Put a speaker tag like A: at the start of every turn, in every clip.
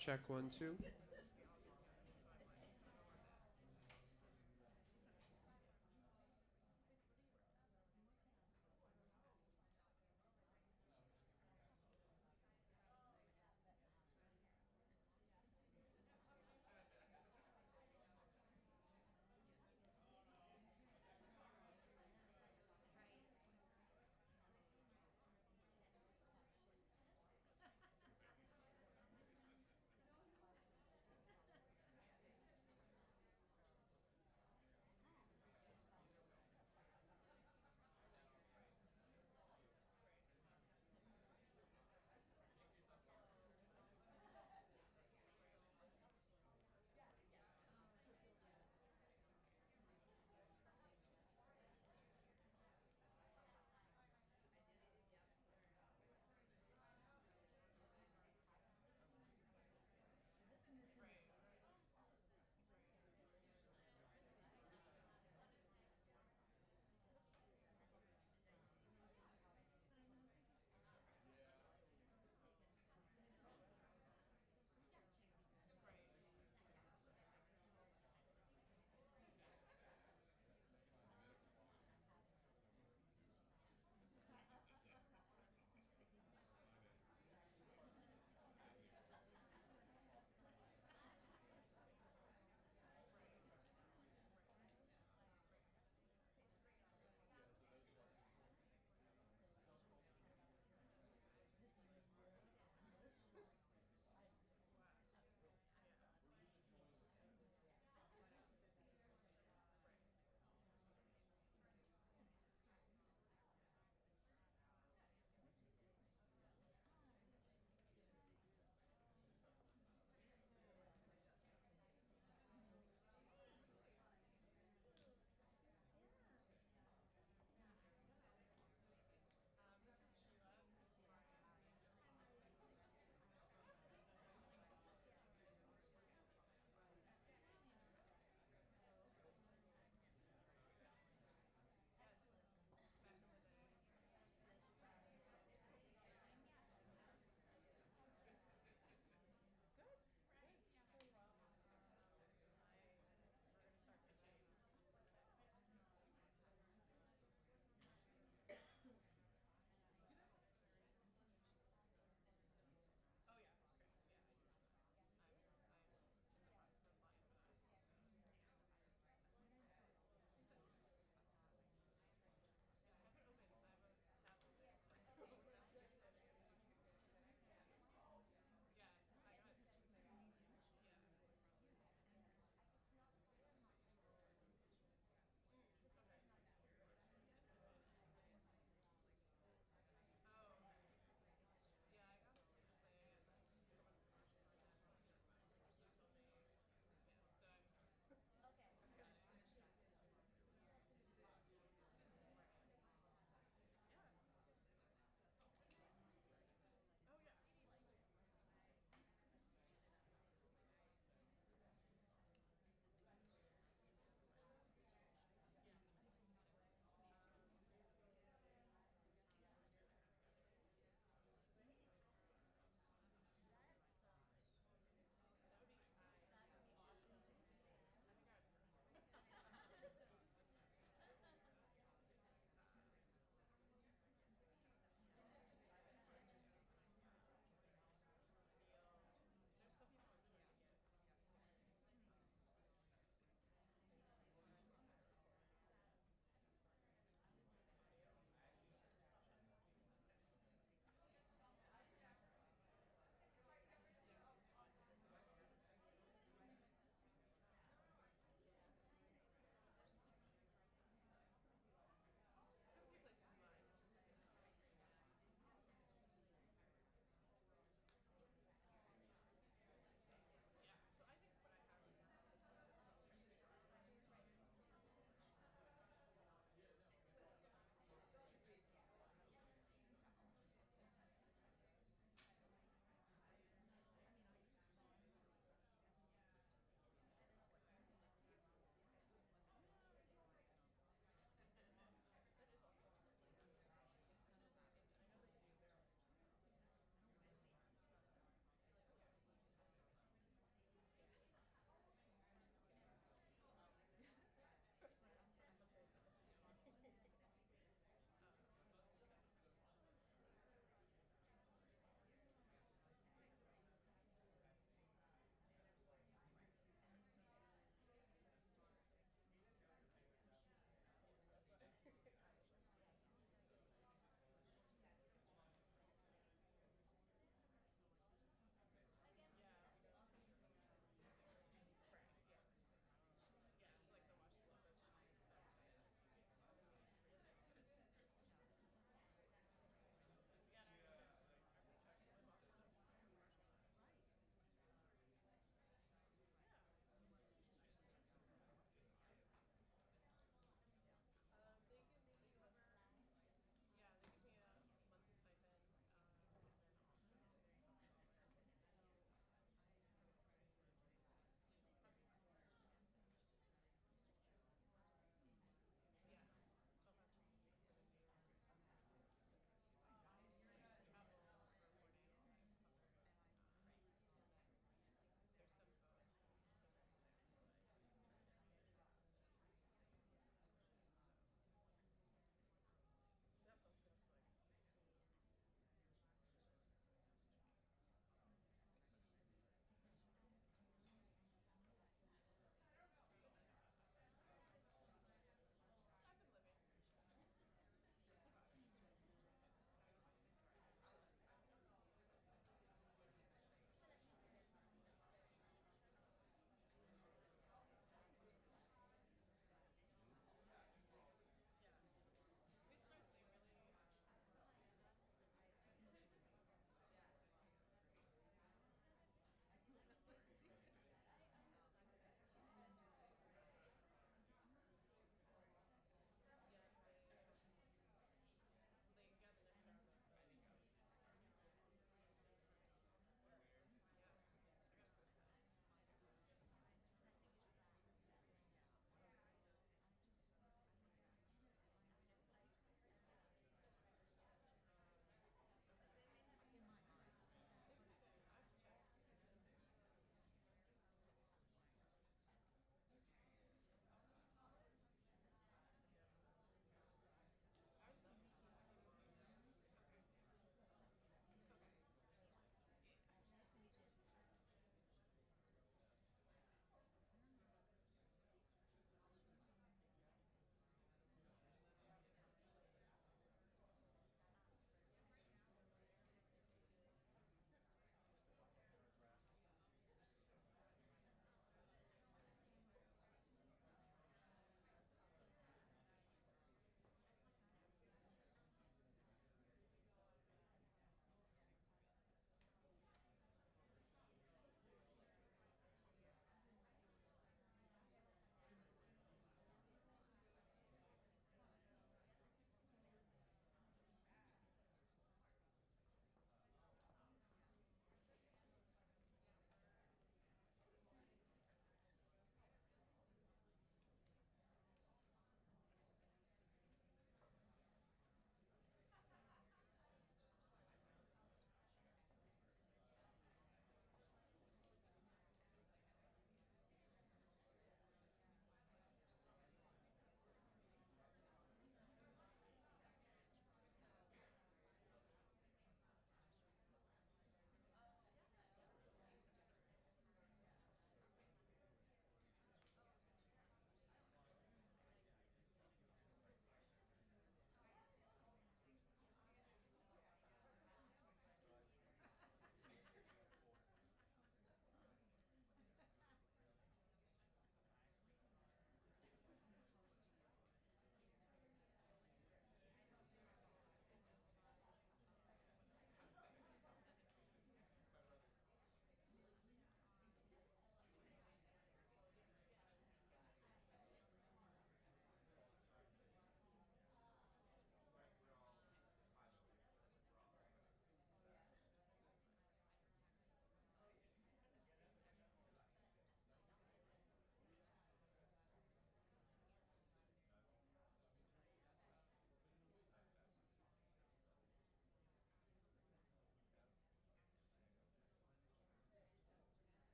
A: Check one, two.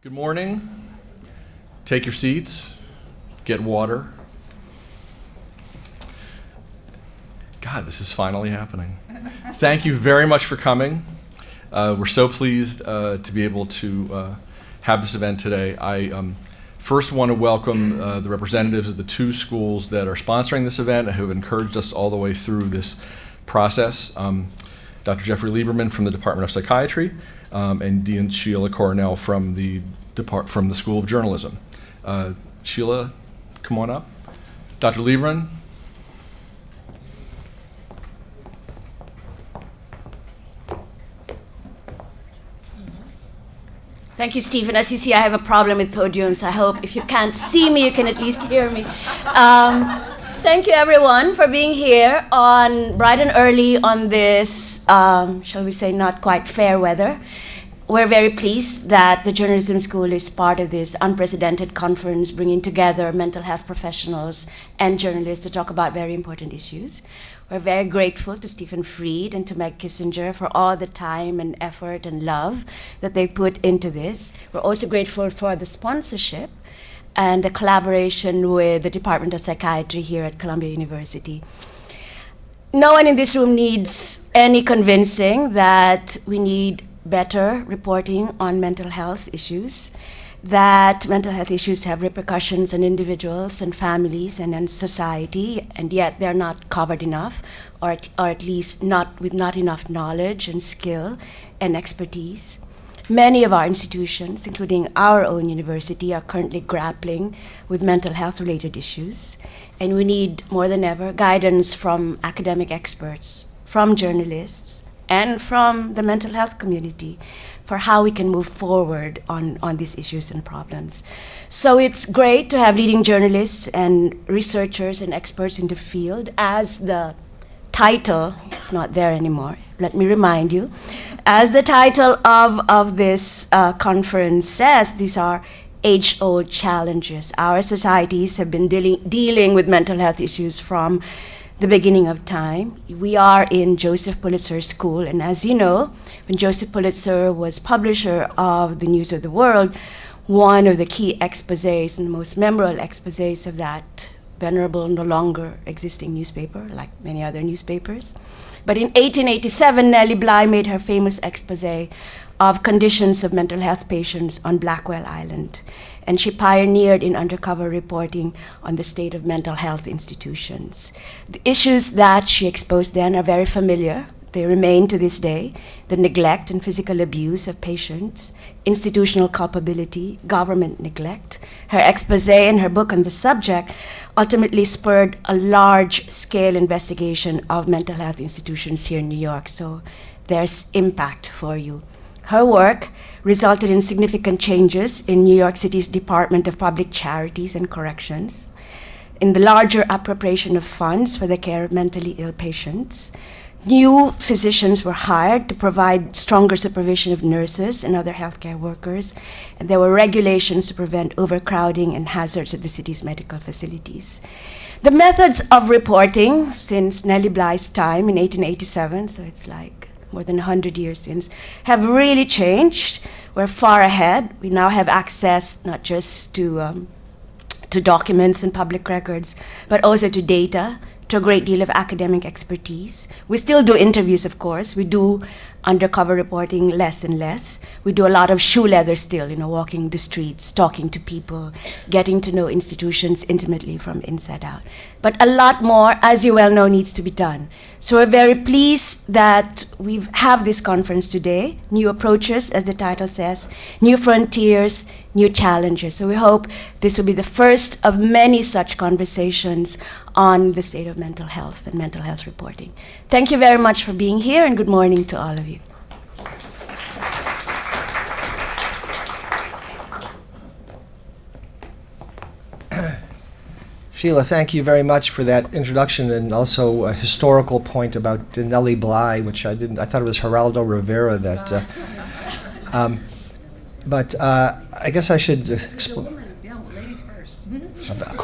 A: Good morning. Take your seats. Get water. God, this is finally happening. Thank you very much for coming. We're so pleased to be able to have this event today. I first want to welcome the representatives of the two schools that are sponsoring this event and who have encouraged us all the way through this process. Dr. Jeffrey Lieberman from the Department of Psychiatry and Dean Sheila Cornell from the School of Journalism. Sheila, come on up. Dr. Lieberman.
B: Thank you, Stephen. As you see, I have a problem with podiums. I hope if you can't see me, you can at least hear me. Thank you, everyone, for being here on bright and early on this, shall we say, not quite fair weather. We're very pleased that the Journalism School is part of this unprecedented conference, bringing together mental health professionals and journalists to talk about very important issues. We're very grateful to Stephen Fried and to Meg Kissinger for all the time and effort and love that they put into this. We're also grateful for the sponsorship and the collaboration with the Department of Psychiatry here at Columbia University. No one in this room needs any convincing that we need better reporting on mental health issues, that mental health issues have repercussions on individuals and families and on society, and yet they're not covered enough, or at least not enough knowledge and skill and expertise. Many of our institutions, including our own university, are currently grappling with mental health related issues, and we need more than ever guidance from academic experts, from journalists, and from the mental health community for how we can move forward on these issues and problems. So it's great to have leading journalists and researchers and experts in the field. As the title, it's not there anymore, let me remind you, as the title of this conference says, these are age-old challenges. Our societies have been dealing with mental health issues from the beginning of time. We are in Joseph Pulitzer School, and as you know, when Joseph Pulitzer was publisher of the News of the World, one of the key exposés and the most memorable exposés of that venerable, no longer existing newspaper, like many other newspapers. But in 1887, Nellie Bly made her famous exposé of conditions of mental health patients on Blackwell Island, and she pioneered in undercover reporting on the state of mental health institutions. The issues that she exposed then are very familiar. They remain to this day: the neglect and physical abuse of patients, institutional culpability, government neglect. Her exposé and her book on the subject ultimately spurred a large-scale investigation of mental health institutions here in New York, so there's impact for you. Her work resulted in significant changes in New York City's Department of Public Charities and Corrections, in the larger appropriation of funds for the care of mentally ill patients. New physicians were hired to provide stronger supervision of nurses and other healthcare workers, and there were regulations to prevent overcrowding and hazards at the city's medical facilities. The methods of reporting since Nellie Bly's time in 1887, so it's like more than 100 years since, have really changed. We're far ahead. We now have access not just to documents and public records, but also to data, to a great deal of academic expertise. We still do interviews, of course. We do undercover reporting less and less. We do a lot of shoe leather still, walking the streets, talking to people, getting to know institutions intimately from inside out. But a lot more, as you well know, needs to be done. So we're very pleased that we have this conference today, New Approaches, as the title says, New Frontiers, New Challenges. So we hope this will be the first of many such conversations on the state of mental health and mental health reporting. Thank you very much for being here, and good morning to all of you.
C: Sheila, thank you very much for that introduction, and also a historical point about Nellie Bly, which I thought it was Geraldo Rivera that. But I guess I should explain.
D: Yeah, ladies first.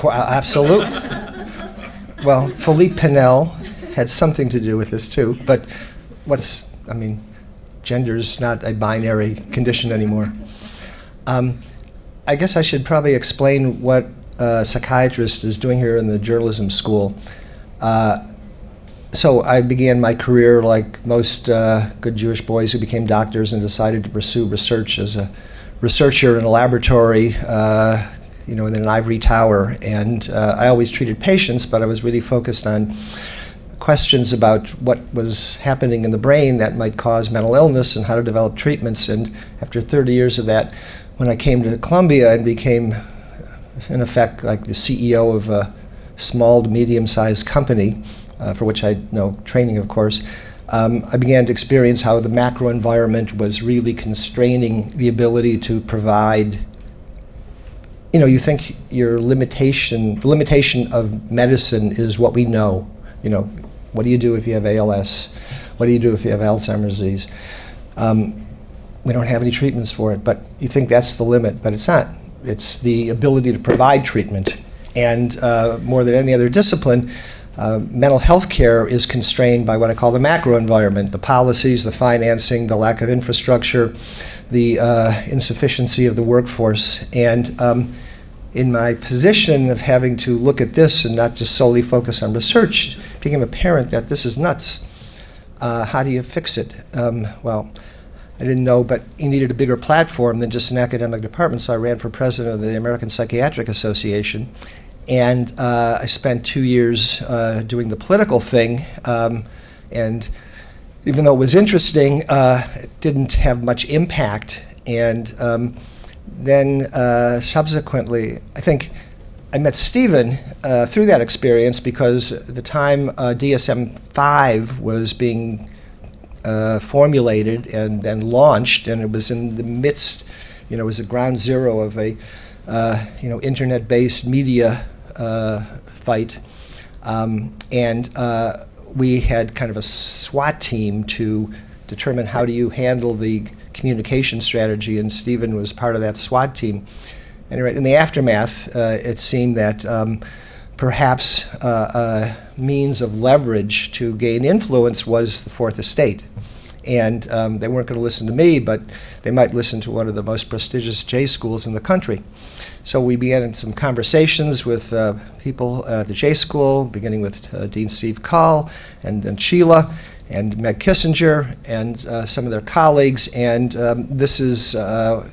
C: Absolutely. Well, Philippe Pinel had something to do with this too, but gender's not a binary condition anymore. I guess I should probably explain what a psychiatrist is doing here in the journalism school. So I began my career like most good Jewish boys who became doctors and decided to pursue research as a researcher in a laboratory, in an ivory tower. And I always treated patients, but I was really focused on questions about what was happening in the brain that might cause mental illness and how to develop treatments. And after 30 years of that, when I came to Columbia and became, in effect, like the CEO of a small to medium-sized company, for which I had no training, of course, I began to experience how the macro environment was really constraining the ability to provide. You think the limitation of medicine is what we know. What do you do if you have ALS? What do you do if you have Alzheimer's disease? We don't have any treatments for it, but you think that's the limit, but it's not. It's the ability to provide treatment. And more than any other discipline, mental health care is constrained by what I call the macro environment, the policies, the financing, the lack of infrastructure, the insufficiency of the workforce. And in my position of having to look at this and not just solely focus on research, it became apparent that this is nuts. How do you fix it? Well, I didn't know, but you needed a bigger platform than just an academic department, so I ran for president of the American Psychiatric Association. And I spent 2 years doing the political thing, and even though it was interesting, it didn't have much impact. And then subsequently, I think I met Stephen through that experience because at the time DSM-5 was being formulated and then launched, and it was in the midst, it was a ground zero of a internet-based media fight, and we had kind of a SWAT team to determine how do you handle the communication strategy, and Stephen was part of that SWAT team. Anyway, in the aftermath, it seemed that perhaps a means of leverage to gain influence was the Fourth Estate. And they weren't going to listen to me, but they might listen to one of the most prestigious J schools in the country. So we began some conversations with people at the J school, beginning with Dean Steve Call and Sheila and Meg Kissinger and some of their colleagues. And this is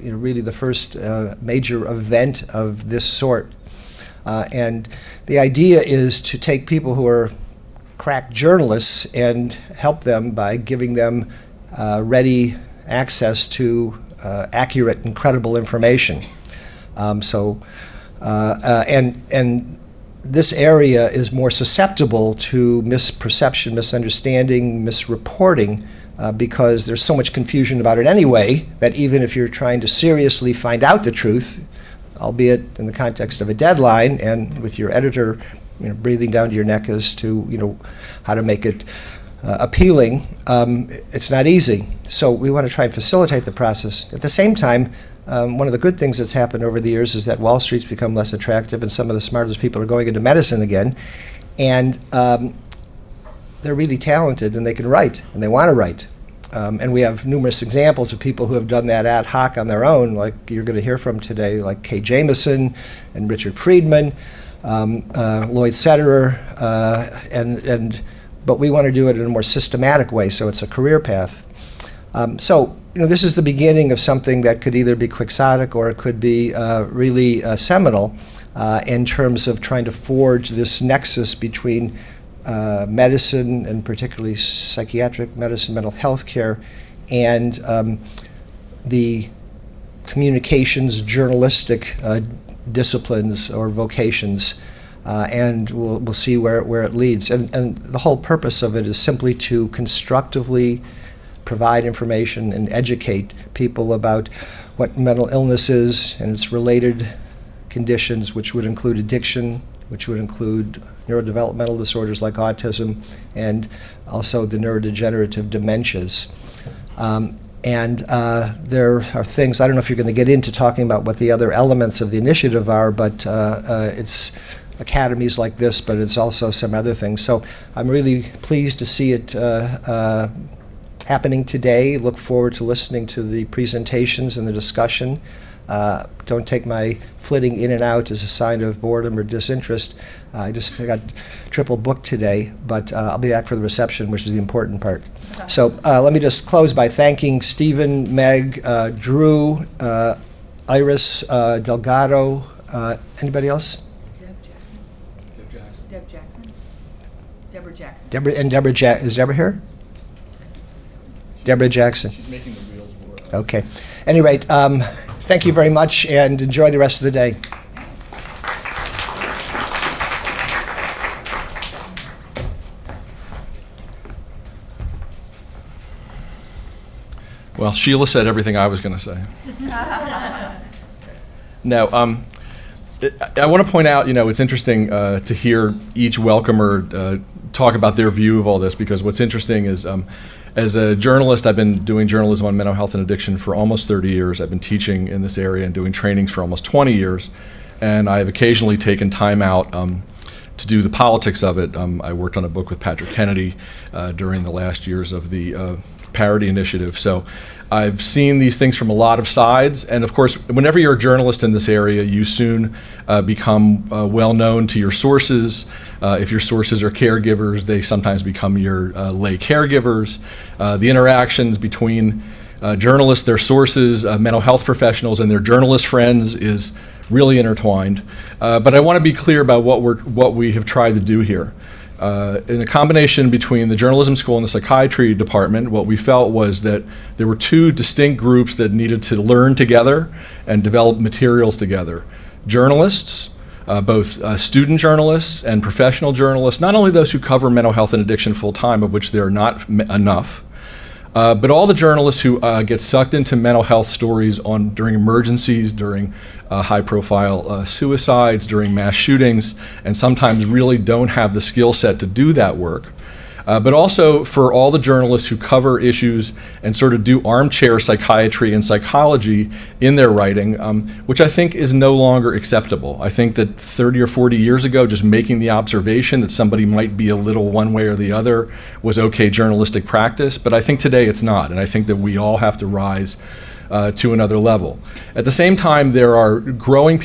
C: really the first major event of this sort. And the idea is to take people who are crack journalists and help them by giving them ready access to accurate and credible information. And this area is more susceptible to misperception, misunderstanding, misreporting, because there's so much confusion about it anyway that even if you're trying to seriously find out the truth, albeit in the context of a deadline and with your editor breathing down to your neck as to how to make it appealing, it's not easy. So we want to try and facilitate the process. At the same time, one of the good things that's happened over the years is that Wall Street's become less attractive and some of the smartest people are going into medicine again. And they're really talented and they can write and they want to write. And we have numerous examples of people who have done that ad hoc on their own, like you're going to hear from today, like Kay Jamison and Richard Friedman, Lloyd Setterer, but we want to do it in a more systematic way, so it's a career path. This is the beginning of something that could either be quixotic or it could be really seminal in terms of trying to forge this nexus between medicine, and particularly psychiatric medicine, mental health care, and the communications journalistic disciplines or vocations, and we'll see where it leads. And the whole purpose of it is simply to constructively provide information and educate people about what mental illness is and its related conditions, which would include addiction, which would include neurodevelopmental disorders like autism, and also the neurodegenerative dementias. There are things, I don't know if you're going to get into talking about what the other elements of the initiative are, but it's academies like this, but it's also some other things. So I'm really pleased to see it happening today. Look forward to listening to the presentations and the discussion. Don't take my flitting in and out as a sign of boredom or disinterest. I got triple booked today, but I'll be back for the reception, which is the important part. So let me just close by thanking Stephen, Meg, Drew, Iris, Delgado, anybody else?
D: Deborah Jackson.
C: Is Deborah here? Deborah Jackson.
A: She's making the wheels work.
C: Okay. At any rate, thank you very much, and enjoy the rest of the day.
A: Well, Sheila said everything I was going to say. Now, I want to point out, it's interesting to hear each welcomer talk about their view of all this, because what's interesting is, as a journalist, I've been doing journalism on mental health and addiction for almost 30 years. I've been teaching in this area and doing trainings for almost 20 years, and I've occasionally taken time out to do the politics of it. I worked on a book with Patrick Kennedy during the last years of the Parity Initiative. So I've seen these things from a lot of sides, and of course, whenever you're a journalist in this area, you soon become well known to your sources. If your sources are caregivers, they sometimes become your lay caregivers. The interactions between journalists, their sources, mental health professionals, and their journalist friends is really intertwined. But I want to be clear about what we have tried to do here. In a combination between the journalism school and the psychiatry department, what we felt was that there were two distinct groups that needed to learn together and develop materials together. Journalists, both student journalists and professional journalists, not only those who cover mental health and addiction full-time, of which there are not enough, but all the journalists who get sucked into mental health stories during emergencies, during high-profile suicides, during mass shootings, and sometimes really don't have the skill set to do that work. But also for all the journalists who cover issues and sort of do armchair psychiatry and psychology in their writing, which I think is no longer acceptable. I think that 30 or 40 years ago, just making the observation that somebody might be a little one way or the other was okay journalistic practice, but I think today it's not, and I think that we all have to rise to another level. At the same time, there are growing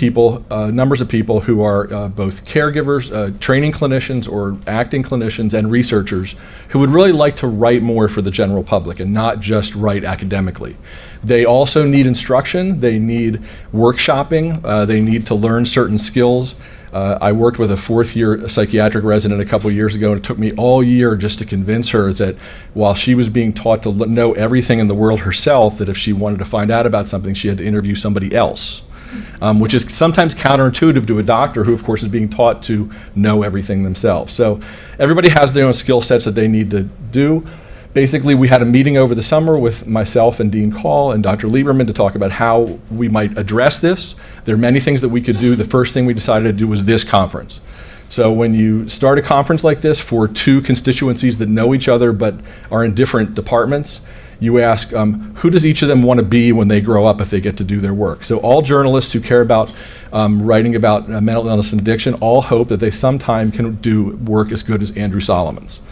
A: numbers of people who are both caregivers, training clinicians or acting clinicians, and researchers who would really like to write more for the general public and not just write academically. They also need instruction, they need workshopping, they need to learn certain skills. I worked with a fourth-year psychiatric resident a couple years ago, and it took me all year just to convince her that while she was being taught to know everything in the world herself, that if she wanted to find out about something, she had to interview somebody else, which is sometimes counterintuitive to a doctor who, of course, is being taught to know everything themselves. So everybody has their own skill sets that they need to do. Basically, we had a meeting over the summer with myself and Dean Call and Dr. Lieberman to talk about how we might address this. There are many things that we could do. The first thing we decided to do was this conference. So when you start a conference like this for two constituencies that know each other but are in different departments, you ask, who does each of them want to be when they grow up if they get to do their work? So all journalists who care about writing about mental illness and addiction all hope that they sometime can do work as good as Andrew Solomon's.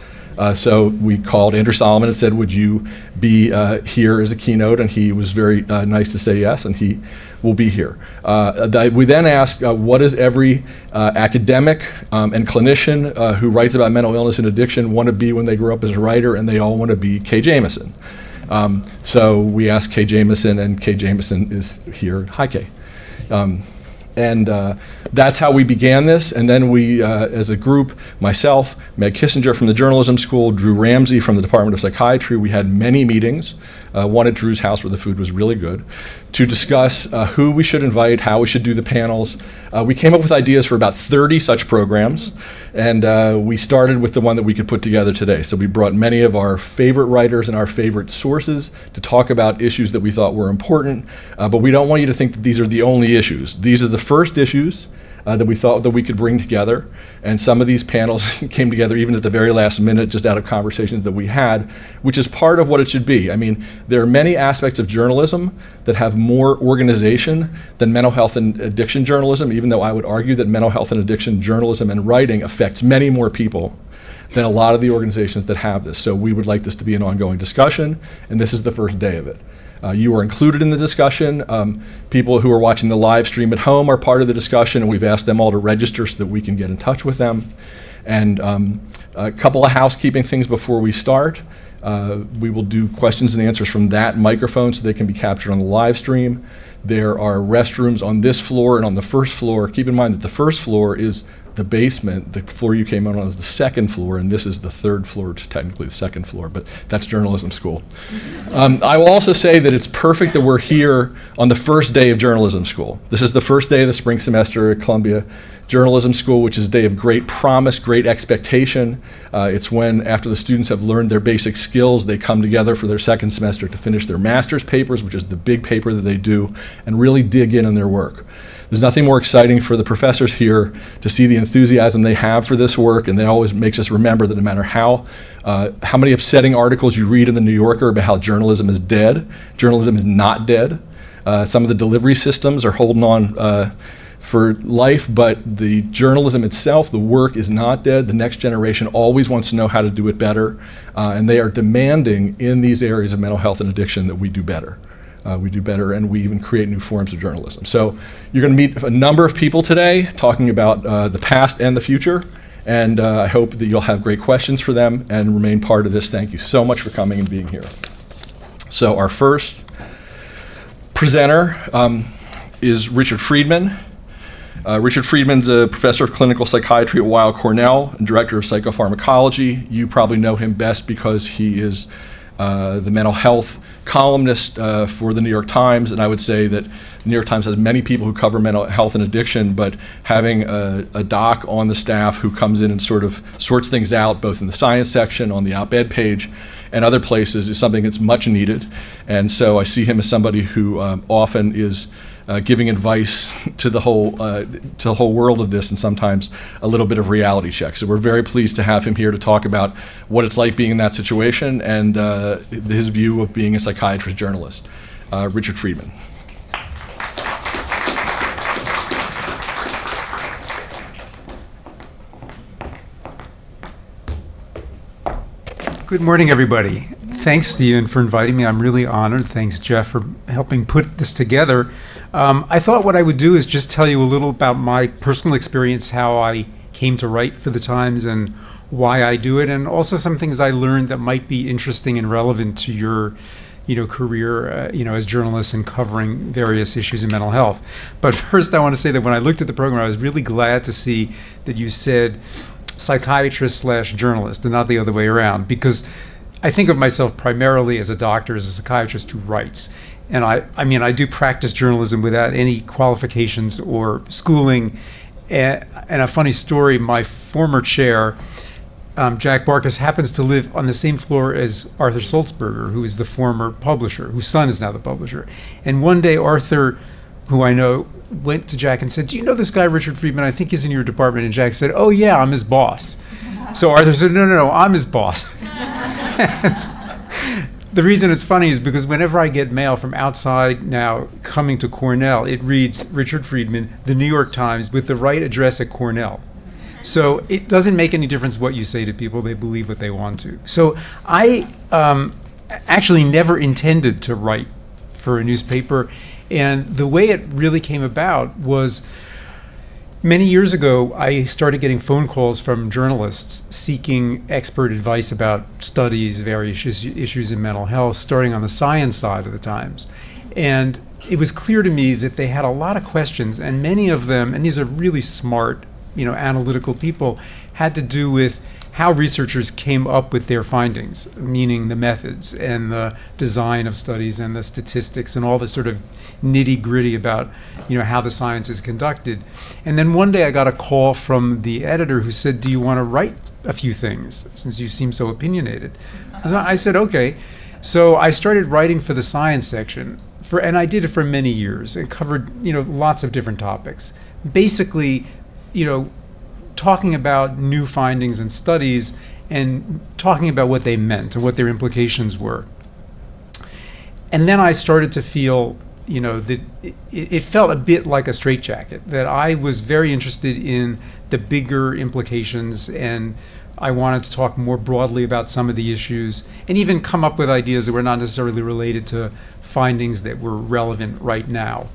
A: So we called Andrew Solomon and said, would you be here as a keynote? And he was very nice to say yes, and he will be here. We then asked, what does every academic and clinician who writes about mental illness and addiction want to be when they grow up as a writer? And they all want to be Kay Jamison. So we asked Kay Jamison, and Kay Jamison is here. Hi, Kay. And that's how we began this. And then we, as a group, myself, Meg Kissinger from the journalism school, Drew Ramsey from the Department of Psychiatry, we had many meetings, one at Drew's house where the food was really good, to discuss who we should invite, how we should do the panels. We came up with ideas for about 30 such programs, and we started with the one that we could put together today. So we brought many of our favorite writers and our favorite sources to talk about issues that we thought were important, but we don't want you to think that these are the only issues. These are the first issues that we thought that we could bring together, and some of these panels came together even at the very last minute just out of conversations that we had, which is part of what it should be. I mean, there are many aspects of journalism that have more organization than mental health and addiction journalism, even though I would argue that mental health and addiction journalism and writing affects many more people than a lot of the organizations that have this. So we would like this to be an ongoing discussion, and this is the first day of it. You are included in the discussion. People who are watching the live stream at home are part of the discussion, and we've asked them all to register so that we can get in touch with them. And a couple of housekeeping things before we start. We will do questions and answers from that microphone so they can be captured on the live stream. There are restrooms on this floor and on the first floor. Keep in mind that the first floor is the basement. The floor you came out on is the second floor, and this is the third floor, which is technically the second floor, but that's journalism school. I will also say that it's perfect that we're here on the first day of journalism school. This is the first day of the spring semester at Columbia Journalism School, which is a day of great promise, great expectation. It's when, after the students have learned their basic skills, they come together for their second semester to finish their master's papers, which is the big paper that they do, and really dig in on their work. There's nothing more exciting for the professors here to see the enthusiasm they have for this work, and that always makes us remember that no matter how many upsetting articles you read in the New Yorker about how journalism is dead, journalism is not dead. Some of the delivery systems are holding on for life, but the journalism itself, the work, is not dead. The next generation always wants to know how to do it better, and they are demanding in these areas of mental health and addiction that we do better. And we even create new forms of journalism. So you're going to meet a number of people today talking about the past and the future, and I hope that you'll have great questions for them and remain part of this. Thank you so much for coming and being here. So our first presenter is Richard Friedman. Richard Friedman's a professor of clinical psychiatry at Weill Cornell and director of psychopharmacology. You probably know him best because he is the mental health columnist for the New York Times, and I would say that the New York Times has many people who cover mental health and addiction, but having a doc on the staff who comes in and sort of sorts things out, both in the science section, on the op-ed page, and other places, is something that's much needed. And so I see him as somebody who often is giving advice to the whole world of this, and sometimes a little bit of reality check. So we're very pleased to have him here to talk about what it's like being in that situation and his view of being a psychiatrist journalist. Richard Friedman.
E: Good morning, everybody. Thanks, Stephen, for inviting me. I'm really honored. Thanks, Jeff, for helping put this together. I thought what I would do is just tell you a little about my personal experience, how I came to write for the Times and why I do it, and also some things I learned that might be interesting and relevant to your career as journalists and covering various issues in mental health. But first, I want to say that when I looked at the program, I was really glad to see that you said psychiatrist/journalist and not the other way around, because I think of myself primarily as a doctor, as a psychiatrist who writes. And I do practice journalism without any qualifications or schooling. And a funny story, my former chair, Jack Barkas, happens to live on the same floor as Arthur Sulzberger, who is the former publisher, whose son is now the publisher. And one day Arthur, who I know, went to Jack and said, "Do you know this guy, Richard Friedman? I think he's in your department." And Jack said, "Oh yeah, I'm his boss." So Arthur said, No, I'm his boss. The reason it's funny is because whenever I get mail from outside now coming to Cornell, it reads Richard Friedman, the New York Times, with the right address at Cornell. So it doesn't make any difference what you say to people. They believe what they want to. So I actually never intended to write for a newspaper. And the way it really came about was many years ago, I started getting phone calls from journalists seeking expert advice about studies, various issues in mental health, starting on the science side of the Times. And it was clear to me that they had a lot of questions, and many of them, and these are really smart, analytical people, had to do with how researchers came up with their findings, meaning the methods and the design of studies and the statistics and all the sort of nitty-gritty about how the science is conducted. And then one day I got a call from the editor who said, "Do you want to write a few things since you seem so opinionated?" So I said, "Okay." So I started writing for the science section, and I did it for many years. It covered lots of different topics. Basically, talking about new findings and studies and talking about what they meant and what their implications were. And then I started to feel, that it felt a bit like a straitjacket, that I was very interested in the bigger implications and I wanted to talk more broadly about some of the issues and even come up with ideas that were not necessarily related to findings that were relevant right now.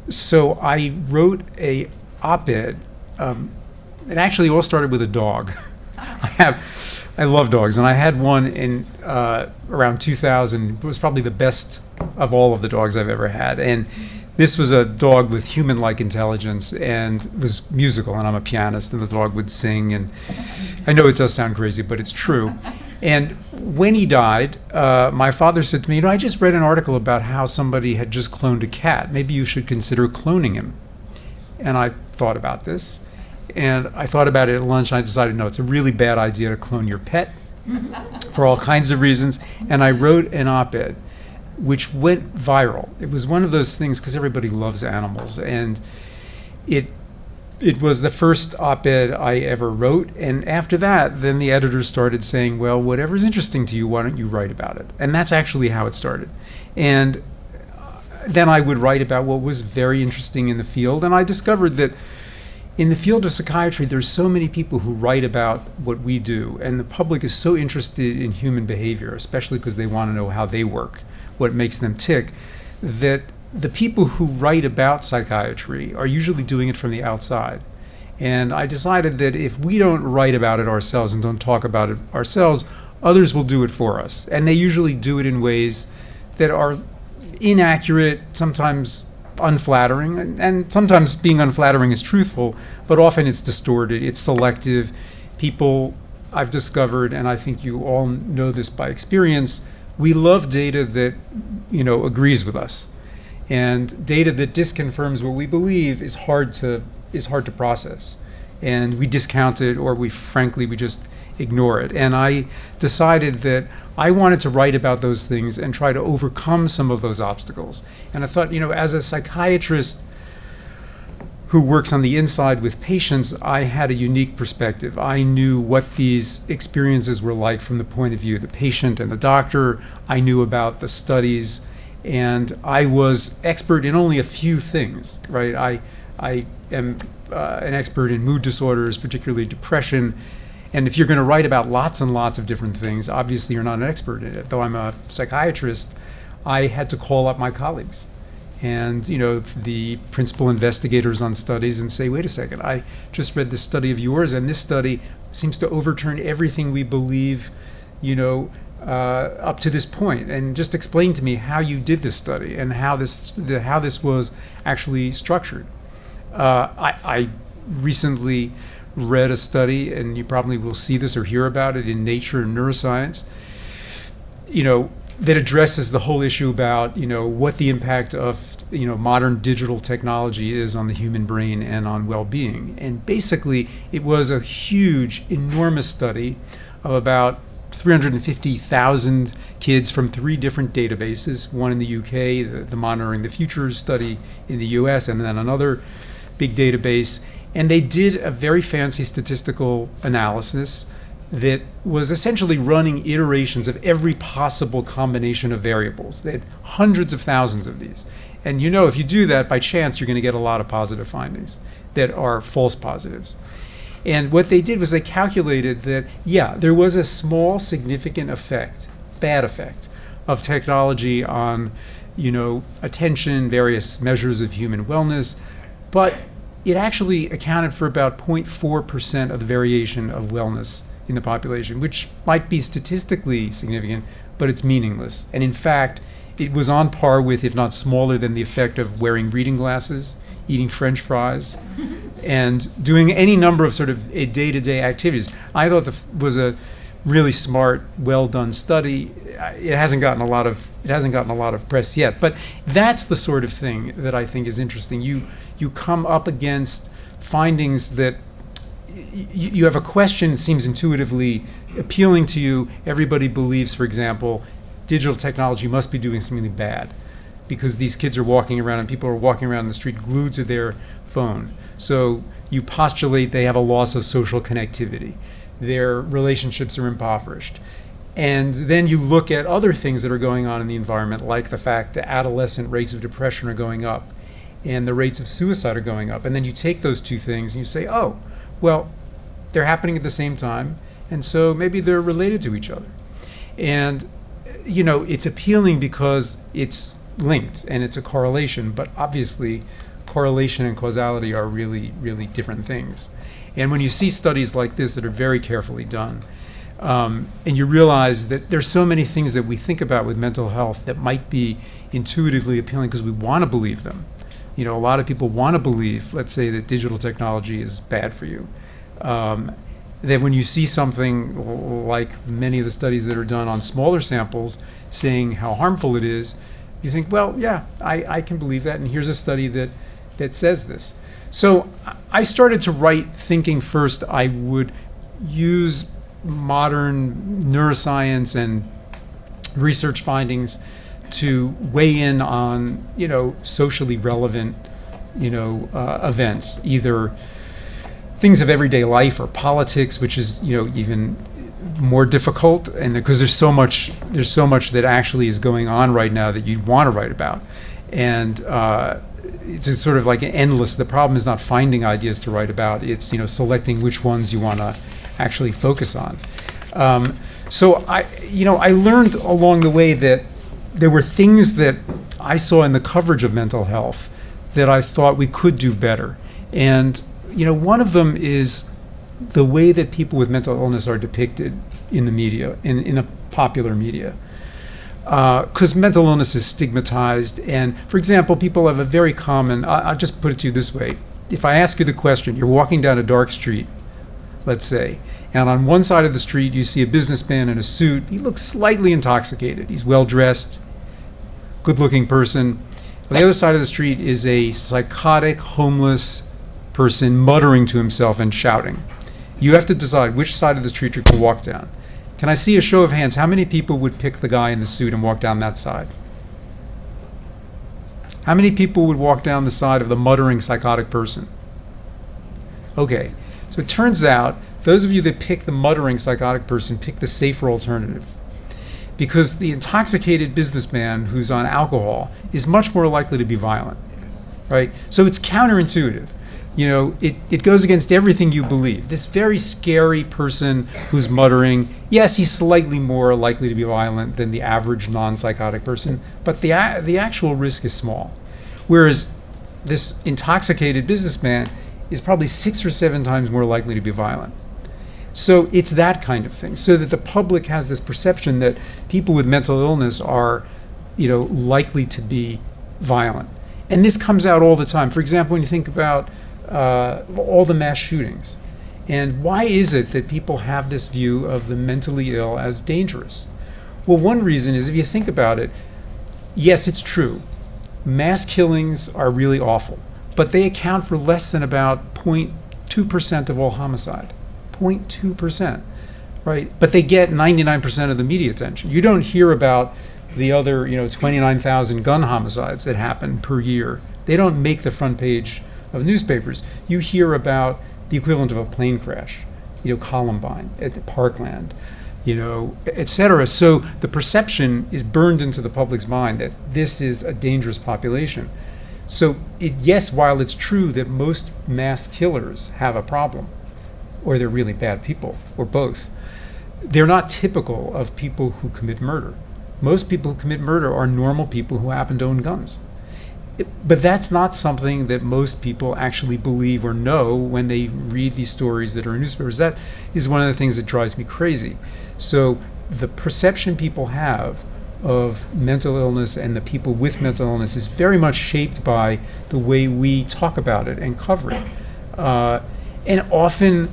E: So I wrote a op-ed. It actually all started with a dog. I love dogs, and I had one in around 2000. It was probably the best of all of the dogs I've ever had. And this was a dog with human-like intelligence and was musical, and I'm a pianist, and the dog would sing. And I know it does sound crazy, but it's true. And when he died, my father said to me, I just read an article about how somebody had just cloned a cat. Maybe you should consider cloning him. And I thought about this. And I thought about it at lunch, and I decided, no, it's a really bad idea to clone your pet for all kinds of reasons. And I wrote an op-ed, which went viral. It was one of those things, because everybody loves animals. And it was the first op-ed I ever wrote. And after that, then the editors started saying, well, whatever's interesting to you, why don't you write about it? And that's actually how it started. And then I would write about what was very interesting in the field. And I discovered that in the field of psychiatry, there's so many people who write about what we do, and the public is so interested in human behavior, especially because they want to know how they work, what makes them tick, that the people who write about psychiatry are usually doing it from the outside. And I decided that if we don't write about it ourselves and don't talk about it ourselves, others will do it for us. And they usually do it in ways that are inaccurate, sometimes unflattering, and sometimes being unflattering is truthful, but often it's distorted, it's selective. People, I've discovered, and I think you all know this by experience, we love data that, agrees with us. And data that disconfirms what we believe is hard to process. And we discount it, or we just ignore it. And I decided that I wanted to write about those things and try to overcome some of those obstacles. And I thought, as a psychiatrist who works on the inside with patients, I had a unique perspective. I knew what these experiences were like from the point of view of the patient and the doctor. I knew about the studies, and I was expert in only a few things, right? I am an expert in mood disorders, particularly depression. And if you're going to write about lots and lots of different things, obviously you're not an expert in it. Though I'm a psychiatrist, I had to call up my colleagues and, the principal investigators on studies and say, wait a second, I just read this study of yours, and this study seems to overturn everything we believe, up to this point. And just explain to me how you did this study and how this was actually structured. I recently read a study, and you probably will see this or hear about it in Nature and Neuroscience, that addresses the whole issue about, what the impact of, modern digital technology is on the human brain and on well-being. And basically, it was a huge, enormous study of about 350,000 kids from 3 different databases, one in the UK, the Monitoring the Future study in the US, and then another big database. And they did a very fancy statistical analysis that was essentially running iterations of every possible combination of variables. They had hundreds of thousands of these. And if you do that, by chance, you're going to get a lot of positive findings that are false positives. And what they did was they calculated that, there was a small significant effect, bad effect, of technology on, attention, various measures of human wellness, but it actually accounted for about 0.4% of the variation of wellness in the population, which might be statistically significant, but it's meaningless. And in fact, it was on par with, if not smaller than, the effect of wearing reading glasses, eating French fries, and doing any number of sort of day-to-day activities. I thought that was a really smart, well-done study. It hasn't gotten a lot of press yet, but that's the sort of thing that I think is interesting. You come up against findings that you have a question that seems intuitively appealing to you. Everybody believes, for example, digital technology must be doing something bad because these kids are walking around and people are walking around the street glued to their phone. So you postulate they have a loss of social connectivity. Their relationships are impoverished. And then you look at other things that are going on in the environment, like the fact that adolescent rates of depression are going up and the rates of suicide are going up. And then you take those two things and you say, oh, well, they're happening at the same time, and so maybe they're related to each other. And, it's appealing because it's linked and it's a correlation, but obviously correlation and causality are really, really different things. And when you see studies like this that are very carefully done, and you realize that there's so many things that we think about with mental health that might be intuitively appealing because we want to believe them. A lot of people want to believe, let's say, that digital technology is bad for you. That when you see something like many of the studies that are done on smaller samples saying how harmful it is, you think, well, yeah, I can believe that, and here's a study that says this. So I started to write thinking first I would use modern neuroscience and research findings to weigh in on, socially relevant, events, either things of everyday life or politics, which is, even more difficult, and because there's so much that actually is going on right now that you'd want to write about, and it's sort of like endless. The problem is not finding ideas to write about; it's selecting which ones you want to actually focus on. So I learned along the way that there were things that I saw in the coverage of mental health that I thought we could do better, and one of them is the way that people with mental illness are depicted in the media, in the popular media. Because mental illness is stigmatized, and for example, people have a very common, I'll just put it to you this way. If I ask you the question, you're walking down a dark street, let's say, and on one side of the street you see a businessman in a suit. He looks slightly intoxicated. He's well-dressed, good-looking person. On the other side of the street is a psychotic, homeless person muttering to himself and shouting. You have to decide which side of the street you're going to walk down. Can I see a show of hands? How many people would pick the guy in the suit and walk down that side? How many people would walk down the side of the muttering psychotic person? Okay, so it turns out those of you that pick the muttering psychotic person pick the safer alternative, because the intoxicated businessman who's on alcohol is much more likely to be violent, right? So it's counterintuitive. It goes against everything you believe. This very scary person who's muttering, yes, he's slightly more likely to be violent than the average non-psychotic person, but the actual risk is small. Whereas this intoxicated businessman is probably 6 or 7 times more likely to be violent. So it's that kind of thing, so that the public has this perception that people with mental illness are, likely to be violent. And this comes out all the time. For example, when you think about all the mass shootings, and why is it that people have this view of the mentally ill as dangerous? Well, one reason is, if you think about it, yes, it's true. Mass killings are really awful, but they account for less than about 0.2% of all homicide. 0.2%, right? But they get 99% of the media attention. You don't hear about the other, 29,000 gun homicides that happen per year. They don't make the front page of newspapers. You hear about the equivalent of a plane crash, Columbine at Parkland, et cetera. So the perception is burned into the public's mind that this is a dangerous population. So yes, while it's true that most mass killers have a problem, or they're really bad people, or both, they're not typical of people who commit murder. Most people who commit murder are normal people who happen to own guns. But that's not something that most people actually believe or know when they read these stories that are in newspapers. That is one of the things that drives me crazy. So the perception people have of mental illness and the people with mental illness is very much shaped by the way we talk about it and cover it. And often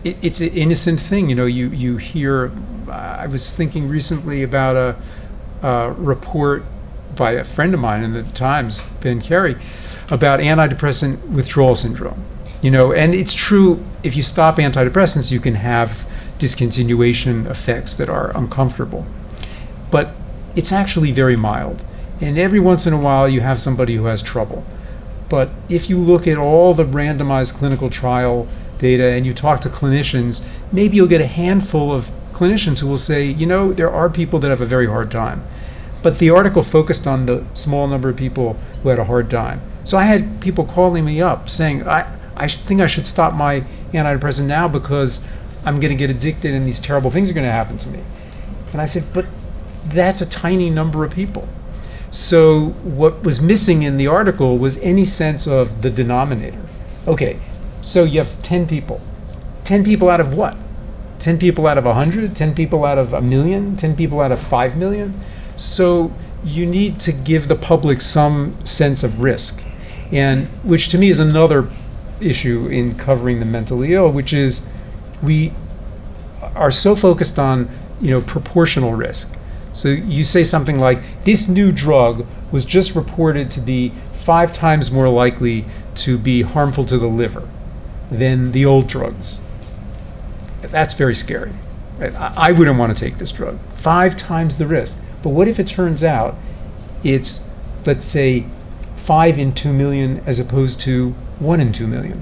E: it's an innocent thing. You hear, I was thinking recently about a report by a friend of mine in the Times, Ben Carey, about antidepressant withdrawal syndrome. And it's true, if you stop antidepressants, you can have discontinuation effects that are uncomfortable. But it's actually very mild. And every once in a while you have somebody who has trouble. But if you look at all the randomized clinical trial data and you talk to clinicians, maybe you'll get a handful of clinicians who will say, there are people that have a very hard time. But the article focused on the small number of people who had a hard time. So I had people calling me up saying, I think I should stop my antidepressant now because I'm going to get addicted and these terrible things are going to happen to me. And I said, but that's a tiny number of people. So what was missing in the article was any sense of the denominator. Okay, so you have 10 people. 10 people out of what? 10 people out of 100? 10 people out of 1,000,000? 10 people out of 5 million? So you need to give the public some sense of risk, and which to me is another issue in covering the mentally ill, which is we are so focused on proportional risk. So you say something like, this new drug was just reported to be 5 times more likely to be harmful to the liver than the old drugs. That's very scary. I wouldn't want to take this drug. 5 times the risk. But what if it turns out it's, let's say, 5 in 2 million as opposed to 1 in 2 million?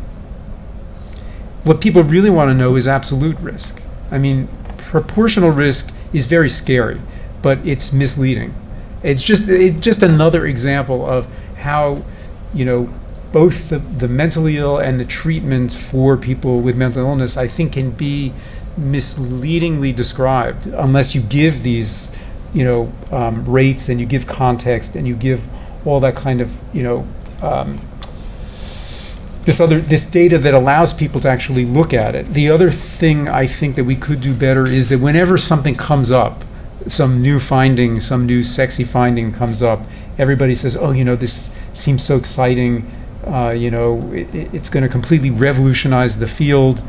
E: What people really want to know is absolute risk. I mean, proportional risk is very scary, but it's misleading. It's just another example of how, both the mentally ill and the treatment for people with mental illness, I think, can be misleadingly described unless you give these, rates, and you give context, and you give all that kind of, this data that allows people to actually look at it. The other thing I think that we could do better is that whenever something comes up, some new finding, some new sexy finding comes up, everybody says, oh, this seems so exciting. It's going to completely revolutionize the field.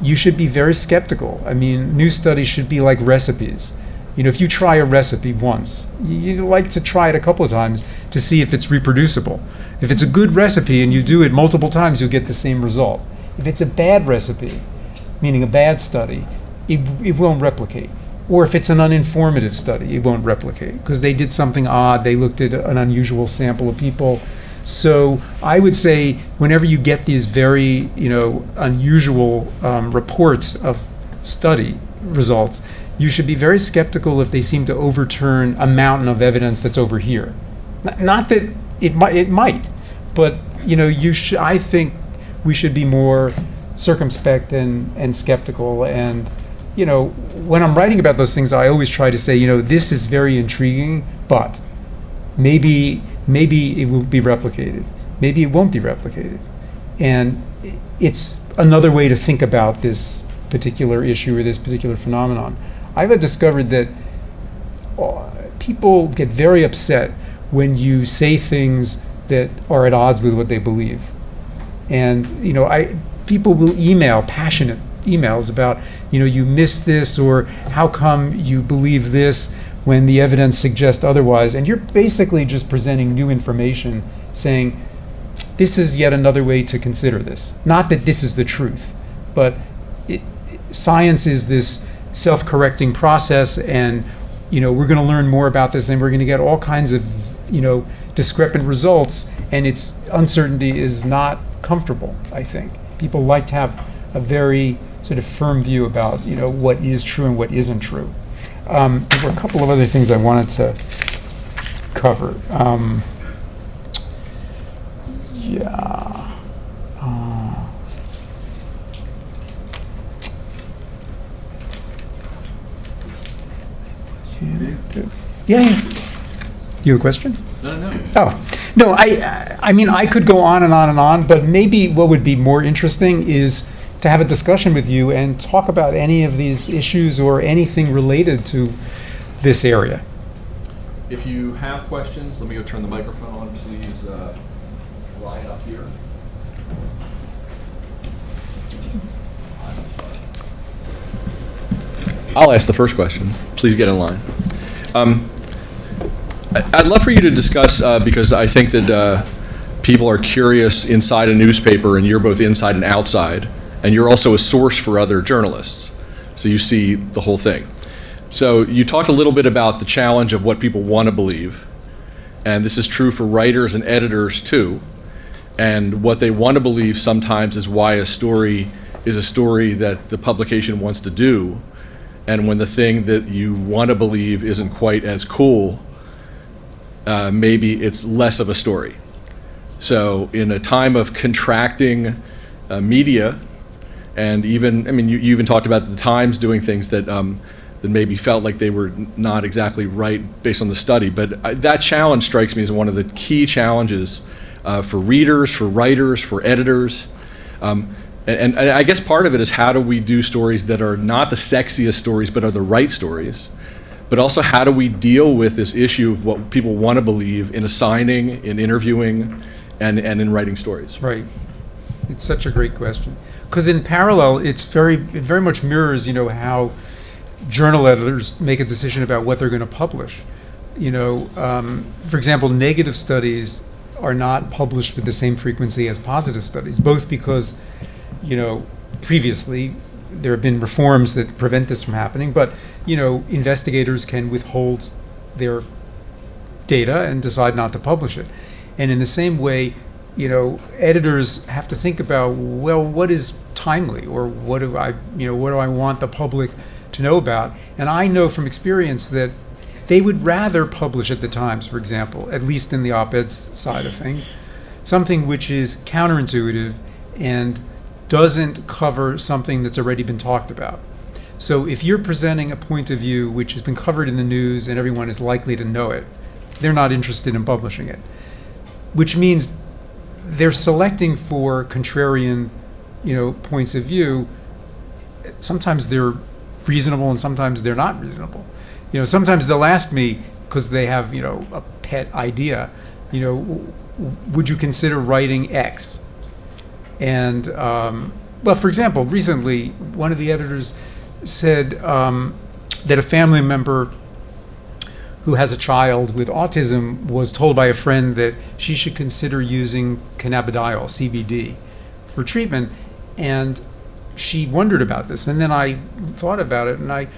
E: You should be very skeptical. I mean, new studies should be like recipes. If you try a recipe once, you like to try it a couple of times to see if it's reproducible. If it's a good recipe and you do it multiple times, you'll get the same result. If it's a bad recipe, meaning a bad study, it won't replicate. Or if it's an uninformative study, it won't replicate because they did something odd. They looked at an unusual sample of people. So I would say whenever you get these very, unusual reports of study results, you should be very skeptical if they seem to overturn a mountain of evidence that's over here. Not that it might, but I think we should be more circumspect and skeptical. And when I'm writing about those things, I always try to say, this is very intriguing, but maybe it will be replicated. Maybe it won't be replicated. And it's another way to think about this particular issue or this particular phenomenon. I've discovered that people get very upset when you say things that are at odds with what they believe. And, people will email passionate emails about, you missed this, or how come you believe this when the evidence suggests otherwise. And you're basically just presenting new information saying, this is yet another way to consider this. Not that this is the truth, but science is this self-correcting process, and we're going to learn more about this, and we're going to get all kinds of discrepant results, and its uncertainty is not comfortable. I think people like to have a very sort of firm view about what is true and what isn't true. There were a couple of other things I wanted to cover. Yeah. You have a question?
A: No.
E: Oh, no, I mean, I could go on and on and on, but maybe what would be more interesting is to have a discussion with you and talk about any of these issues or anything related to this area.
A: If you have questions, let me go turn the microphone on, please. Line up here. I'll ask the first question. Please get in line. I'd love for you to discuss, because I think that people are curious inside a newspaper, and you're both inside and outside, and you're also a source for other journalists, so you see the whole thing. So you talked a little bit about the challenge of what people want to believe, and this is true for writers and editors too, and what they want to believe sometimes is why a story is a story that the publication wants to do, and when the thing that you want to believe isn't quite as cool, maybe it's less of a story. So in a time of contracting media, and even, I mean, you even talked about the Times doing things that that maybe felt like they were not exactly right based on the study. But that challenge strikes me as one of the key challenges for readers, for writers, for editors. And I guess part of it is, how do we do stories that are not the sexiest stories but are the right stories? But also, how do we deal with this issue of what people want to believe in assigning, in interviewing, and in writing stories?
E: Right. It's such a great question. Because in parallel, it very much mirrors, how journal editors make a decision about what they're going to publish. For example, negative studies are not published with the same frequency as positive studies, both because, previously there have been reforms that prevent this from happening, but, investigators can withhold their data and decide not to publish it. And in the same way, editors have to think about, well, what is timely, or what do I want the public to know about? And I know from experience that they would rather publish at the Times, for example, at least in the op-ed side of things, something which is counterintuitive and doesn't cover something that's already been talked about. So if you're presenting a point of view which has been covered in the news and everyone is likely to know it, they're not interested in publishing it, which means they're selecting for contrarian, points of view. Sometimes they're reasonable and sometimes they're not reasonable. Sometimes they'll ask me, because they have, a pet idea, would you consider writing X? And, well, for example, recently, one of the editors said that a family member who has a child with autism was told by a friend that she should consider using cannabidiol, CBD, for treatment. And she wondered about this. And then I thought about it, and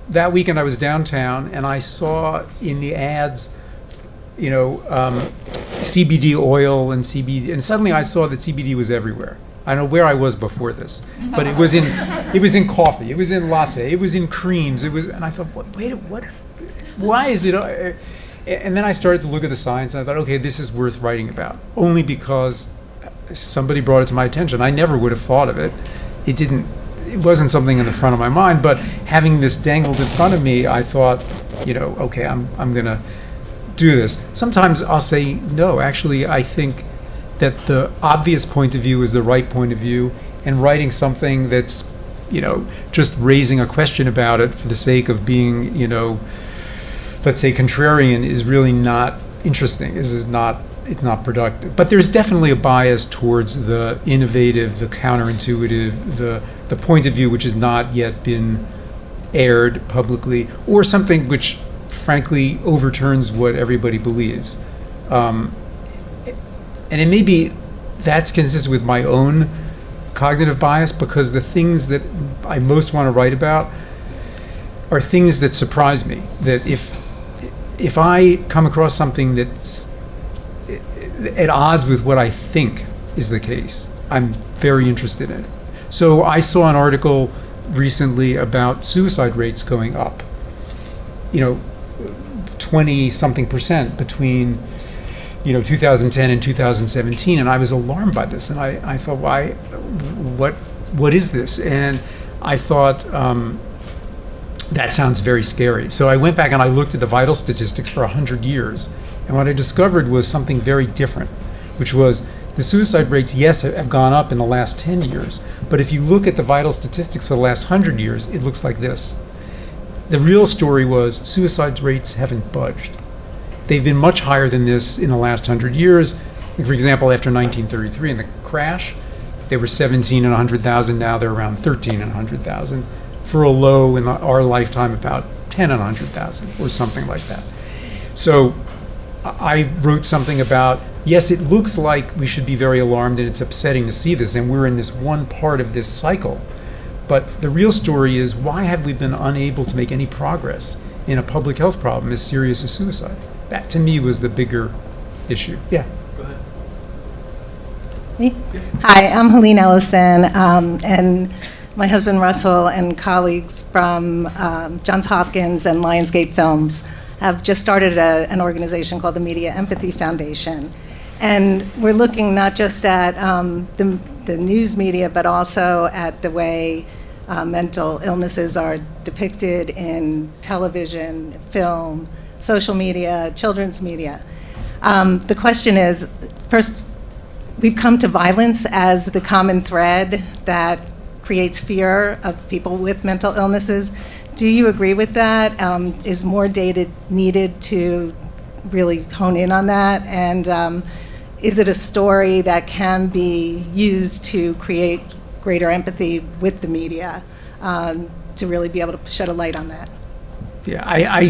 E: that weekend I was downtown and I saw in the ads, CBD oil and CBD, and suddenly I saw that CBD was everywhere. I don't know where I was before this, but it was in coffee, it was in latte, it was in creams, and I thought, why is it? And then I started to look at the science, and I thought, okay, this is worth writing about, only because somebody brought it to my attention. I never would have thought of it. It wasn't something in the front of my mind, but having this dangled in front of me, I thought, okay, I'm gonna do this. Sometimes I'll say, no, actually, I think that the obvious point of view is the right point of view, and writing something that's, just raising a question about it for the sake of being, let's say contrarian, is really not interesting. It's not productive. But there's definitely a bias towards the innovative, the counterintuitive, the point of view which has not yet been aired publicly, or something which frankly overturns what everybody believes. And it may be that's consistent with my own cognitive bias, because the things that I most want to write about are things that surprise me. That if I come across something that's at odds with what I think is the case, I'm very interested in it. So I saw an article recently about suicide rates going up, 20-something% between 2010 and 2017, and I was alarmed by this, and I thought, what is this? And I thought, that sounds very scary. So I went back and I looked at the vital statistics for 100 years, and what I discovered was something very different, which was the suicide rates, yes, have gone up in the last 10 years, but if you look at the vital statistics for the last 100 years, it looks like this. The real story was suicide rates haven't budged. They've been much higher than this in the last 100 years. For example, after 1933 in the crash, they were 17 in 100,000. Now they're around 13 in 100,000. For a low in our lifetime, about 10 in 100,000 or something like that. So I wrote something about, yes, it looks like we should be very alarmed and it's upsetting to see this, and we're in this one part of this cycle. But the real story is, why have we been unable to make any progress in a public health problem as serious as suicide? That, to me, was the bigger issue. Yeah.
A: Go ahead.
F: Me? Hi, I'm Helene Ellison, and my husband Russell and colleagues from Johns Hopkins and Lionsgate Films have just started an organization called the Media Empathy Foundation. And we're looking not just at the news media, but also at the way mental illnesses are depicted in television, film, social media, children's media. The question is, first, we've come to violence as the common thread that creates fear of people with mental illnesses. Do you agree with that? Is more data needed to really hone in on that? And is it a story that can be used to create greater empathy with the media to really be able to shed a light on that?
E: Yeah, I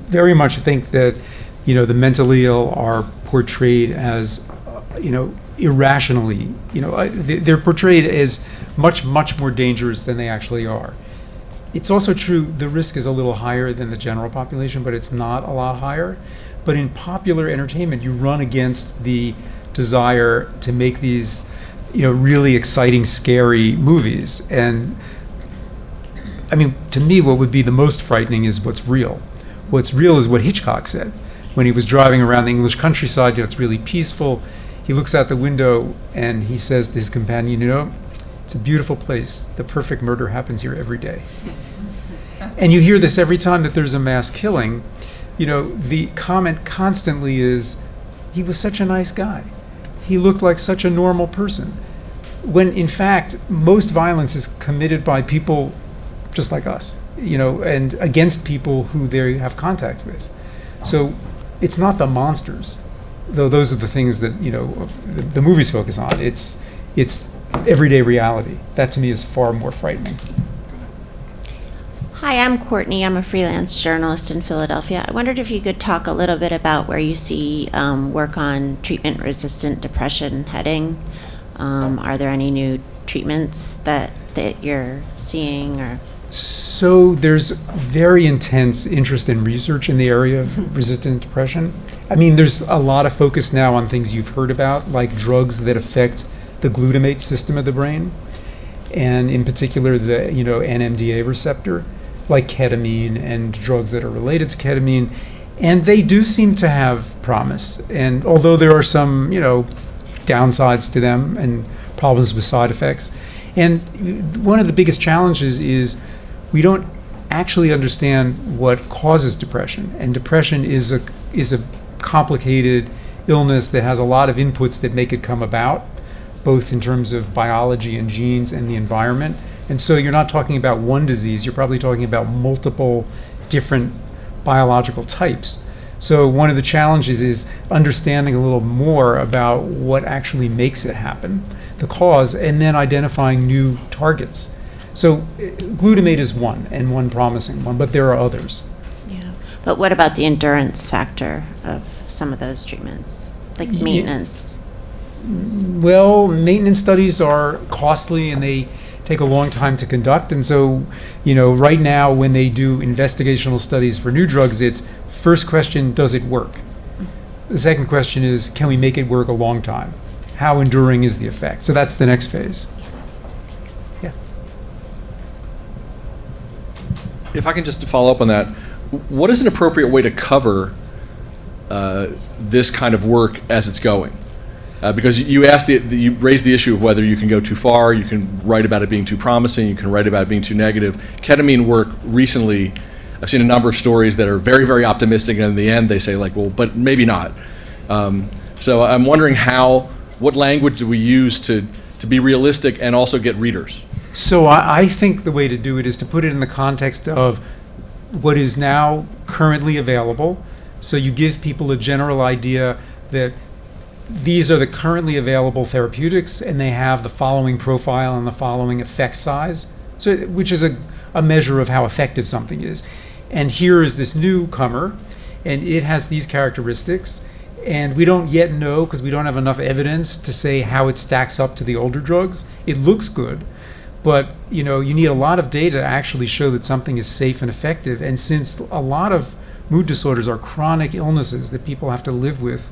E: very much think that, the mentally ill are portrayed as, irrationally, they're portrayed as much, much more dangerous than they actually are. It's also true the risk is a little higher than the general population, but it's not a lot higher. But in popular entertainment, you run against the desire to make these, really exciting, scary movies. And I mean, to me, what would be the most frightening is what's real. What's real is what Hitchcock said when he was driving around the English countryside. It's really peaceful. He looks out the window and he says to his companion, it's a beautiful place. The perfect murder happens here every day. And you hear this every time that there's a mass killing. The comment constantly is, he was such a nice guy. He looked like such a normal person. When in fact, most violence is committed by people just like us, and against people who they have contact with. So it's not the monsters, though those are the things that, the movies focus on. It's everyday reality. That to me is far more frightening.
G: Hi, I'm Courtney. I'm a freelance journalist in Philadelphia. I wondered if you could talk a little bit about where you see work on treatment-resistant depression heading. Are there any new treatments that you're seeing? Or
E: So there's very intense interest in research in the area of resistant depression. I mean, there's a lot of focus now on things you've heard about, like drugs that affect the glutamate system of the brain, and in particular the NMDA receptor, like ketamine and drugs that are related to ketamine. And they do seem to have promise. And although there are some, downsides to them and problems with side effects. And one of the biggest challenges is we don't actually understand what causes depression. And depression is a complicated illness that has a lot of inputs that make it come about, both in terms of biology and genes and the environment. And so you're not talking about one disease, you're probably talking about multiple different biological types. So one of the challenges is understanding a little more about what actually makes it happen, the cause, and then identifying new targets. So glutamate is one promising one, but there are others.
G: yeah, but what about the endurance factor of some of those treatments, like maintenance?
E: Well, maintenance studies are costly and they take a long time to conduct. And so, right now when they do investigational studies for new drugs, it's first question, does it work? The second question is, can we make it work a long time? How enduring is the effect? So that's the next phase. Yeah.
A: If I can just follow up on that, what is an appropriate way to cover this kind of work as it's going? Because you raised the issue of whether you can go too far, you can write about it being too promising, you can write about it being too negative. Ketamine work recently, I've seen a number of stories that are very, very optimistic, and in the end they say but maybe not. So I'm wondering what language do we use to be realistic and also get readers?
E: So I think the way to do it is to put it in the context of what is now currently available. So you give people a general idea that these are the currently available therapeutics, and they have the following profile and the following effect size, which is a measure of how effective something is. And here is this newcomer, and it has these characteristics, and we don't yet know, because we don't have enough evidence to say how it stacks up to the older drugs. It looks good, but you need a lot of data to actually show that something is safe and effective. And since a lot of mood disorders are chronic illnesses that people have to live with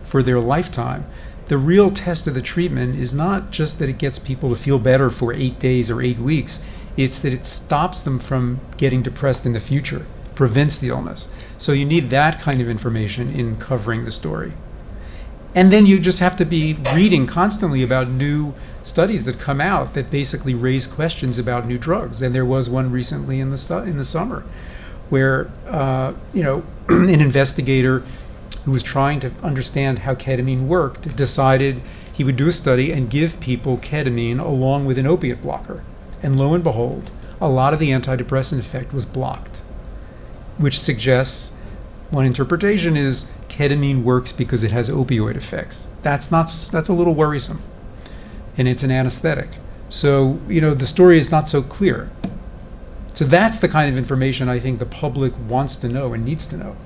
E: for their lifetime, the real test of the treatment is not just that it gets people to feel better for 8 days or 8 weeks, it's that it stops them from getting depressed in the future, prevents the illness. So you need that kind of information in covering the story. And then you just have to be reading constantly about new studies that come out that basically raise questions about new drugs. And there was one recently in the summer where an investigator who was trying to understand how ketamine worked decided he would do a study and give people ketamine along with an opiate blocker. And lo and behold, a lot of the antidepressant effect was blocked, which suggests one interpretation is ketamine works because it has opioid effects. That's a little worrisome, and it's an anesthetic. So, the story is not so clear. So that's the kind of information I think the public wants to know and needs to know.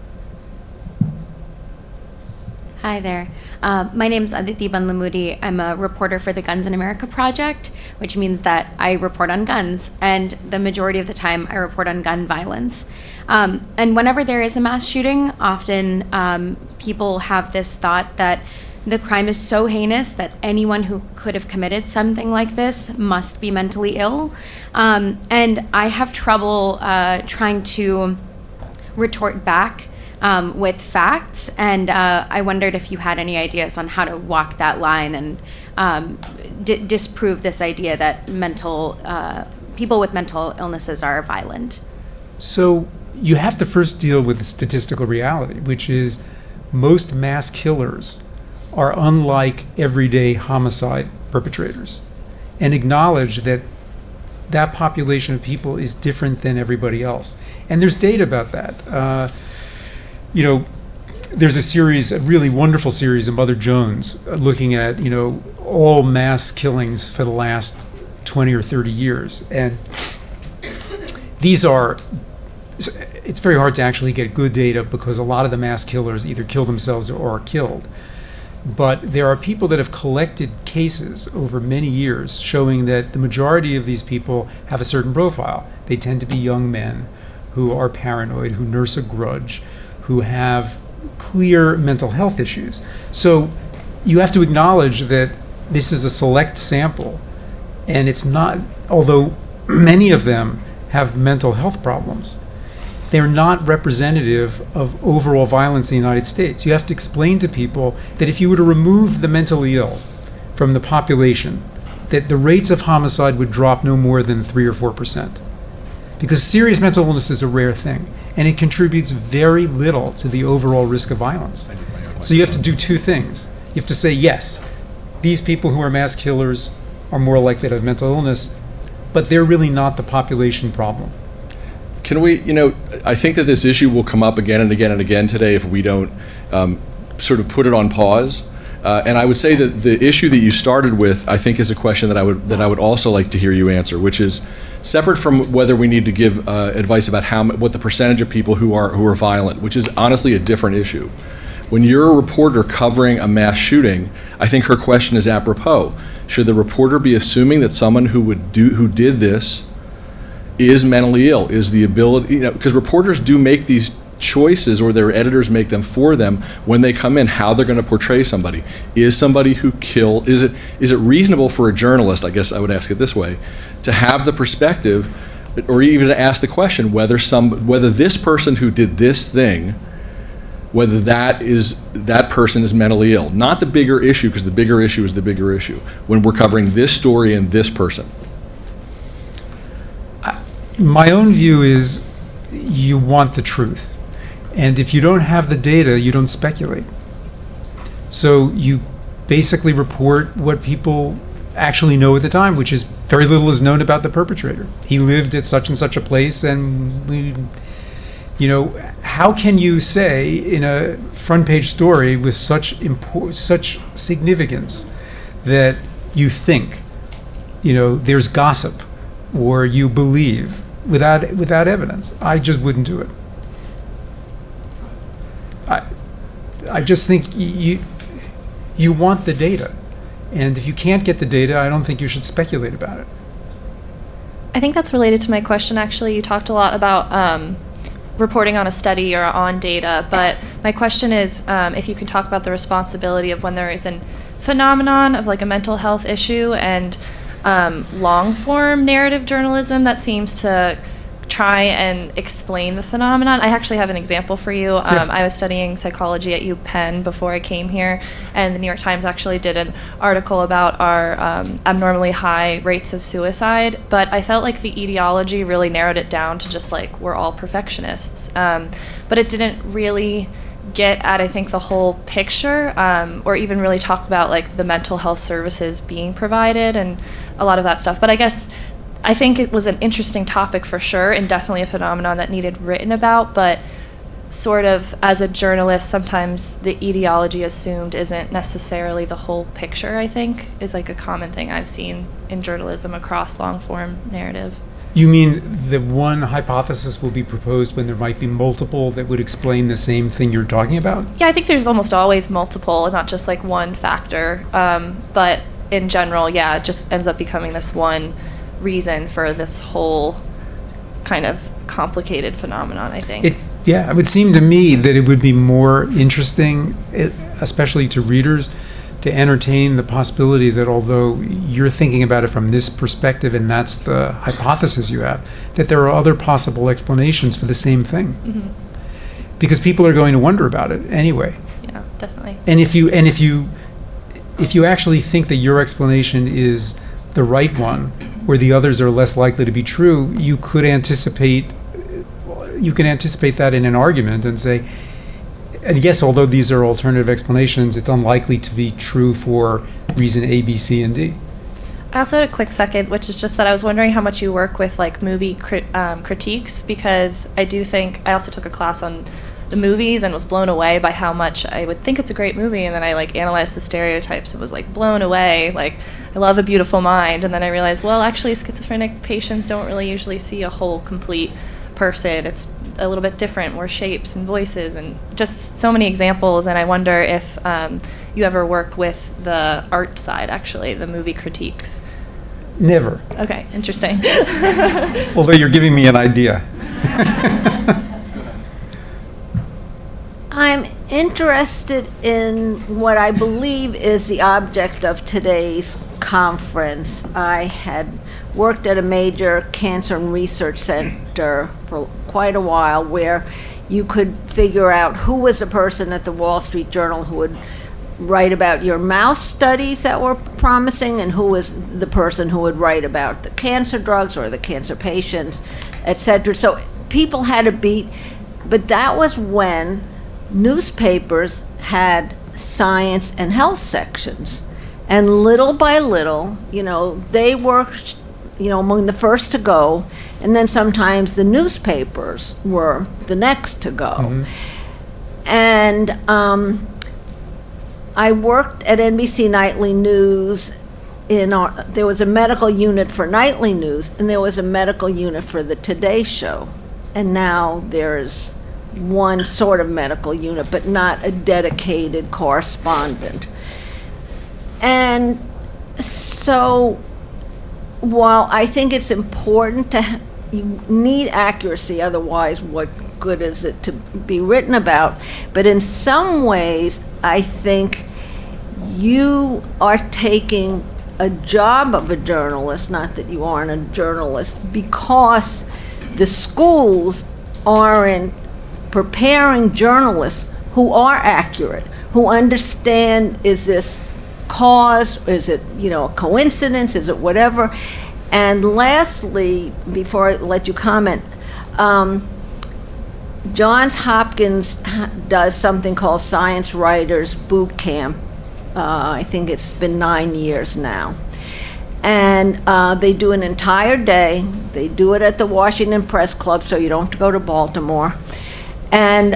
H: Hi there. My name's Aditi Banlamudi. I'm a reporter for the Guns in America Project, which means that I report on guns, and the majority of the time I report on gun violence. And whenever there is a mass shooting, often people have this thought that the crime is so heinous that anyone who could have committed something like this must be mentally ill. And I have trouble trying to retort back with facts, and I wondered if you had any ideas on how to walk that line and disprove this idea that people with mental illnesses are violent.
E: So you have to first deal with the statistical reality, which is most mass killers are unlike everyday homicide perpetrators, and acknowledge that that population of people is different than everybody else. And there's data about that. There's a really wonderful series of Mother Jones looking at, all mass killings for the last 20 or 30 years. And it's very hard to actually get good data because a lot of the mass killers either kill themselves or are killed. But there are people that have collected cases over many years showing that the majority of these people have a certain profile. They tend to be young men who are paranoid, who nurse a grudge, who have clear mental health issues. So you have to acknowledge that this is a select sample, and it's not, although many of them have mental health problems, they're not representative of overall violence in the United States. You have to explain to people that if you were to remove the mentally ill from the population, that the rates of homicide would drop no more than 3 or 4%. Because serious mental illness is a rare thing, and it contributes very little to the overall risk of violence. So you have to do two things. You have to say, yes, these people who are mass killers are more likely to have mental illness, but they're really not the population problem.
A: Can we, I think that this issue will come up again and again and again today if we don't sort of put it on pause. And I would say that the issue that you started with, I think, is a question that I would also like to hear you answer, which is separate from whether we need to give advice about what the percentage of people who are violent, which is honestly a different issue. When you're a reporter covering a mass shooting, I think her question is apropos. Should the reporter be assuming that someone who did this is mentally ill? Is the ability, because reporters do make these choices, or their editors make them for them when they come in, how they're going to portray somebody. Is somebody who killed, is it reasonable for a journalist, I guess I would ask it this way, to have the perspective, or even to ask the question whether this person who did this thing, whether that person is mentally ill? Not the bigger issue, because the bigger issue is the bigger issue when we're covering this story and this person.
E: My own view is you want the truth. And if you don't have the data, you don't speculate. So you basically report what people actually know at the time, which is very little is known about the perpetrator. He lived at such and such a place, and how can you say in a front page story with such significance that you think, there's gossip, or you believe without evidence? I just wouldn't do it. I just think you want the data, and if you can't get the data, I don't think you should speculate about it.
I: I think that's related to my question, actually. You talked a lot about reporting on a study or on data, but my question is if you can talk about the responsibility of when there is a phenomenon of like a mental health issue and long-form narrative journalism that seems to try and explain the phenomenon. I actually have an example for you. I was studying psychology at UPenn before I came here, and the New York Times actually did an article about our abnormally high rates of suicide, but I felt like the etiology really narrowed it down to just like, we're all perfectionists. But it didn't really get at, I think, the whole picture, or even really talk about like the mental health services being provided and a lot of that stuff. But I think it was an interesting topic for sure, and definitely a phenomenon that needed written about, but sort of as a journalist, sometimes the etiology assumed isn't necessarily the whole picture, I think, is like a common thing I've seen in journalism across long form narrative.
E: You mean the one hypothesis will be proposed when there might be multiple that would explain the same thing you're talking about?
I: Yeah, I think there's almost always multiple, not just like one factor. But in general, yeah, it just ends up becoming this one reason for this whole kind of complicated phenomenon, I think.
E: It would seem to me that it would be more interesting, especially to readers, to entertain the possibility that although you're thinking about it from this perspective and that's the hypothesis you have, that there are other possible explanations for the same thing.
I: Mm-hmm.
E: Because people are going to wonder about it anyway.
I: Yeah, definitely.
E: And if you actually think that your explanation is the right one, where the others are less likely to be true, you can anticipate that in an argument and say, and yes, although these are alternative explanations, it's unlikely to be true for reason A, B, C, and D.
I: I also had a quick second, which is just that I was wondering how much you work with like movie critiques, because I do think I also took a class on the movies and was blown away by how much I would think it's a great movie, and then I like analyzed the stereotypes and was like blown away. Like, I love A Beautiful Mind, and then I realized, well, actually schizophrenic patients don't really usually see a whole complete person. It's a little bit different, more shapes and voices and just so many examples. And I wonder if you ever work with the art side, actually, the movie critiques.
E: Never.
I: Okay, interesting.
E: Although you're giving me an idea.
B: I'm interested in what I believe is the object of today's conference. I had worked at a major cancer and research center for quite a while, where you could figure out who was a person at the Wall Street Journal who would write about your mouse studies that were promising, and who was the person who would write about the cancer drugs or the cancer patients, etc. So people had a beat, but that was when newspapers had science and health sections. And little by little, they were, among the first to go, and then sometimes the newspapers were the next to go. Mm-hmm. And I worked at NBC Nightly News. There was a medical unit for Nightly News, and there was a medical unit for the Today Show. And now there's one sort of medical unit, but not a dedicated correspondent. And so while I think it's important you need accuracy, otherwise what good is it to be written about? But in some ways, I think you are taking a job of a journalist, not that you aren't a journalist, because the schools aren't preparing journalists who are accurate, who understand, is this cause, is it a coincidence, is it whatever. And lastly, before I let you comment, Johns Hopkins does something called Science Writers Boot Camp. I think it's been 9 years now. And they do an entire day. They do it at the Washington Press Club, so you don't have to go to Baltimore. And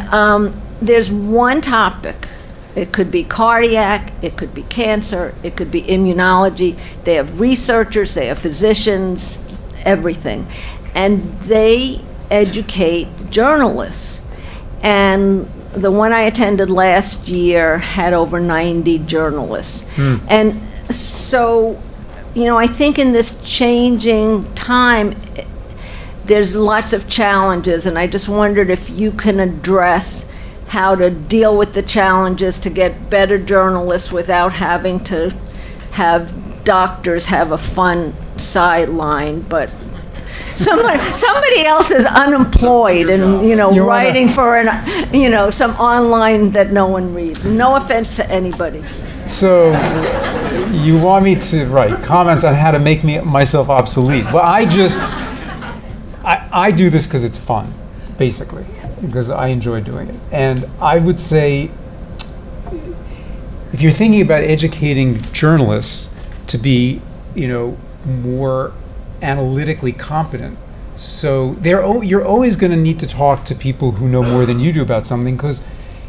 B: there's one topic. It could be cardiac, it could be cancer, it could be immunology. They have researchers, they have physicians, everything. And they educate journalists. And the one I attended last year had over 90 journalists. And so, I think in this changing time, there's lots of challenges, and I just wondered if you can address how to deal with the challenges to get better journalists without having to have doctors have a fun sideline, but
J: somebody else is unemployed and, writing for some online that no one reads. No offense to anybody.
E: So you want me to write comments on how to make myself obsolete? Well, I do this because it's fun, basically, because I enjoy doing it. And I would say, if you're thinking about educating journalists to be, more analytically competent, so you're always going to need to talk to people who know more than you do about something, because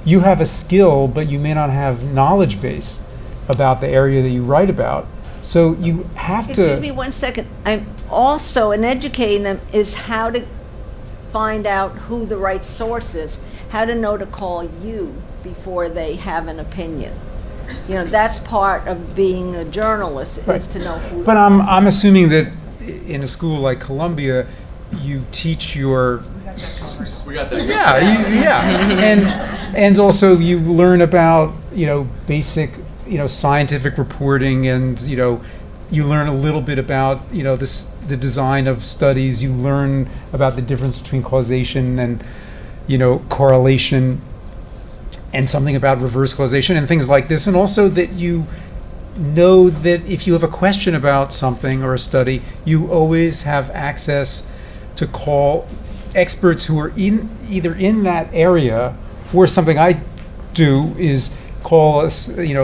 E: you have a skill, but you may not have knowledge base about the area that you write about. So you have to...
J: Excuse me 1 second. I'm also, in educating them, is how to find out who the right source is, how to know to call you before they have an opinion. That's part of being a journalist,
E: Right.
J: is to know who...
E: But I'm assuming that in a school like Columbia, you teach your...
A: We got that.
E: Yeah. And also you learn about, basic, scientific reporting, and, you learn a little bit about, the design of studies. You learn about the difference between causation and, correlation, and something about reverse causation and things like this. And also that you know that if you have a question about something or a study, you always have access to call experts who are either in that area, or something I do is call a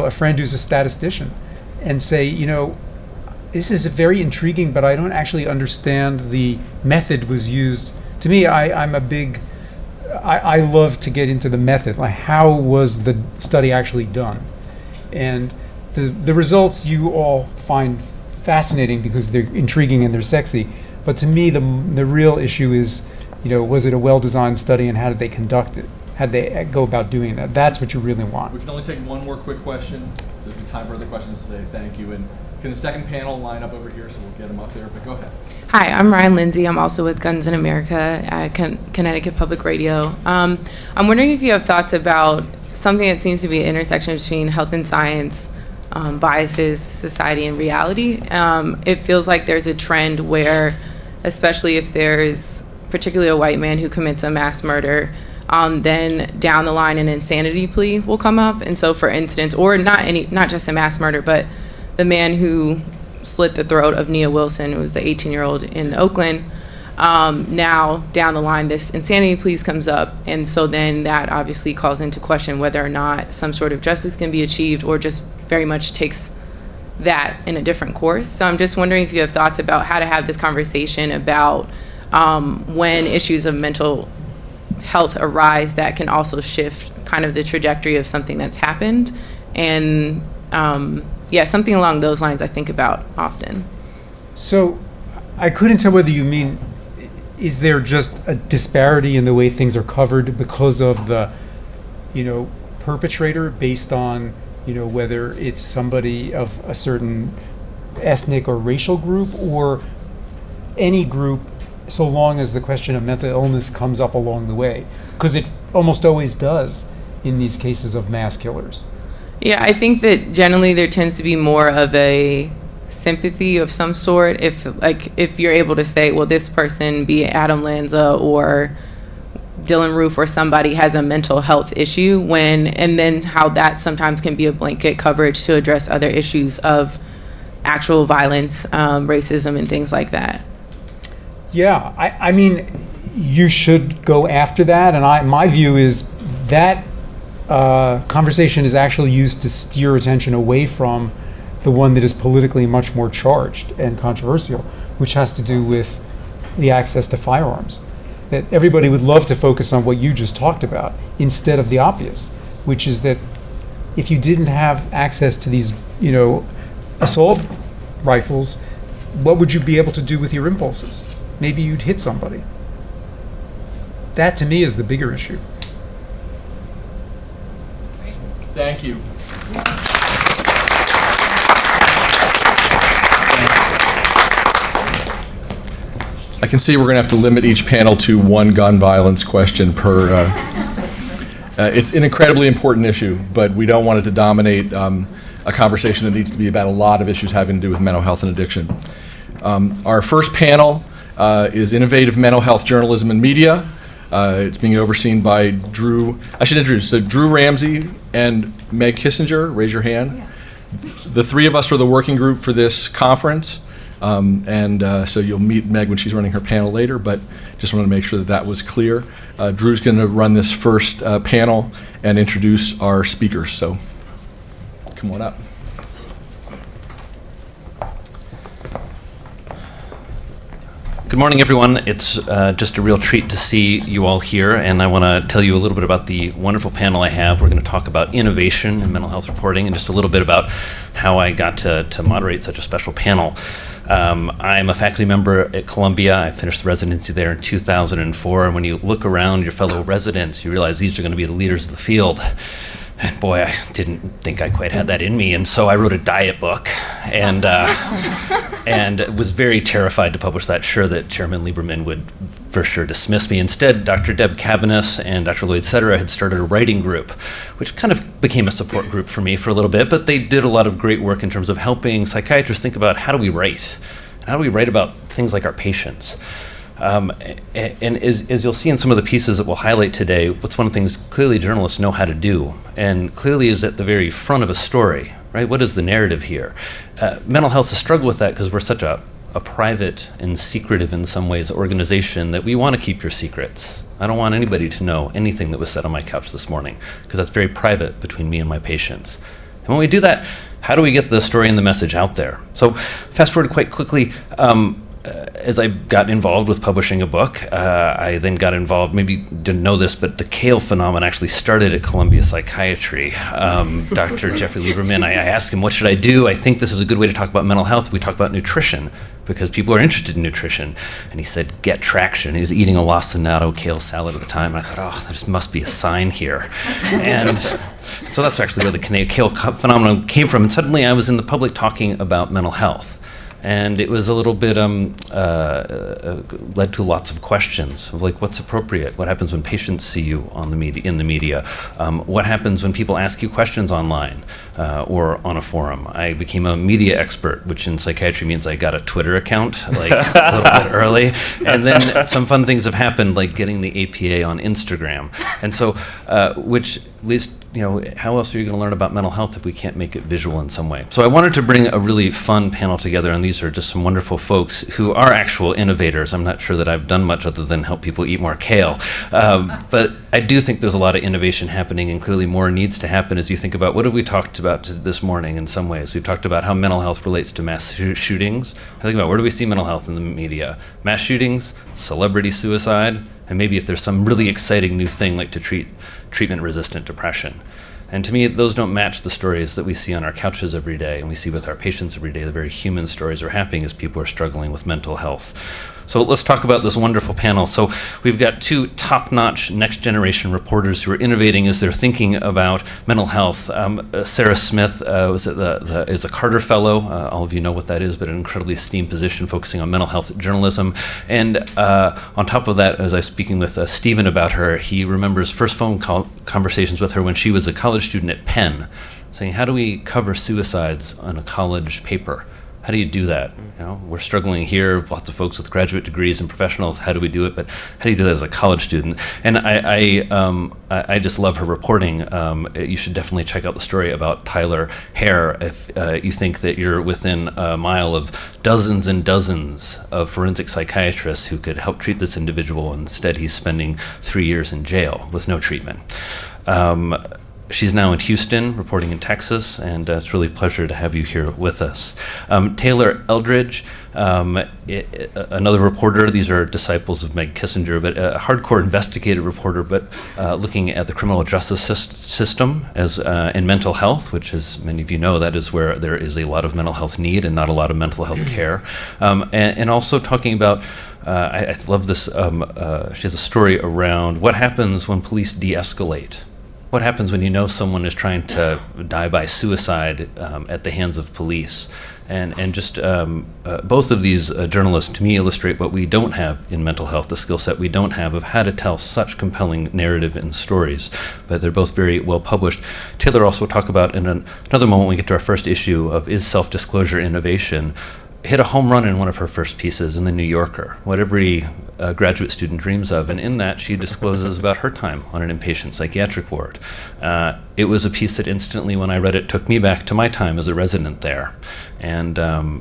E: friend who's a statistician and say, this is very intriguing, but I don't actually understand the method was used. To me, I love to get into the method, like how was the study actually done? And the results you all find fascinating because they're intriguing and they're sexy. But to me, the real issue is, was it a well-designed study, and how did they conduct it? How did they go about doing that? That's what you really want.
A: We can only take one more quick question. There's no time for other questions today. Thank you. And can the second panel line up over here, so we'll get them up there, but go ahead.
K: Hi, I'm Ryan Lindsay. I'm also with Guns in America at Connecticut Public Radio. I'm wondering if you have thoughts about something that seems to be an intersection between health and science, biases, society, and reality. It feels like there's a trend where, especially if there's particularly a white man who commits a mass murder, then down the line an insanity plea will come up. And so, for instance, or not just a mass murder, but the man who slit the throat of Nia Wilson, who was the 18-year-old in Oakland, now down the line this insanity plea comes up, and so then that obviously calls into question whether or not some sort of justice can be achieved, or just very much takes that in a different course. So I'm just wondering if you have thoughts about how to have this conversation about when issues of mental health arise that can also shift kind of the trajectory of something that's happened. And something along those lines I think about often.
E: So I couldn't tell whether you mean, is there just a disparity in the way things are covered because of the, perpetrator, based on, whether it's somebody of a certain ethnic or racial group, or any group, so long as the question of mental illness comes up along the way? Because it almost always does in these cases of mass killers.
K: Yeah, I think that generally there tends to be more of a sympathy of some sort if you're able to say, well, this person, be it Adam Lanza or Dylan Roof or somebody, has a mental health issue, and then how that sometimes can be a blanket coverage to address other issues of actual violence, racism, and things like that.
E: Yeah, I mean, you should go after that, and my view is that conversation is actually used to steer attention away from the one that is politically much more charged and controversial, which has to do with the access to firearms. That everybody would love to focus on what you just talked about instead of the obvious, which is that if you didn't have access to these, assault rifles, what would you be able to do with your impulses? Maybe you'd hit somebody. That, to me, is the bigger issue.
A: Thank you. I can see we're going to have to limit each panel to one gun violence question per. It's an incredibly important issue, but we don't want it to dominate a conversation that needs to be about a lot of issues having to do with mental health and addiction. Our first panel is Innovative Mental Health Journalism and Media. It's being overseen by Drew. I should introduce. So Drew Ramsey and Meg Kissinger. Raise your hand. The three of us are the working group for this conference. So you'll meet Meg when she's running her panel later, but just wanted to make sure that that was clear. Drew's going to run this first panel and introduce our speakers. So come on up.
L: Good morning, everyone. It's just a real treat to see you all here, and I want to tell you a little bit about the wonderful panel I have. We're going to talk about innovation in mental health reporting and just a little bit about how I got to moderate such a special panel. I'm a faculty member at Columbia. I finished the residency there in 2004, and when you look around your fellow residents, you realize these are going to be the leaders of the field. And boy, I didn't think I quite had that in me, and so I wrote a diet book, and was very terrified to publish that, sure that Chairman Lieberman would for sure dismiss me. Instead, Dr. Deb Cabanis and Dr. Lloyd Cetera had started a writing group, which kind of became a support group for me for a little bit, but they did a lot of great work in terms of helping psychiatrists think about how do we write? How do we write about things like our patients? And as you'll see in some of the pieces that we'll highlight today, what's one of the things clearly journalists know how to do, and clearly is at the very front of a story, right? What is the narrative here? Mental health is a struggle with that because we're such a private and secretive in some ways organization that we want to keep your secrets. I don't want anybody to know anything that was said on my couch this morning because that's very private between me and my patients. And when we do that, how do we get the story and the message out there? So fast forward quite quickly. As I got involved with publishing a book, I then got involved, maybe didn't know this, but the kale phenomenon actually started at Columbia Psychiatry. Dr. Jeffrey Lieberman, I asked him, what should I do? I think this is a good way to talk about mental health. We talk about nutrition because people are interested in nutrition. And he said, get traction. He was eating a lacinato kale salad at the time. And I thought, oh, there must be a sign here. And so that's actually where the kale phenomenon came from. And suddenly I was in the public talking about mental health. And it was a little bit, led to lots of questions of like, what's appropriate? What happens when patients see you on the media, in the media? What happens when people ask you questions online or on a forum? I became a media expert, which in psychiatry means I got a Twitter account like a little bit early. And then some fun things have happened, like getting the APA on Instagram. And so, which at least, you know, how else are you going to learn about mental health if we can't make it visual in some way? So I wanted to bring a really fun panel together, and these are just some wonderful folks who are actual innovators. I'm not sure that I've done much other than help people eat more kale. But I do think there's a lot of innovation happening, and clearly more needs to happen as you think about what have we talked about this morning in some ways. We've talked about how mental health relates to mass shootings. I think about where do we see mental health in the media? Mass shootings, celebrity suicide, and maybe if there's some really exciting new thing like to treat treatment-resistant depression. And to me, those don't match the stories that we see on our couches every day and we see with our patients every day. The very human stories are happening as people are struggling with mental health. So let's talk about this wonderful panel. So we've got two top-notch next-generation reporters who are innovating as they're thinking about mental health. Sarah Smith is a Carter Fellow. All of you know what that is, but an incredibly esteemed position focusing on mental health journalism. And on top of that, as I was speaking with Stephen about her, he remembers first phone conversations with her when she was a college student at Penn, saying, how do we cover suicides on a college paper? How do you do that? You know, we're struggling here, lots of folks with graduate degrees and professionals. How do we do it? But how do you do that as a college student? And I just love her reporting. You should definitely check out the story about Tyler Hare if you think that you're within a mile of dozens and dozens of forensic psychiatrists who could help treat this individual. Instead, he's spending 3 years in jail with no treatment. She's now in Houston, reporting in Texas, and it's really a pleasure to have you here with us. Taylor Eldridge, another reporter. These are disciples of Meg Kissinger, but a hardcore investigative reporter, but looking at the criminal justice system as in mental health, which, as many of you know, that is where there is a lot of mental health need and not a lot of mental health care. And also talking about I love this. She has a story around what happens when police de-escalate. What happens when you know someone is trying to die by suicide at the hands of police? And just both of these journalists, to me, illustrate what we don't have in mental health, the skill set we don't have of how to tell such compelling narrative and stories. But they're both very well published. Taylor also talked about in another moment when we get to our first issue of Is Self-Disclosure Innovation? hit a home run in one of her first pieces in The New Yorker, what every graduate student dreams of. And in that, she discloses about her time on an inpatient psychiatric ward. It was a piece that instantly, when I read it, took me back to my time as a resident there. And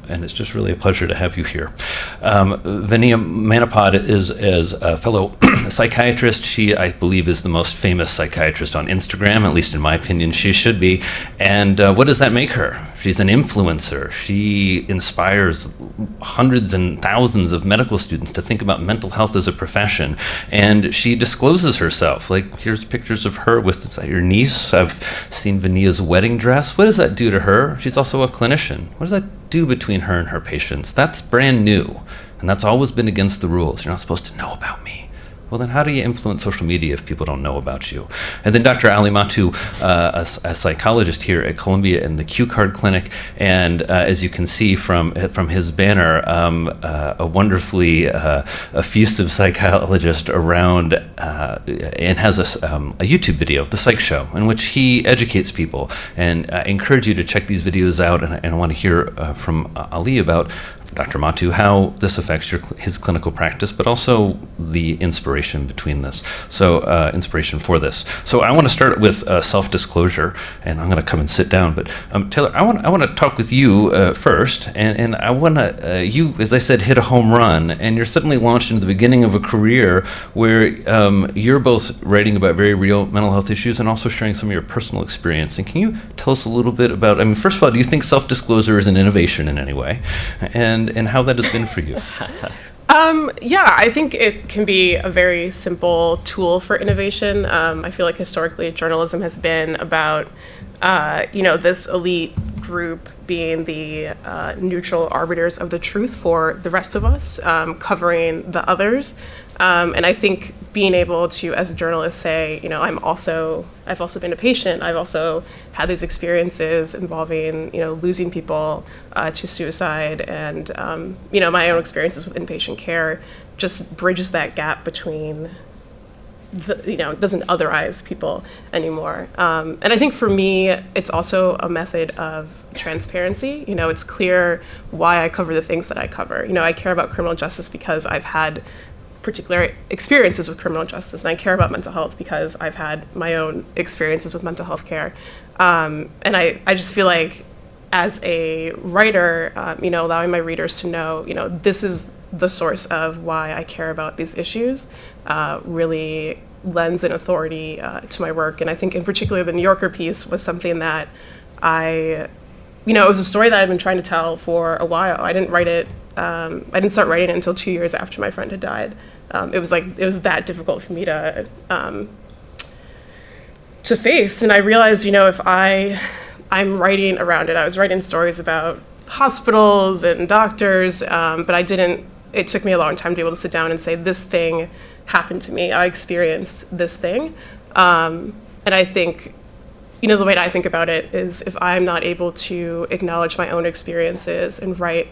L: it's just really a pleasure to have you here. Vania Manapad is a fellow psychiatrist. She, I believe, is the most famous psychiatrist on Instagram, at least in my opinion, she should be. And what does that make her? She's an influencer. She inspires hundreds and thousands of medical students to think about mental health as a profession. And she discloses herself. Like, here's pictures of her with your niece. I've seen Vania's wedding dress. What does that do to her? She's also a clinician. What does that do between her and her patients? That's brand new. And that's always been against the rules. You're not supposed to know about me. Well, then how do you influence social media if people don't know about you? And then Dr. Ali Matu, a psychologist here at Columbia in the Q Card Clinic, and as you can see from his banner, a wonderfully effusive psychologist around, and has a YouTube video, The Psych Show, in which he educates people. And I encourage you to check these videos out, and I want to hear from Ali about Dr. Matu, how this affects his clinical practice, but also the inspiration between this. So, inspiration for this. So, I want to start with self-disclosure, and I'm going to come and sit down. But Taylor, I want to talk with you first, and I want to you, as I said, hit a home run, and you're suddenly launched into the beginning of a career where you're both writing about very real mental health issues and also sharing some of your personal experience. And can you tell us a little bit about? I mean, first of all, do you think self-disclosure is an innovation in any way? And how that has been for you?
M: Yeah, I think it can be a very simple tool for innovation. I feel like historically journalism has been about, this elite group being the neutral arbiters of the truth for the rest of us, covering the others. And I think being able to, as a journalist, say, I've also been a patient. I've also had these experiences involving, losing people to suicide, and my own experiences with inpatient care just bridges that gap between doesn't otherize people anymore. And I think for me, it's also a method of transparency. It's clear why I cover the things that I cover. I care about criminal justice because I've had particular experiences with criminal justice, and I care about mental health because I've had my own experiences with mental health care. And I just feel like as a writer, allowing my readers to know, this is the source of why I care about these issues, really lends an authority to my work. And I think in particular, the New Yorker piece was something that it was a story that I'd been trying to tell for a while. I didn't write it, I didn't start writing it until 2 years after my friend had died. It was that difficult for me to face. And I realized, if I'm writing around it, I was writing stories about hospitals and doctors, but it took me a long time to be able to sit down and say, this thing happened to me. I experienced this thing. And I think, the way I think about it is if I'm not able to acknowledge my own experiences and write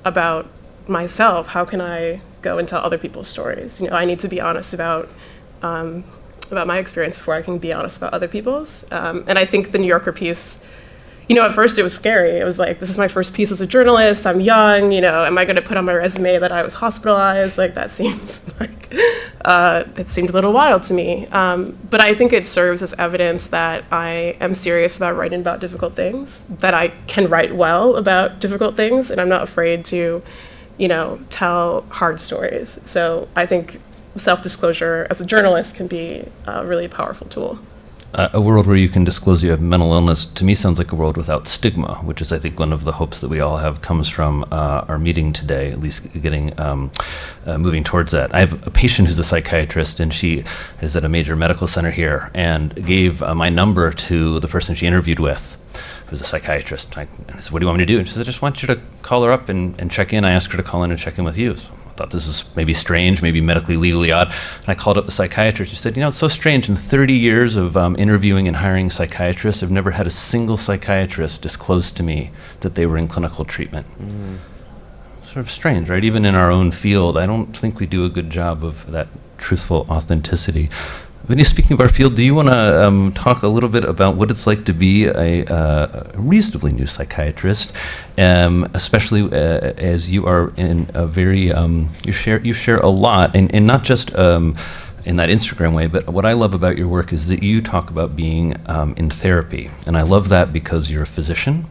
M: about myself, how can I go and tell other people's stories? I need to be honest about my experience before I can be honest about other people's. And I think the New Yorker piece, at first it was scary. It was like, this is my first piece as a journalist. I'm young, am I going to put on my resume that I was hospitalized? Like, that seems like, it seemed a little wild to me. But I think it serves as evidence that I am serious about writing about difficult things, that I can write well about difficult things, and I'm not afraid to, tell hard stories. So I think self-disclosure as a journalist can be a really powerful tool.
L: A world where you can disclose you have mental illness, to me, sounds like a world without stigma, which is, I think, one of the hopes that we all have comes from our meeting today, at least getting moving towards that. I have a patient who's a psychiatrist, and she is at a major medical center here, and gave my number to the person she interviewed with, who's a psychiatrist. I said, what do you want me to do? And she said, I just want you to call her up and check in. I asked her to call in and check in with you. So I thought this was maybe strange, maybe medically, legally odd. And I called up the psychiatrist. She said, it's so strange. In 30 years of interviewing and hiring psychiatrists, I've never had a single psychiatrist disclose to me that they were in clinical treatment. Sort of strange, right? Even in our own field, I don't think we do a good job of that truthful authenticity. Vinny, speaking of our field, do you want to talk a little bit about what it's like to be a reasonably new psychiatrist, especially as you are in a very you share a lot, and not just in that Instagram way, but what I love about your work is that you talk about being in therapy, and I love that because you're a physician.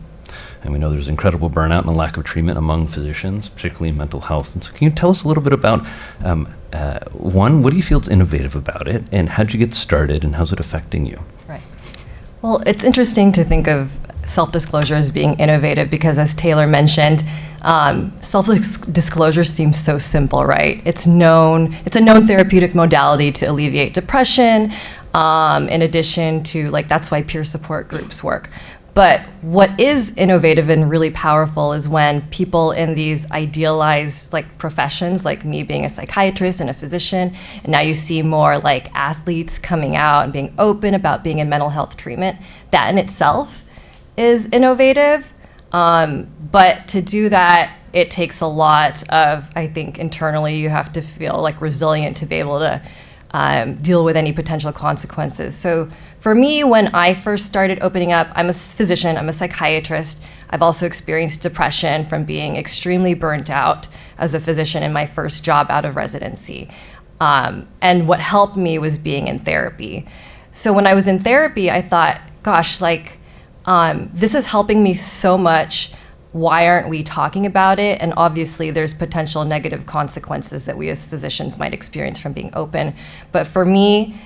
L: And we know there's incredible burnout and a lack of treatment among physicians, particularly in mental health. And so can you tell us a little bit about, one, what do you feel is innovative about it, and how'd you get started, and how's it affecting you?
N: Right. Well, it's interesting to think of self-disclosure as being innovative because, as Taylor mentioned, self-disclosure seems so simple, right? It's a known therapeutic modality to alleviate depression, in addition to, that's why peer support groups work. But what is innovative and really powerful is when people in these idealized professions, like me being a psychiatrist and a physician, and now you see more athletes coming out and being open about being in mental health treatment, that in itself is innovative. But to do that, it takes a lot of, I think, internally you have to feel resilient to be able to deal with any potential consequences. So for me, when I first started opening up, I'm a physician, I'm a psychiatrist. I've also experienced depression from being extremely burnt out as a physician in my first job out of residency. And what helped me was being in therapy. So when I was in therapy, I thought, gosh, this is helping me so much. Why aren't we talking about it? And obviously there's potential negative consequences that we as physicians might experience from being open. But for me,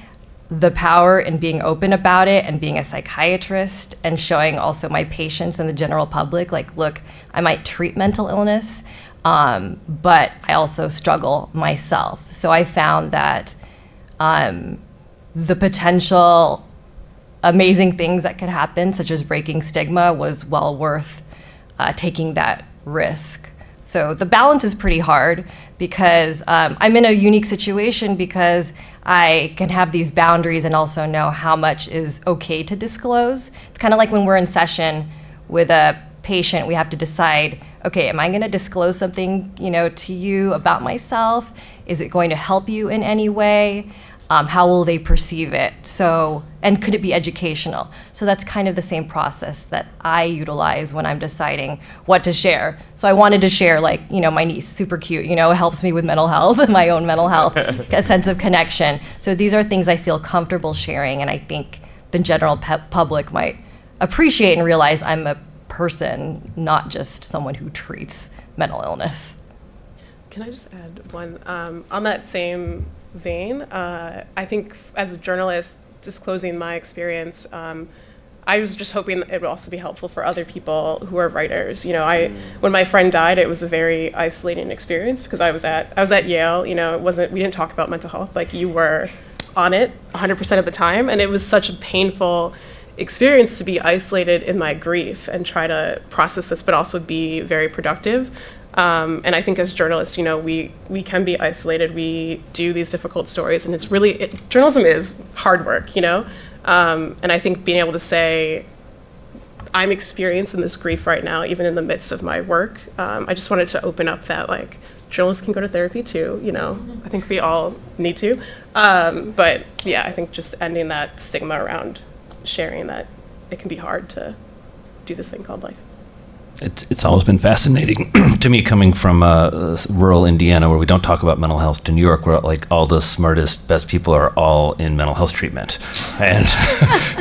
N: the power in being open about it and being a psychiatrist and showing also my patients and the general public, look, I might treat mental illness, but I also struggle myself. So I found that the potential amazing things that could happen, such as breaking stigma, was well worth taking that risk. So the balance is pretty hard because I'm in a unique situation because I can have these boundaries and also know how much is okay to disclose. It's kind of like when we're in session with a patient, we have to decide, okay, am I going to disclose something, to you about myself? Is it going to help you in any way? How will they perceive it? So, and could it be educational? So that's kind of the same process that I utilize when I'm deciding what to share. So I wanted to share, my niece, super cute, it helps me with mental health, my own mental health, a sense of connection. So these are things I feel comfortable sharing, and I think the general public might appreciate and realize I'm a person, not just someone who treats mental illness.
M: Can I just add one? On that same vein, I think as a journalist disclosing my experience, I was just hoping that it would also be helpful for other people who are writers. When my friend died, it was a very isolating experience because I was at Yale. We didn't talk about mental health. You were on it 100% of the time, and it was such a painful experience to be isolated in my grief and try to process this, but also be very productive. And I think as journalists, we can be isolated. We do these difficult stories, and it's really, journalism is hard work, And I think being able to say, I'm experiencing this grief right now, even in the midst of my work. I just wanted to open up that, journalists can go to therapy too, I think we all need to. But yeah, I think just ending that stigma around sharing that it can be hard to do this thing called life.
L: It's always been fascinating to me coming from rural Indiana where we don't talk about mental health to New York where all the smartest, best people are all in mental health treatment. And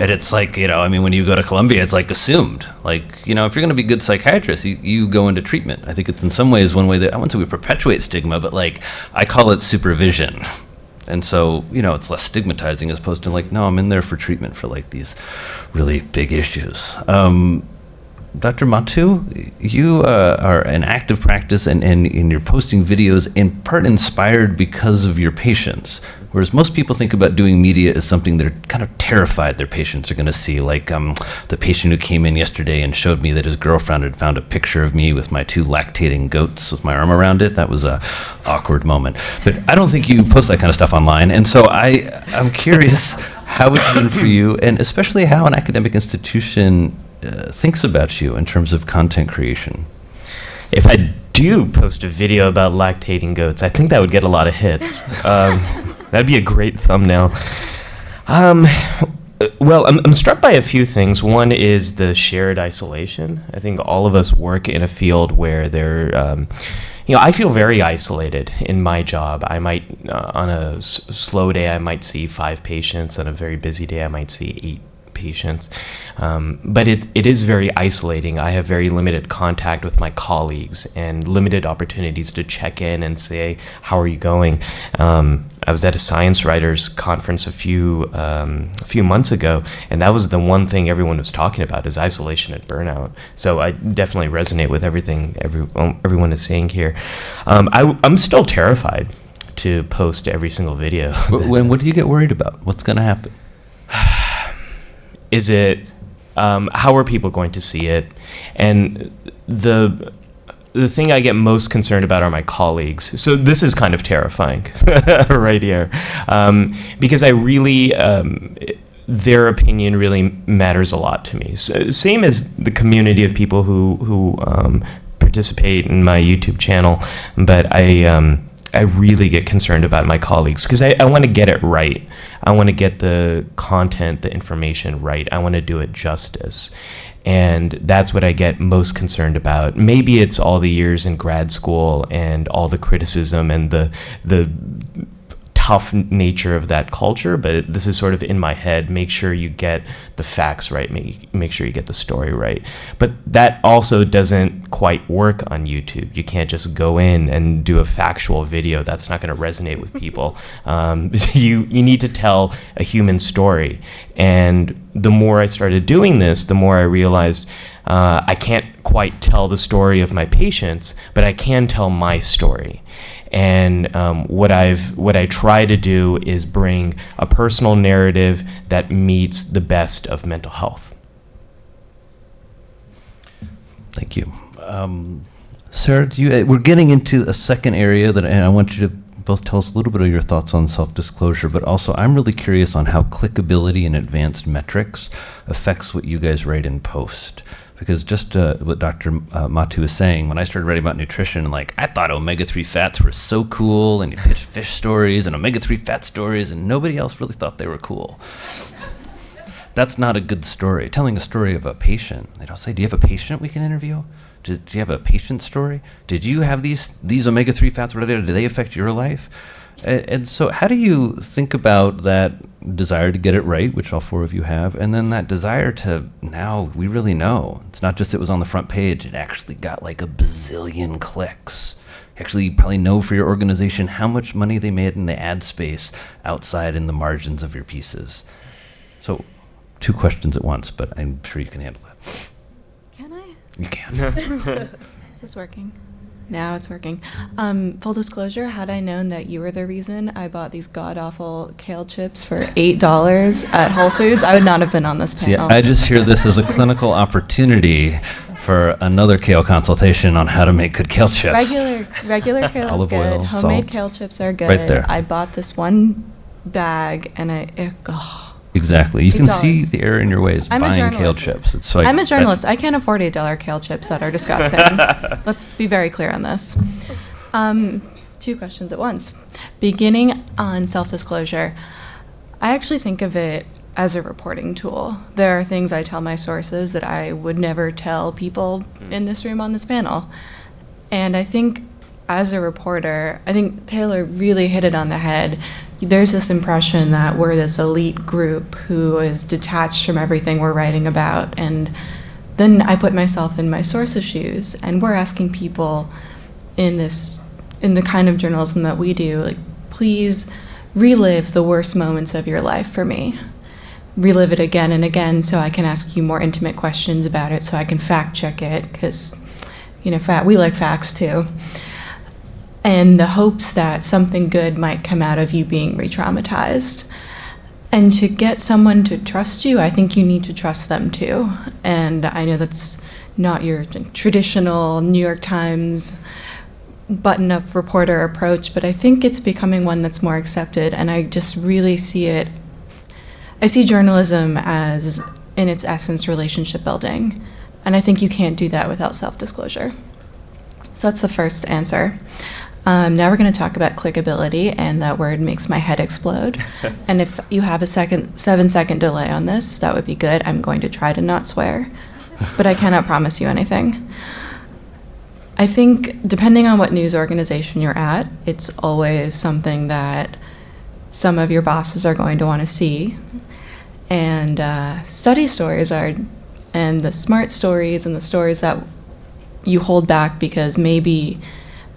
L: and it's when you go to Columbia, it's assumed. If you're going to be a good psychiatrist, you go into treatment. I think it's in some ways one way that, I wouldn't say we perpetuate stigma, but I call it supervision. And so, it's less stigmatizing as opposed to no, I'm in there for treatment for these really big issues. Dr. Matu, you are an active practice and you're posting videos in part inspired because of your patients. Whereas most people think about doing media as something they're kind of terrified their patients are going to see. The patient who came in yesterday and showed me that his girlfriend had found a picture of me with my 2 lactating goats with my arm around it. That was a awkward moment. But I don't think you post that kind of stuff online. And so I'm curious how it's been for you, and especially how an academic institution thinks about you in terms of content creation.
O: If I do post a video about lactating goats, I think that would get a lot of hits. That'd be a great thumbnail. Well, I'm struck by a few things. One is the shared isolation. I think all of us work in a field where I feel very isolated in my job. I might, on a slow day, I might see 5 patients. On a very busy day, I might see 8 patients. But it is very isolating. I have very limited contact with my colleagues and limited opportunities to check in and say, how are you going? I was at a science writers conference a few months ago, and that was the one thing everyone was talking about is isolation and burnout. So I definitely resonate with everything everyone is saying here. I'm still terrified to post every single video.
L: What do you get worried about? What's going to happen?
O: Is it, how are people going to see it? And the thing I get most concerned about are my colleagues. So this is kind of terrifying right here. Because I really, their opinion really matters a lot to me. So, same as the community of people who participate in my YouTube channel, but I really get concerned about my colleagues because I want to get it right. I want to get the content, the information right. I want to do it justice. And that's what I get most concerned about. Maybe it's all the years in grad school and all the criticism and the tough nature of that culture, but this is sort of in my head. Make sure you get the facts right. Make sure you get the story right. But that also doesn't quite work on YouTube. You can't just go in and do a factual video. That's not going to resonate with people. You need to tell a human story. And the more I started doing this, the more I realized I can't quite tell the story of my patients, but I can tell my story. And what I try to do is bring a personal narrative that meets the best of mental health.
L: Thank you. Sarah, we're getting into a second area and I want you to both tell us a little bit of your thoughts on self-disclosure, but also I'm really curious on how clickability and advanced metrics affects what you guys write in post. Because just what Dr. Matu was saying, when I started writing about nutrition, I thought omega-3 fats were so cool, and you pitched fish stories and omega-3 fat stories, and nobody else really thought they were cool. That's not a good story. Telling a story of a patient, they don't say, do you have a patient we can interview? Do you have a patient story? Did you have these omega-3 fats? What are they? Did they affect your life? And so how do you think about that desire to get it right, which all 4 of you have, and then that desire to, now we really know. It's not just it was on the front page, it actually got a bazillion clicks. Actually, you probably know for your organization how much money they made in the ad space outside in the margins of your pieces. So 2 questions at once, but I'm sure you can handle that.
P: Can I?
L: You can.
P: Is this working? Now it's working. Full disclosure, had I known that you were the reason I bought these god-awful kale chips for $8 at Whole Foods, I would not have been on this panel.
L: See, I just hear this as a clinical opportunity for another kale consultation on how to make good kale chips.
P: Regular kale is
L: Olive
P: good.
L: oil,
P: Homemade
L: salt.
P: kale chips are good.
L: Right there.
P: I bought this one bag and
L: Exactly. You can
P: $8.
L: see the error in your ways
P: I'm a
L: buying kale
P: journalist.
L: chips. It's
P: I'm a journalist. I can't afford $8 kale chips that are disgusting. Let's be very clear on this. 2 questions at once. Beginning on self-disclosure, I actually think of it as a reporting tool. There are things I tell my sources that I would never tell people in this room on this panel. And I think as a reporter, I think Taylor really hit it on the head. There's this impression that we're this elite group who is detached from everything we're writing about. And then I put myself in my source's shoes, and we're asking people in the kind of journalism that we do, please relive the worst moments of your life for me. Relive it again and again so I can ask you more intimate questions about it, so I can fact check it, because we like facts too. And the hopes that something good might come out of you being re-traumatized. And to get someone to trust you, I think you need to trust them too. And I know that's not your traditional New York Times button-up reporter approach, but I think it's becoming one that's more accepted. And I just really see it. I see journalism as, in its essence, relationship building. And I think you can't do that without self-disclosure. So that's the first answer. Now we're going to talk about clickability, and that word makes my head explode. And if you have a 7-second delay on this, that would be good. I'm going to try to not swear, but I cannot promise you anything. I think depending on what news organization you're at, it's always something that some of your bosses are going to want to see. And study stories are, and the smart stories and the stories that you hold back because maybe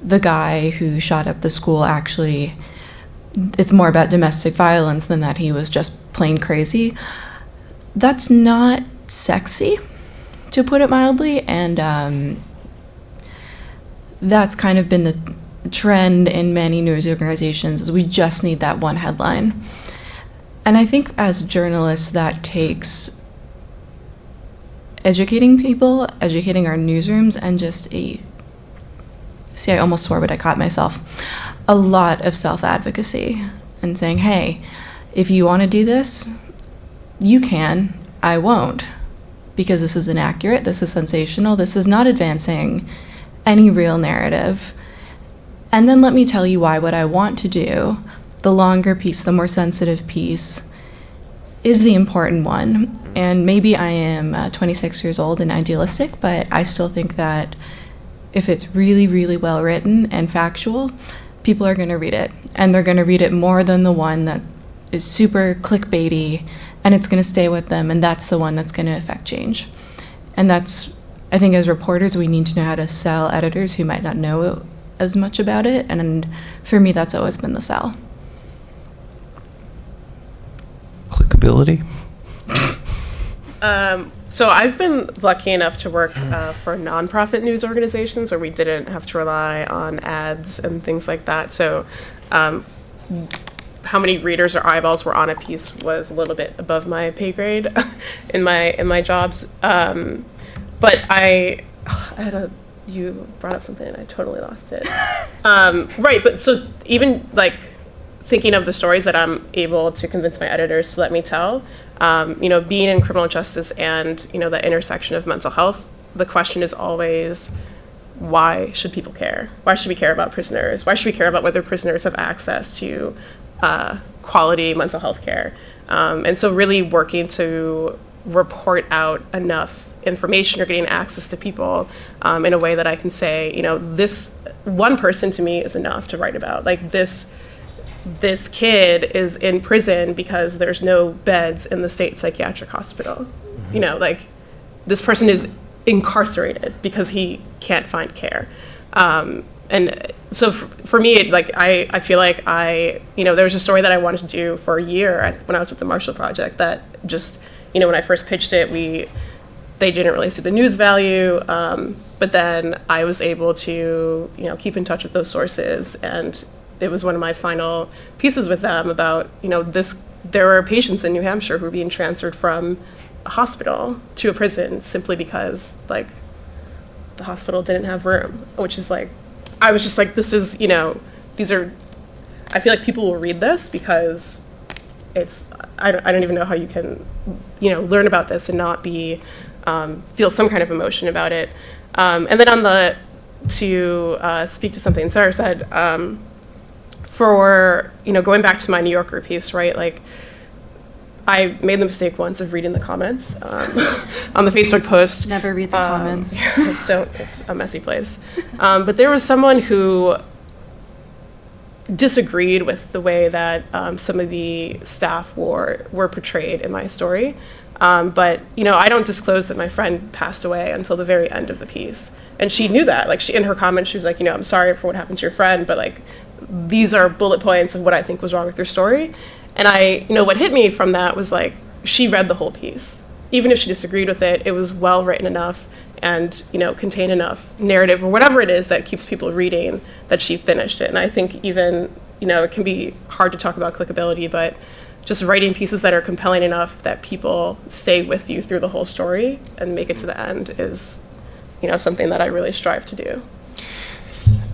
P: the guy who shot up the school actually, it's more about domestic violence than that he was just plain crazy. That's not sexy, to put it mildly, and that's kind of been the trend in many news organizations, is we just need that one headline. And I think as journalists, that takes educating people, educating our newsrooms, and just I almost swore, but I caught myself. A lot of self-advocacy and saying, hey, if you want to do this, you can, I won't, because this is inaccurate, this is sensational, this is not advancing any real narrative. And then let me tell you why what I want to do, the longer piece, the more sensitive piece, is the important one. And maybe I am 26 years old and idealistic, but I still think that if it's really, really well written and factual, people are going to read it. And they're going to read it more than the one that is super clickbaity, and it's going to stay with them, and that's the one that's going to affect change. And that's, I think as reporters, we need to know how to sell editors who might not know as much about it, and for me, that's always been the sell.
L: Clickability?
M: So I've been lucky enough to work for nonprofit news organizations where we didn't have to rely on ads and things like that. So how many readers or eyeballs were on a piece was a little bit above my pay grade in my jobs. But you brought up something and I totally lost it. Right, but so even like thinking of the stories that I'm able to convince my editors to let me tell, being in criminal justice and, the intersection of mental health, the question is always, why should people care? Why should we care about prisoners? Why should we care about whether prisoners have access to quality mental health care? And so really working to report out enough information or getting access to people in a way that I can say, this one person to me is enough to write about. Like this kid is in prison because there's no beds in the state psychiatric hospital. Mm-hmm. This person is incarcerated because he can't find care. And so for me, I feel like there was a story that I wanted to do for a year when I was with the Marshall Project that just, when I first pitched it, they didn't really see the news value. But then I was able to, keep in touch with those sources, and it was one of my final pieces with them about, there were patients in New Hampshire who were being transferred from a hospital to a prison simply because, the hospital didn't have room, which is I was just this is, these are, I feel like people will read this because it's, I don't even know how you can, learn about this and not be, feel some kind of emotion about it. And then to speak to something Sarah said, for, going back to my New Yorker piece, right, I made the mistake once of reading the comments on the Facebook post.
P: Never read the comments.
M: It's a messy place. But there was someone who disagreed with the way that some of the staff were portrayed in my story. But, I don't disclose that my friend passed away until the very end of the piece. And she knew that. In her comments, she was like, I'm sorry for what happened to your friend, but, these are bullet points of what I think was wrong with your story. And what hit me from that was she read the whole piece. Even if she disagreed with it, it was well written enough and, contained enough narrative or whatever it is that keeps people reading that she finished it. And I think even, it can be hard to talk about clickability, but just writing pieces that are compelling enough that people stay with you through the whole story and make it to the end is, something that I really strive to do.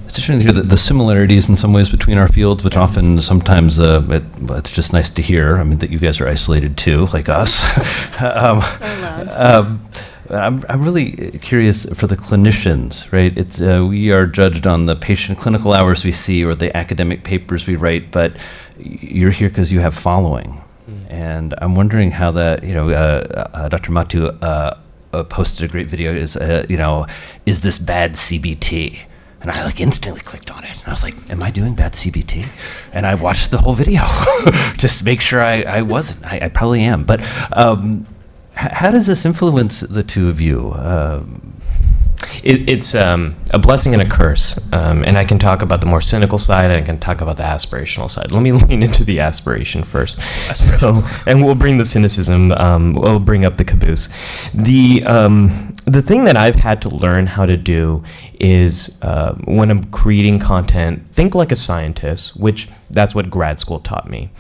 L: It's interesting to hear the similarities in some ways between our fields, which often sometimes it's just nice to hear. I mean, that you guys are isolated too, like us. I'm really curious for the clinicians, right? It's we are judged on the patient clinical hours we see or the academic papers we write, but you're here because you have following. And I'm wondering how that, Dr. Matu posted a great video, is this bad CBT? And I instantly clicked on it. And I was like, am I doing bad CBT? And I watched the whole video just to make sure I wasn't. I probably am. But how does this influence the two of you?
O: It's a blessing and a curse. And I can talk about the more cynical side, and I can talk about the aspirational side. Let me lean into the aspiration first. And we'll bring the cynicism, we'll bring up the caboose. The thing that I've had to learn how to do is when I'm creating content, think like a scientist, which that's what grad school taught me.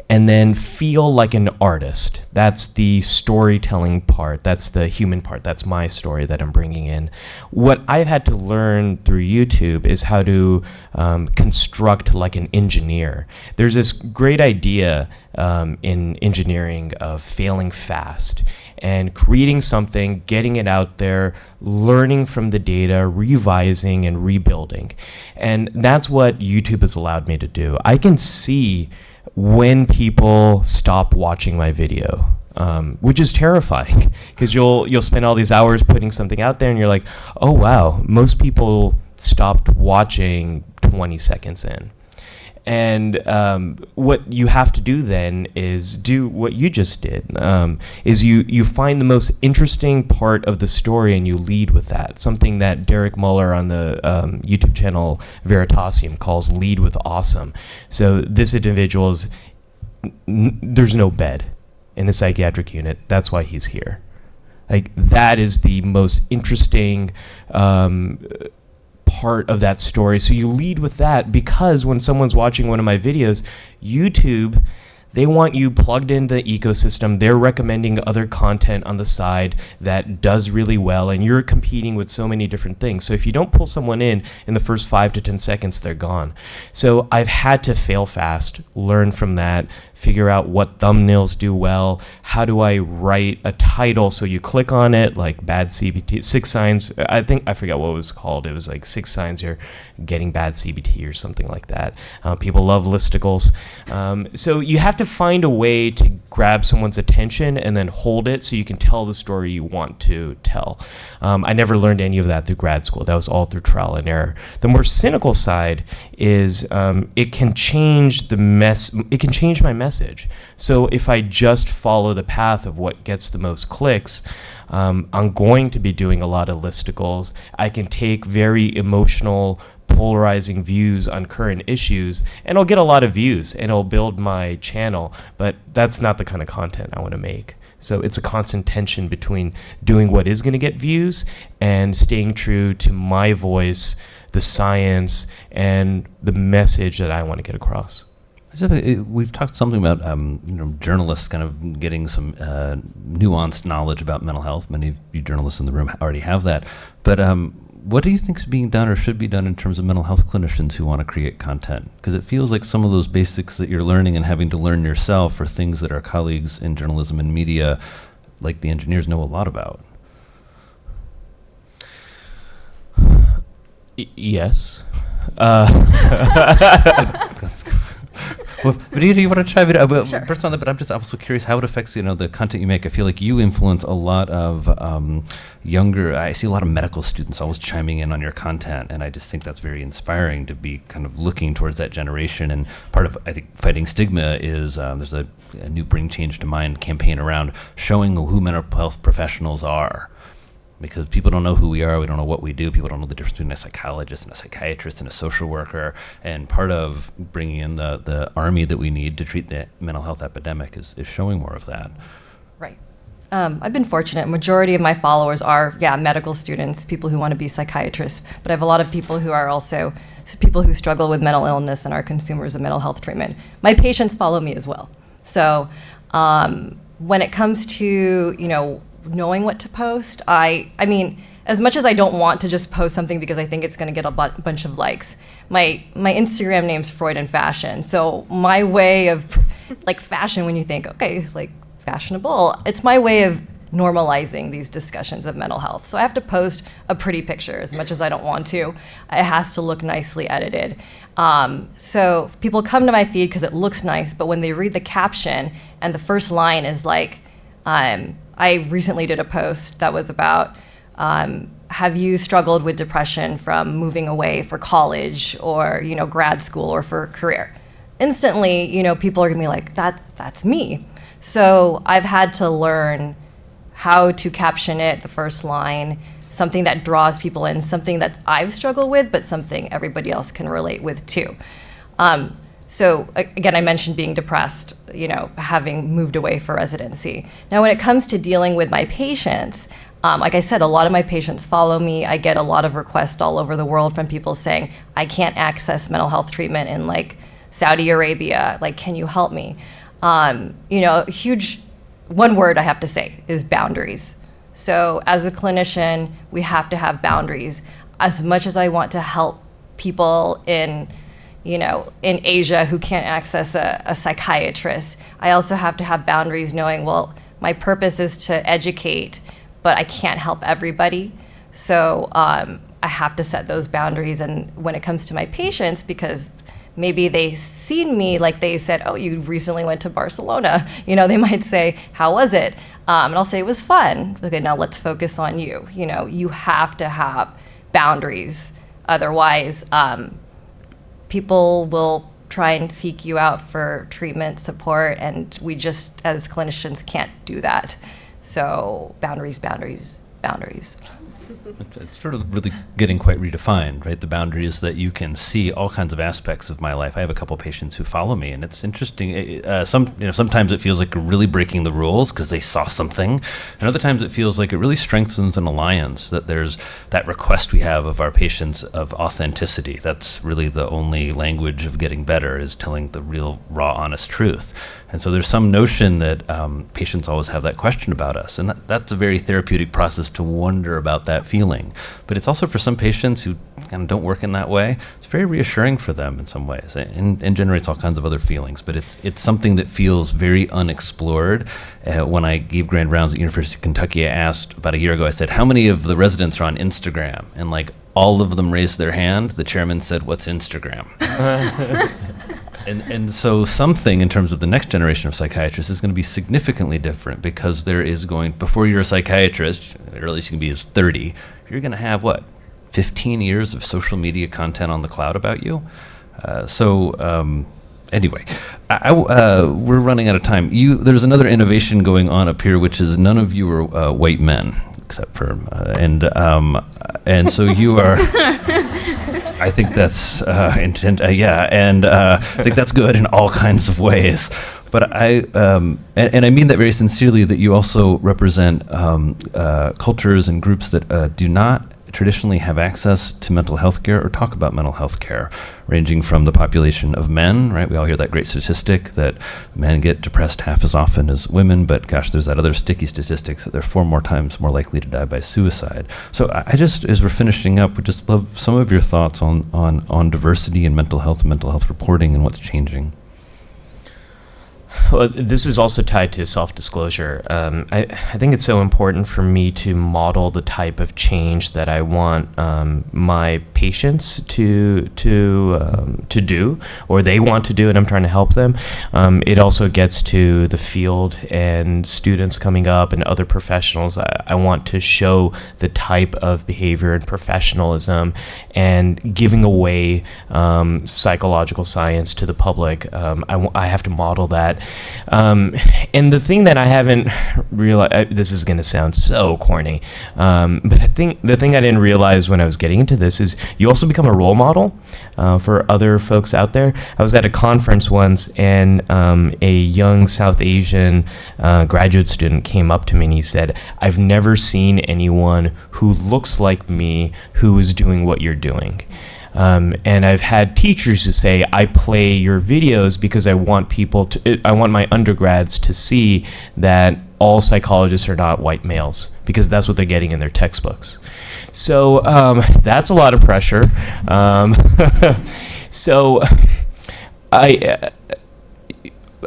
O: And then feel like an artist. That's the storytelling part. That's the human part. That's my story that I'm bringing in. What I've had to learn through YouTube is how to construct like an engineer. There's this great idea in engineering of failing fast and creating something, getting it out there, learning from the data, revising and rebuilding. And that's what YouTube has allowed me to do. I can see when people stop watching my video, which is terrifying because you'll spend all these hours putting something out there and you're like, oh wow, most people stopped watching 20 seconds in. And what you have to do then is do what you just did, is you find the most interesting part of the story and you lead with that. Something that Derek Muller on the YouTube channel Veritasium calls lead with awesome. So this individual's, there's no bed in the psychiatric unit. That's why he's here. Like that is the most interesting part of that story. So you lead with that because when someone's watching one of my videos, YouTube, they want you plugged into the ecosystem. They're recommending other content on the side that does really well, and you're competing with so many different things. So if you don't pull someone in the first 5 to 10 seconds, they're gone. So I've had to fail fast, learn from that, figure out what thumbnails do well, how do I write a title so you click on it, like bad CBT, 6 signs, I forget what it was called, it was like 6 signs you're getting bad CBT or something like that. People love listicles. So you have to find a way to grab someone's attention and then hold it so you can tell the story you want to tell. I never learned any of that through grad school. That was all through trial and error. The more cynical side is it can change my message. So if I just follow the path of what gets the most clicks, I'm going to be doing a lot of listicles. I can take very emotional, polarizing views on current issues, and I'll get a lot of views, and it'll build my channel, but that's not the kind of content I want to make. So it's a constant tension between doing what is going to get views and staying true to my voice, the science, and the message that I want to get across.
L: We've talked something about journalists kind of getting some nuanced knowledge about mental health. Many of you journalists in the room already have that. But what do you think is being done or should be done in terms of mental health clinicians who want to create content? Because it feels like some of those basics that you're learning and having to learn yourself are things that our colleagues in journalism and media, like the engineers, know a lot about.
O: Yes.
L: Well, but do you want to chime in?
B: Sure.
L: First on that, but I'm also curious how it affects the content you make. I feel like you influence a lot of younger. I see a lot of medical students always chiming in on your content, and I just think that's very inspiring to be kind of looking towards that generation. And part of I think fighting stigma is there's a new Bring Change to Mind campaign around showing who mental health professionals are. Because people don't know who we are, we don't know what we do, people don't know the difference between a psychologist and a psychiatrist and a social worker, and part of bringing in the army that we need to treat the mental health epidemic is showing more of that.
N: Right. I've been fortunate. Majority of my followers are, medical students, people who want to be psychiatrists, but I have a lot of people who are also people who struggle with mental illness and are consumers of mental health treatment. My patients follow me as well. So when it comes to, knowing what to post, I mean, as much as I don't want to just post something because I think it's going to get a bunch of likes, my Instagram name's Freud and Fashion. So my way of, fashion, when you think, okay, fashionable, it's my way of normalizing these discussions of mental health. So I have to post a pretty picture as much as I don't want to. It has to look nicely edited. So people come to my feed because it looks nice, but when they read the caption and the first line is like, I recently did a post that was about, have you struggled with depression from moving away for college or, grad school or for a career? Instantly, people are gonna be like, that's me. So I've had to learn how to caption it, the first line, something that draws people in, something that I've struggled with, but something everybody else can relate with too. So again, I mentioned being depressed, having moved away for residency. Now, when it comes to dealing with my patients, like I said, a lot of my patients follow me. I get a lot of requests all over the world from people saying, I can't access mental health treatment in like Saudi Arabia, like, can you help me? Huge, one word I have to say is boundaries. So as a clinician, we have to have boundaries. As much as I want to help people in Asia who can't access a psychiatrist, I also have to have boundaries knowing, well, my purpose is to educate, but I can't help everybody. So I have to set those boundaries. And when it comes to my patients, because maybe they've seen me, like they said, oh, you recently went to Barcelona. They might say, how was it? And I'll say, it was fun. Okay, now let's focus on you. You have to have boundaries. Otherwise, people will try and seek you out for treatment support, and we just, as clinicians, can't do that. So boundaries, boundaries, boundaries.
L: It's sort of really getting quite redefined, right? The boundary is that you can see all kinds of aspects of my life. I have a couple patients who follow me, and it's interesting. Sometimes it feels like you're really breaking the rules because they saw something, and other times it feels like it really strengthens an alliance. That there's that request we have of our patients of authenticity. That's really the only language of getting better, is telling the real, raw, honest truth. And so there's some notion that patients always have that question about us, and that's a very therapeutic process to wonder about that feeling. But it's also for some patients who kind of don't work in that way, it's very reassuring for them in some ways, and generates all kinds of other feelings. But it's something that feels very unexplored. When I gave grand rounds at University of Kentucky, I asked about a year ago, I said, how many of the residents are on Instagram? And like all of them raised their hand. The chairman said, what's Instagram? And so something in terms of the next generation of psychiatrists is going to be significantly different, because there is before you're a psychiatrist, or at least you can be as 30, you're going to have 15 years of social media content on the cloud about you. Anyway, we're running out of time. There's another innovation going on up here, which is none of you are white men, except for, and so you are... I think that's intent. And I think that's good in all kinds of ways. But and I mean that very sincerely, that you also represent cultures and groups that do not traditionally have access to mental health care or talk about mental health care, ranging from the population of men, right? We all hear that great statistic that men get depressed half as often as women, but gosh, there's that other sticky statistics that they're 4 more times more likely to die by suicide. So I just, as we're finishing up, would just love some of your thoughts on diversity in mental health reporting and what's changing.
O: Well, this is also tied to self-disclosure. I think it's so important for me to model the type of change that I want my patients to do, or they want to do, and I'm trying to help them. It also gets to the field and students coming up and other professionals. I want to show the type of behavior and professionalism and giving away psychological science to the public. I have to model that. And the thing that I haven't realized, this is going to sound so corny, but I think the thing I didn't realize when I was getting into this is you also become a role model for other folks out there. I was at a conference once, and a young South Asian graduate student came up to me and he said, "I've never seen anyone who looks like me who is doing what you're doing." And I've had teachers who say, I play your videos because I want my undergrads to see that all psychologists are not white males, because that's what they're getting in their textbooks. So that's a lot of pressure. So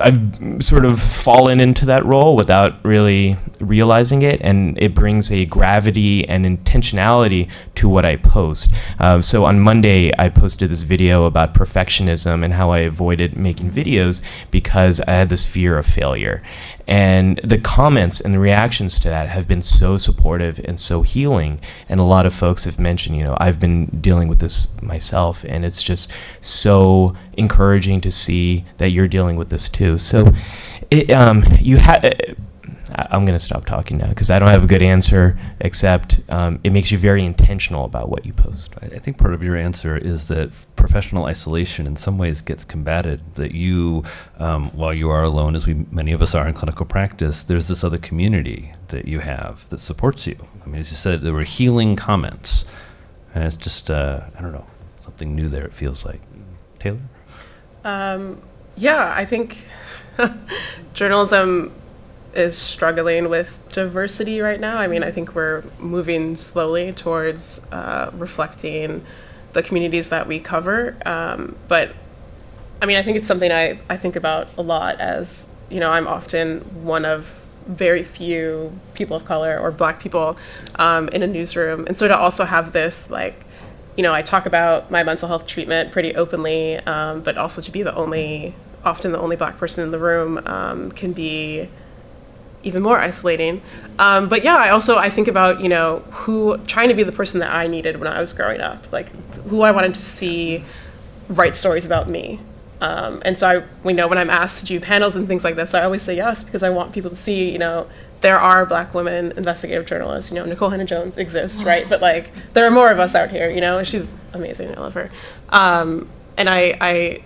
O: I've sort of fallen into that role without really realizing it, and it brings a gravity and intentionality to what I post. So on Monday, I posted this video about perfectionism and how I avoided making videos because I had this fear of failure. And the comments and the reactions to that have been so supportive and so healing. And a lot of folks have mentioned, you know, I've been dealing with this myself, and it's just so encouraging to see that you're dealing with this too. So I'm going to stop talking now because I don't have a good answer, except it makes you very intentional about what you post.
L: I think part of your answer is that professional isolation in some ways gets combated, that you, while you are alone, as many of us are in clinical practice, there's this other community that you have that supports you. I mean, as you said, there were healing comments, and it's just, I don't know, something new there, it feels like. Taylor?
M: Yeah, I think journalism is struggling with diversity right now. I mean, I think we're moving slowly towards reflecting the communities that we cover. But I mean, I think it's something I think about a lot as, you know, I'm often one of very few people of color or Black people in a newsroom. And so to also have this, like, you know, I talk about my mental health treatment pretty openly, but also to be often the only Black person in the room can be even more isolating. But yeah, I think about, you know, trying to be the person that I needed when I was growing up, like who I wanted to see write stories about me. And so we know when I'm asked to do panels and things like this, I always say yes, because I want people to see, you know, there are Black women investigative journalists. You know, Nicole Hannah-Jones exists, right? But like, there are more of us out here, you know, and she's amazing. I love her. And I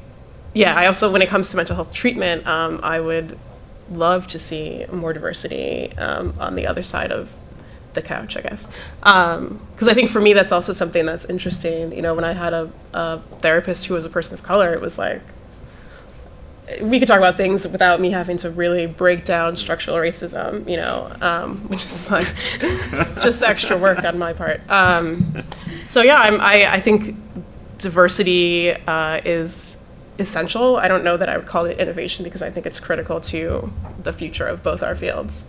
M: also, when it comes to mental health treatment, I would love to see more diversity on the other side of the couch, I guess. Because I think for me, that's also something that's interesting. You know, when I had a therapist who was a person of color, it was like, we could talk about things without me having to really break down structural racism, you know, which is like just extra work on my part. So yeah, I think diversity is essential. I don't know that I would call it innovation because I think it's critical to the future of both our fields.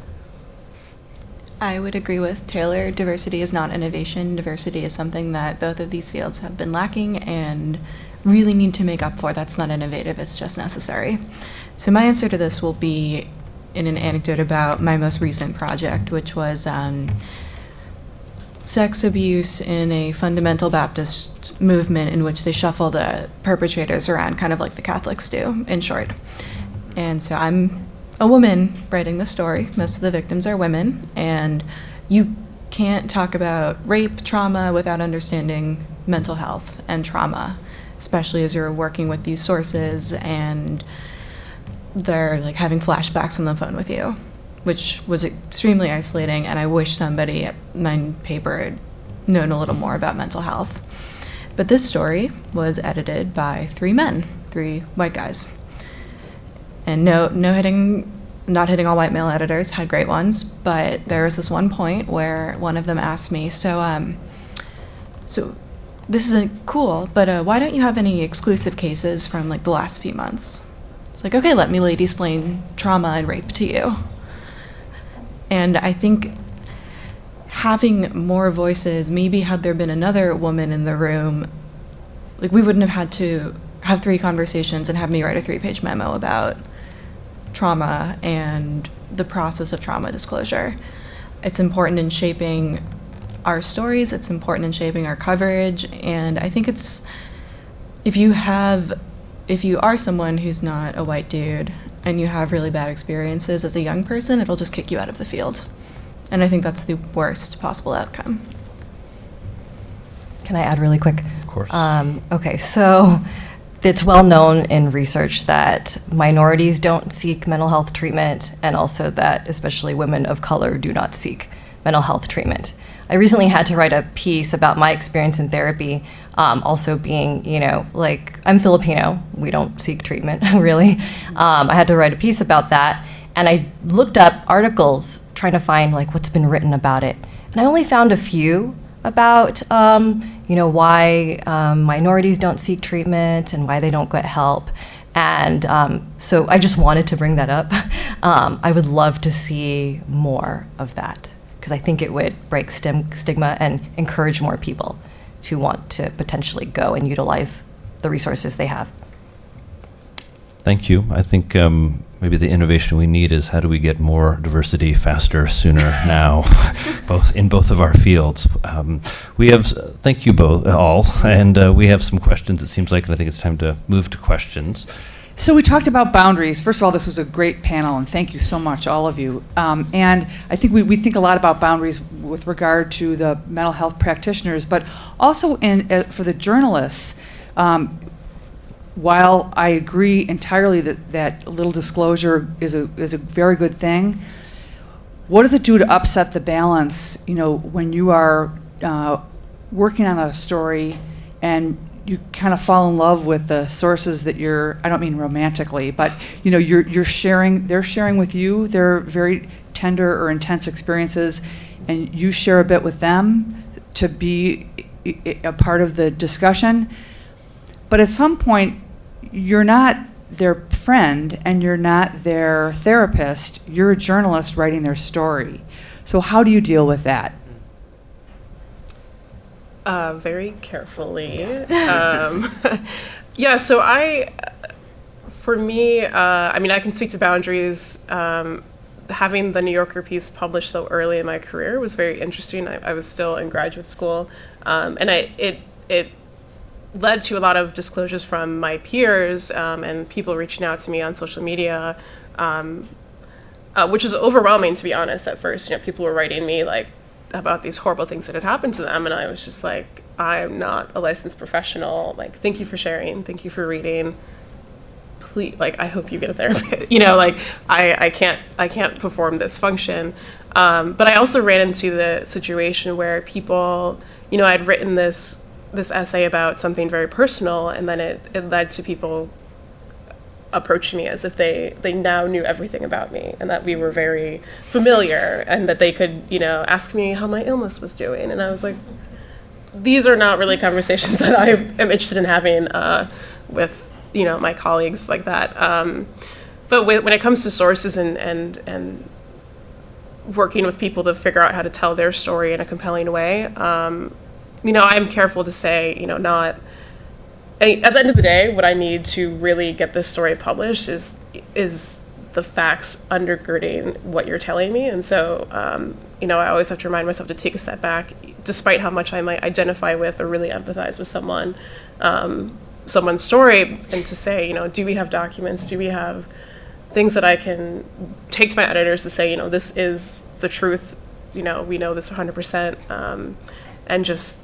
P: I would agree with Taylor. Diversity is not innovation. Diversity is something that both of these fields have been lacking and really need to make up for. That's not innovative, it's just necessary. So my answer to this will be in an anecdote about my most recent project, which was sex abuse in a fundamental Baptist movement in which they shuffle the perpetrators around, kind of like the Catholics do, in short. And so I'm a woman writing the story. Most of the victims are women, and you can't talk about rape, trauma without understanding mental health and trauma, especially as you're working with these sources and they're like having flashbacks on the phone with you, which was extremely isolating. And I wish somebody at my paper had known a little more about mental health. But this story was edited by 3 men, 3 white guys. And not hitting all white male editors, had great ones, but there was this one point where one of them asked me, so this isn't cool, but why don't you have any exclusive cases from like the last few months? It's like, okay, let me lady explain trauma and rape to you. And I think having more voices, maybe had there been another woman in the room, like we wouldn't have had to have 3 conversations and have me write a 3-page memo about trauma and the process of trauma disclosure. It's important in shaping our stories, it's important in shaping our coverage, and I think it's, if you are someone who's not a white dude and you have really bad experiences as a young person, it'll just kick you out of the field. And I think that's the worst possible outcome.
N: Can I add really quick?
L: Of course.
N: Okay, so it's well known in research that minorities don't seek mental health treatment, and also that especially women of color do not seek mental health treatment. I recently had to write a piece about my experience in therapy, also being, you know, like, I'm Filipino, we don't seek treatment, really. I had to write a piece about that, and I looked up articles trying to find, like, what's been written about it. And I only found a few about, you know, why minorities don't seek treatment and why they don't get help. And so I just wanted to bring that up. I would love to see more of that, because I think it would break stigma and encourage more people to want to potentially go and utilize the resources they have.
L: Thank you. I think maybe the innovation we need is how do we get more diversity faster, sooner, now, both of our fields. We have, thank you both, all, and we have some questions, it seems like, and I think it's time to move to questions.
D: So we talked about boundaries. First of all, this was a great panel, and thank you so much, all of you. And I think we think a lot about boundaries with regard to the mental health practitioners, but also for the journalists. While I agree entirely that little disclosure is a very good thing, what does it do to upset the balance, when you are working on a story and you kind of fall in love with the sources that I don't mean romantically, but they're sharing with you their very tender or intense experiences, and you share a bit with them to be a part of the discussion. But at some point, you're not their friend and you're not their therapist. You're a journalist writing their story. So how do you deal with that?
M: Very carefully. Yeah, so for me, I can speak to boundaries. Having the New Yorker piece published so early in my career was very interesting. I was still in graduate school, and it led to a lot of disclosures from my peers and people reaching out to me on social media, which was overwhelming, to be honest, at first. People were writing me about these horrible things that had happened to them, and I was just like, I'm not a licensed professional. Thank you for sharing. Thank you for reading. Please, I hope you get a therapist. I can't perform this function. But I also ran into the situation where people, I'd written this essay about something very personal, and then it led to people approaching me as if they now knew everything about me, and that we were very familiar, and that they could ask me how my illness was doing. And I was like, these are not really conversations that I am interested in having with my colleagues like that. But when it comes to sources and working with people to figure out how to tell their story in a compelling way, I'm careful to say, at the end of the day, what I need to really get this story published is the facts undergirding what you're telling me. And so, I always have to remind myself to take a step back, despite how much I might identify with or really empathize with someone's story, and to say, do we have documents? Do we have things that I can take to my editors to say, this is the truth, we know this 100%, and just,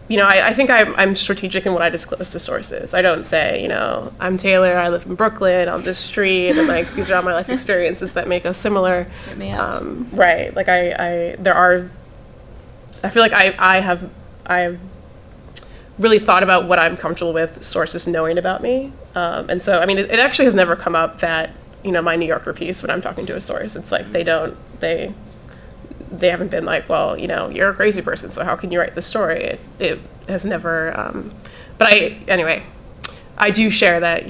M: I think I'm strategic in what I disclose to sources. I don't say, I'm Taylor, I live in Brooklyn on this street, and these are all my life experiences that make us similar.
P: Hit me up.
M: Right. I feel like I have really thought about what I'm comfortable with sources knowing about me. And so, it actually has never come up that, my New Yorker piece, when I'm talking to a source, it's like they haven't been like, well, you're a crazy person, so how can you write this story? It has never, but I do share that,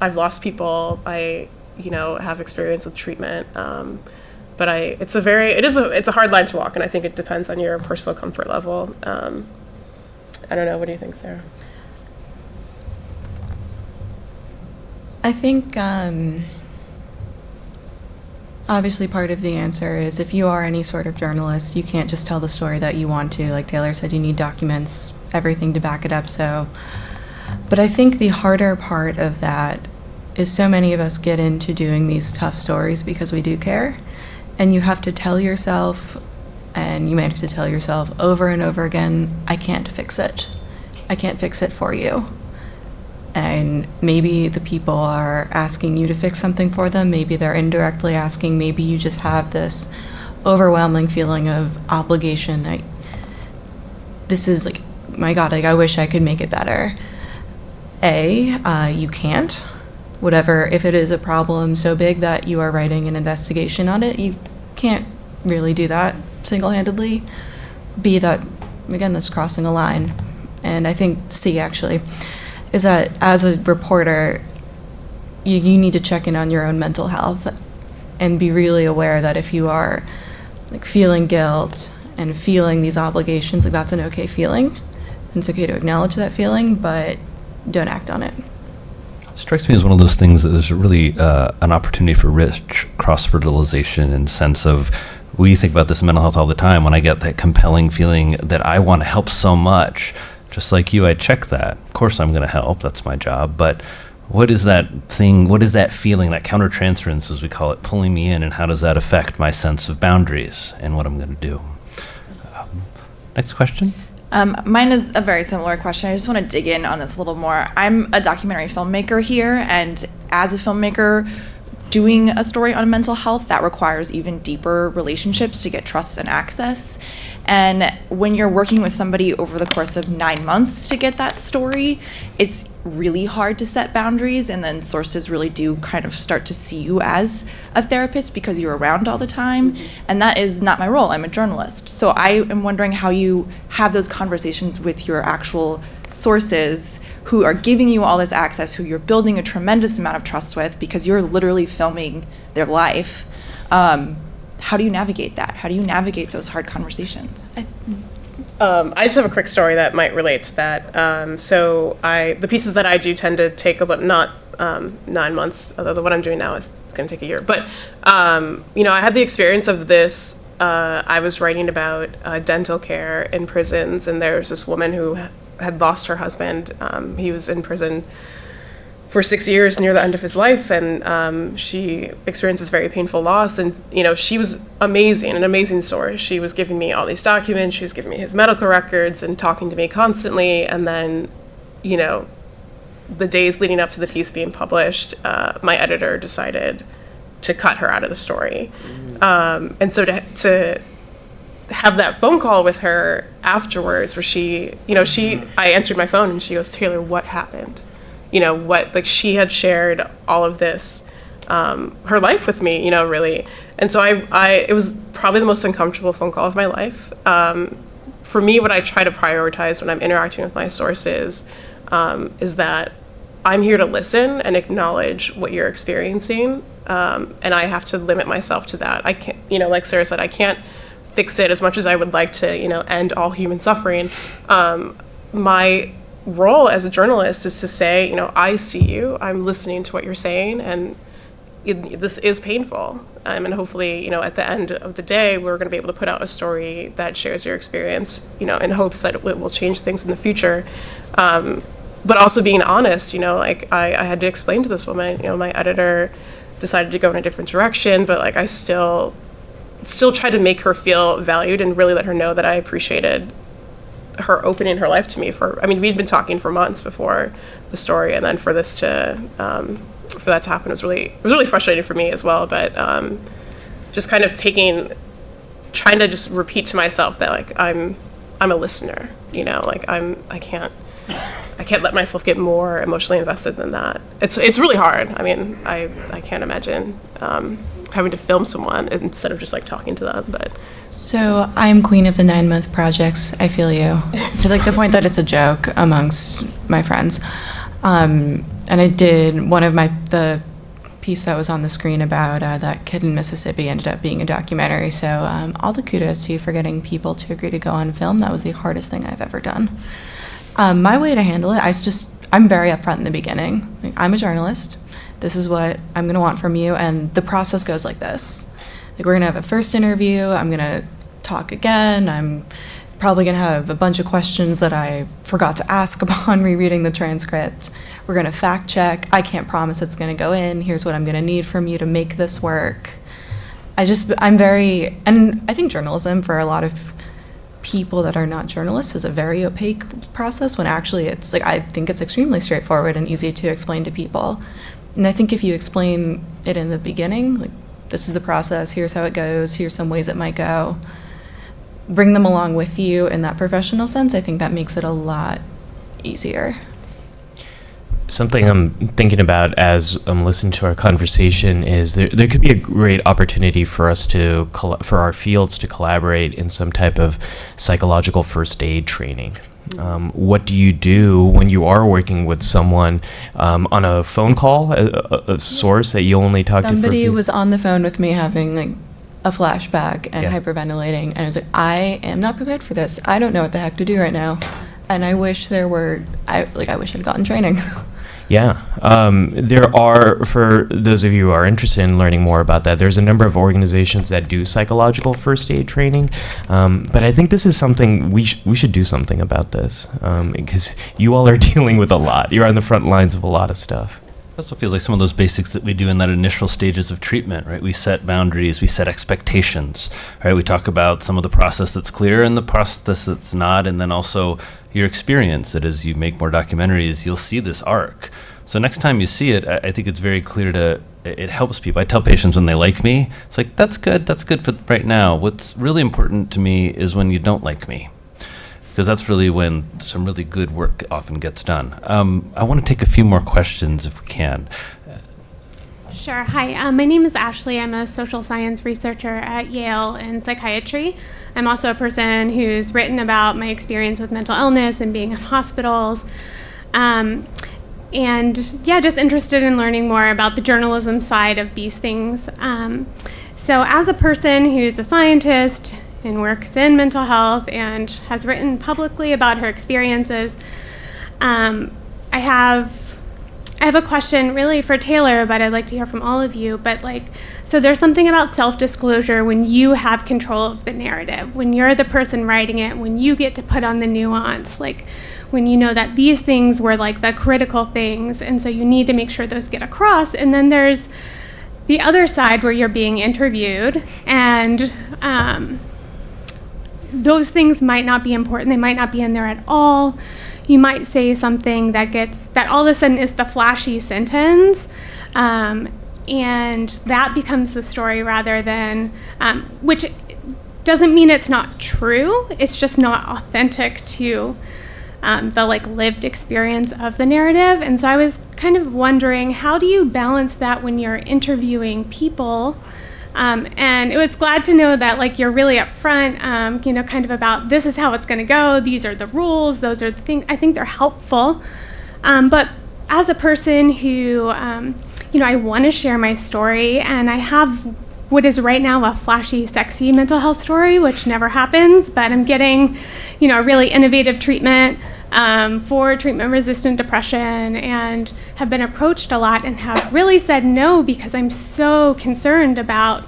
M: I've lost people, I, have experience with treatment, but it's a hard line to walk, and I think it depends on your personal comfort level. I don't know, what do you think, Sarah?
P: I think obviously part of the answer is if you are any sort of journalist, you can't just tell the story that you want to. Like Taylor said, you need documents, everything to back it up. But I think the harder part of that is so many of us get into doing these tough stories because we do care, and you have to tell yourself, and you may have to tell yourself over and over again, I can't fix it. I can't fix it for you. And maybe the people are asking you to fix something for them. Maybe they're indirectly asking. Maybe you just have this overwhelming feeling of obligation that this is like, my God, I wish I could make it better. You can't. Whatever, if it is a problem so big that you are writing an investigation on it, you can't really do that single-handedly. B, that, again, that's crossing a line. And I think C, actually, is that as a reporter, you need to check in on your own mental health and be really aware that if you are like feeling guilt and feeling these obligations, like that's an okay feeling. And it's okay to acknowledge that feeling, but don't act on it.
L: Strikes me as one of those things that is really an opportunity for rich cross-fertilization in the sense of, we think about this in mental health all the time. When I get that compelling feeling that I want to help so much, just like you, I check that. Of course I'm going to help, that's my job, but what is that thing, what is that feeling, that countertransference as we call it, pulling me in, and how does that affect my sense of boundaries and what I'm going to do? Next question.
Q: Mine is a very similar question. I just want to dig in on this a little more. I'm a documentary filmmaker here, and as a filmmaker, doing a story on mental health, that requires even deeper relationships to get trust and access. And when you're working with somebody over the course of 9 months to get that story, it's really hard to set boundaries, and then sources really do kind of start to see you as a therapist because you're around all the time. And that is not my role. I'm a journalist. So I am wondering how you have those conversations with your actual sources who are giving you all this access, who you're building a tremendous amount of trust with because you're literally filming their life. How do you navigate that? How do you navigate those hard conversations?
M: I just have a quick story that might relate to that. The pieces that I do tend to take not 9 months, although what I'm doing now is going to take a year. But, I had the experience of this. I was writing about dental care in prisons, and there was this woman who had lost her husband. He was in prison for 6 years near the end of his life, and she experienced this very painful loss. And she was amazing, an amazing source. She was giving me all these documents, she was giving me his medical records and talking to me constantly. And then the days leading up to the piece being published, my editor decided to cut her out of the story. And so to have that phone call with her afterwards where I answered my phone and she goes, "Taylor, what happened?" She had shared all of this, her life with me, really. And so it was probably the most uncomfortable phone call of my life. For me, what I try to prioritize when I'm interacting with my sources is that I'm here to listen and acknowledge what you're experiencing. And I have to limit myself to that. I can't, like Sarah said, I can't fix it as much as I would like to, end all human suffering. My role as a journalist is to say, I see you, I'm listening to what you're saying, and this is painful. And hopefully, at the end of the day, we're going to be able to put out a story that shares your experience, in hopes that it will change things in the future. But also being honest, I had to explain to this woman, my editor decided to go in a different direction, but I still tried to make her feel valued and really let her know that I appreciated her opening her life to me. We'd been talking for months before the story, and then for this to for that to happen was really frustrating for me as well. But just kind of trying to just repeat to myself that I'm a listener. I can't let myself get more emotionally invested than that. It's really hard. I can't imagine having to film someone instead of just talking to them. But
P: So I'm queen of the 9-month projects. I feel you. To the point that it's a joke amongst my friends. And I did the piece that was on the screen about that kid in Mississippi ended up being a documentary. So all the kudos to you for getting people to agree to go on film. That was the hardest thing I've ever done. My way to handle it, I'm very upfront in the beginning. I'm a journalist. This is what I'm going to want from you. And the process goes like this. We're going to have a first interview. I'm going to talk again. I'm probably going to have a bunch of questions that I forgot to ask upon rereading the transcript. We're going to fact check. I can't promise it's going to go in. Here's what I'm going to need from you to make this work. And I think journalism for a lot of people that are not journalists is a very opaque process, when actually I think it's extremely straightforward and easy to explain to people. And I think if you explain it in the beginning, this is the process, here's how it goes, here's some ways it might go, bring them along with you in that professional sense, I think that makes it a lot easier.
O: Something I'm thinking about as I'm listening to our conversation is there could be a great opportunity for us for our fields to collaborate in some type of psychological first aid training. What do you do when you are working with someone on a phone call, a source that you only talk to for a
P: Somebody
O: few?
P: was on the phone with me having like a flashback and
O: Yeah.
P: hyperventilating, and I was like, I am not prepared for this. I don't know what the heck to do right now, and I wish there were. I wish I'd gotten training.
O: Yeah. There are, for those of you who are interested in learning more about that, there's a number of organizations that do psychological first aid training. But I think this is something we should do something about this, because you all are dealing with a lot. You're on the front lines of a lot of stuff.
L: It also feels like some of those basics that we do in that initial stages of treatment, right? We set boundaries, we set expectations, right? We talk about some of the process that's clear and the process that's not, and then also your experience that as you make more documentaries, you'll see this arc. So next time you see it, I think it's very clear it helps people. I tell patients when they like me, it's like, that's good for right now. What's really important to me is when you don't like me, because that's really when some really good work often gets done. I want to take a few more questions if we can.
R: Sure. Hi, my name is Ashley. I'm a social science researcher at Yale in psychiatry. I'm also a person who's written about my experience with mental illness and being in hospitals. And yeah, just interested in learning more about the journalism side of these things. So as a person who's a scientist and works in mental health and has written publicly about her experiences, I have a question really for Taylor, but I'd like to hear from all of you. But so there's something about self-disclosure when you have control of the narrative, when you're the person writing it, when you get to put on the nuance, when you know that these things were the critical things, and so you need to make sure those get across. And then there's the other side where you're being interviewed, and those things might not be important. They might not be in there at all. You might say something that all of a sudden is the flashy sentence, and that becomes the story rather than, which doesn't mean it's not true. It's just not authentic to the lived experience of the narrative. And so I was kind of wondering, how do you balance that when you're interviewing people? And it was glad to know that you're really upfront, kind of about this is how it's going to go. These are the rules. Those are the things. I think they're helpful. But as a person who, I want to share my story, and I have what is right now a flashy, sexy mental health story, which never happens, but I'm getting, a really innovative treatment for treatment-resistant depression, and have been approached a lot and have really said no because I'm so concerned about,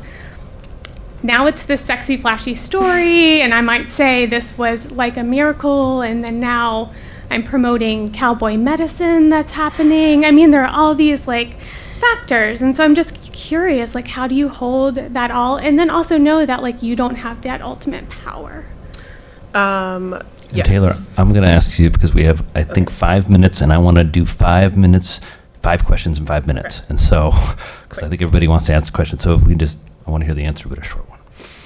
R: now it's this sexy, flashy story, and I might say this was like a miracle, and then now I'm promoting cowboy medicine that's happening. I mean, there are all these factors, and so I'm just curious, how do you hold that all, and then also know that you don't have that ultimate power?
L: Yes. Taylor, I'm going to ask you, because we have, I think, 5 minutes, and I want to do 5 minutes, 5 questions in 5 minutes. And so, because I think everybody wants to ask questions, so if we just, I want to hear the answer, but a short one.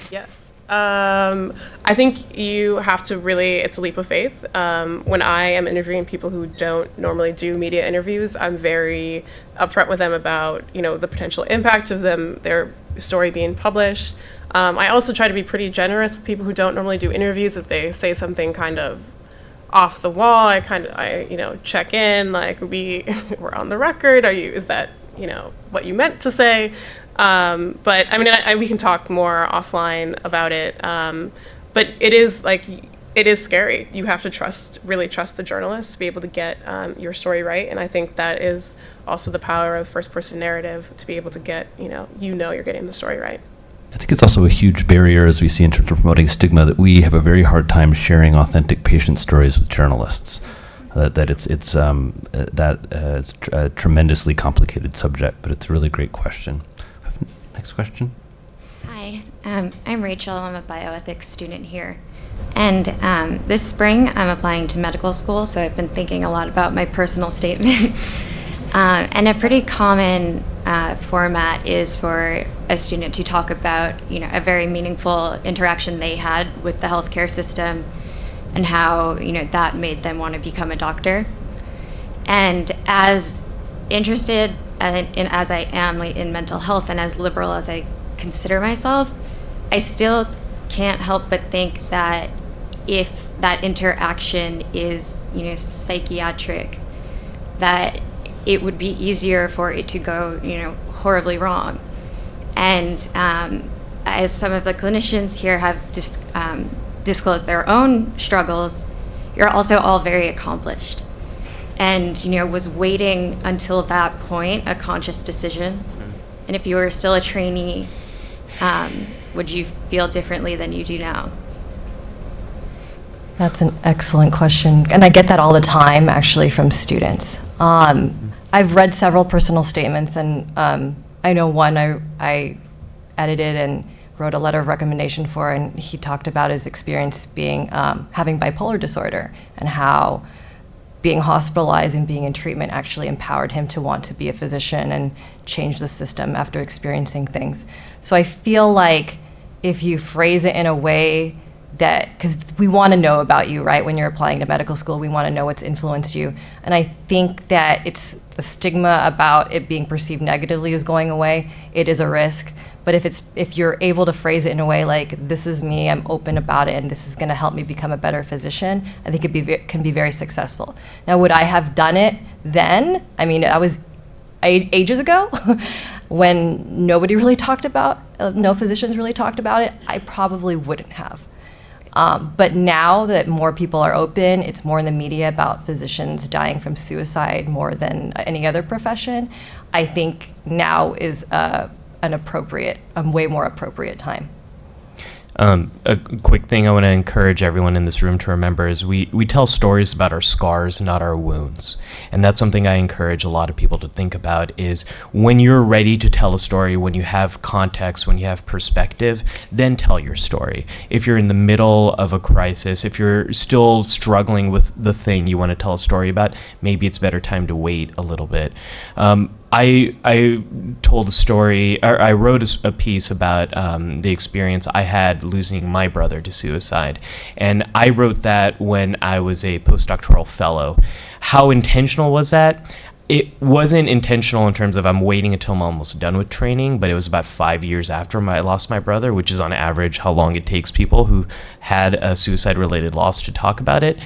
M: Yes. I think you have to really, it's a leap of faith. When I am interviewing people who don't normally do media interviews, I'm very upfront with them about, the potential impact of their story being published. I also try to be pretty generous with people who don't normally do interviews. If they say something kind of off the wall, I check in, we're on the record. Is that, what you meant to say? But I mean, we can talk more offline about it. But it is scary. You have to really trust the journalist to be able to get your story right. And I think that is also the power of first-person narrative, to be able to get, you're getting the story right.
L: I think it's also a huge barrier, as we see in terms of promoting stigma, that we have a very hard time sharing authentic patient stories with journalists. It's a tremendously complicated subject, but it's a really great question. Next question.
S: Hi, I'm Rachel. I'm a bioethics student here. And this spring, I'm applying to medical school, so I've been thinking a lot about my personal statement. And a pretty common format is for a student to talk about, a very meaningful interaction they had with the healthcare system, and how, that made them want to become a doctor. And as interested as I am in mental health, and as liberal as I consider myself, I still can't help but think that if that interaction is, psychiatric, that it would be easier for it to go, horribly wrong. And as some of the clinicians here have disclosed their own struggles, you're also all very accomplished. And, was waiting until that point a conscious decision? And if you were still a trainee, would you feel differently than you do now?
N: That's an excellent question. And I get that all the time, actually, from students. I've read several personal statements, and I know one I edited and wrote a letter of recommendation for, and he talked about his experience being having bipolar disorder and how being hospitalized and being in treatment actually empowered him to want to be a physician and change the system after experiencing things. So I feel like if you phrase it in a way that, because we want to know about you, right? When you're applying to medical school, we want to know what's influenced you. And I think that it's the stigma about it being perceived negatively is going away. It is a risk. But if you're able to phrase it in a way like, this is me, I'm open about it, and this is going to help me become a better physician, I think it can be very successful. Now, would I have done it then? I mean, I was ages ago when nobody really talked about, no physicians really talked about it. I probably wouldn't have. But now that more people are open, it's more in the media about physicians dying from suicide more than any other profession. I think now is a way more appropriate time.
O: A quick thing I want to encourage everyone in this room to remember is we tell stories about our scars, not our wounds. And that's something I encourage a lot of people to think about is when you're ready to tell a story, when you have context, when you have perspective, then tell your story. If you're in the middle of a crisis, if you're still struggling with the thing you want to tell a story about, maybe it's better time to wait a little bit. I told a story, I wrote a piece about the experience I had losing my brother to suicide. And I wrote that when I was a postdoctoral fellow. How intentional was that? It wasn't intentional in terms of I'm waiting until I'm almost done with training, but it was about 5 years after I lost my brother, which is on average how long it takes people who had a suicide-related loss to talk about it.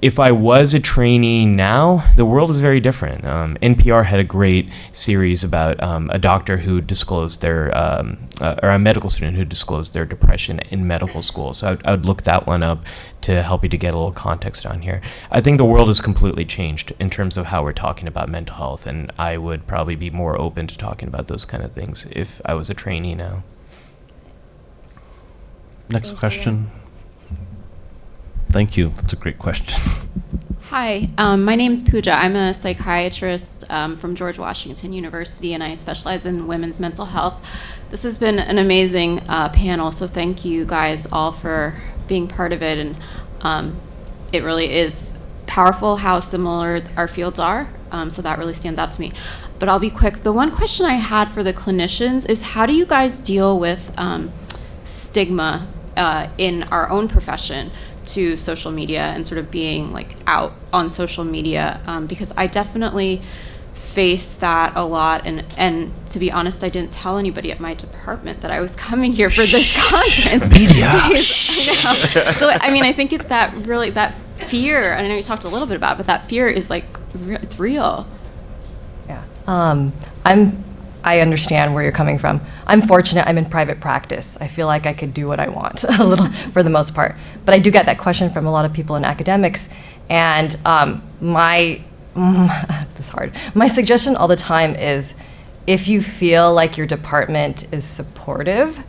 O: If I was a trainee now, the world is very different. NPR had a great series about a doctor who disclosed their, or a medical student who disclosed their depression in medical school. So I would look that one up to help you to get a little context on here. I think the world has completely changed in terms of how we're talking about mental health, and I would probably be more open to talking about those kind of things if I was a trainee now.
L: Next question. Thank you. That's a great question.
T: Hi, my name's Pooja. I'm a psychiatrist from George Washington University, and I specialize in women's mental health. This has been an amazing panel, so thank you guys all for being part of it. And it really is powerful how similar our fields are, so that really stands out to me. But I'll be quick. The one question I had for the clinicians is how do you guys deal with stigma in our own profession to social media and sort of being like out on social media, because I definitely face that a lot, and to be honest, I didn't tell anybody at my department that I was coming here for this conference.
O: Media.
T: I know. So I mean, I think that fear, I know you talked a little bit about it, but that fear is like it's real.
N: Yeah. I understand where you're coming from. I'm fortunate I'm in private practice. I feel like I could do what I want a little for the most part. But I do get that question from a lot of people in academics. And it's hard. My suggestion all the time is if you feel like your department is supportive,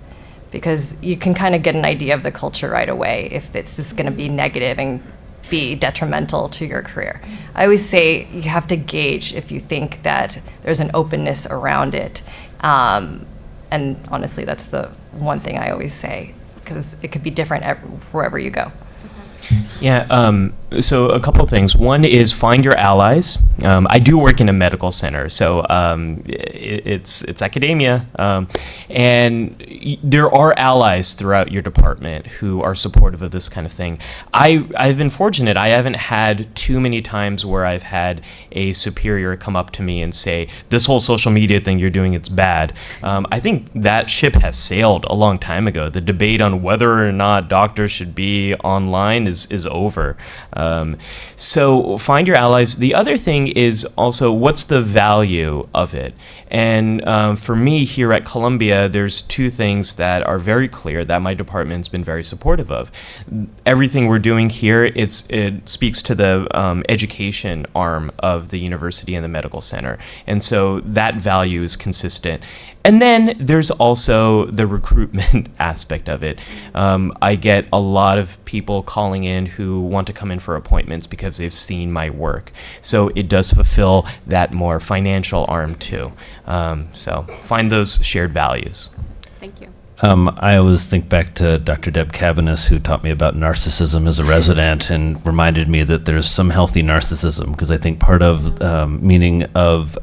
N: because you can kind of get an idea of the culture right away if this is going to be negative and be detrimental to your career. I always say you have to gauge if you think that there's an openness around it. And honestly, that's the one thing I always say, because it could be different wherever you go.
O: Yeah, So a couple of things. One is find your allies. I do work in a medical center, so it's academia, and there are allies throughout your department who are supportive of this kind of thing. I've been fortunate. I haven't had too many times where I've had a superior come up to me and say, "This whole social media thing you're doing, it's bad." I think that ship has sailed a long time ago. The debate on whether or not doctors should be online is over. So find your allies. The other thing is also, what's the value of it? And for me here at Columbia, there's two things that are very clear that my department's been very supportive of. Everything we're doing here, it speaks to the education arm of the university and the medical center. And so that value is consistent. And then there's also the recruitment aspect of it. I get a lot of people calling in who want to come in for appointments because they've seen my work. So it does fulfill that more financial arm too. So find those shared values.
T: Thank you.
L: I always think back to Dr. Deb Cabanis, who taught me about narcissism as a resident and reminded me that there's some healthy narcissism, because I think part of meaning of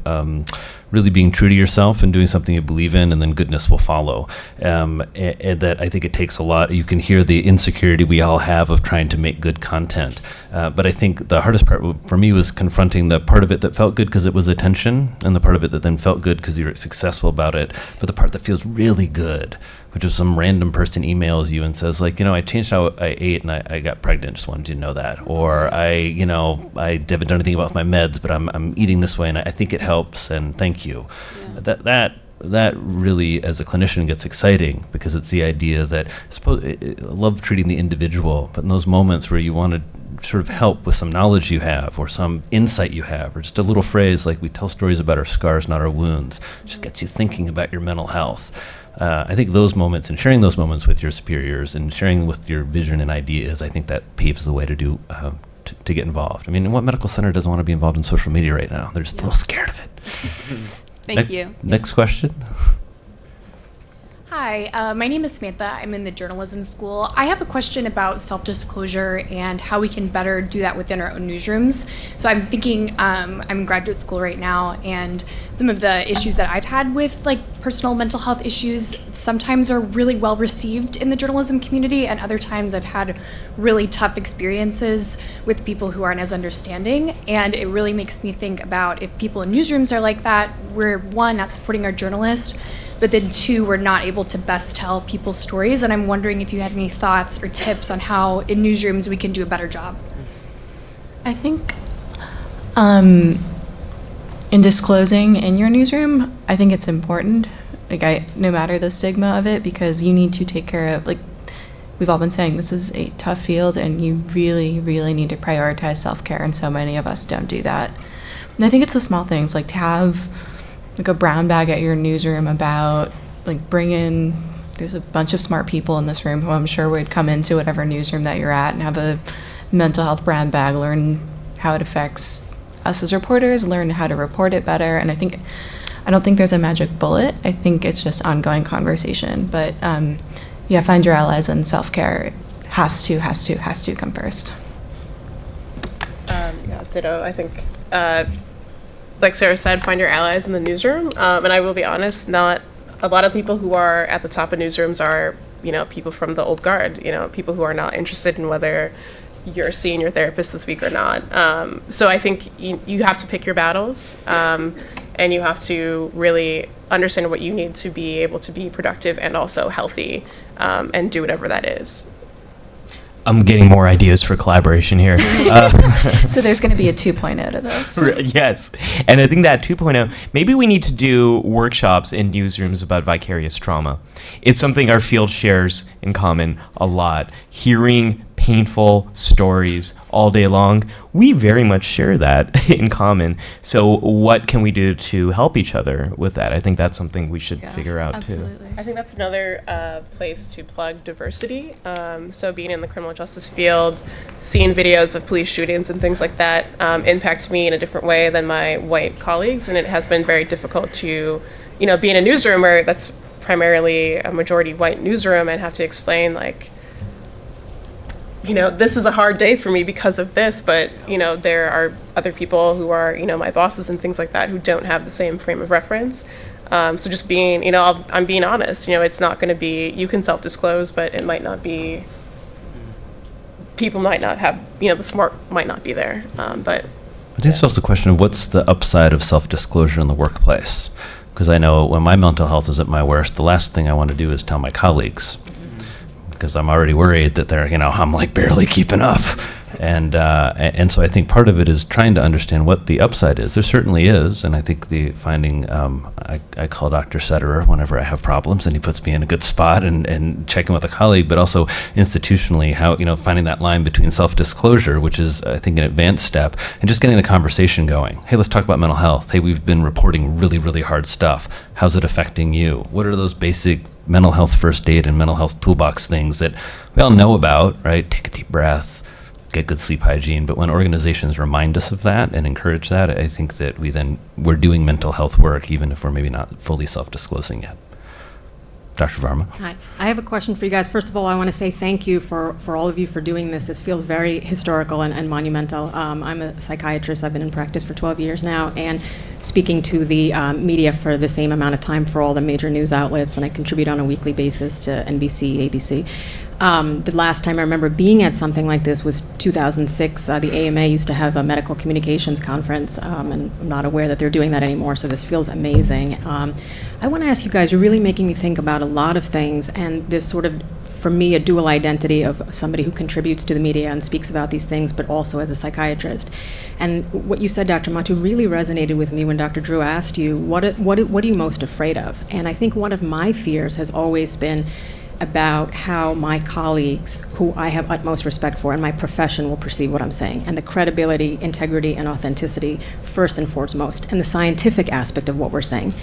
L: really being true to yourself and doing something you believe in, and then goodness will follow. And that I think it takes a lot. You can hear the insecurity we all have of trying to make good content. But I think the hardest part for me was confronting the part of it that felt good because it was attention, and the part of it that then felt good because you were successful about it. But the part that feels really good, which is some random person emails you and says, like, I changed how I ate and I got pregnant, just wanted you to know that. Or I haven't done anything about my meds, but I'm eating this way and I think it helps, and thank you. Yeah. That really, as a clinician, gets exciting, because it's the idea that I love treating the individual, but in those moments where you want to sort of help with some knowledge you have or some insight you have, or just a little phrase like, we tell stories about our scars, not our wounds, just gets you thinking about your mental health. I think those moments, and sharing those moments with your superiors and sharing with your vision and ideas, I think that paves the way to do to get involved. I mean, what medical center doesn't want to be involved in social media right now? They're just a little scared of it.
T: Thank you.
L: Next question.
U: Hi, my name is Samantha. I'm in the journalism school. I have a question about self-disclosure and how we can better do that within our own newsrooms. So I'm thinking, I'm in graduate school right now, and some of the issues that I've had with personal mental health issues sometimes are really well received in the journalism community, and other times I've had really tough experiences with people who aren't as understanding. And it really makes me think about, if people in newsrooms are like that, we're, one, not supporting our journalists, but then two, we're not able to best tell people's stories. And I'm wondering if you had any thoughts or tips on how in newsrooms we can do a better job.
P: I think in disclosing in your newsroom, I think it's important, no matter the stigma of it, because you need to take care of, we've all been saying, this is a tough field, and you really, really need to prioritize self-care, and so many of us don't do that. And I think it's the small things, like to have a brown bag at your newsroom about, there's a bunch of smart people in this room who I'm sure would come into whatever newsroom that you're at and have a mental health brown bag, learn how it affects us as reporters, learn how to report it better. And I don't think there's a magic bullet. I think it's just ongoing conversation. But find your allies, and self-care has to come first.
M: Ditto. I think, like Sarah said, find your allies in the newsroom. And I will be honest, not a lot of people who are at the top of newsrooms are, people from the old guard, people who are not interested in whether you're seeing your therapist this week or not. So I think you have to pick your battles, and you have to really understand what you need to be able to be productive and also healthy, and do whatever that is.
O: I'm getting more ideas for collaboration here.
P: So there's going to be a 2.0 to this.
O: Yes. And I think that 2.0, maybe we need to do workshops in newsrooms about vicarious trauma. It's something our field shares in common a lot. Hearing painful stories all day long, we very much share that in common. So what can we do to help each other with that? I think that's something we should figure out
P: absolutely.
O: too.
M: I think that's another place to plug diversity. So being in the criminal justice field, seeing videos of police shootings and things like that impact me in a different way than my white colleagues, and it has been very difficult to, be in a newsroom where that's primarily a majority white newsroom and have to explain this is a hard day for me because of this, but, there are other people who are, my bosses and things like that who don't have the same frame of reference. So just being, I'm being honest, it's not going to be, you can self-disclose, but it might not be, people might not have, the smart might not be there. But
L: I think it's also the question of what's the upside of self-disclosure in the workplace. Because I know when my mental health is at my worst, the last thing I want to do is tell my colleagues. Because I'm already worried that they're, I'm like barely keeping up. And so I think part of it is trying to understand what the upside is. There certainly is, and I think the finding, I call Dr. Sederer whenever I have problems, and he puts me in a good spot and checking with a colleague, but also institutionally, how, finding that line between self-disclosure, which is, I think, an advanced step, and just getting the conversation going. Hey, let's talk about mental health. Hey, we've been reporting really, really hard stuff. How's it affecting you? What are those basic mental health first aid and mental health toolbox things that we all know about, right? Take a deep breath, get good sleep hygiene, but when organizations remind us of that and encourage that, I think that we're doing mental health work, even if we're maybe not fully self-disclosing yet. Dr. Varma.
C: Hi, I have a question for you guys. First of all, I want to say thank you for all of you for doing this. This feels very historical and monumental. I'm a psychiatrist. I've been in practice for 12 years now, and speaking to the media for the same amount of time for all the major news outlets, and I contribute on a weekly basis to NBC, ABC. The last time I remember being at something like this was 2006. The AMA used to have a medical communications conference, and I'm not aware that they're doing that anymore, so this feels amazing. I want to ask you guys, you're really making me think about a lot of things, and this sort of, for me, a dual identity of somebody who contributes to the media and speaks about these things, but also as a psychiatrist. And what you said, Dr. Matu, really resonated with me when Dr. Drew asked you, what are you most afraid of? And I think one of my fears has always been about how my colleagues, who I have utmost respect for, and my profession will perceive what I'm saying, and the credibility, integrity, and authenticity first and foremost, and the scientific aspect of what we're saying.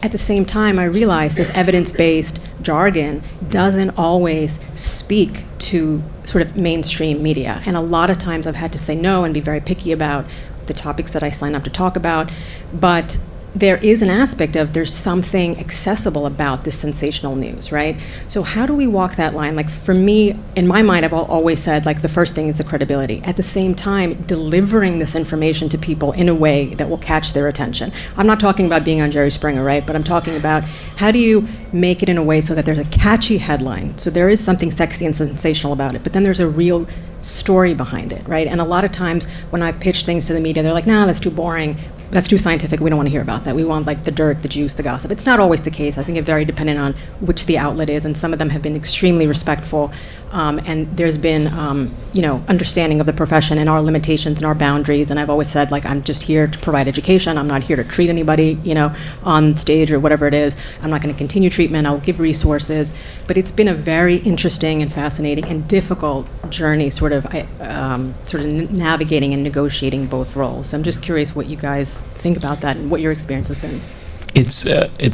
C: At the same time, I realize this evidence-based jargon doesn't always speak to sort of mainstream media, and a lot of times I've had to say no and be very picky about the topics that I sign up to talk about, but there is an aspect of there's something accessible about this sensational news, right? So how do we walk that line? Like for me, in my mind, I've always said like the first thing is the credibility. At the same time, delivering this information to people in a way that will catch their attention. I'm not talking about being on Jerry Springer, right? But I'm talking about how do you make it in a way so that there's a catchy headline. So there is something sexy and sensational about it, but then there's a real story behind it, right? And a lot of times when I've pitched things to the media, they're like, nah, that's too boring. That's too scientific. We don't want to hear about that. We want like the dirt, the juice, the gossip. It's not always the case. I think it's very dependent on which the outlet is, and some of them have been extremely respectful. And there's been, understanding of the profession and our limitations and our boundaries. And I've always said, like, I'm just here to provide education. I'm not here to treat anybody, on stage or whatever it is. I'm not going to continue treatment. I'll give resources. But it's been a very interesting and fascinating and difficult journey, sort of navigating and negotiating both roles. So I'm just curious what you guys think about that and what your experience has been.
O: It's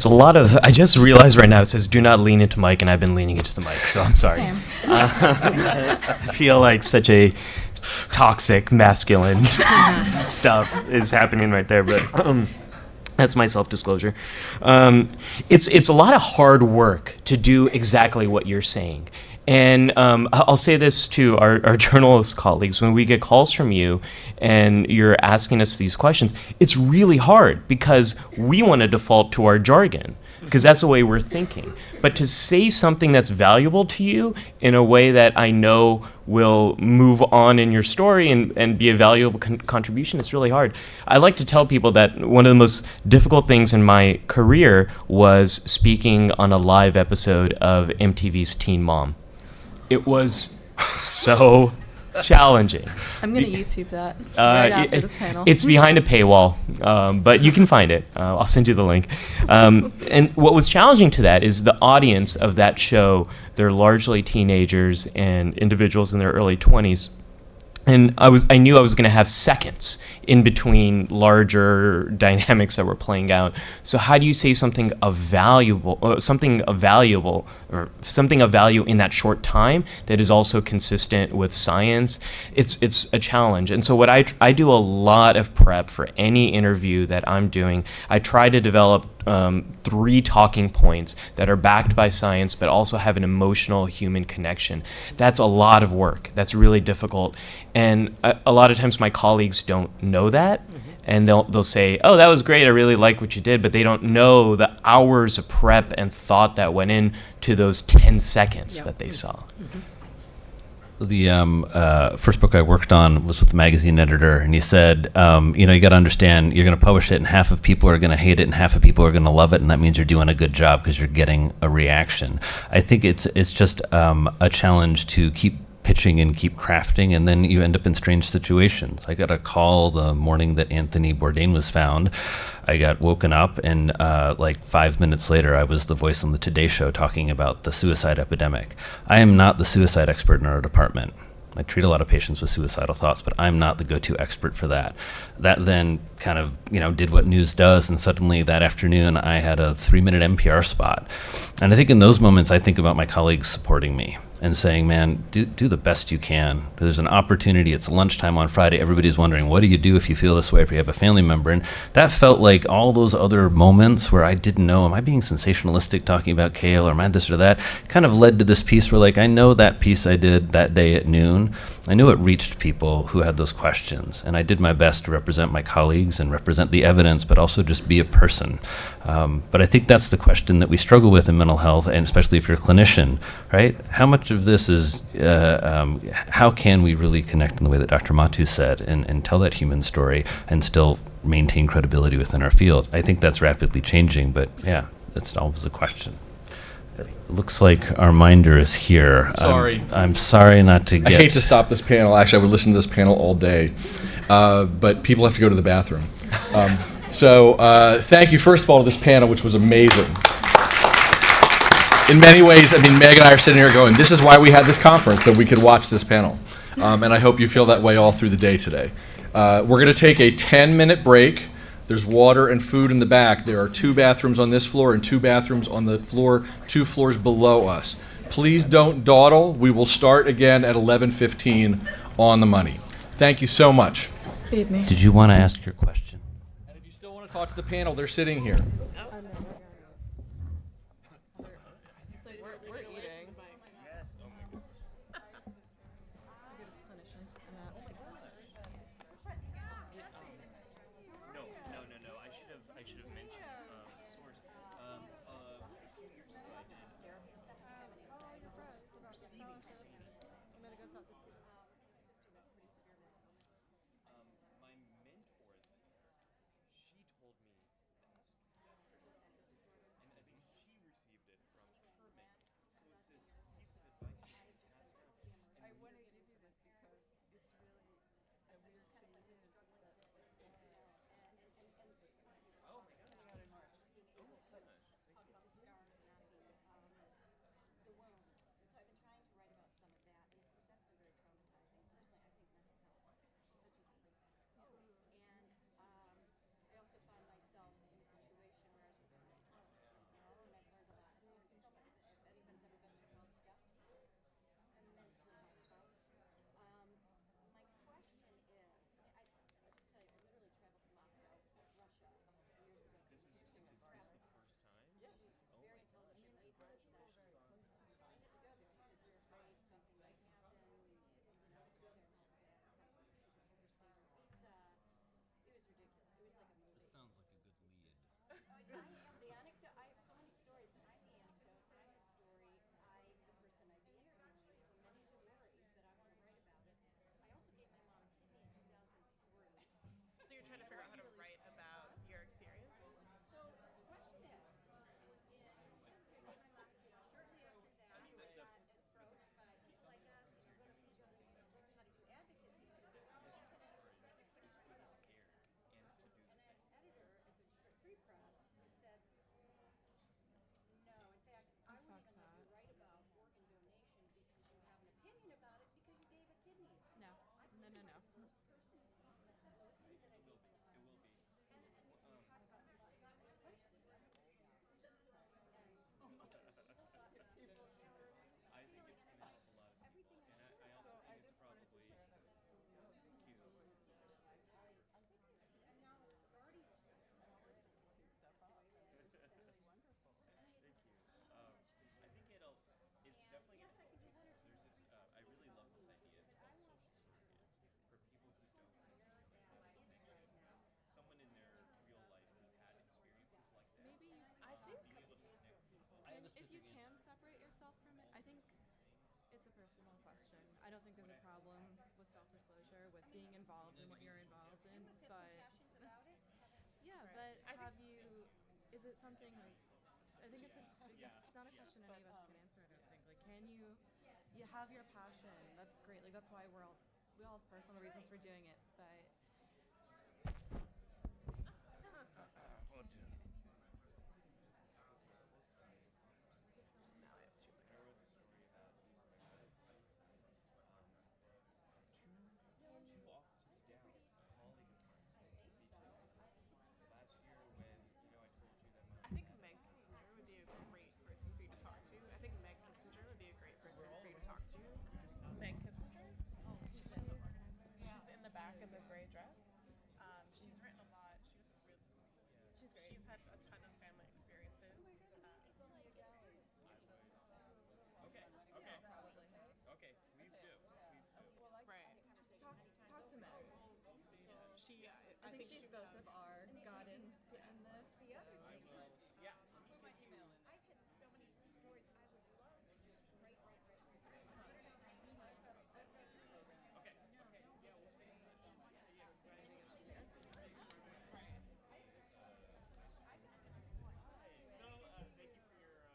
O: a lot of. I just realized right now it says do not lean into mic, and I've been leaning into the mic, so I'm sorry. I feel like such a toxic masculine stuff is happening right there, but that's my self-disclosure. It's a lot of hard work to do exactly what you're saying. And I'll say this to our journalist colleagues, when we get calls from you and you're asking us these questions, it's really hard because we want to default to our jargon because that's the way we're thinking. But to say something that's valuable to you in a way that I know will move on in your story and be a valuable contribution, it's really hard. I like to tell people that one of the most difficult things in my career was speaking on a live episode of MTV's Teen Mom. It was so challenging.
P: I'm going to YouTube that right after this panel.
O: It's behind a paywall, but you can find it. I'll send you the link. And what was challenging to that is the audience of that show, they're largely teenagers and individuals in their early 20s. And I knew I was going to have seconds in between larger dynamics that were playing out. So how do you say something of value in that short time that is also consistent with science? It's a challenge. And so what I do a lot of prep for any interview that I'm doing. I try to develop 3 talking points that are backed by science but also have an emotional human connection. That's a lot of work. That's really difficult. And a lot of times my colleagues don't know that. And they'll say, oh, that was great, I really like what you did, but they don't know the hours of prep and thought that went into those 10 seconds that they saw.
L: The first book I worked on was with the magazine editor, and he said, you got to understand, you're going to publish it, and half of people are going to hate it, and half of people are going to love it, and that means you're doing a good job because you're getting a reaction. I think it's just a challenge to keep pitching and keep crafting, and then you end up in strange situations. I got a call the morning that Anthony Bourdain was found. I got woken up, and like 5 minutes later, I was the voice on the Today Show talking about the suicide epidemic. I am not the suicide expert in our department. I treat a lot of patients with suicidal thoughts, but I'm not the go-to expert for that. That then kind of, did what news does, and suddenly that afternoon I had a 3-minute NPR spot. And I think in those moments, I think about my colleagues supporting me and saying, man, do the best you can. There's an opportunity. It's lunchtime on Friday. Everybody's wondering, what do you do if you feel this way, if you have a family member? And that felt like all those other moments where I didn't know, am I being sensationalistic talking about kale, or am I this or that? Kind of led to this piece where, I know that piece I did that day at noon, I knew it reached people who had those questions. And I did my best to represent my colleagues and represent the evidence, but also just be a person. But I think that's the question that we struggle with in mental health, and especially if you're a clinician, right? How much of this is, how can we really connect in the way that Dr. Matu said, and tell that human story and still maintain credibility within our field? I think that's rapidly changing, but yeah, that's always a question. It looks like our minder is here.
A: Sorry.
L: I'm sorry not to get...
A: I hate to stop this panel. Actually, I would listen to this panel all day. But people have to go to the bathroom. So thank you, first of all, to this panel, which was amazing. In many ways, Meg and I are sitting here going, this is why we had this conference, so we could watch this panel. And I hope you feel that way all through the day today. We're going to take a 10-minute break. There's water and food in the back. There are 2 bathrooms on this floor and 2 bathrooms on the floor, 2 floors below us. Please don't dawdle. We will start again at 11:15 on the money. Thank you so much.
L: Did you want to ask your question?
A: And if you still want to talk to the panel, they're sitting here.
F: personal question. I don't think there's a problem with self-disclosure, with being involved in what you're involved in, but yeah, but have you? Is it something like? I think it's not a question any of us can answer. I don't think. Like, can you have your passion? That's great. Like, that's why we all have personal reasons for doing it, but.
V: Now I have two. I wrote the story about these two offices down, a colleague of mine said me too. Last year when, I told you that
M: I think Meg Kissinger would be a great person for you to talk to. I think Meg Kissinger would be a great person for you to talk to. Meg Kissinger? She's in the back in the gray dress. She's written a lot. She's great. She's had a ton of family experiences.
V: Okay, please do.
M: Right.
F: Talk to Meg.
M: I think she's
F: both of our guidance in this.
V: I will. Yeah.
W: I've had so many stories I would love to just write.
V: Okay. Yeah, we'll stay in thank you for your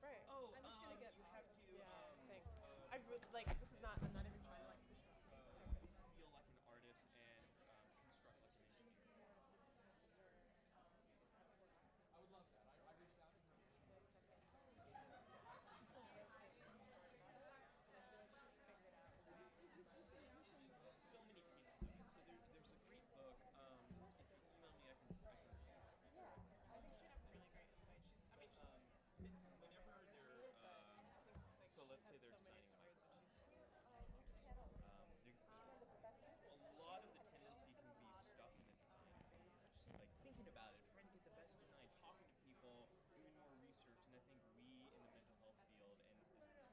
M: Right.
V: Oh,
M: I'm just gonna get.
V: You have to.
M: Thanks. I really, this is not. I'm not even trying to push it.
V: Feel like an artist and construct like an engineer.
A: I would love that. I reached out.
V: So many pieces of it. So there's a great book. If you email me, I can.
M: Yeah, I think she'd have really great insight.
V: Whenever they're, so let's say they're designing a microphone. A lot of the tendency can be stuck in the design phase, like thinking about it, trying to get the best design, talking to people, doing more research, and I think we in the mental health field, and especially in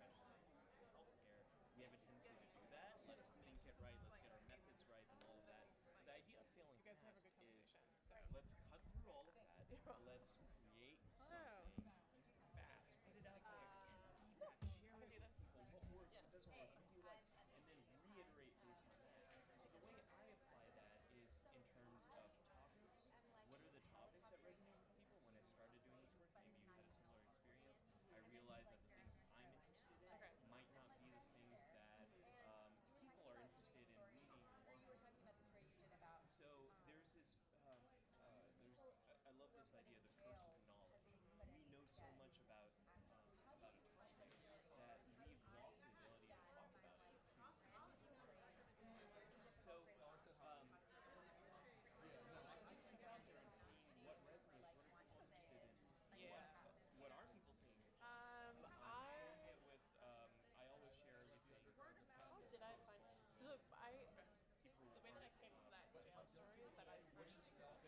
V: healthcare, we have a tendency to do that. Let's think it right, let's get our methods right, and all of that. The idea of failing
M: You guys have a
V: fast
M: good conversation,
V: is
M: so.
V: let's cut through all of that. Let's create something fast. Put it out there. Get feedback. Share it with people. What works? What doesn't work? What do you like? And then reiterate based on that. So the way I apply that is in terms of topics. What are the topics that resonate with people? When I started doing this work, maybe you had a similar experience. I realized that the things I'm interested in might not be the things that people are interested in reading or watching. So there's this. I love this idea, the curse of knowledge. We know so much about a topic that we've lost the ability to talk about it. So, I just get out there and see what resonates, what are people interested in, what are people seeing? I always share with
M: How did I find? So the way that I came to that jail story is that I first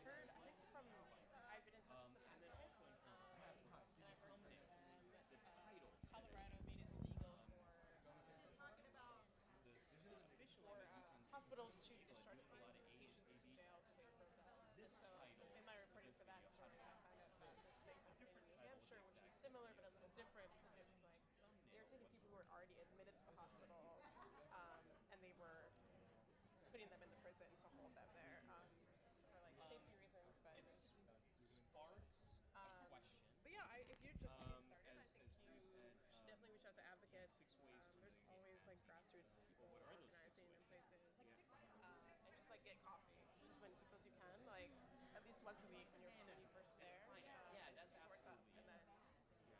M: heard, I think I've been in touch with some
V: and then also in terms of
M: and I've heard from
V: the titles.
M: Colorado made it illegal for talking about hospitals to discharge patients from jail to wait for that. So in my reporting for that story, I found out about this thing happening in New Hampshire, which was similar but a little different because it was like they were taking people who were already admitted to the hospital, and they were putting them in the prison to hold them there for safety reasons. But
V: it sparks a question.
M: But yeah, if you're just getting started, I think you
V: should
M: definitely reach out to advocates. There's always grassroots people organizing in places, and just get coffee as many people as you can, at least once a week when you're first there.
V: That's absolutely.
M: And then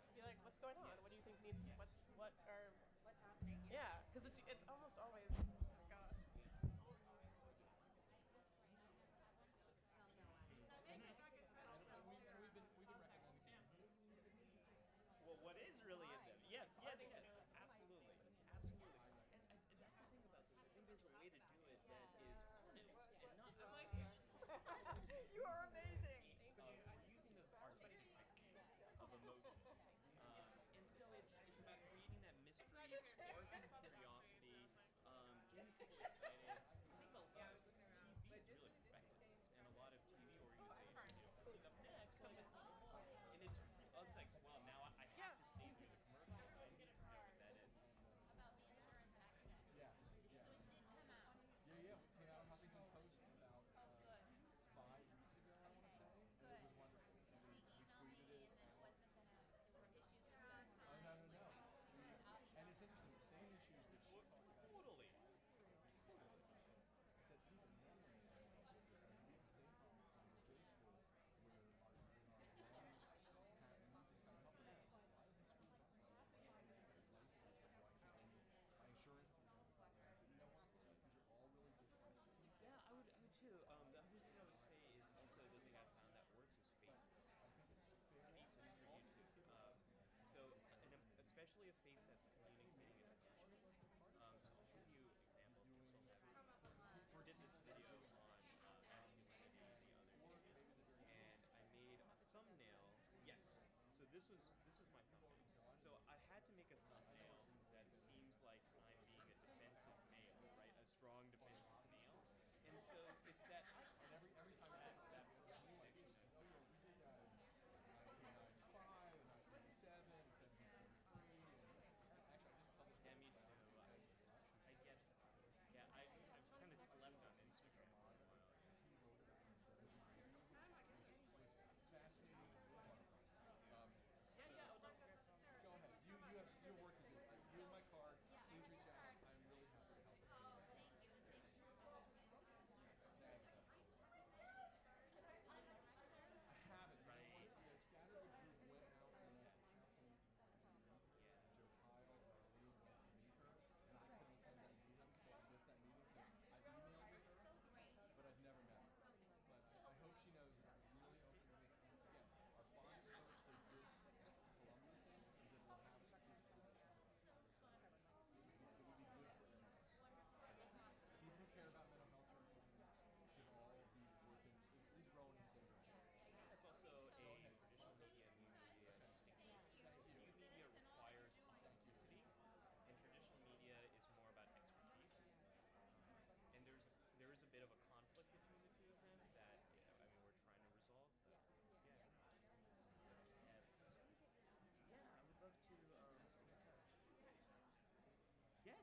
M: just be like, what's going on? What do you think needs? What's happening? Yeah, because it's almost always. Oh my God.
A: We've been recommending.
V: Well, what is really in them? Yes, absolutely. And that's the thing about this. I think there's a way to do it that is honest and not so
M: You are amazing.
V: Using those artistic techniques of emotion. And so it's about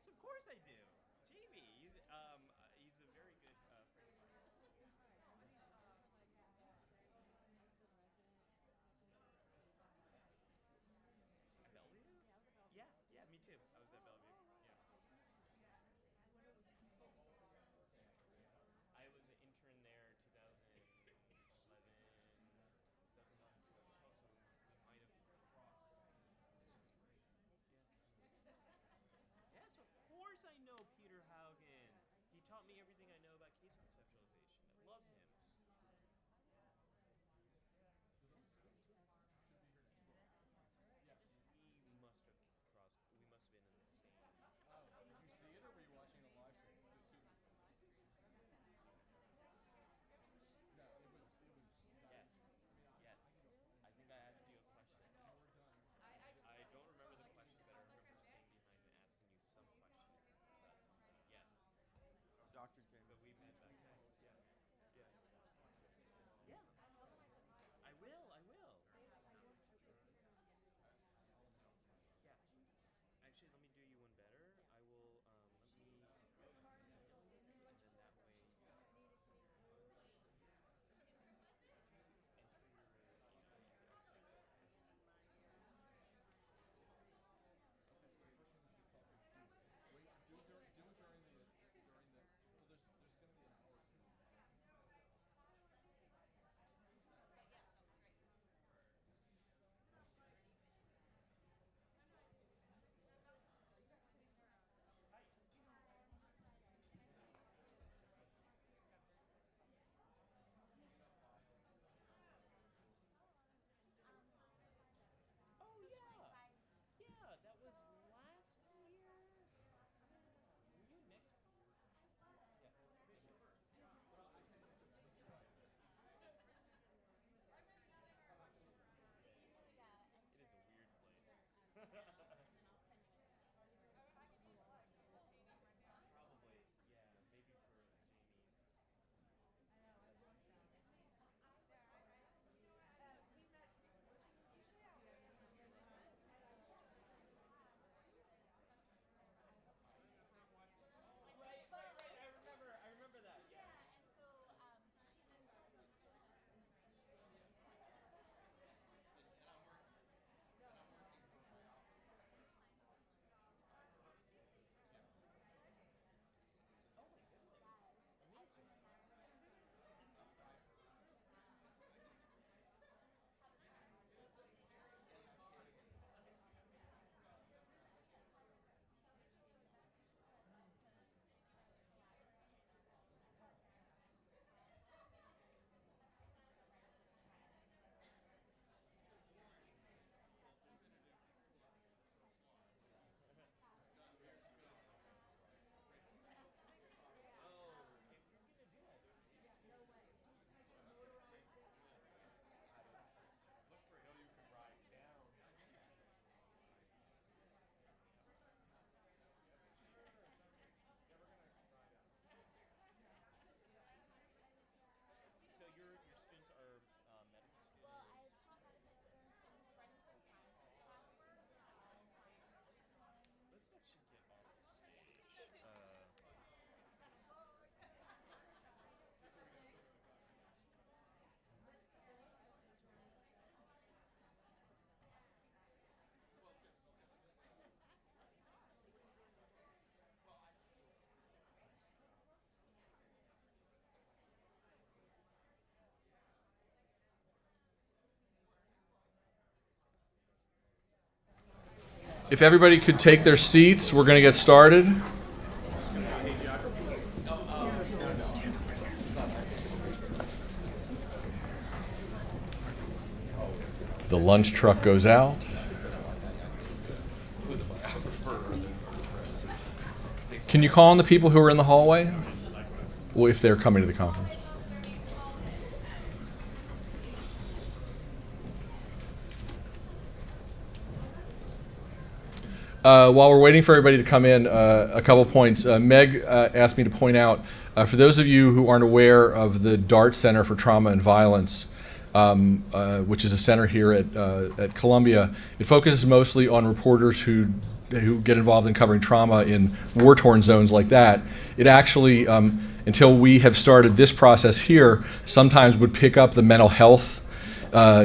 G: Yes, of course I do. Jamie, he's a very good friend of mine. At Bellevue? Yeah, yeah, me too. I was at Bellevue. Yeah. I was an intern there 2011, 2011, 2012, so we might have crossed. Yeah. Yes, of course I know Peter Haugen. He taught me everything I know about case conceptualization. I love him. We must have crossed. We must have been in the same.
A: Oh, did you see it or were you watching the live stream? No, it was.
G: Yes. Yes. I think I asked you a question. I don't remember the question, but I remember staying behind and asking you some question about something. Yes.
H: Dr. Jamison.
G: So we met back then. Yeah. Yeah. Yeah. I will. I will. Yeah. Actually, let me do you one better. I will. Let me. And then that way. Oh yeah. Yeah, that was last year. Were you next class? Yes. It is a weird place. Probably, yeah, maybe for Jamie's. Right. I remember that. Yeah.
W: And so she mentioned
G: Oh my goodness. Amazing.
A: Look for a hill you can ride down.
G: So your students are medical students?
W: Well, I taught medical students in this writing for the sciences class, science discipline.
G: Let's actually get off the stage.
A: If everybody could take their seats, we're going to get started. The lunch truck goes out. Can you call on the people who are in the hallway? Well, if they're coming to the conference. While we're waiting for everybody to come in, a couple points. Meg asked me to point out, for those of you who aren't aware of the DART Center for Trauma and Violence, which is a center here at Columbia, it focuses mostly on reporters who who get involved in covering trauma in war-torn zones like that, it actually, until we have started this process here, sometimes would pick up the mental health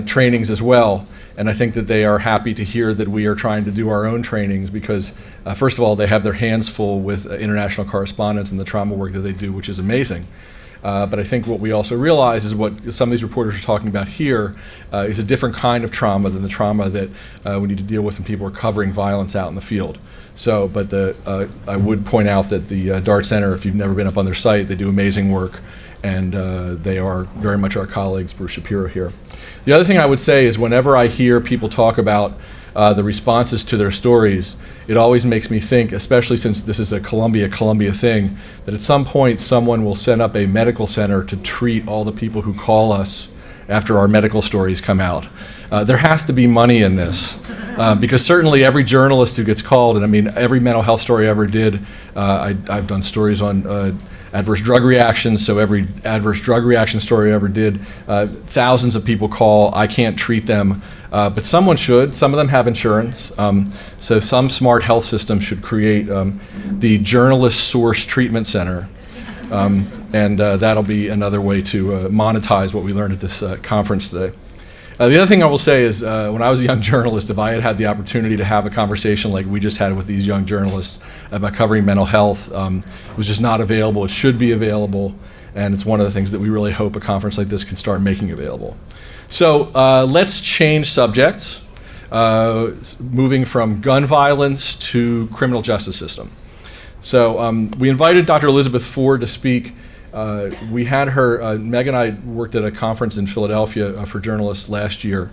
A: trainings as well. And I think that they are happy to hear that we are trying to do our own trainings because, first of all, they have their hands full with international correspondence and the trauma work that they do, which is amazing. But I think what we also realize is what some of these reporters are talking about here is a different kind of trauma than the trauma that we need to deal with when people are covering violence out in the field. So, but I would point out that the DART Center, if you've never been up on their site, they do amazing work, and they are very much our colleagues, Bruce Shapiro here. The other thing I would say is whenever I hear people talk about the responses to their stories, it always makes me think, especially since this is a Columbia thing, that at some point someone will set up a medical center to treat all the people who call us after our medical stories come out. There has to be money in this, because certainly every journalist who gets called, and I mean every mental health story I ever did, I've done stories on adverse drug reactions, so every adverse drug reaction story I ever did, thousands of people call, I can't treat them, but someone should. Some of them have insurance, so some smart health system should create the Journalist Source Treatment Center, and that'll be another way to monetize what we learned at this conference today. The other thing I will say is when I was a young journalist, if I had had the opportunity to have a conversation like we just had with these young journalists about covering mental health, it was just not available. It should be available, and it's one of the things that we really hope a conference like this can start making available. So let's change subjects, moving from gun violence to criminal justice system. So we invited Dr. Elizabeth Ford to speak. We had her, Meg and I worked at a conference in Philadelphia for journalists last year,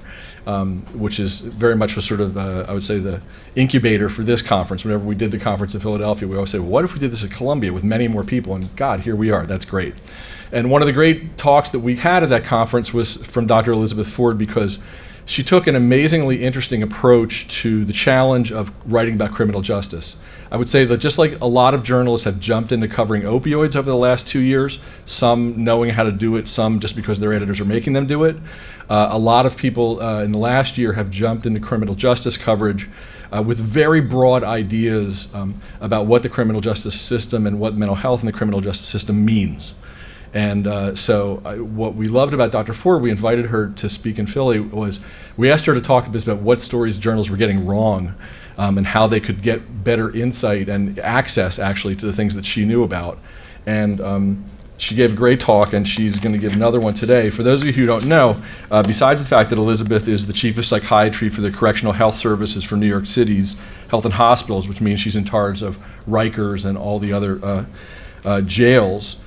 A: which is very much was sort of, I would say, the incubator for this conference. Whenever we did the conference in Philadelphia, we always say, well, what if we did this at Columbia with many more people? And God, here we are, that's great. And one of the great talks that we had at that conference was from Dr. Elizabeth Ford, because she took an amazingly interesting approach to the challenge of writing about criminal justice. I would say that just like a lot of journalists have jumped into covering opioids over the last 2 years, some knowing how to do it, some just because their editors are making them do it, a lot of people in the last year have jumped into criminal justice coverage with very broad ideas about what the criminal justice system and what mental health in the criminal justice system means. And what we loved about Dr. Ford, we invited her to speak in Philly, was we asked her to talk a bit about what stories journals were getting wrong and how they could get better insight and access, actually, to the things that she knew about. And she gave a great talk, and she's going to give another one today. For those of you who don't know, besides the fact that Elizabeth is the chief of psychiatry for the Correctional Health Services for New York City's Health and Hospitals, which means she's in charge of Rikers and all the other jails,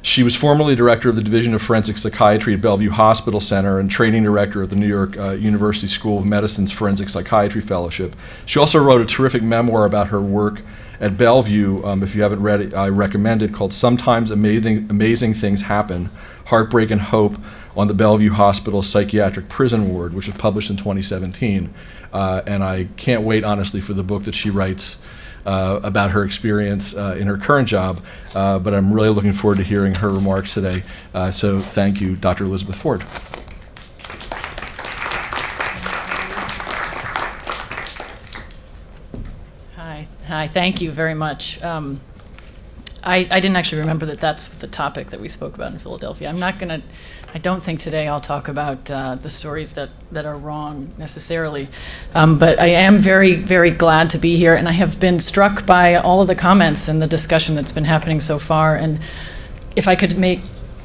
A: she was formerly director of the Division of Forensic Psychiatry at Bellevue Hospital Center and training director at the New York University School of Medicine's Forensic Psychiatry Fellowship. She also wrote a terrific memoir about her work at Bellevue. If you haven't read it, I recommend it, called Sometimes Amazing Things Happen, Heartbreak and Hope on the Bellevue Hospital Psychiatric Prison Ward, which was published in 2017. And I can't wait, honestly, for the book that she writes about her experience in her current job, but I'm really looking forward to hearing her remarks today. So thank you, Dr. Elizabeth Ford.
I: Hi, thank you very much. I didn't actually remember that that's the topic that we spoke about in Philadelphia. I don't think today I'll talk about the stories that are wrong necessarily, but I am very, very glad to be here, and I have been struck by all of the comments and the discussion that's been happening so far, and if I could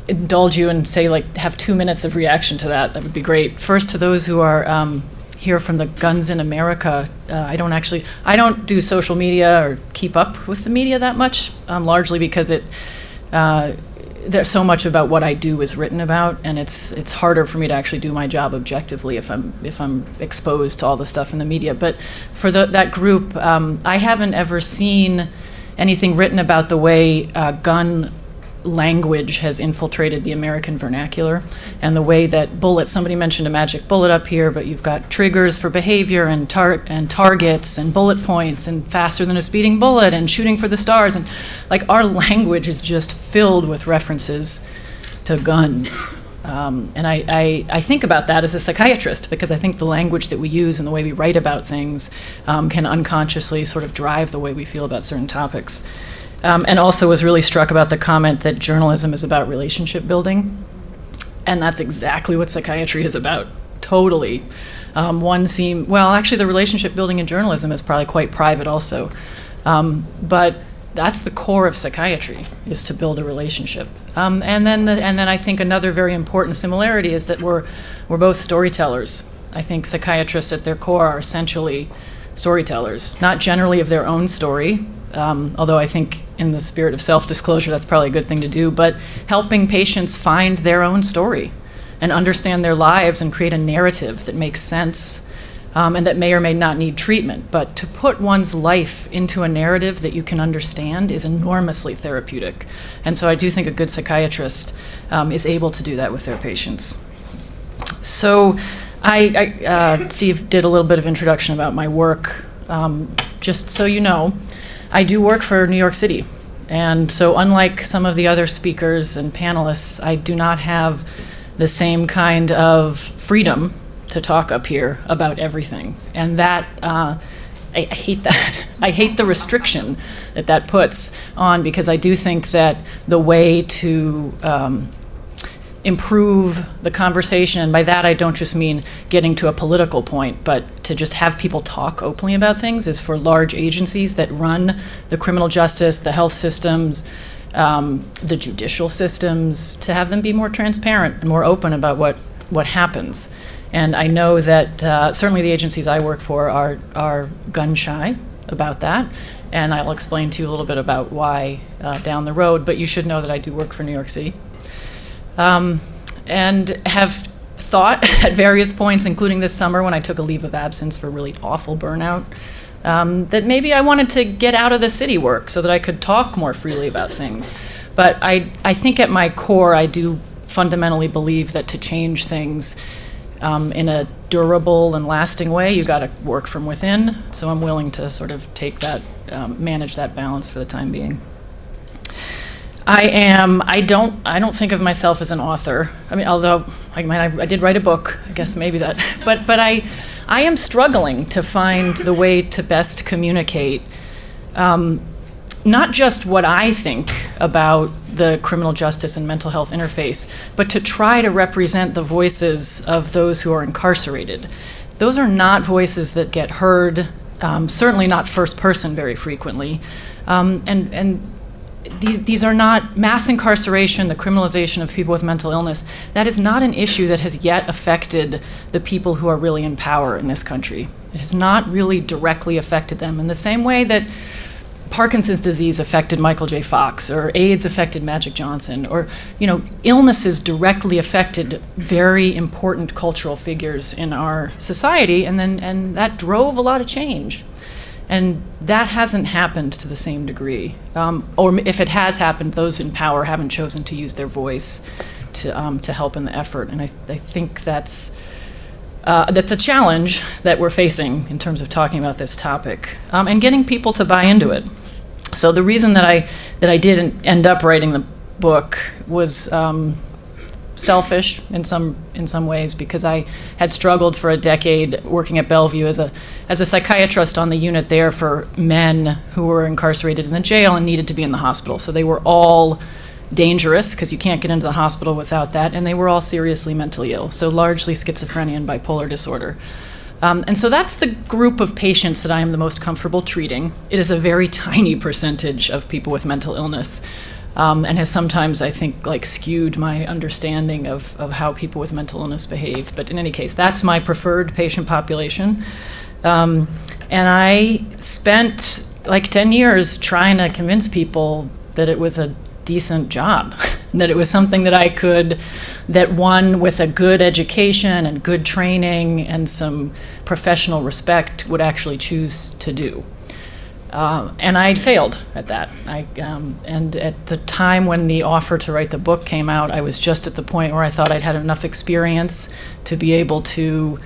I: indulge you and say, have 2 minutes of reaction to that would be great. First, to those who are here from the Guns in America, I don't do social media or keep up with the media that much, largely because there's so much about what I do is written about, and it's harder for me to actually do my job objectively if I'm exposed to all the stuff in the media. But for that group, I haven't ever seen anything written about the way gun language has infiltrated the American vernacular, and the way that bullets, somebody mentioned a magic bullet up here, but you've got triggers for behavior and targets and bullet points and faster than a speeding bullet and shooting for the stars, and our language is just filled with references to guns. And I think about that as a psychiatrist, because I think the language that we use and the way we write about things can unconsciously sort of drive the way we feel about certain topics. And also was really struck about the comment that journalism is about relationship building. And that's exactly what psychiatry is about, totally. Actually the relationship building in journalism is probably quite private also. But that's the core of psychiatry, is to build a relationship. And then I think another very important similarity is that we're both storytellers. I think psychiatrists at their core are essentially storytellers, not generally of their own story, although I think in the spirit of self-disclosure that's probably a good thing to do, but helping patients find their own story and understand their lives and create a narrative that makes sense. And that may or may not need treatment. But to put one's life into a narrative that you can understand is enormously therapeutic. And so I do think a good psychiatrist is able to do that with their patients. So Steve did a little bit of introduction about my work. Just so you know, I do work for New York City. And so unlike some of the other speakers and panelists, I do not have the same kind of freedom to talk up here about everything. And that, I hate that. I hate the restriction that puts on, because I do think that the way to improve the conversation, and by that I don't just mean getting to a political point, but to just have people talk openly about things, is for large agencies that run the criminal justice, the health systems, the judicial systems, to have them be more transparent and more open about what happens. And I know that certainly the agencies I work for are gun shy about that, and I'll explain to you a little bit about why down the road, but you should know that I do work for New York City. And have thought at various points, including this summer when I took a leave of absence for really awful burnout, that maybe I wanted to get out of the city work so that I could talk more freely about things. But I think at my core I do fundamentally believe that to change things in a durable and lasting way, you got to work from within. So I'm willing to sort of take that, manage that balance for the time being. I don't think of myself as an author. I mean, although I did write a book, I guess maybe that. But I am struggling to find the way to best communicate, not just what I think about the criminal justice and mental health interface, but to try to represent the voices of those who are incarcerated. Those are not voices that get heard, certainly not first person very frequently. And these are not mass incarceration, the criminalization of people with mental illness. That is not an issue that has yet affected the people who are really in power in this country. It has not really directly affected them in the same way that Parkinson's disease affected Michael J. Fox, or AIDS affected Magic Johnson, or illnesses directly affected very important cultural figures in our society, and that drove a lot of change. And that hasn't happened to the same degree. Or if it has happened, those in power haven't chosen to use their voice to help in the effort. And I think that's a challenge that we're facing in terms of talking about this topic, and getting people to buy into it. So the reason that I didn't end up writing the book was selfish in some ways, because I had struggled for a decade working at Bellevue as a psychiatrist on the unit there for men who were incarcerated in the jail and needed to be in the hospital. So they were all dangerous, because you can't get into the hospital without that, and they were all seriously mentally ill, so largely schizophrenia and bipolar disorder. And so that's the group of patients that I am the most comfortable treating. It is a very tiny percentage of people with mental illness, and has sometimes, I think, skewed my understanding of how people with mental illness behave. But in any case, that's my preferred patient population. And I spent 10 years trying to convince people that it was a decent job, that it was something that one with a good education and good training and some professional respect would actually choose to do. And I failed at that. And at the time when the offer to write the book came out, I was just at the point where I thought I'd had enough experience to be able to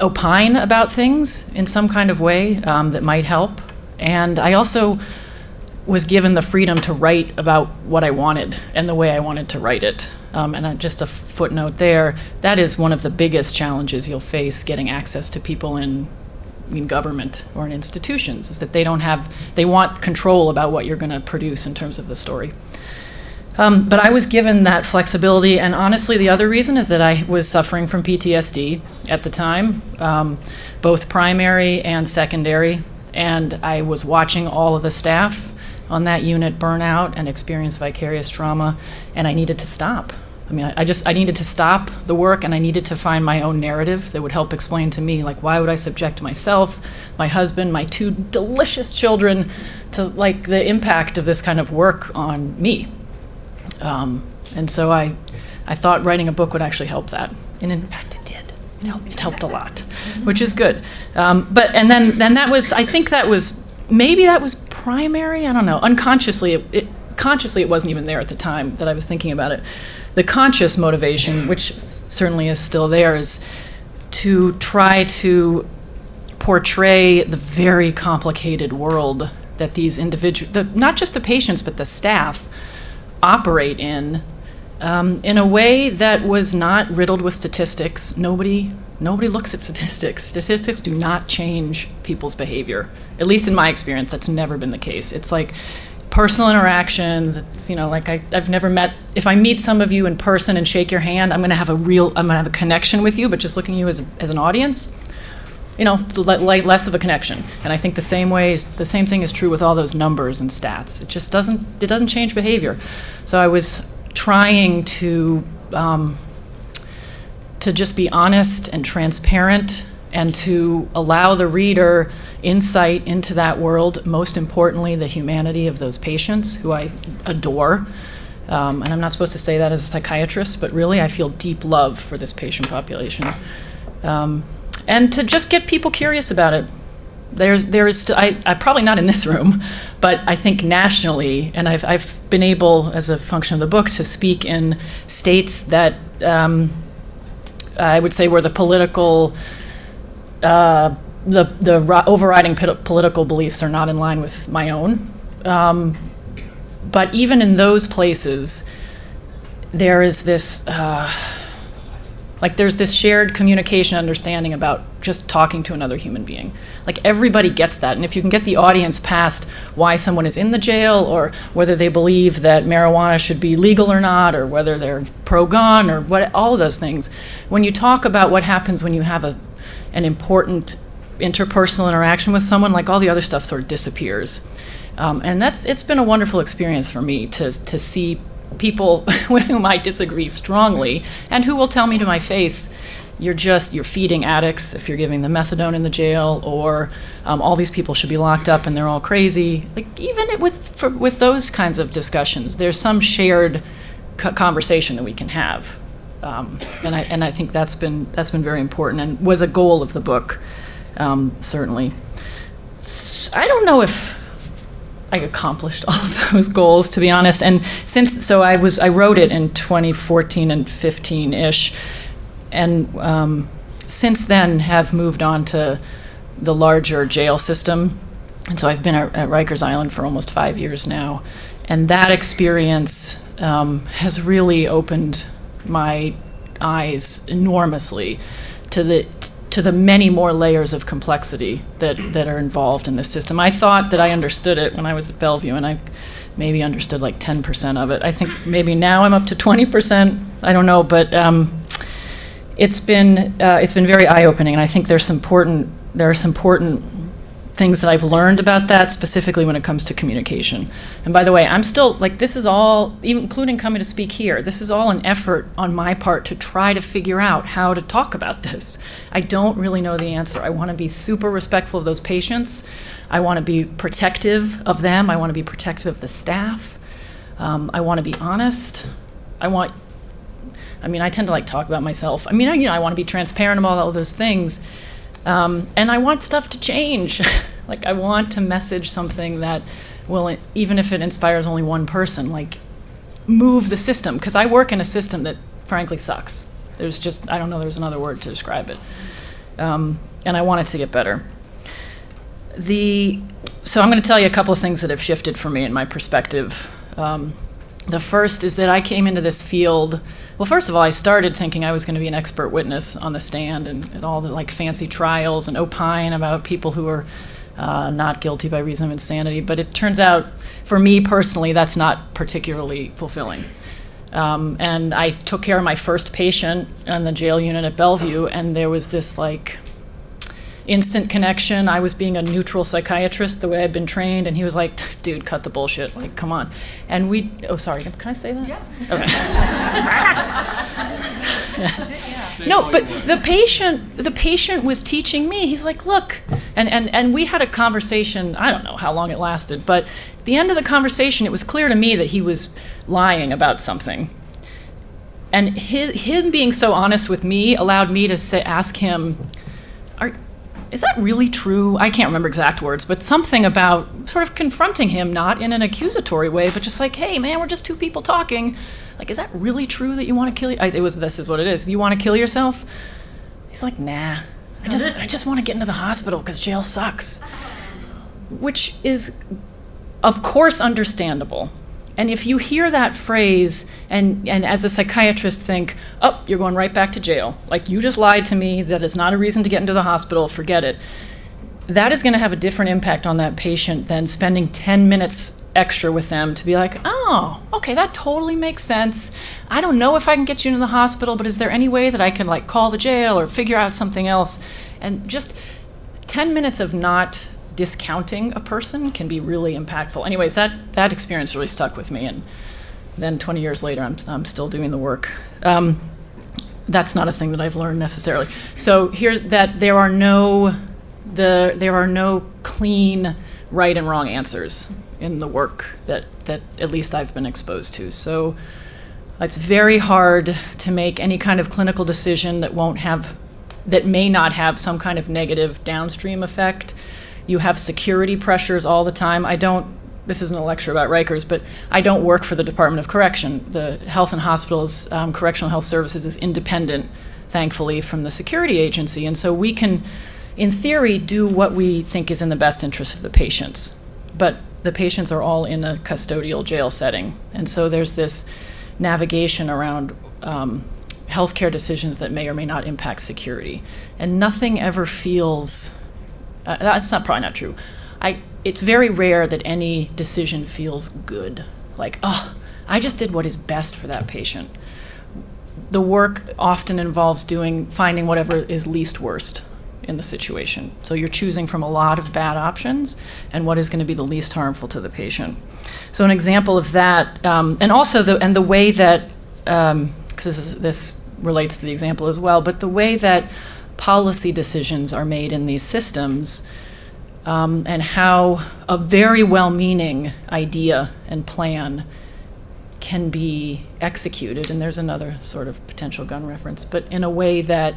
I: opine about things in some kind of way that might help. And I also was given the freedom to write about what I wanted and the way I wanted to write it. Just a footnote there, that is one of the biggest challenges you'll face getting access to people in government or in institutions, is that they want control about what you're going to produce in terms of the story. But I was given that flexibility, and honestly, the other reason is that I was suffering from PTSD at the time, both primary and secondary, and I was watching all of the staff on that unit burn out and experience vicarious trauma, and I needed to stop. I mean, I needed to stop the work, and I needed to find my own narrative that would help explain to me, like, why would I subject myself, my husband, my 2 delicious children to, like, the impact of this kind of work on me? And so I thought writing a book would actually help that. And in fact, it did. It helped a lot, which is good. Then that was, I think that was, maybe that was primary, I don't know. Unconsciously, consciously it wasn't even there at the time that I was thinking about it. The conscious motivation, which certainly is still there, is to try to portray the very complicated world that these individuals, not just the patients, but the staff, operate in a way that was not riddled with statistics. Nobody looks at statistics. Statistics do not change people's behavior. At least in my experience, that's never been the case. It's like personal interactions. It's, like I've never met, if I meet some of you in person and shake your hand, I'm gonna have a connection with you, but just looking at you as an audience, it's like less of a connection. And I think the same thing is true with all those numbers and stats. It just doesn't change behavior. So I was trying to just be honest and transparent, and to allow the reader insight into that world, most importantly, the humanity of those patients who I adore. And I'm not supposed to say that as a psychiatrist, but really I feel deep love for this patient population. And to just get people curious about it. I'm probably not in this room, but I think nationally, and I've been able, as a function of the book, to speak in states that I would say where the political, the overriding political beliefs are not in line with my own. But even in those places, there is this, there's this shared communication understanding about just talking to another human being. Like, everybody gets that. And if you can get the audience past why someone is in the jail, or whether they believe that marijuana should be legal or not, or whether they're pro-gun, or all of those things, when you talk about what happens when you have an important interpersonal interaction with someone, like, all the other stuff sort of disappears. And it's been a wonderful experience for me to see people with whom I disagree strongly, and who will tell me to my face, you're feeding addicts if you're giving them methadone in the jail, or all these people should be locked up and they're all crazy. Like, even with those kinds of discussions, there's some shared conversation that we can have, and I think that's been very important, and was a goal of the book, certainly. I don't know if I accomplished all of those goals, to be honest. And I wrote it in 2014 and 15-ish, and since then have moved on to the larger jail system. And so I've been at Rikers Island for almost 5 years now, and that experience has really opened my eyes enormously to the many more layers of complexity that are involved in this system. I thought that I understood it when I was at Bellevue, and I maybe understood like 10% of it. I think maybe now I'm up to 20%. I don't know, but it's been very eye-opening, and I think there are some important things that I've learned about that, specifically when it comes to communication. And by the way, I'm still, this is all, including coming to speak here, this is all an effort on my part to try to figure out how to talk about this. I don't really know the answer. I want to be super respectful of those patients. I want to be protective of them. I want to be protective of the staff. I want to be honest. I tend to talk about myself. I want to be transparent about all those things. And I want stuff to change. I want to message something that will, even if it inspires only one person, move the system. Because I work in a system that frankly sucks. There's another word to describe it. And I want it to get better. So I'm going to tell you a couple of things that have shifted for me in my perspective. The first is that I came into this field. Well, first of all, I started thinking I was going to be an expert witness on the stand and all the like fancy trials and opine about people who are not guilty by reason of insanity. But it turns out, for me personally, that's not particularly fulfilling. And I took care of my first patient in the jail unit at Bellevue, and there was this like instant connection. I was being a neutral psychiatrist the way I'd been trained, and he was like, dude, cut the bullshit, like, come on. And oh, sorry, can I say that? Yeah. Okay. No, but the patient was teaching me. He's like, look, and we had a conversation, I don't know how long it lasted, but at the end of the conversation, it was clear to me that he was lying about something. And him being so honest with me allowed me to ask him, is that really true? I can't remember exact words, but something about sort of confronting him, not in an accusatory way, but just like, hey, man, we're just two people talking. Like, is that really true that you want to kill this is what it is. You want to kill yourself? He's like, nah. I just want to get into the hospital because jail sucks. Which is, of course, understandable. And if you hear that phrase and as a psychiatrist think, oh, you're going right back to jail. Like, you just lied to me. That is not a reason to get into the hospital. Forget it. That is going to have a different impact on that patient than spending 10 minutes extra with them to be like, oh, okay, that totally makes sense. I don't know if I can get you into the hospital, but is there any way that I can like call the jail or figure out something else? And just 10 minutes of not discounting a person can be really impactful. Anyways, that experience really stuck with me, and then 20 years later, I'm still doing the work. That's not a thing that I've learned necessarily. So here's that there are no clean right and wrong answers in the work that at least I've been exposed to. So it's very hard to make any kind of clinical decision that may not have some kind of negative downstream effect. You have security pressures all the time. This isn't a lecture about Rikers, but I don't work for the Department of Correction. The Health and Hospitals, Correctional Health Services is independent, thankfully, from the security agency. And so we can, in theory, do what we think is in the best interest of the patients. But the patients are all in a custodial jail setting. And so there's this navigation around healthcare decisions that may or may not impact security. And nothing ever feels... that's probably not true. It's very rare that any decision feels good. Like, oh, I just did what is best for that patient. The work often involves finding whatever is least worst in the situation. So you're choosing from a lot of bad options and what is going to be the least harmful to the patient. So an example of that, and also the way that, because this relates to the example as well, but the way that policy decisions are made in these systems, and how a very well-meaning idea and plan can be executed, and there's another sort of potential gun reference, but in a way that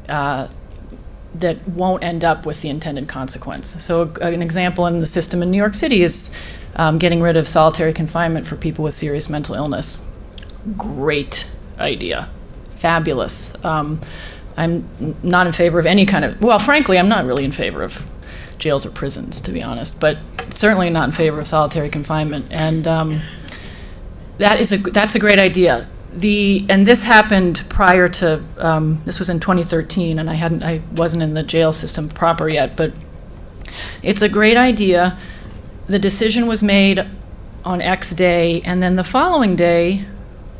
I: that won't end up with the intended consequence. So an example in the system in New York City is getting rid of solitary confinement for people with serious mental illness. Great idea. Fabulous. I'm not in favor of any kind of, well, frankly, I'm not really in favor of jails or prisons, to be honest, but certainly not in favor of solitary confinement. And that's a great idea. And this happened prior to, this was in 2013, and I wasn't in the jail system proper yet, but it's a great idea. The decision was made on X day, and then the following day,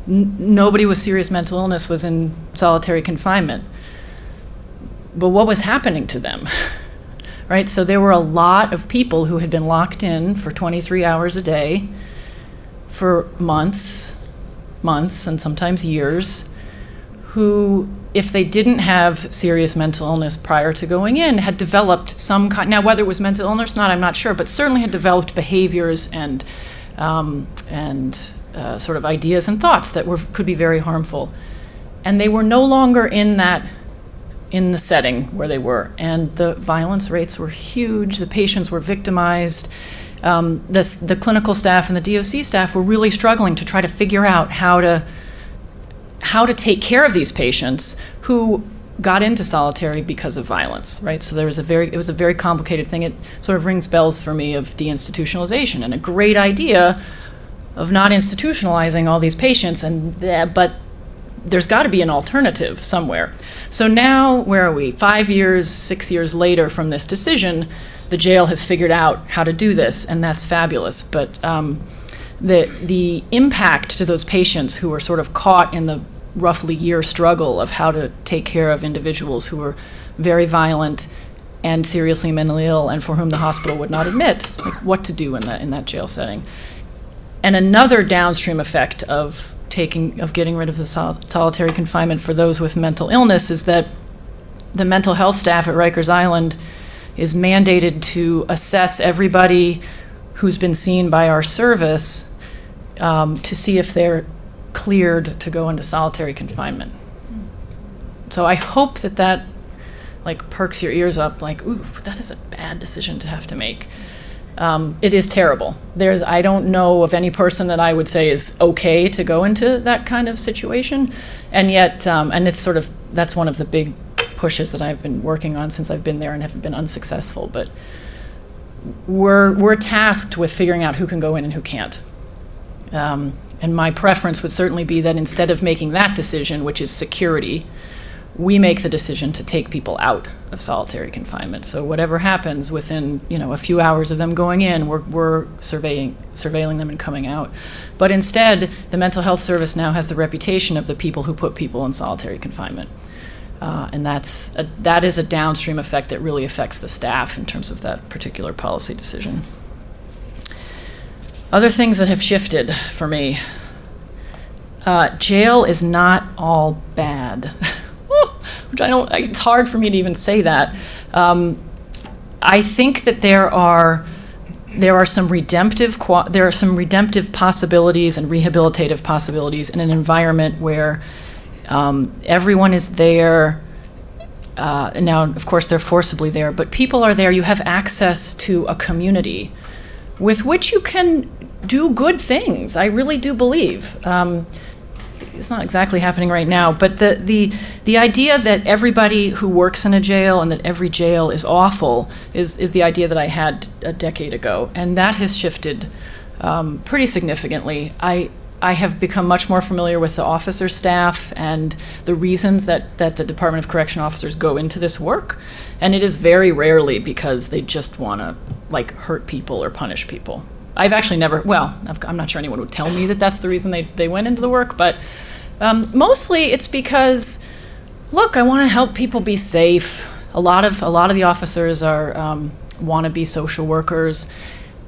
I: nobody with serious mental illness was in solitary confinement. But what was happening to them? Right? So there were a lot of people who had been locked in for 23 hours a day for months, and sometimes years, who, if they didn't have serious mental illness prior to going in, had developed some kind, now whether it was mental illness or not, I'm not sure, but certainly had developed behaviors and sort of ideas and thoughts that could be very harmful. And they were no longer in the setting where they were, and the violence rates were huge. The patients were victimized. The clinical staff and the DOC staff were really struggling to try to figure out how to take care of these patients who got into solitary because of violence, right? So it was a very complicated thing. It sort of rings bells for me of deinstitutionalization and a great idea of not institutionalizing all these patients, but there's got to be an alternative somewhere. So now, where are we? 5 years, 6 years later from this decision, the jail has figured out how to do this, and that's fabulous. But the impact to those patients who are sort of caught in the roughly year struggle of how to take care of individuals who are very violent and seriously mentally ill and for whom the hospital would not admit, like what to do in that jail setting. And another downstream effect of getting rid of the solitary confinement for those with mental illness is that the mental health staff at Rikers Island is mandated to assess everybody who's been seen by our service to see if they're cleared to go into solitary confinement. So I hope that like perks your ears up, like, ooh, that is a bad decision to have to make. It is terrible. I don't know of any person that I would say is okay to go into that kind of situation, and yet, and it's sort of, that's one of the big pushes that I've been working on since I've been there and have been unsuccessful, but we're tasked with figuring out who can go in and who can't. And my preference would certainly be that instead of making that decision, which is security, we make the decision to take people out of solitary confinement. So whatever happens within, a few hours of them going in, we're surveilling them and coming out. But instead, the mental health service now has the reputation of the people who put people in solitary confinement. And that is a downstream effect that really affects the staff in terms of that particular policy decision. Other things that have shifted for me. Jail is not all bad. Which it's hard for me to even say that. I think that there are some redemptive possibilities and rehabilitative possibilities in an environment where everyone is there. And now, of course, they're forcibly there, but people are there. You have access to a community with which you can do good things. I really do believe. It's not exactly happening right now, but the idea that everybody who works in a jail and that every jail is awful is the idea that I had a decade ago, and that has shifted pretty significantly. I have become much more familiar with the officer staff and the reasons that the Department of Correction officers go into this work, and it is very rarely because they just want to hurt people or punish people. I've actually I'm not sure anyone would tell me that that's the reason they went into the work, but mostly it's because, look, I want to help people be safe. A lot of the officers are want to be social workers,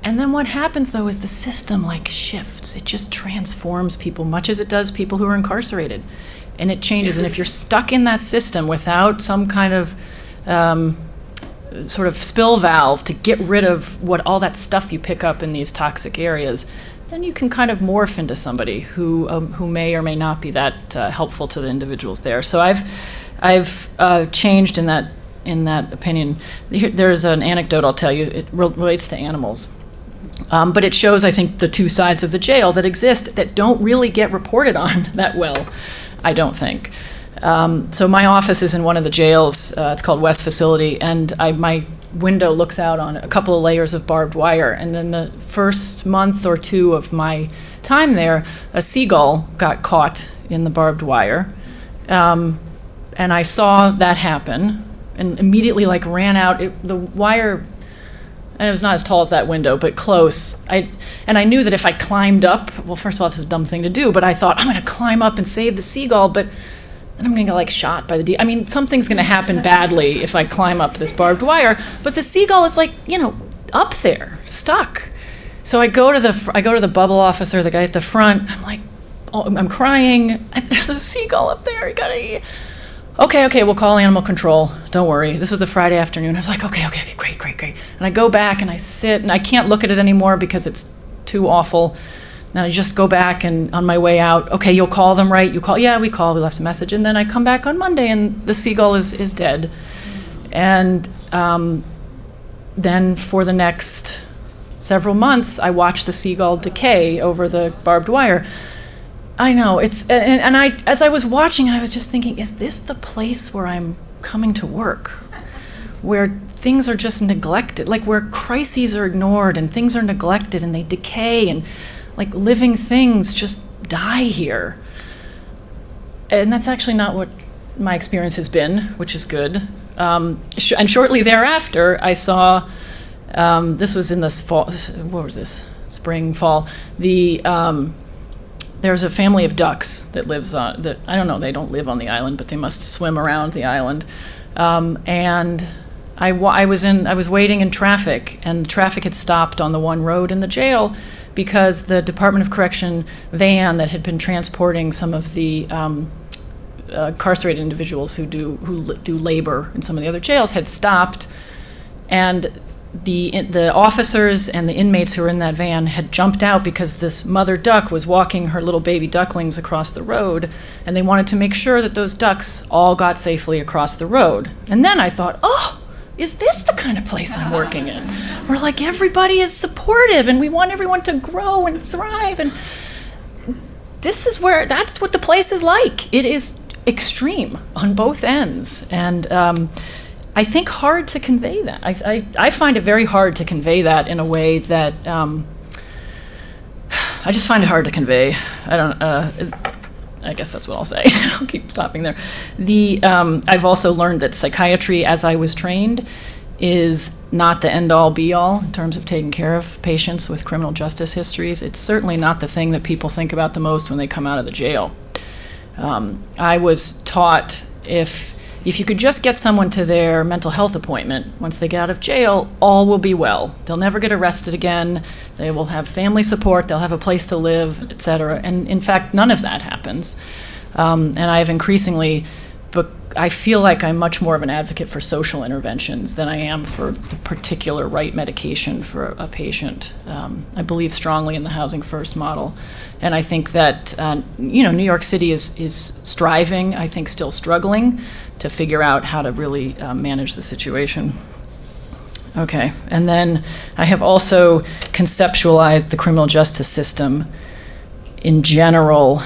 I: and then what happens though is the system shifts. It just transforms people, much as it does people who are incarcerated, and it changes. And if you're stuck in that system without some kind of sort of spill valve to get rid of all that stuff you pick up in these toxic areas, then you can kind of morph into somebody who may or may not be that helpful to the individuals there. So I've changed in that opinion. There's an anecdote I'll tell you. It relates to animals, but it shows, I think, the two sides of the jail that exist that don't really get reported on that well, I don't think. So my office is in one of the jails. It's called West Facility, and my window looks out on a couple of layers of barbed wire. And in the first month or two of my time there, a seagull got caught in the barbed wire. And I saw that happen and immediately ran out. The wire, and it was not as tall as that window, but close. And I knew that if I climbed up, well, first of all, this is a dumb thing to do, but I thought, I'm going to climb up and save the seagull, but then I'm going to get shot by the something's going to happen badly if I climb up this barbed wire. But the seagull is up there, stuck. So I go to the bubble officer, the guy at the front. I'm crying. There's a seagull up there. You gotta eat. Okay, we'll call animal control. Don't worry. This was a Friday afternoon. I was like, okay, great. And I go back and I sit, and I can't look at it anymore because it's too awful. And I just go back, and on my way out, okay, you'll call them, right? You call? Yeah, we left a message. And then I come back on Monday, and the seagull is dead. And then for the next several months, I watched the seagull decay over the barbed wire. I know, and I, as I was watching, I was just thinking, is this the place where I'm coming to work? Where things are just neglected, like where crises are ignored and things are neglected and they decay and like living things just die here. And that's actually not what my experience has been, which is good. And shortly thereafter, I saw, this was in this fall, what was this? Spring, fall. There's a family of ducks that lives on, that, I don't know, they don't live on the island, but they must swim around the island. And I was waiting in traffic, and traffic had stopped on the one road in the jail because the Department of Correction van that had been transporting some of the incarcerated individuals who do labor in some of the other jails had stopped, and the officers and the inmates who were in that van had jumped out because this mother duck was walking her little baby ducklings across the road, and they wanted to make sure that those ducks all got safely across the road. And then I thought, oh, is this the kind of place I'm working in? Where like everybody is supportive and we want everyone to grow and thrive, and that's what the place is like. It is extreme on both ends, and I think hard to convey that. I find it very hard to convey that in a way that I just find it hard to convey. I guess that's what I'll say. I'll keep stopping there. I've also learned that psychiatry, as I was trained, is not the end-all, be-all in terms of taking care of patients with criminal justice histories. It's certainly not the thing that people think about the most when they come out of the jail. I was taught if you could just get someone to their mental health appointment once they get out of jail, all will be well. They'll never get arrested again. They will have family support. They'll have a place to live, etc. And in fact, none of that happens. And I have increasingly, but I feel like I'm much more of an advocate for social interventions than I am for the particular right medication for a patient. I believe strongly in the housing first model. And I think that, New York City is striving, I think still struggling, to figure out how to really manage the situation. Okay, and then I have also conceptualized the criminal justice system in general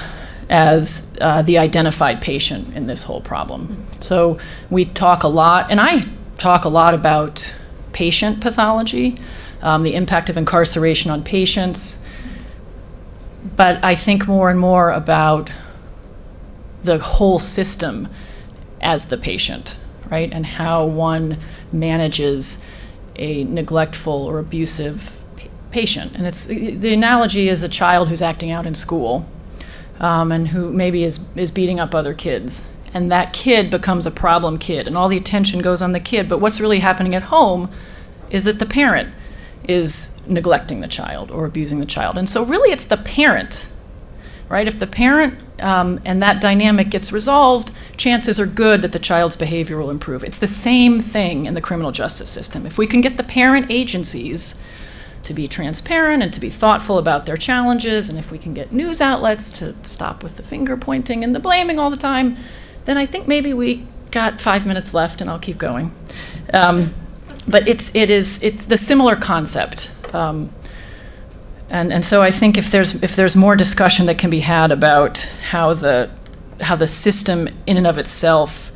I: as the identified patient in this whole problem. So we talk a lot, and I talk a lot about patient pathology, the impact of incarceration on patients, but I think more and more about the whole system as the patient, right? And how one manages a neglectful or abusive patient. And the analogy is a child who's acting out in school and who maybe is beating up other kids. And that kid becomes a problem kid, and all the attention goes on the kid. But what's really happening at home is that the parent is neglecting the child or abusing the child. And so really it's the parent, right? If the parent and that dynamic gets resolved, chances are good that the child's behavior will improve. It's the same thing in the criminal justice system. If we can get the parent agencies to be transparent and to be thoughtful about their challenges, and if we can get news outlets to stop with the finger pointing and the blaming all the time, then I think maybe we got 5 minutes left, and I'll keep going. But it's the similar concept. And so I think if there's more discussion that can be had about how the system in and of itself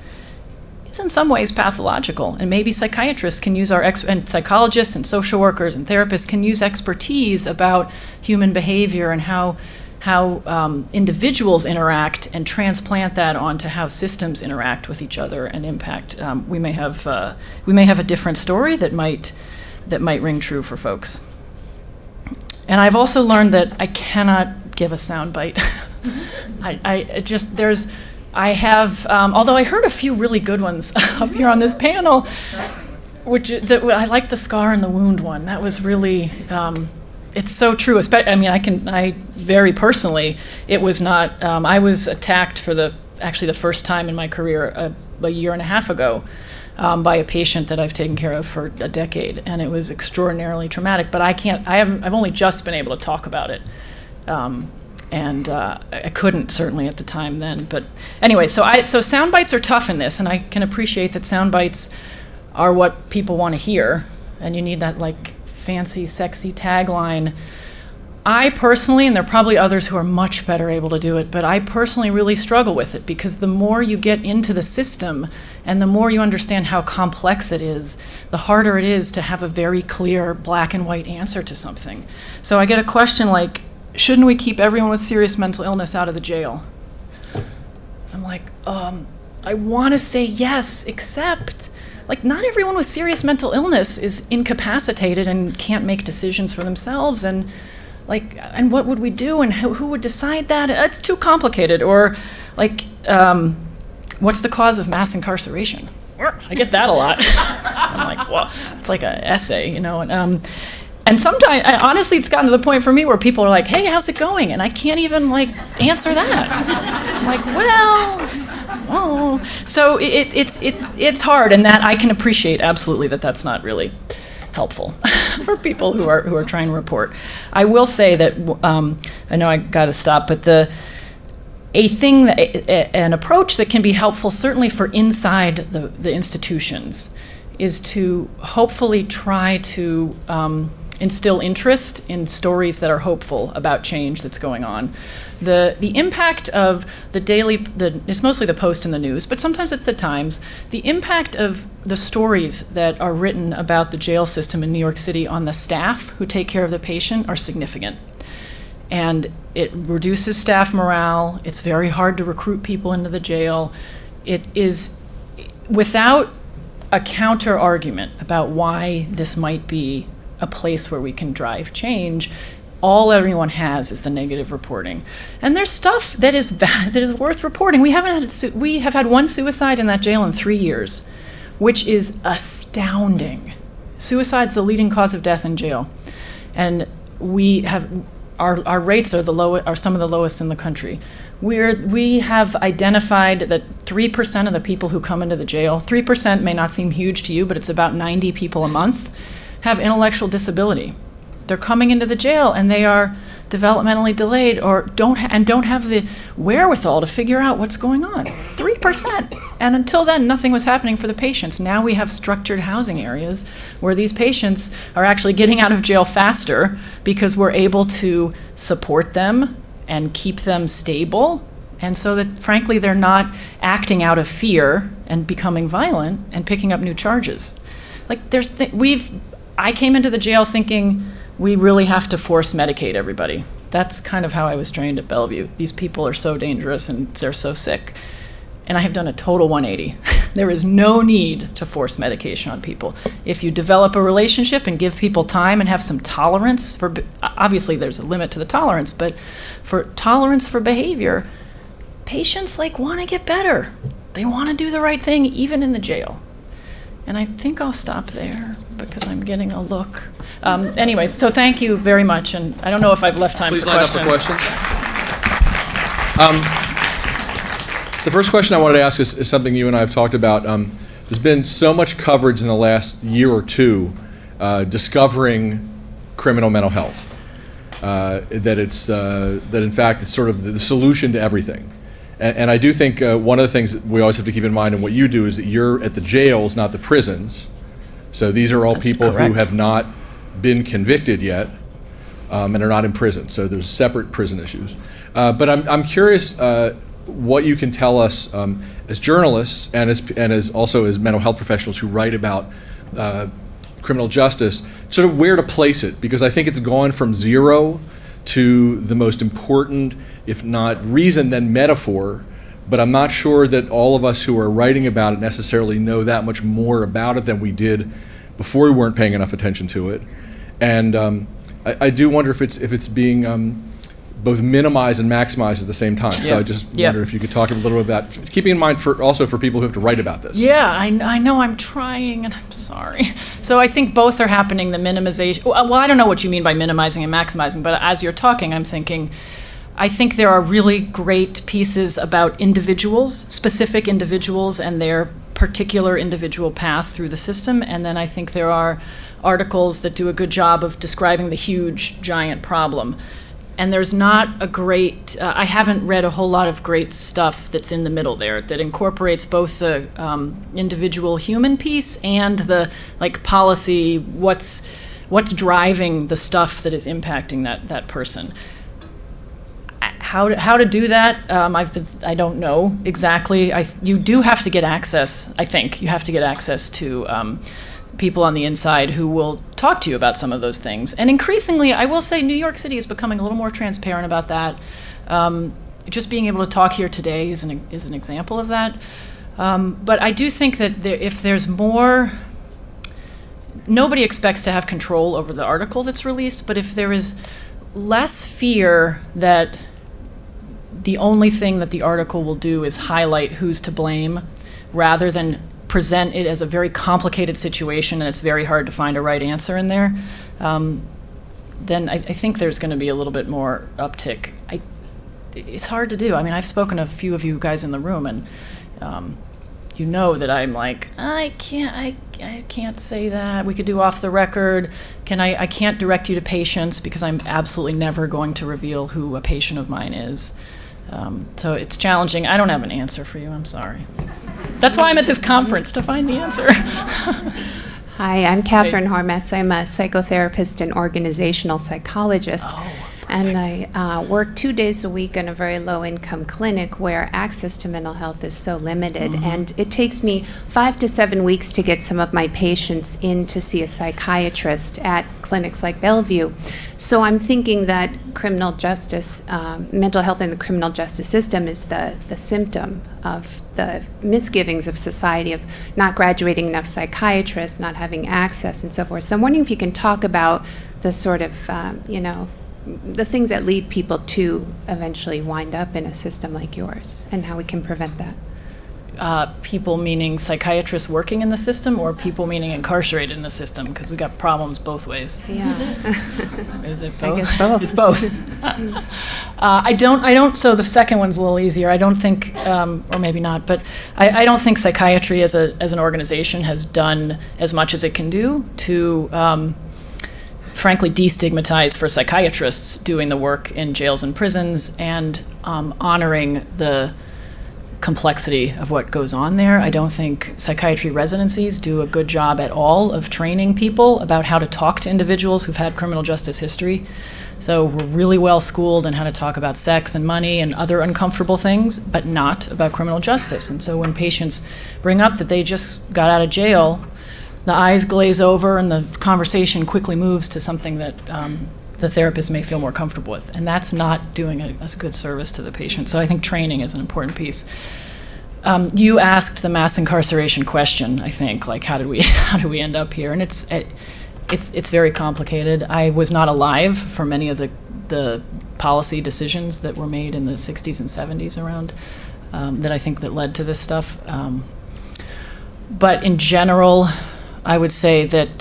I: is in some ways pathological, and maybe psychiatrists can use and psychologists and social workers and therapists can use expertise about human behavior and how individuals interact and transplant that onto how systems interact with each other and impact. We may have a different story that might ring true for folks. And I've also learned that I cannot give a soundbite. Although I heard a few really good ones up here on this panel, I like the scar and the wound one. That was really, it's so true. I very personally, it was not, I was attacked for the first time in my career a year and a half ago. By a patient that I've taken care of for a decade, and it was extraordinarily traumatic. But I've only just been able to talk about it, and I couldn't certainly at the time then. But anyway, so sound bites are tough in this, and I can appreciate that sound bites are what people want to hear, and you need that like fancy, sexy tagline. I personally, and there are probably others who are much better able to do it, but I personally really struggle with it, because the more you get into the system and the more you understand how complex it is, the harder it is to have a very clear black and white answer to something. So I get a question like, shouldn't we keep everyone with serious mental illness out of the jail? I'm like, I want to say yes, except, like, not everyone with serious mental illness is incapacitated and can't make decisions for themselves, and like, and what would we do, and who would decide that? It's too complicated. Or like, what's the cause of mass incarceration? I get that a lot. I'm like, well, it's like an essay, you know. And sometimes, honestly, it's gotten to the point for me where people are like, hey, how's it going? And I can't even like answer that. I'm like, well, so it's hard, and that I can appreciate absolutely that's not really helpful for people who are trying to report. I will say that I know I got to stop, but an approach that can be helpful, certainly for inside the institutions, is to hopefully try to instill interest in stories that are hopeful about change that's going on. The impact of it's mostly the Post and the News, but sometimes it's the Times. The impact of the stories that are written about the jail system in New York City on the staff who take care of the patient are significant. And it reduces staff morale. It's very hard to recruit people into the jail. It is, without a counter argument about why this might be a place where we can drive change, all everyone has is the negative reporting. And there's stuff that is worth reporting. We have had one suicide in that jail in 3 years, which is astounding. Suicide's the leading cause of death in jail. And we have our rates are some of the lowest in the country. We have identified that 3% of the people who come into the jail, 3% may not seem huge to you, but it's about 90 people a month, have intellectual disability. They're coming into the jail and they are developmentally delayed or don't have the wherewithal to figure out what's going on. 3%. And until then, nothing was happening for the patients. Now we have structured housing areas where these patients are actually getting out of jail faster because we're able to support them and keep them stable. And so that, frankly, they're not acting out of fear and becoming violent and picking up new charges. Like, I came into the jail thinking, we really have to force medicate everybody. That's kind of how I was trained at Bellevue. These people are so dangerous and they're so sick. And I have done a total 180. There is no need to force medication on people. If you develop a relationship and give people time and have some tolerance obviously there's a limit to the tolerance, but for tolerance for behavior, patients want to get better. They want to do the right thing even in the jail. And I think I'll stop there because I'm getting a look. Anyways, so thank you very much, and I don't know if I've left time for questions.
A: Please line up for questions. The first question I wanted to ask is something you and I have talked about. There's been so much coverage in the last year or two discovering criminal mental health, that in fact it's sort of the solution to everything. And I do think one of the things that we always have to keep in mind in what you do is that you're at the jails, not the prisons. So these are all
I: That's
A: people
I: correct.
A: who have not been convicted yet and are not in prison. So there's separate prison issues. But I'm curious what you can tell us as journalists and as also as mental health professionals who write about criminal justice, sort of where to place it, because I think it's gone from zero to the most important, if not reason, then metaphor, but I'm not sure that all of us who are writing about it necessarily know that much more about it than we did before we weren't paying enough attention to it. And I do wonder if it's being both minimized and maximized at the same time. So I just wonder if you could talk a little bit about, keeping in mind also for people who have to write about this.
I: Yeah, I know I'm trying, and I'm sorry. So I think both are happening, the minimization. Well, I don't know what you mean by minimizing and maximizing, but as you're talking, I'm thinking, I think there are really great pieces about individuals, specific individuals, and their particular individual path through the system. And then I think there are articles that do a good job of describing the huge, giant problem. And there's not a great, I haven't read a whole lot of great stuff that's in the middle there that incorporates both the individual human piece and the policy, what's what's driving the stuff that is impacting that person. How to do that? I don't know exactly. You do have to get access. I think you have to get access to people on the inside who will talk to you about some of those things. And increasingly, I will say, New York City is becoming a little more transparent about that. Just being able to talk here today is an example of that. But I do think that if there's more, nobody expects to have control over the article that's released, but if there is less fear that the only thing that the article will do is highlight who's to blame, rather than present it as a very complicated situation and it's very hard to find a right answer in there, then I think there's going to be a little bit more uptick. It's hard to do. I mean, I've spoken to a few of you guys in the room, and you know that I'm like, I can't say that. We could do off the record. I can't direct you to patients because I'm absolutely never going to reveal who a patient of mine is. So it's challenging. I don't have an answer for you. I'm sorry. That's why I'm at this conference, to find the answer.
E: Hi, I'm Catherine Hormetz. I'm a psychotherapist and organizational psychologist. And I work 2 days a week in a very low-income clinic where access to mental health is so limited. And it takes me 5 to 7 weeks to get some of my patients in to see a psychiatrist at clinics like Bellevue. So I'm thinking that criminal justice, mental health in the criminal justice system is the symptom of the misgivings of society of not graduating enough psychiatrists, not having access, and so forth. So I'm wondering if you can talk about the sort of, the things that lead people to eventually wind up in a system like yours, and how we can prevent that.
I: People meaning psychiatrists working in the system, or people meaning incarcerated in the system? Because we got problems both ways.
E: Yeah.
I: Is it both?
E: I guess both.
I: It's both. I don't, so the second one's a little easier. I don't think, or maybe not, but I don't think psychiatry as an organization has done as much as it can do to, frankly, destigmatize for psychiatrists doing the work in jails and prisons and honoring the complexity of what goes on there. I don't think psychiatry residencies do a good job at all of training people about how to talk to individuals who've had criminal justice history. So we're really well schooled in how to talk about sex and money and other uncomfortable things, but not about criminal justice. And so when patients bring up that they just got out of jail, the eyes glaze over and the conversation quickly moves to something that the therapist may feel more comfortable with. And that's not doing a good service to the patient. So I think training is an important piece. You asked the mass incarceration question, I think, like how do we end up here? And it's very complicated. I was not alive for many of the policy decisions that were made in the 60s and 70s around that I think that led to this stuff. But in general, I would say that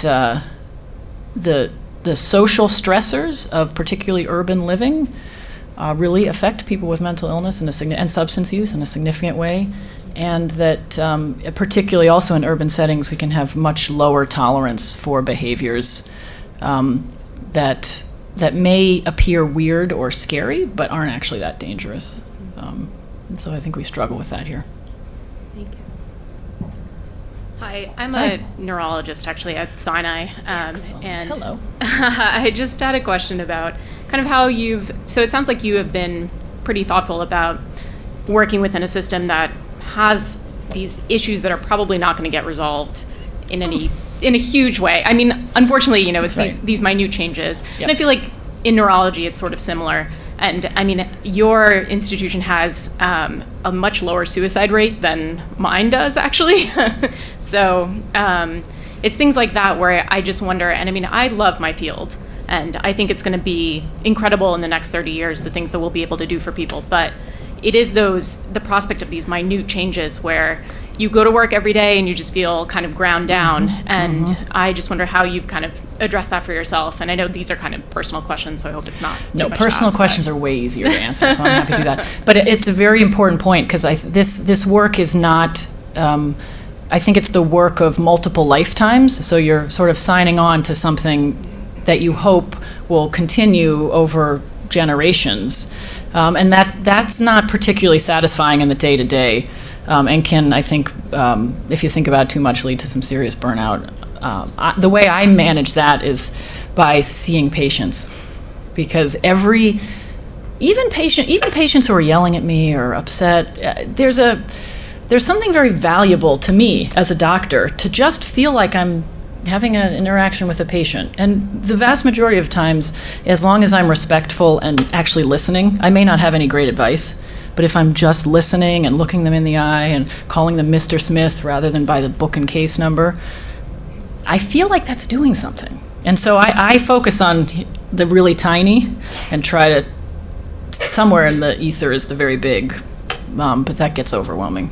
I: the social stressors of particularly urban living really affect people with mental illness and substance use in a significant way, and that particularly also in urban settings we can have much lower tolerance for behaviors that may appear weird or scary but aren't actually that dangerous. And so I think we struggle with that here.
J: Hi, I'm a neurologist actually at Sinai, and
I: hello.
J: I just had a question about kind of how so it sounds like you have been pretty thoughtful about working within a system that has these issues that are probably not going to get resolved in a huge way. I mean, unfortunately, it's these minute changes. Yep. And I feel like in neurology it's sort of similar. And I mean, your institution has a much lower suicide rate than mine does, actually. So it's things like that where I just wonder, and I mean, I love my field, and I think it's going to be incredible in the next 30 years, the things that we'll be able to do for people. But it is the prospect of these minute changes where you go to work every day and you just feel kind of ground down. And I just wonder how you've kind of addressed that for yourself. And I know these are kind of personal questions, so I hope it's not too
I: No,
J: much
I: personal
J: to ask,
I: questions are way easier to answer, so I'm happy to do that. But it's a very important point, because this work is not, I think it's the work of multiple lifetimes. So you're sort of signing on to something that you hope will continue over generations. And that's not particularly satisfying in the day-to-day. And can, I think, if you think about it too much, lead to some serious burnout. The way I manage that is by seeing patients, because even patients who are yelling at me or upset, there's something very valuable to me as a doctor to just feel like I'm having an interaction with a patient. And the vast majority of times, as long as I'm respectful and actually listening, I may not have any great advice, but if I'm just listening and looking them in the eye and calling them Mr. Smith rather than by the book and case number, I feel like that's doing something. And so I focus on the really tiny and try to, somewhere in the ether is the very big, but that gets overwhelming.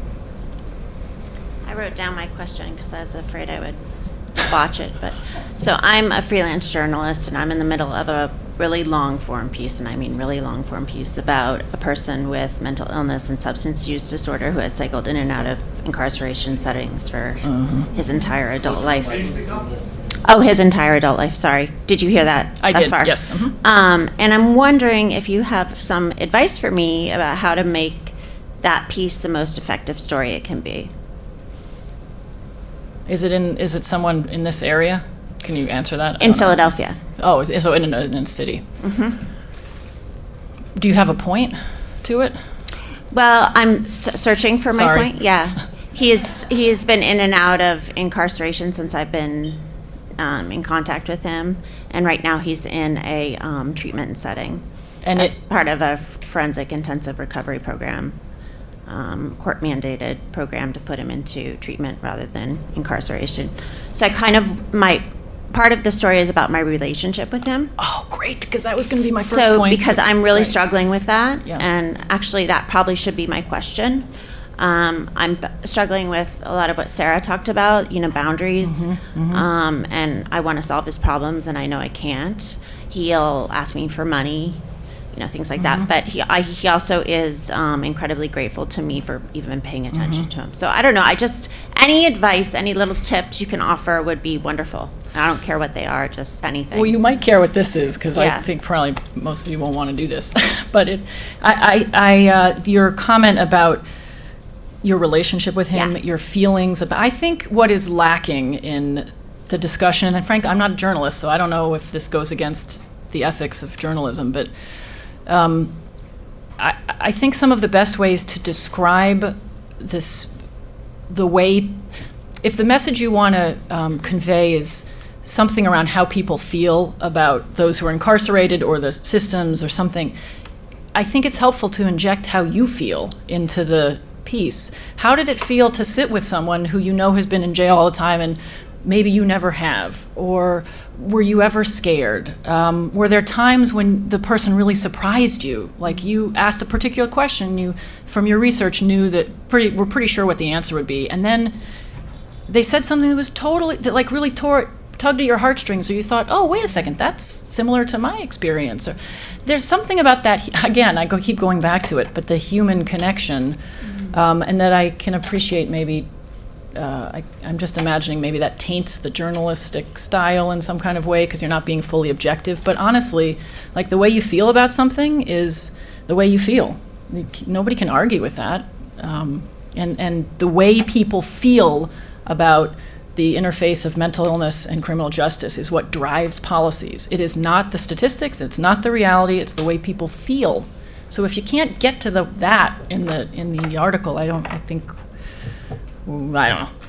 B: I wrote down my question because I was afraid I would botch it. But so I'm a freelance journalist, and I'm in the middle of a really long form piece, and I mean really long form piece, about a person with mental illness and substance use disorder who has cycled in and out of incarceration settings for his entire adult life. Oh, his entire adult life, sorry. Did you hear that
I: I
B: thus
I: did,
B: far?
I: yes.
B: And I'm wondering if you have some advice for me about how to make that piece the most effective story it can be.
I: Is it someone in this area? Can you answer that?
B: In Philadelphia.
I: Oh, so in a city. Do you have a point to it?
B: Well, I'm searching for my
I: Sorry.
B: point. Yeah. He's been in and out of incarceration since I've been in contact with him, and right now he's in a treatment setting
I: And
B: as part of a forensic intensive recovery program, court-mandated program to put him into treatment rather than incarceration. So part of the story is about my relationship with him.
I: Oh, great, because that was going to be my first
B: So
I: point.
B: because I'm really
I: Right.
B: struggling with that,
I: Yeah.
B: and actually that probably should be my question. I'm struggling with a lot of what Sarah talked about, boundaries, and I want to solve his problems, and I know I can't. He'll ask me for money, things like that. But he also is incredibly grateful to me for even paying attention to him. So I don't know. Any advice, any little tips you can offer would be wonderful. I don't care what they are, just anything.
I: Well, you might care what this is, because
B: Yeah.
I: I think probably most of you won't want to do this. But your comment about your relationship with him,
B: Yes.
I: your feelings about, I think what is lacking in the discussion, and frankly, I'm not a journalist, so I don't know if this goes against the ethics of journalism, but I think some of the best ways to describe the way, if the message you want to convey is something around how people feel about those who are incarcerated or the systems or something, I think it's helpful to inject how you feel into the piece. How did it feel to sit with someone who has been in jail all the time and maybe you never have? Or were you ever scared? Were there times when the person really surprised you? Like you asked a particular question, you, from your research, knew that we're pretty sure what the answer would be. And then they said something that was that really tugged at your heartstrings, or you thought, oh, wait a second, that's similar to my experience. Or there's something about that, again, keep going back to it, but the human connection, and that I can appreciate maybe. I'm just imagining maybe that taints the journalistic style in some kind of way because you're not being fully objective. But honestly, like the way you feel about something is the way you feel. Nobody can argue with that. And the way people feel about the interface of mental illness and criminal justice is what drives policies. It is not the statistics, it's not the reality, it's the way people feel. So if you can't get to that in the article, I don't know.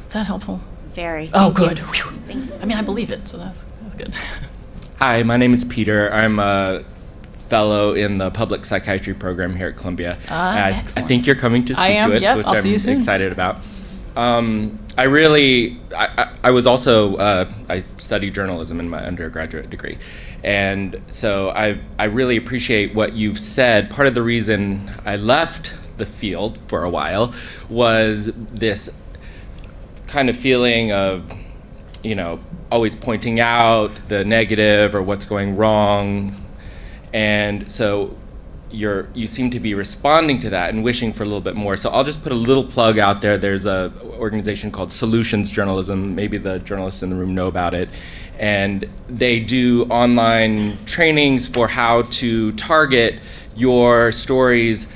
I: Is that helpful?
B: Very.
I: Oh,
B: Thank
I: good.
B: you.
I: Whew. I mean, I believe it, so that's good.
D: Hi, my name is Peter. I'm a fellow in the public psychiatry program here at Columbia. I think you're coming to speak to us,
I: yep,
D: which
I: I'll see you
D: I'm
I: soon.
D: excited about. I was also, I studied journalism in my undergraduate degree. And so I really appreciate what you've said. Part of the reason I left the field for a while was this kind of feeling of, always pointing out the negative or what's going wrong. And so you seem to be responding to that and wishing for a little bit more. So I'll just put a little plug out there. There's a organization called Solutions Journalism. Maybe the journalists in the room know about it. And they do online trainings for how to target your stories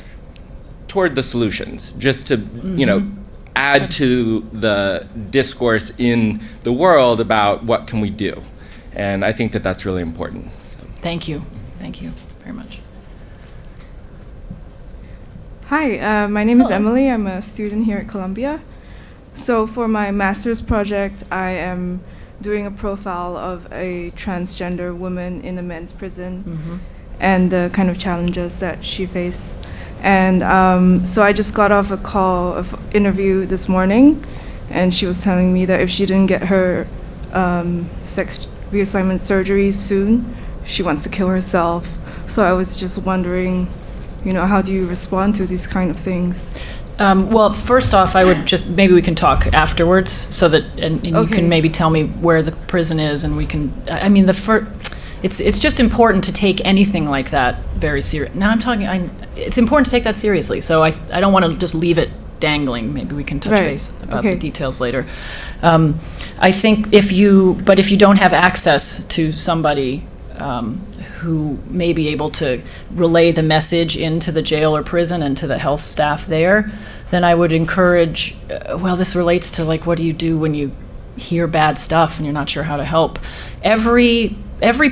D: toward the solutions, just to, add to the discourse in the world about what can we do. And I think that that's really important.
I: Thank you. Thank you very much.
K: Hi, my name is Emily. I'm a student here at Columbia. So for my master's project, I am doing a profile of a transgender woman in a men's prison and the kind of challenges that she faced. And so I just got off a call of interview this morning, and she was telling me that if she didn't get her sex reassignment surgery soon, she wants to kill herself. So I was just wondering, how do you respond to these kind of things?
I: Well, first off, I would just, maybe we can talk afterwards so that, and you can maybe tell me where the prison is, and we can, I mean, it's just important to take anything like that very serious. Now it's important to take that seriously, so I don't want to just leave it dangling. Maybe we can touch base about the details later. I think if you don't have access to somebody who may be able to relay the message into the jail or prison and to the health staff there, then I would encourage, this relates to what do you do when you hear bad stuff and you're not sure how to help. Every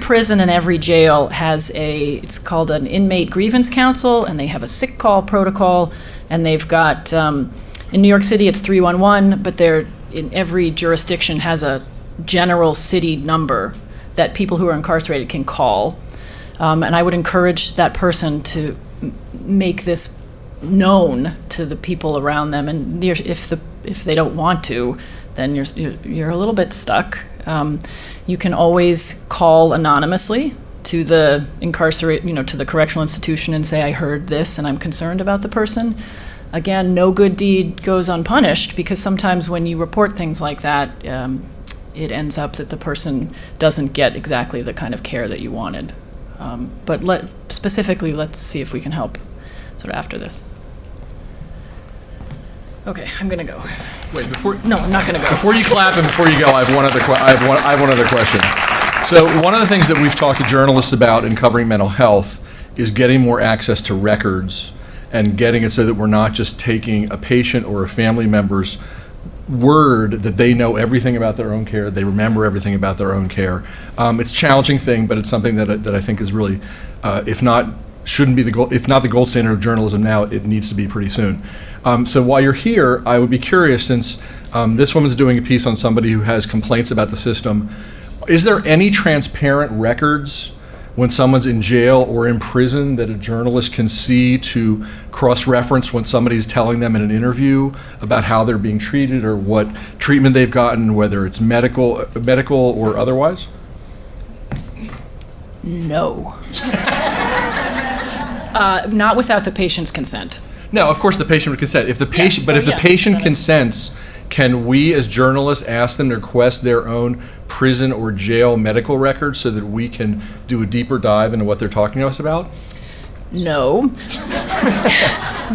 I: prison and every jail has it's called an inmate grievance council, and they have a sick call protocol, and they've got, in New York City it's 311, but in every jurisdiction has a general city number that people who are incarcerated can call. And I would encourage that person to make this known to the people around them. And if they don't want to, then you're a little bit stuck. You can always call anonymously to the to the correctional institution and say, I heard this and I'm concerned about the person. Again, no good deed goes unpunished, because sometimes when you report things like that, it ends up that the person doesn't get exactly the kind of care that you wanted. But specifically, let's see if we can help sort of after this. Okay, I'm gonna go.
A: Wait,
I: No, I'm not gonna go.
A: Before you clap and before you go, I have one other question. So one of the things that we've talked to journalists about in covering mental health is getting more access to records and getting it so that we're not just taking a patient or a family member's word that they know everything about their own care, they remember everything about their own care. It's a challenging thing, but it's something that I think is really, if not the gold standard of journalism now, it needs to be pretty soon. So while you're here, I would be curious, since this woman's doing a piece on somebody who has complaints about the system, is there any transparent records when someone's in jail or in prison that a journalist can see to cross-reference when somebody's telling them in an interview about how they're being treated or what treatment they've gotten, whether it's medical or otherwise?
I: No. Not without the patient's consent.
A: No, of course the patient would consent. If the patient consents, can we as journalists ask them to request their own prison or jail medical records so that we can do a deeper dive into what they're talking to us about?
I: No.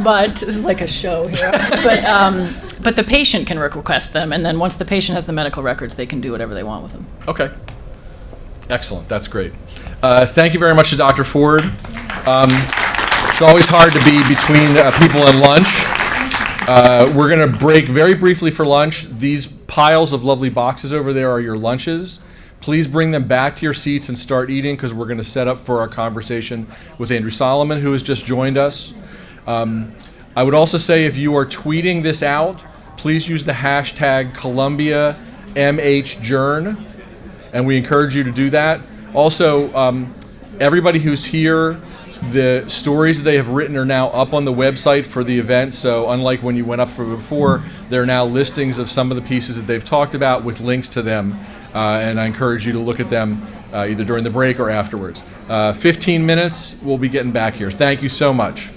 I: But this is like a show here. But the patient can request them, and then once the patient has the medical records, they can do whatever they want with them.
A: Okay. Excellent. That's great. Thank you very much to Dr. Ford. It's always hard to be between people and lunch. We're going to break very briefly for lunch. These piles of lovely boxes over there are your lunches. Please bring them back to your seats and start eating, because we're going to set up for our conversation with Andrew Solomon, who has just joined us. I would also say, if you are tweeting this out, please use the hashtag ColumbiaMHJourn, and we encourage you to do that. Also, everybody who's here, the stories they have written are now up on the website for the event, so unlike when you went up for before, there are now listings of some of the pieces that they've talked about with links to them, and I encourage you to look at them either during the break or afterwards. 15 minutes, we'll be getting back here. Thank you so much.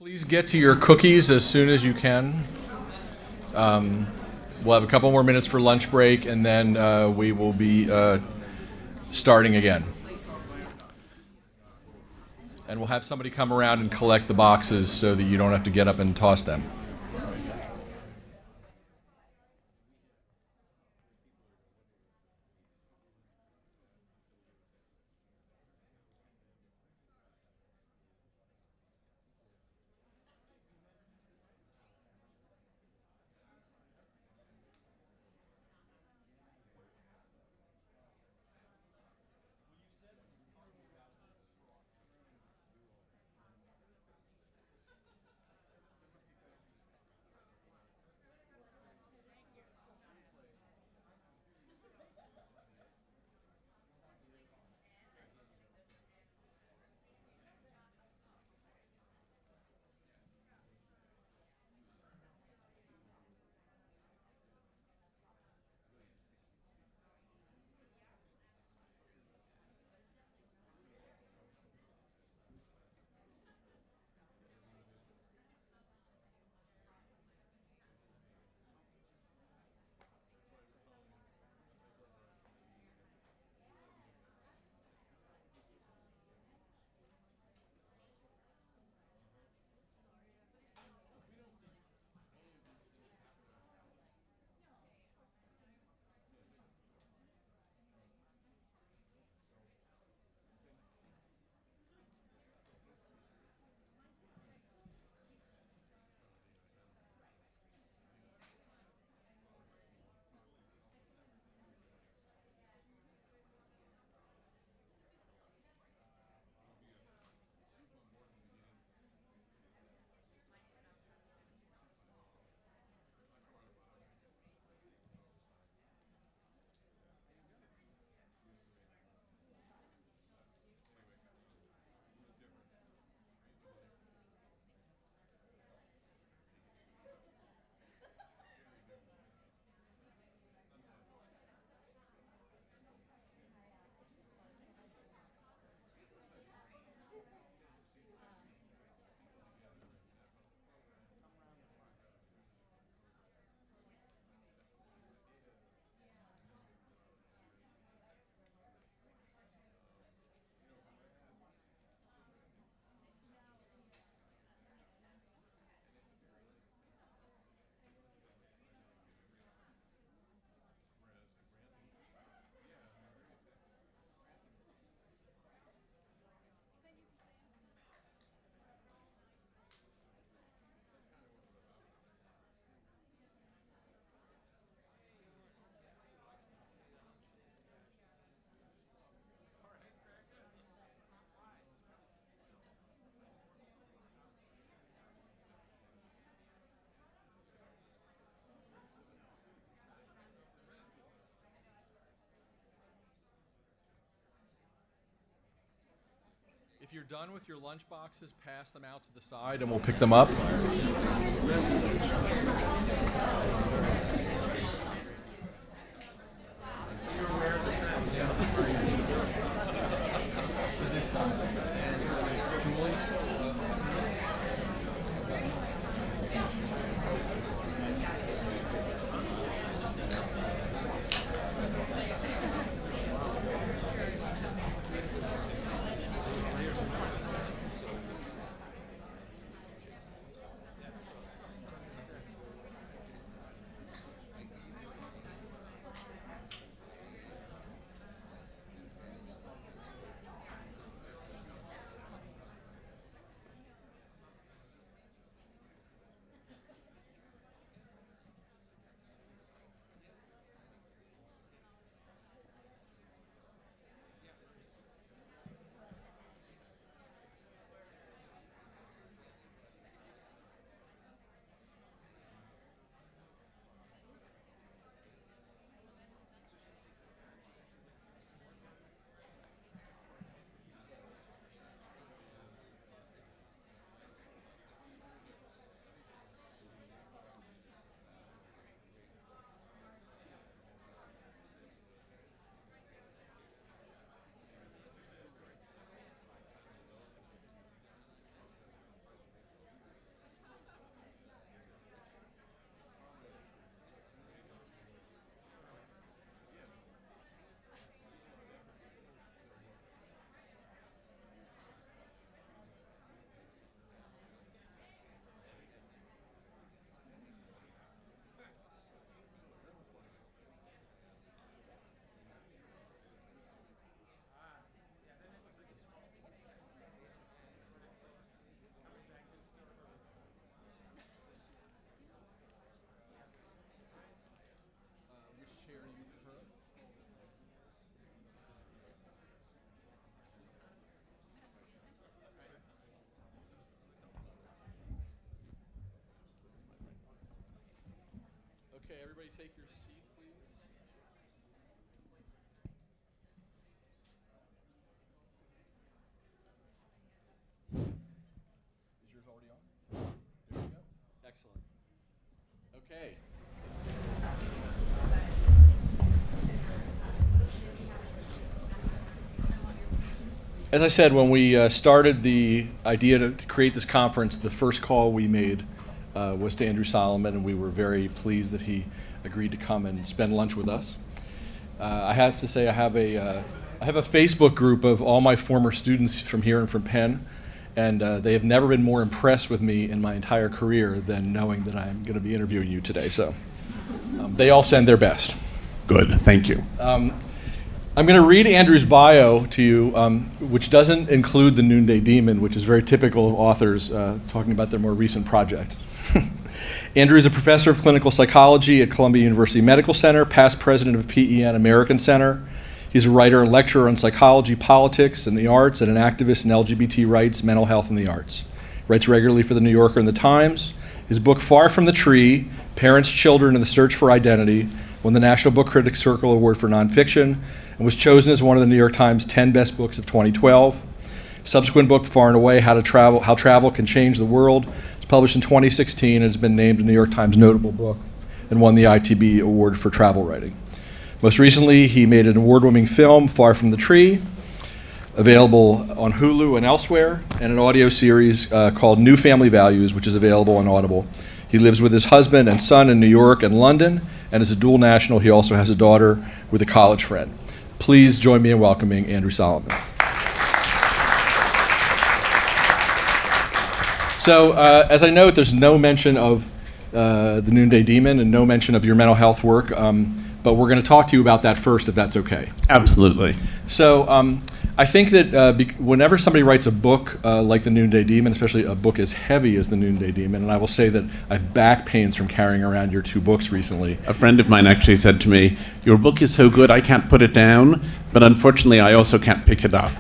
A: Please get to your cookies as soon as you can. We'll have a couple more minutes for lunch break, and then we will be starting again. And we'll have somebody come around and collect the boxes so that you don't have to get up and toss them. If you're done with your lunch boxes, pass them out to the side and we'll pick them up. Okay, everybody take your seat, please. Is yours already on? There you go. Excellent. Okay. As I said, when we started the idea to create this conference, the first call we made was to Andrew Solomon, and we were very pleased that he agreed to come and spend lunch with us. I have to say I have a Facebook group of all my former students from here and from Penn, and they have never been more impressed with me in my entire career than knowing that I'm going to be interviewing you today. So they all send their best.
Q: Good, thank you.
A: I'm going to read Andrew's bio to you, which doesn't include the Noonday Demon, which is very typical of authors talking about their more recent project. Andrew is a professor of clinical psychology at Columbia University Medical Center, past president of PEN American Center. He's a writer and lecturer on psychology, politics, and the arts, and an activist in LGBT rights, mental health, and the arts. Writes regularly for The New Yorker and The Times. His book, Far from the Tree, Parents, Children, and the Search for Identity, won the National Book Critics Circle Award for Nonfiction, and was chosen as one of the New York Times 10 best books of 2012. Subsequent book, Far and Away, How Travel Can Change the World, was published in 2016 and has been named a New York Times notable book and won the ITB Award for travel writing. Most recently, he made an award-winning film, Far from the Tree, available on Hulu and elsewhere, and an audio series called New Family Values, which is available on Audible. He lives with his husband and son in New York and London, and as a dual national, he also has a daughter with a college friend. Please join me in welcoming Andrew Solomon. So, as I note, there's no mention of the Noonday Demon and no mention of your mental health work, but we're going to talk to you about that first, if that's okay.
Q: Absolutely.
A: So, I think that whenever somebody writes a book like The Noonday Demon, especially a book as heavy as The Noonday Demon, and I will say that I've back pains from carrying around your two books recently.
Q: A friend of mine actually said to me, "Your book is so good I can't put it down, but unfortunately I also can't pick it up."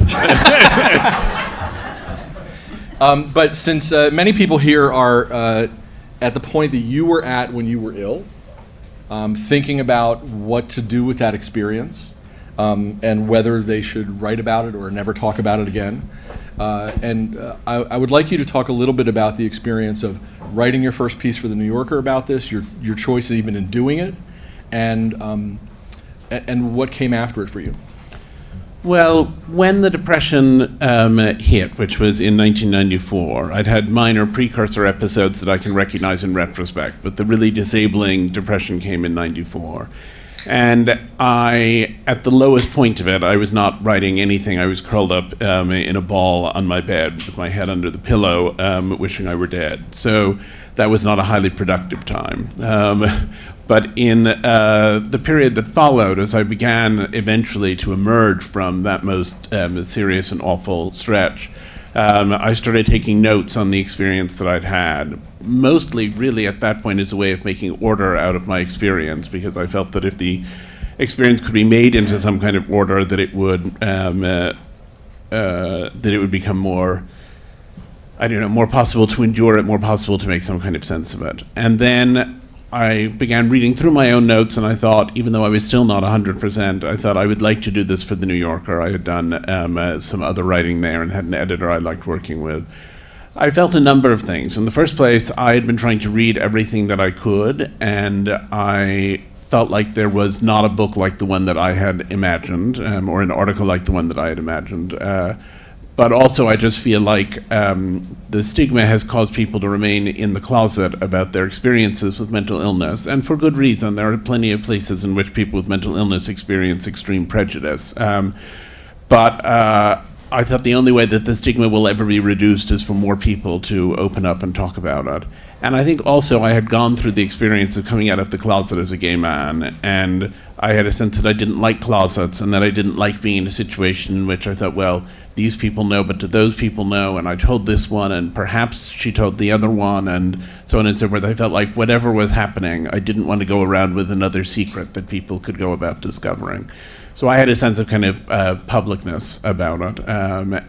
A: But since many people here are at the point that you were at when you were ill, thinking about what to do with that experience, and whether they should write about it or never talk about it again. I would like you to talk a little bit about the experience of writing your first piece for The New Yorker about this, your choice even in doing it, and what came after it for you.
Q: Well, when the Depression hit, which was in 1994, I'd had minor precursor episodes that I can recognize in retrospect, but the really disabling depression came in 94. And at the lowest point of it, I was not writing anything. I was curled up in a ball on my bed with my head under the pillow, wishing I were dead. So that was not a highly productive time. But in the period that followed, as I began eventually to emerge from that most serious and awful stretch, I started taking notes on the experience that I'd had. Mostly, really, at that point, as a way of making order out of my experience, because I felt that if the experience could be made into some kind of order, that it would become more, more possible to endure it, more possible to make some kind of sense of it. And then I began reading through my own notes, and I thought, even though I was still not 100%, I thought I would like to do this for The New Yorker. I had done some other writing there and had an editor I liked working with. I felt a number of things. In the first place, I had been trying to read everything that I could, and I felt like there was not a book like the one that I had imagined, or an article like the one that I had imagined. But also, I just feel like the stigma has caused people to remain in the closet about their experiences with mental illness, and for good reason. There are plenty of places in which people with mental illness experience extreme prejudice. But I thought the only way that the stigma will ever be reduced is for more people to open up and talk about it. And I think also I had gone through the experience of coming out of the closet as a gay man, and I had a sense that I didn't like closets, and that I didn't like being in a situation in which I thought, well, these people know, but do those people know? And I told this one, and perhaps she told the other one, and so on and so forth. I felt like whatever was happening, I didn't want to go around with another secret that people could go about discovering. So I had a sense of kind of publicness about it.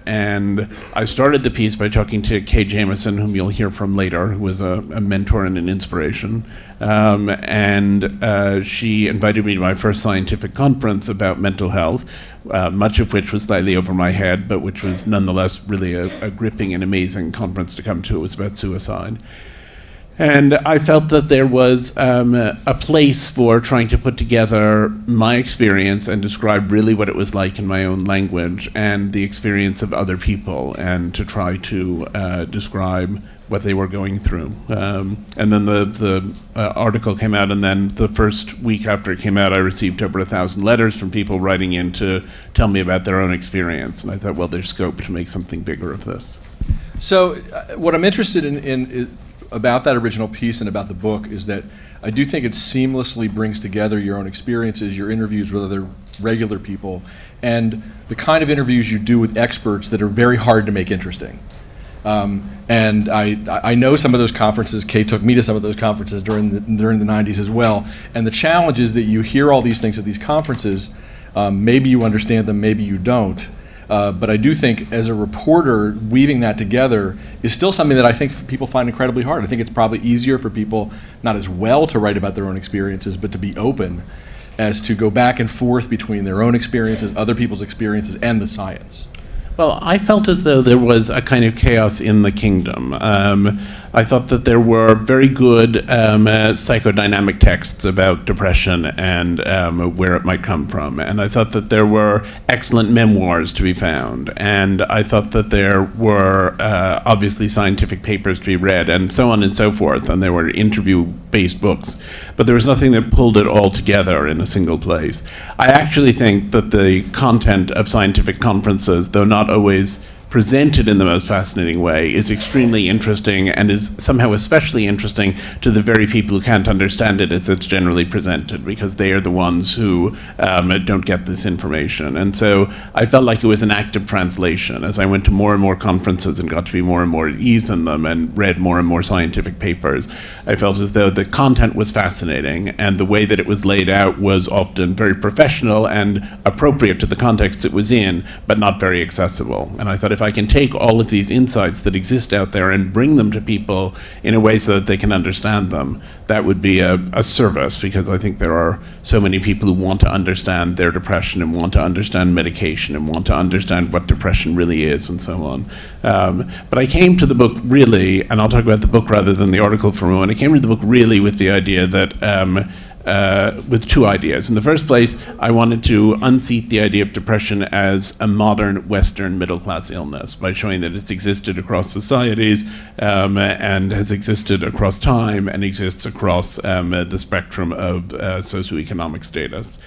Q: And I started the piece by talking to Kay Jamison, whom you'll hear from later, who was a mentor and an inspiration. And she invited me to my first scientific conference about mental health, much of which was slightly over my head, but which was nonetheless really a gripping and amazing conference to come to. It was about suicide. And I felt that there was a place for trying to put together my experience and describe really what it was like in my own language and the experience of other people, and to try to describe what they were going through. And then the article came out, and then the first week after it came out, I received over 1,000 letters from people writing in to tell me about their own experience. And I thought, well, there's scope to make something bigger of this.
A: So what I'm interested in about that original piece and about the book is that I do think it seamlessly brings together your own experiences, your interviews with other regular people, and the kind of interviews you do with experts that are very hard to make interesting. And I know some of those conferences. Kay took me to some of those conferences during the 90s as well. And the challenge is that you hear all these things at these conferences. Maybe you understand them, maybe you don't. But I do think as a reporter, weaving that together is still something that I think people find incredibly hard. I think it's probably easier for people not as well to write about their own experiences, but to be open as to go back and forth between their own experiences, other people's experiences, and the science.
Q: Well, I felt as though there was a kind of chaos in the kingdom. I thought that there were very good psychodynamic texts about depression and where it might come from. And I thought that there were excellent memoirs to be found. And I thought that there were obviously scientific papers to be read, and so on and so forth. And there were interview-based books. But there was nothing that pulled it all together in a single place. I actually think that the content of scientific conferences, though not always presented in the most fascinating way, is extremely interesting, and is somehow especially interesting to the very people who can't understand it as it's generally presented, because they are the ones who don't get this information. And so I felt like it was an act of translation. As I went to more and more conferences and got to be more and more at ease in them and read more and more scientific papers, I felt as though the content was fascinating, and the way that it was laid out was often very professional and appropriate to the context it was in, but not very accessible. And I thought, if I can take all of these insights that exist out there and bring them to people in a way so that they can understand them, that would be a service, because I think there are so many people who want to understand their depression and want to understand medication and want to understand what depression really is and so on. But I came to the book really, and I'll talk about the book rather than the article for a moment, I came to the book really with the idea that with two ideas. In the first place, I wanted to unseat the idea of depression as a modern Western middle-class illness by showing that it's existed across societies and has existed across time and exists across the spectrum of socioeconomic status.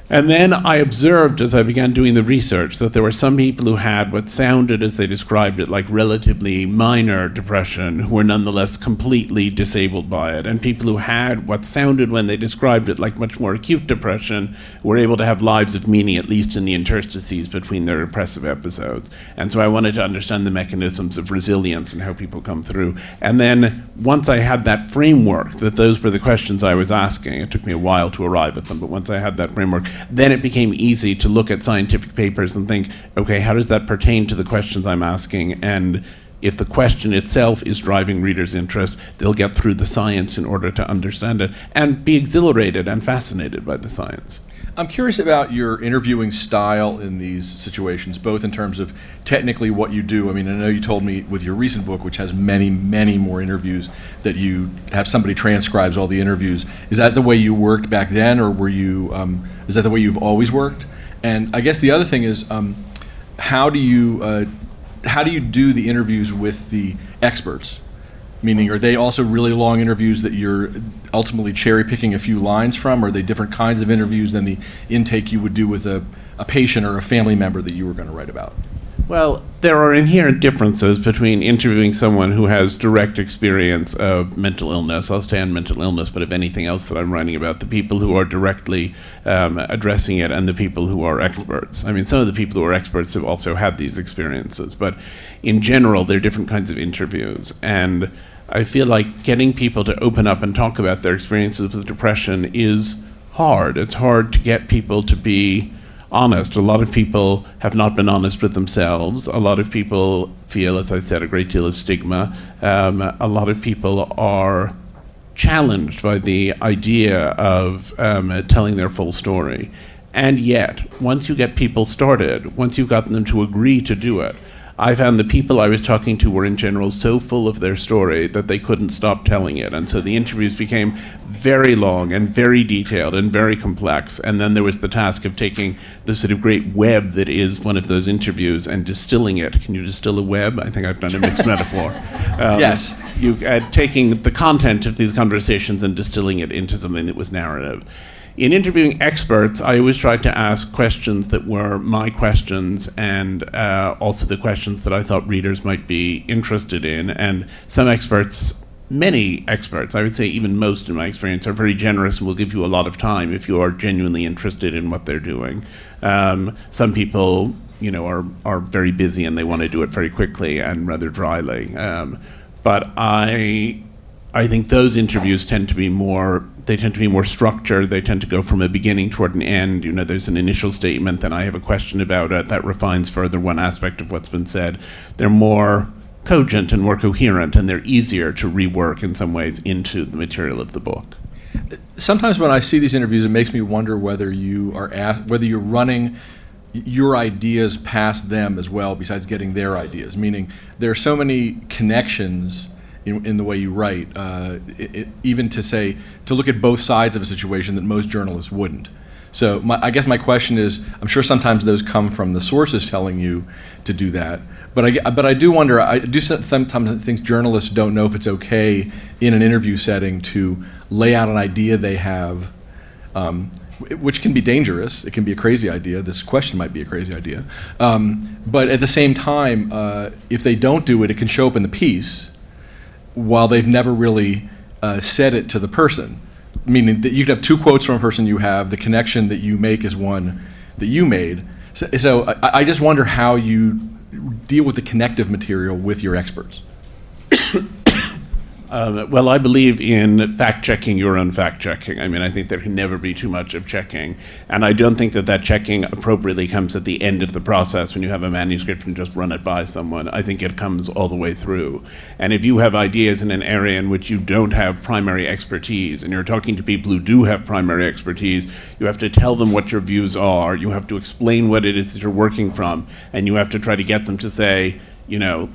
Q: And then I observed, as I began doing the research, that there were some people who had what sounded, as they described it, like relatively minor depression, who were nonetheless completely disabled by it, and people who had what sounded, when they described it, like much more acute depression, were able to have lives of meaning, at least in the interstices between their depressive episodes. And so I wanted to understand the mechanisms of resilience and how people come through. And then once I had that framework, that those were the questions I was asking, it took me a while to arrive at them, but once I had that framework, then it became easy to look at scientific papers and think, okay, how does that pertain to the questions I'm asking? And if the question itself is driving readers' interest, they'll get through the science in order to understand it and be exhilarated and fascinated by the science.
A: I'm curious about your interviewing style in these situations, both in terms of technically what you do. I mean, I know you told me with your recent book, which has many, many more interviews, that you have somebody transcribes all the interviews. Is that the way you worked back then, or were you? Is that the way you've always worked? And I guess the other thing is, how do you do the interviews with the experts? Meaning, are they also really long interviews that you're ultimately cherry picking a few lines from? Or are they different kinds of interviews than the intake you would do with a patient or a family member that you were going to write about?
Q: Well, there are inherent differences between interviewing someone who has direct experience of mental illness. I'll stay on mental illness, but of anything else that I'm writing about, the people who are directly addressing it and the people who are experts. I mean, some of the people who are experts have also had these experiences, but in general, they're different kinds of interviews. And I feel like getting people to open up and talk about their experiences with depression is hard. It's hard to get people to be honest. A lot of people have not been honest with themselves. A lot of people feel, as I said, a great deal of stigma. A lot of people are challenged by the idea of telling their full story. And yet, once you get people started, once you've gotten them to agree to do it, I found the people I was talking to were in general so full of their story that they couldn't stop telling it. And so the interviews became very long and very detailed and very complex. And then there was the task of taking the sort of great web that is one of those interviews and distilling it. Can you distill a web? I think I've done a mixed metaphor.
A: Yes.
Q: Taking the content of these conversations and distilling it into something that was narrative. In interviewing experts, I always tried to ask questions that were my questions and also the questions that I thought readers might be interested in. And some experts, many experts, I would say even most in my experience, are very generous and will give you a lot of time if you are genuinely interested in what they're doing. Some people, are very busy and they want to do it very quickly and rather dryly. But I think those interviews tend to be more structured. They tend to go from a beginning toward an end. There's an initial statement, then I have a question about it that refines further one aspect of what's been said. They're more cogent and more coherent, and they're easier to rework in some ways into the material of the book.
A: Sometimes when I see these interviews, it makes me wonder whether you're running your ideas past them as well, besides getting their ideas. Meaning, there are so many connections in the way you write, even to look at both sides of a situation that most journalists wouldn't. So I guess my question is, I'm sure sometimes those come from the sources telling you to do that, but I do wonder, I do sometimes think journalists don't know if it's okay in an interview setting to lay out an idea they have, which can be dangerous. It can be a crazy idea. This question might be a crazy idea. But at the same time, if they don't do it, it can show up in the piece, while they've never really said it to the person. Meaning that you could have two quotes from a person you have, the connection that you make is one that you made. So I just wonder how you deal with the connective material with your experts.
Q: Well, I believe in fact-checking your own fact-checking. I think there can never be too much of checking. And I don't think that checking appropriately comes at the end of the process when you have a manuscript and just run it by someone. I think it comes all the way through. And if you have ideas in an area in which you don't have primary expertise, and you're talking to people who do have primary expertise, you have to tell them what your views are, you have to explain what it is that you're working from, and you have to try to get them to say,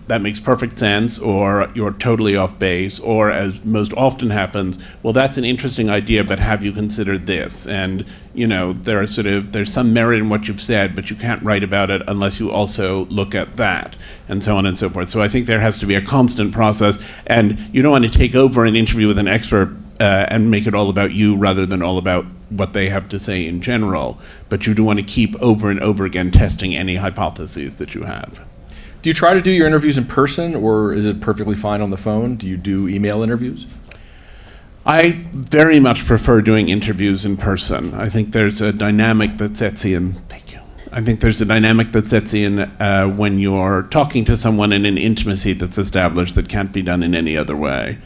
Q: that makes perfect sense, or you're totally off base, or as most often happens, well, that's an interesting idea, but have you considered this? And, there's some merit in what you've said, but you can't write about it unless you also look at that, and so on and so forth. So I think there has to be a constant process, and you don't want to take over an interview with an expert and make it all about you rather than all about what they have to say in general, but you do want to keep over and over again testing any hypotheses that you have.
A: Do you try to do your interviews in person, or is it perfectly fine on the phone? Do you do email interviews?
Q: I very much prefer doing interviews in person. I think there's a dynamic that sets in. Thank you. I think there's a dynamic that sets in when you're talking to someone in an intimacy that's established that can't be done in any other way.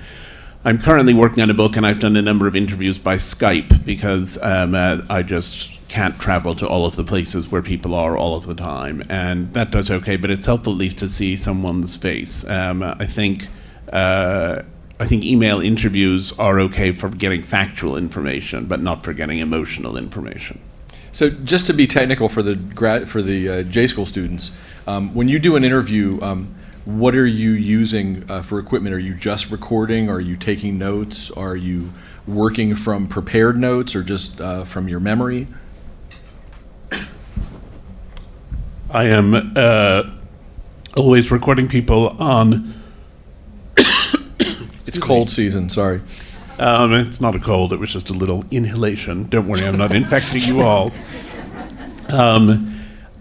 Q: I'm currently working on a book, and I've done a number of interviews by Skype because I just can't travel to all of the places where people are all of the time, and that does okay, but it's helpful at least to see someone's face. I think email interviews are okay for getting factual information, but not for getting emotional information.
A: So just to be technical for the J School students, when you do an interview, what are you using for equipment? Are you just recording? Are you taking notes? Are you working from prepared notes, or just from your memory?
Q: I am always recording people on...
A: It's cold season, sorry.
Q: It's not a cold, it was just a little inhalation. Don't worry, I'm not infecting you all.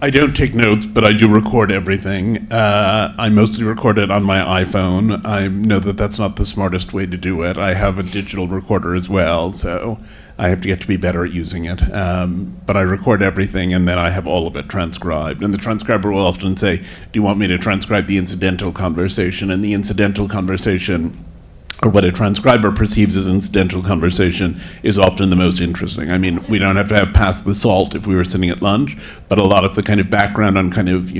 Q: I don't take notes, but I do record everything. I mostly record it on my iPhone. I know that that's not the smartest way to do it. I have a digital recorder as well, so I have to get to be better at using it. But I record everything, and then I have all of it transcribed. And the transcriber will often say, do you want me to transcribe the incidental conversation? And the incidental conversation or what a transcriber perceives as incidental conversation is often the most interesting. I mean, we don't have to have passed the salt if we were sitting at lunch, but a lot of the kind of background on kind of,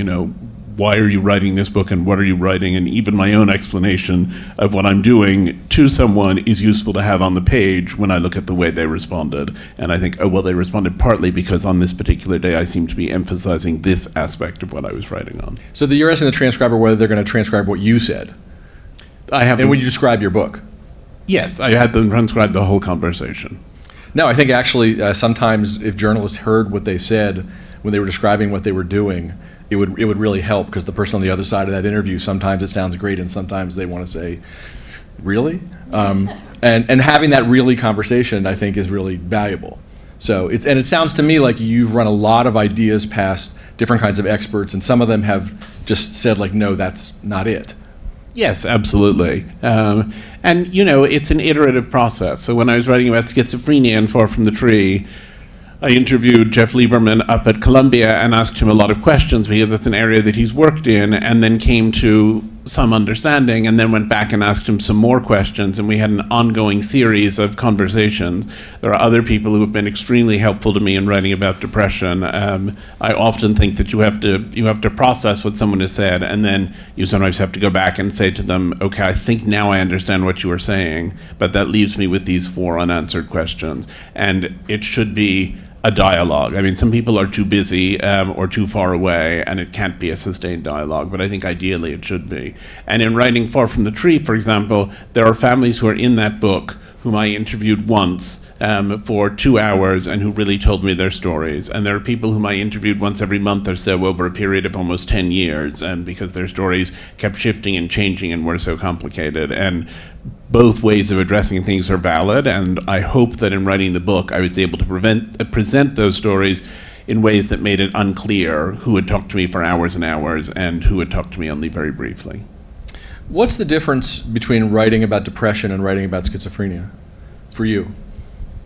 Q: why are you writing this book and what are you writing, and even my own explanation of what I'm doing to someone is useful to have on the page when I look at the way they responded. And I think, oh, well, they responded partly because on this particular day I seem to be emphasizing this aspect of what I was writing on.
A: So you're asking the transcriber whether they're going to transcribe what you said? And when you describe your book?
Q: Yes, I had them transcribe the whole conversation.
A: No, I think actually sometimes if journalists heard what they said when they were describing what they were doing, it would really help, because the person on the other side of that interview, sometimes it sounds great and sometimes they want to say, really? And having that really conversation, I think, is really valuable. So it sounds to me like you've run a lot of ideas past different kinds of experts, and some of them have just said, like, no, that's not it.
Q: Yes, absolutely. And, it's an iterative process. So when I was writing about schizophrenia in Far From the Tree, I interviewed Jeff Lieberman up at Columbia and asked him a lot of questions because it's an area that he's worked in, and then came to some understanding, and then went back and asked him some more questions, and we had an ongoing series of conversations. There are other people who have been extremely helpful to me in writing about depression. I often think that you have to process what someone has said, and then you sometimes have to go back and say to them, okay, I think now I understand what you were saying, but that leaves me with these 4 unanswered questions. And it should be a dialogue. I mean, some people are too busy or too far away, and it can't be a sustained dialogue, but I think ideally it should be. And in writing Far From the Tree, for example, there are families who are in that book whom I interviewed once for 2 hours and who really told me their stories. And there are people whom I interviewed once every month or so over a period of almost 10 years, and because their stories kept shifting and changing and were so complicated. And both ways of addressing things are valid, and I hope that in writing the book I was able to present those stories in ways that made it unclear who had talked to me for hours and hours and who had talked to me only very briefly.
A: What's the difference between writing about depression and writing about schizophrenia for you?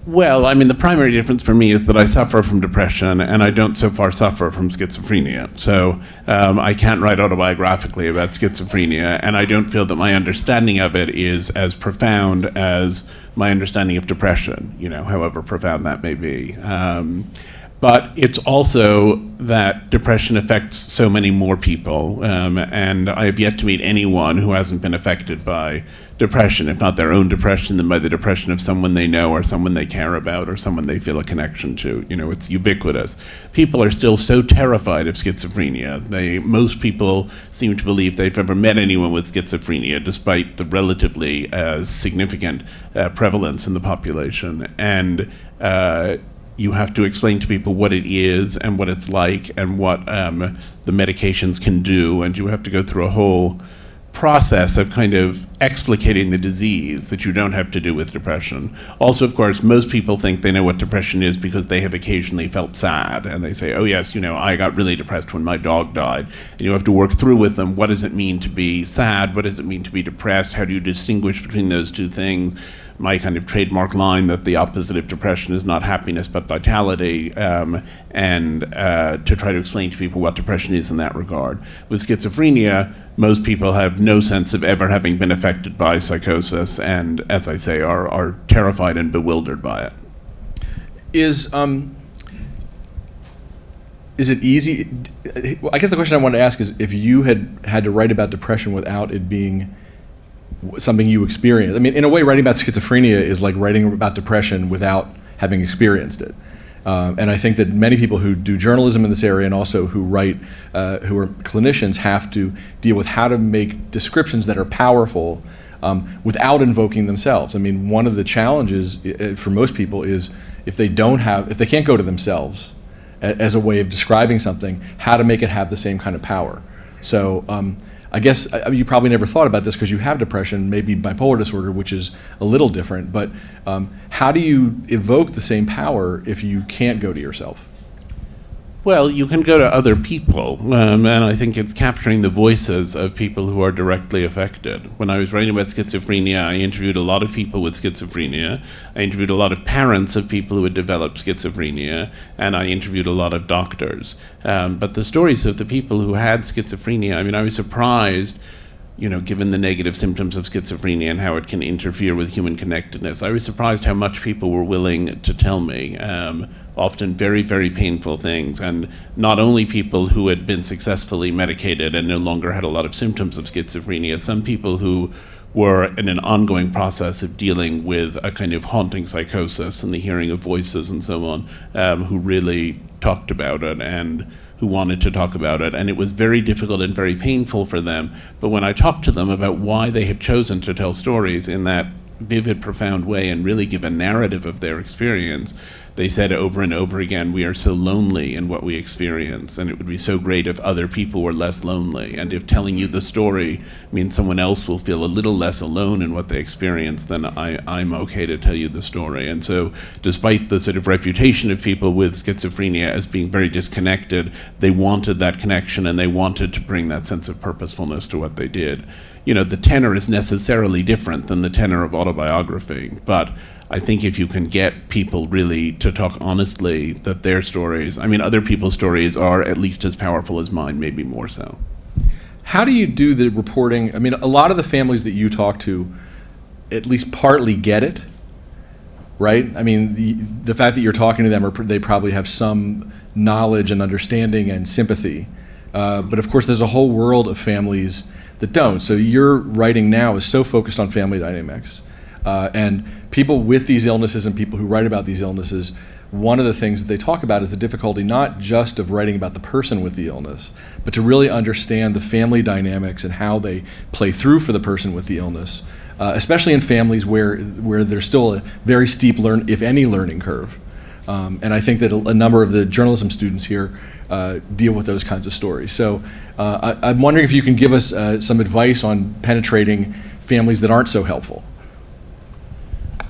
Q: Well, I mean, the primary difference for me is that I suffer from depression, and I don't so far suffer from schizophrenia. So I can't write autobiographically about schizophrenia, and I don't feel that my understanding of it is as profound as my understanding of depression, however profound that may be. But it's also that depression affects so many more people, and I have yet to meet anyone who hasn't been affected by depression, if not their own depression, then by the depression of someone they know or someone they care about or someone they feel a connection to. It's ubiquitous. People are still so terrified of schizophrenia. Most people seem to believe they've ever met anyone with schizophrenia, despite the relatively significant prevalence in the population. And you have to explain to people what it is and what it's like and what the medications can do, and you have to go through a whole process of kind of explicating the disease that you don't have to do with depression. Also, of course, most people think they know what depression is because they have occasionally felt sad, and they say, oh yes, I got really depressed when my dog died. And you have to work through with them, what does it mean to be sad? What does it mean to be depressed? How do you distinguish between those two things? My kind of trademark line that the opposite of depression is not happiness but vitality, and to try to explain to people what depression is in that regard. With schizophrenia, most people have no sense of ever having been affected by psychosis, and, as I say, are terrified and bewildered by it.
A: Is it easy? I guess the question I wanted to ask is if you had to write about depression without it being something you experienced. I mean, in a way, writing about schizophrenia is like writing about depression without having experienced it. And I think that many people who do journalism in this area and also who write, who are clinicians, have to deal with how to make descriptions that are powerful without invoking themselves. I mean, one of the challenges for most people is if they can't go to themselves as a way of describing something, how to make it have the same kind of power. So I guess you probably never thought about this because you have depression, maybe bipolar disorder, which is a little different, but how do you evoke the same power if you can't go to yourself?
Q: Well, you can go to other people, and I think it's capturing the voices of people who are directly affected. When I was writing about schizophrenia, I interviewed a lot of people with schizophrenia. I interviewed a lot of parents of people who had developed schizophrenia, and I interviewed a lot of doctors. But the stories of the people who had schizophrenia, I mean, I was surprised given the negative symptoms of schizophrenia and how it can interfere with human connectedness. I was surprised how much people were willing to tell me, often very, very painful things. And not only people who had been successfully medicated and no longer had a lot of symptoms of schizophrenia, some people who were in an ongoing process of dealing with a kind of haunting psychosis and the hearing of voices and so on, who really talked about it and who wanted to talk about it. And it was very difficult and very painful for them. But when I talked to them about why they had chosen to tell stories in that vivid, profound way and really give a narrative of their experience, they said over and over again, we are so lonely in what we experience, and it would be so great if other people were less lonely, and if telling you the story means someone else will feel a little less alone in what they experience, then I'm okay to tell you the story. And so despite the sort of reputation of people with schizophrenia as being very disconnected, they wanted that connection, and they wanted to bring that sense of purposefulness to what they did. The tenor is necessarily different than the tenor of autobiography, but I think if you can get people really to talk honestly that their stories, other people's stories are at least as powerful as mine, maybe more so.
A: How do you do the reporting? A lot of the families that you talk to at least partly get it, right? The fact that you're talking to them, they probably have some knowledge and understanding and sympathy. But of course, there's a whole world of families that don't. So your writing now is so focused on family dynamics. And people with these illnesses and people who write about these illnesses, one of the things that they talk about is the difficulty not just of writing about the person with the illness, but to really understand the family dynamics and how they play through for the person with the illness, especially in families where there's still a very steep, if any, learning curve. And I think that a number of the journalism students here deal with those kinds of stories. So I'm wondering if you can give us some advice on penetrating families that aren't so helpful.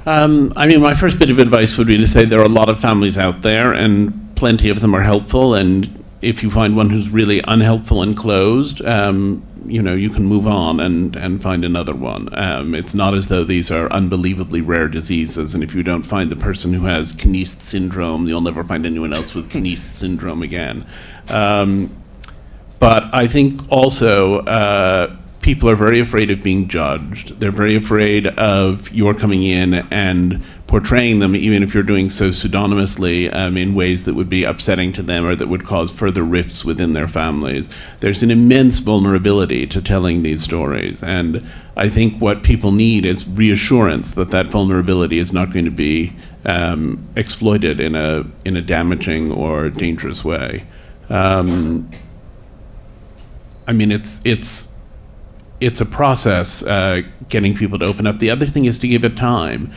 Q: My first bit of advice would be to say there are a lot of families out there, and plenty of them are helpful. And if you find one who's really unhelpful and closed, you can move on and find another one. It's not as though these are unbelievably rare diseases, and if you don't find the person who has Knist syndrome, you'll never find anyone else with Knist syndrome again. But I think also people are very afraid of being judged. They're very afraid of your coming in and portraying them, even if you're doing so pseudonymously, in ways that would be upsetting to them or that would cause further rifts within their families. There's an immense vulnerability to telling these stories, and I think what people need is reassurance that that vulnerability is not going to be exploited in a damaging or dangerous way. It's a process getting people to open up. The other thing is to give it time.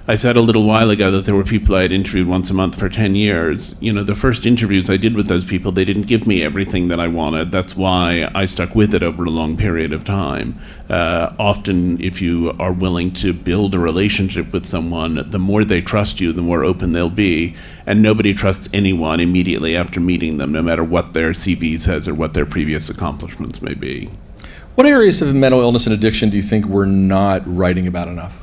Q: I said a little while ago that there were people I had interviewed once a month for 10 years. The first interviews I did with those people, they didn't give me everything that I wanted. That's why I stuck with it over a long period of time. Often, if you are willing to build a relationship with someone, the more they trust you, the more open they'll be. And nobody trusts anyone immediately after meeting them, no matter what their CV says or what their previous accomplishments may be.
A: What areas of mental illness and addiction do you think we're not writing about enough?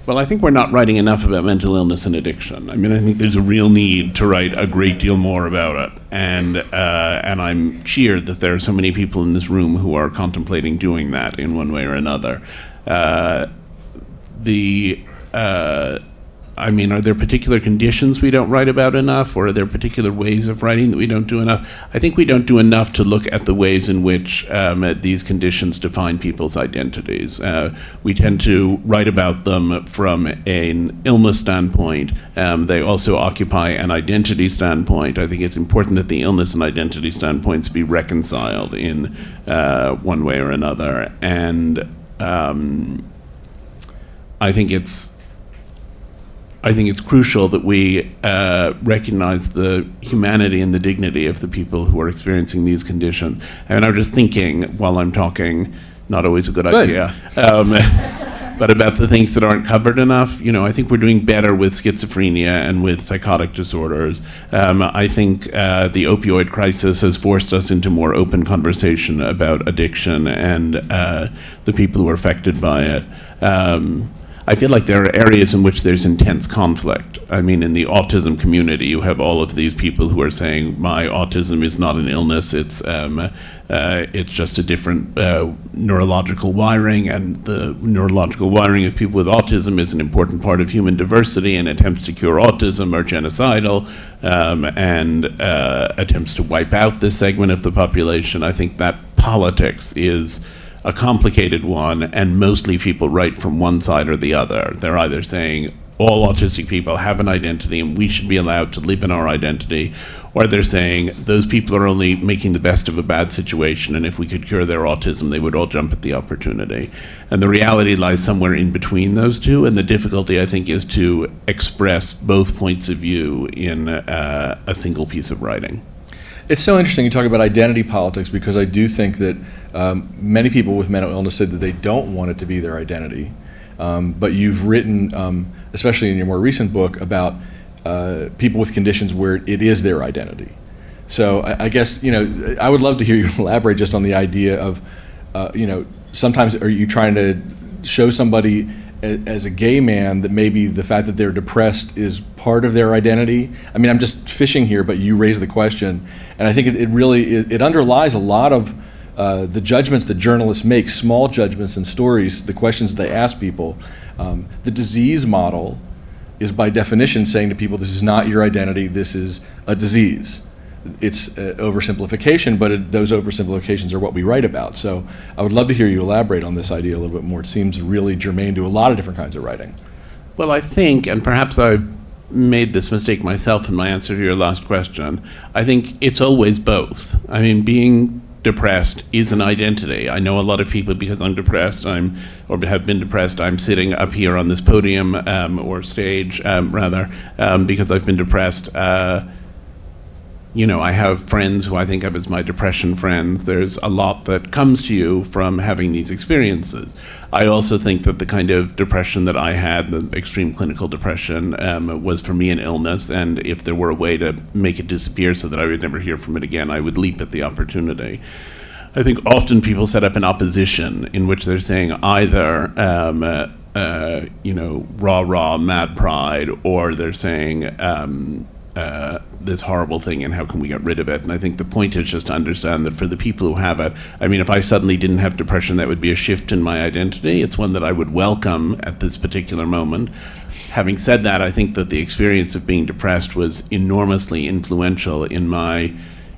Q: Well, I think we're not writing enough about mental illness and addiction. I think there's a real need to write a great deal more about it. And I'm cheered that there are so many people in this room who are contemplating doing that in one way or another. Are there particular conditions we don't write about enough, or are there particular ways of writing that we don't do enough? I think we don't do enough to look at the ways in which these conditions define people's identities. We tend to write about them from an illness standpoint. They also occupy an identity standpoint. I think it's important that the illness and identity standpoints be reconciled in one way or another. And I think it's crucial that we recognize the humanity and the dignity of the people who are experiencing these conditions. And I'm just thinking while I'm talking, not always a good idea, but about the things that aren't covered enough. I think we're doing better with schizophrenia and with psychotic disorders. I think the opioid crisis has forced us into more open conversation about addiction and the people who are affected by it. I feel like there are areas in which there's intense conflict. I mean, in the autism community, you have all of these people who are saying, my autism is not an illness, it's just a different neurological wiring, and the neurological wiring of people with autism is an important part of human diversity, and attempts to cure autism are genocidal, and attempts to wipe out this segment of the population. I think that politics is a complicated one, and mostly people write from one side or the other. They're either saying all autistic people have an identity and we should be allowed to live in our identity, or they're saying those people are only making the best of a bad situation, and if we could cure their autism, they would all jump at the opportunity. And the reality lies somewhere in between those two, and the difficulty, I think, is to express both points of view in a single piece of writing.
A: It's so interesting you talk about identity politics, because I do think that many people with mental illness said that they don't want it to be their identity. But you've written, especially in your more recent book, about people with conditions where it is their identity. So I guess, I would love to hear you elaborate just on the idea of, sometimes are you trying to show somebody as a gay man that maybe the fact that they're depressed is part of their identity? I mean, I'm just fishing here, but you raise the question, and I think it really underlies a lot of the judgments that journalists make, small judgments in stories, the questions that they ask people. The disease model is by definition saying to people, this is not your identity, this is a disease. It's oversimplification, but those oversimplifications are what we write about. So I would love to hear you elaborate on this idea a little bit more. It seems really germane to a lot of different kinds of writing.
Q: Well, I think, and perhaps I've made this mistake myself in my answer to your last question, I think it's always both. I mean, being depressed is an identity. I know a lot of people, because I'm depressed, or have been depressed, I'm sitting up here on this podium, or stage, rather, because I've been depressed. I have friends who I think of as my depression friends. There's a lot that comes to you from having these experiences. I also think that the kind of depression that I had, the extreme clinical depression, was for me an illness, and if there were a way to make it disappear so that I would never hear from it again, I would leap at the opportunity. I think often people set up an opposition in which they're saying either rah, mad pride, or they're saying this horrible thing and how can we get rid of it. And I think the point is just to understand that for the people who have it, I mean, if I suddenly didn't have depression, that would be a shift in my identity. It's one that I would welcome at this particular moment. Having said that, I think that the experience of being depressed was enormously influential in my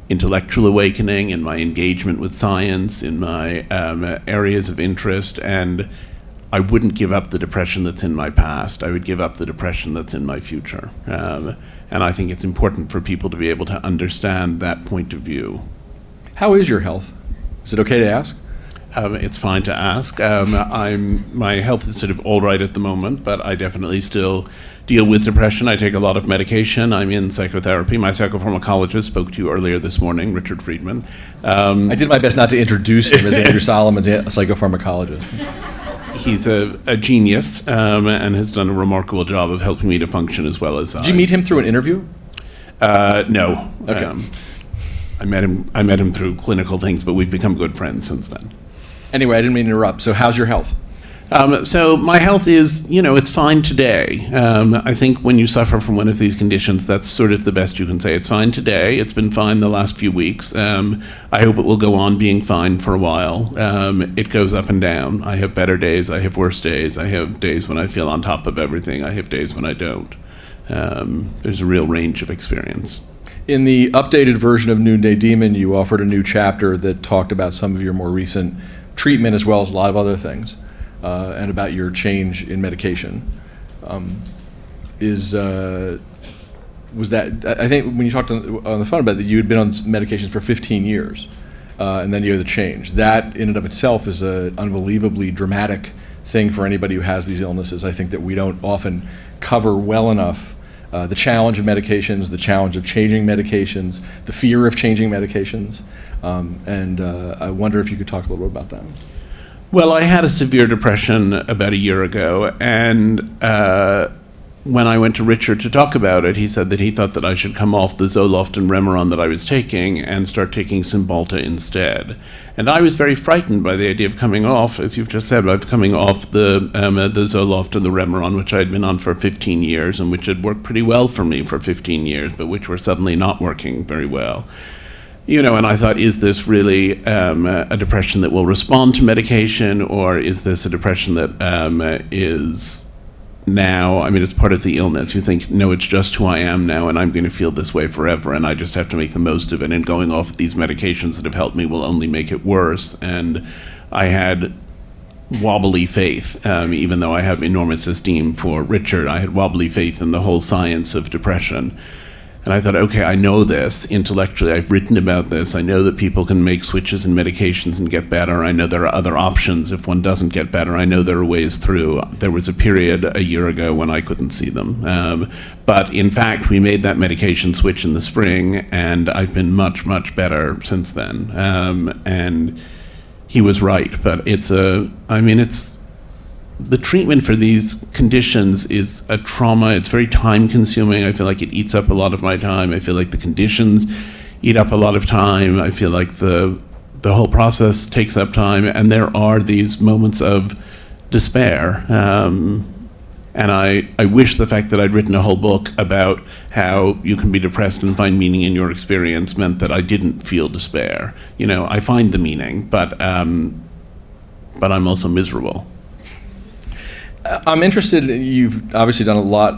Q: intellectual awakening, in my engagement with science, in my areas of interest, and I wouldn't give up the depression that's in my past. I would give up the depression that's in my future. And I think it's important for people to be able to understand that point of view.
A: How is your health? Is it okay to ask?
Q: It's fine to ask. My health is sort of all right at the moment, but I definitely still deal with depression. I take a lot of medication. I'm in psychotherapy. My psychopharmacologist spoke to you earlier this morning, Richard Friedman.
A: I did my best not to introduce him as Andrew Solomon's psychopharmacologist.
Q: He's a genius, and has done a remarkable job of helping me to function as well as
A: Did you meet him through an interview?
Q: No.
A: Okay.
Q: I met him through clinical things, but we've become good friends since then.
A: Anyway, I didn't mean to interrupt. So how's your health?
Q: So my health is, it's fine today. I think when you suffer from one of these conditions, that's sort of the best you can say. It's fine today. It's been fine the last few weeks. I hope it will go on being fine for a while. It goes up and down. I have better days. I have worse days. I have days when I feel on top of everything. I have days when I don't. There's a real range of experience.
A: In the updated version of Noonday Demon, you offered a new chapter that talked about some of your more recent treatment as well as a lot of other things. And about your change in medication. Was that, I think when you talked on the phone about that, you had been on medications for 15 years, and then you had the change. That in and of itself is an unbelievably dramatic thing for anybody who has these illnesses. I think that we don't often cover well enough the challenge of medications, the challenge of changing medications, the fear of changing medications, and I wonder if you could talk a little bit about that.
Q: Well, I had a severe depression about a year ago, and when I went to Richard to talk about it, he said that he thought that I should come off the Zoloft and Remeron that I was taking and start taking Cymbalta instead. And I was very frightened by the idea of coming off, as you've just said, of coming off the Zoloft and the Remeron, which I had been on for 15 years and which had worked pretty well for me for 15 years, but which were suddenly not working very well. You know, and I thought, is this really a depression that will respond to medication, or is this a depression that is now, I mean, it's part of the illness. You think, no, it's just who I am now, and I'm going to feel this way forever, and I just have to make the most of it, and going off these medications that have helped me will only make it worse. And I had wobbly faith, even though I have enormous esteem for Richard, I had wobbly faith in the whole science of depression. And I thought, okay, I know this intellectually. I've written about this. I know that people can make switches in medications and get better. I know there are other options if one doesn't get better. I know there are ways through. There was a period a year ago when I couldn't see them. But in fact, we made that medication switch in the spring, and I've been much, much better since then. And he was right. But the treatment for these conditions is a trauma. It's very time consuming. I feel like it eats up a lot of my time. I feel like the conditions eat up a lot of time. I feel like the whole process takes up time, and there are these moments of despair. And I wish the fact that I'd written a whole book about how you can be depressed and find meaning in your experience meant that I didn't feel despair. You know, I find the meaning, but I'm also miserable.
A: I'm interested, you've obviously done a lot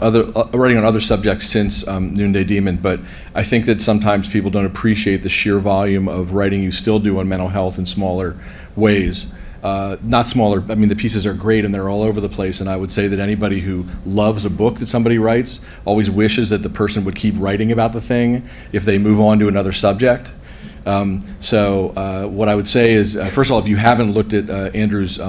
A: writing on other subjects since Noonday Demon, but I think that sometimes people don't appreciate the sheer volume of writing you still do on mental health in smaller ways. Not smaller, I mean, the pieces are great and they're all over the place, and I would say that anybody who loves a book that somebody writes always wishes that the person would keep writing about the thing if they move on to another subject. So what I would say is, first of all, if you haven't looked at Andrew's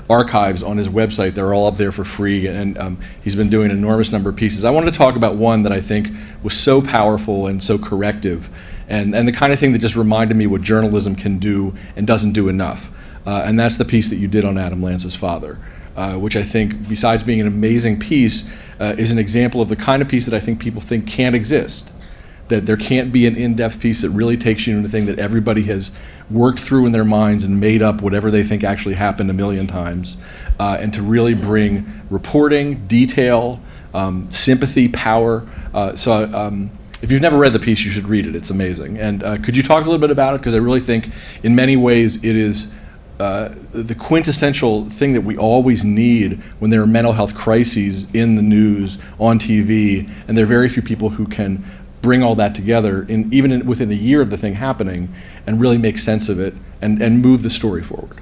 A: archives on his website, they're all up there for free, and he's been doing an enormous number of pieces. I wanted to talk about one that I think was so powerful and so corrective, and the kind of thing that just reminded me what journalism can do and doesn't do enough. And that's the piece that you did on Adam Lance's father, which I think, besides being an amazing piece, is an example of the kind of piece that I think people think can't exist. That there can't be an in-depth piece that really takes you into a thing that everybody has worked through in their minds and made up whatever they think actually happened a million times, and to really bring reporting, detail, sympathy, power. So if you've never read the piece, you should read it. It's amazing. And could you talk a little bit about it? Because I really think in many ways it is the quintessential thing that we always need when there are mental health crises in the news, on TV, and there are very few people who can bring all that together, within a year of the thing happening, and really make sense of it and move the story forward.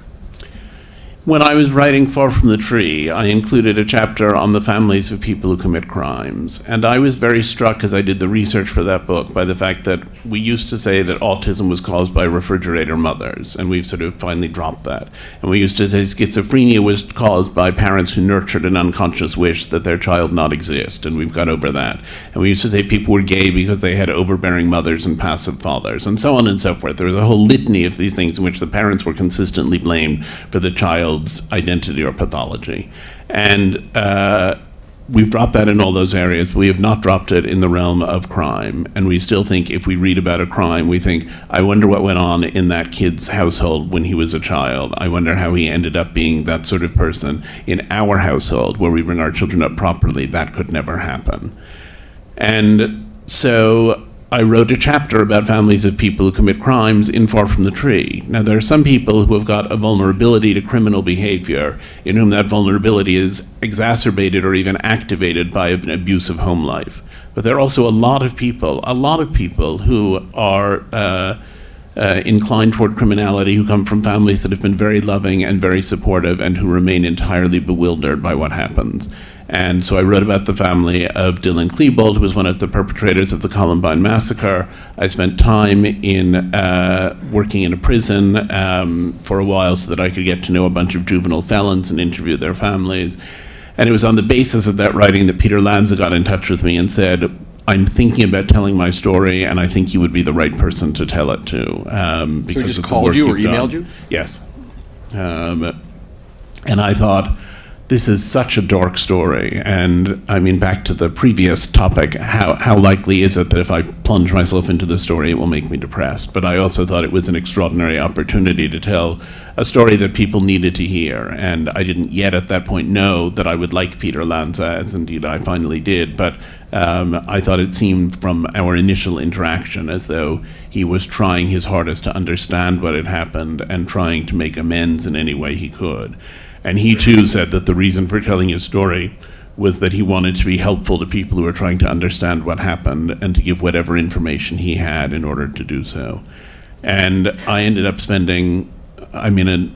Q: When I was writing Far From the Tree, I included a chapter on the families of people who commit crimes. And I was very struck as I did the research for that book by the fact that we used to say that autism was caused by refrigerator mothers, and we've sort of finally dropped that. And we used to say schizophrenia was caused by parents who nurtured an unconscious wish that their child not exist, and we've got over that. And we used to say people were gay because they had overbearing mothers and passive fathers, and so on and so forth. There was a whole litany of these things in which the parents were consistently blamed for the child's identity or pathology. And we've dropped that in all those areas, but we have not dropped it in the realm of crime. And we still think if we read about a crime, we think, I wonder what went on in that kid's household when he was a child. I wonder how he ended up being that sort of person. In our household, where we bring our children up properly, that could never happen. And so I wrote a chapter about families of people who commit crimes in Far From the Tree. Now, there are some people who have got a vulnerability to criminal behavior in whom that vulnerability is exacerbated or even activated by an abusive home life. But there are also a lot of people who are inclined toward criminality, who come from families that have been very loving and very supportive and who remain entirely bewildered by what happens. And so I wrote about the family of Dylan Klebold, who was one of the perpetrators of the Columbine massacre. I spent time working in a prison for a while so that I could get to know a bunch of juvenile felons and interview their families. And it was on the basis of that writing that Peter Lanza got in touch with me and said, I'm thinking about telling my story, and I think you would be the right person to tell it to.
A: So he just called you or emailed you?
Q: Yes. And I thought, this is such a dark story. And I mean, back to the previous topic, how likely is it that if I plunge myself into the story, it will make me depressed? But I also thought it was an extraordinary opportunity to tell a story that people needed to hear. And I didn't yet at that point know that I would like Peter Lanza, as indeed I finally did. But I thought it seemed from our initial interaction as though he was trying his hardest to understand what had happened and trying to make amends in any way he could. And he too said that the reason for telling his story was that he wanted to be helpful to people who were trying to understand what happened and to give whatever information he had in order to do so. And I ended up spending, an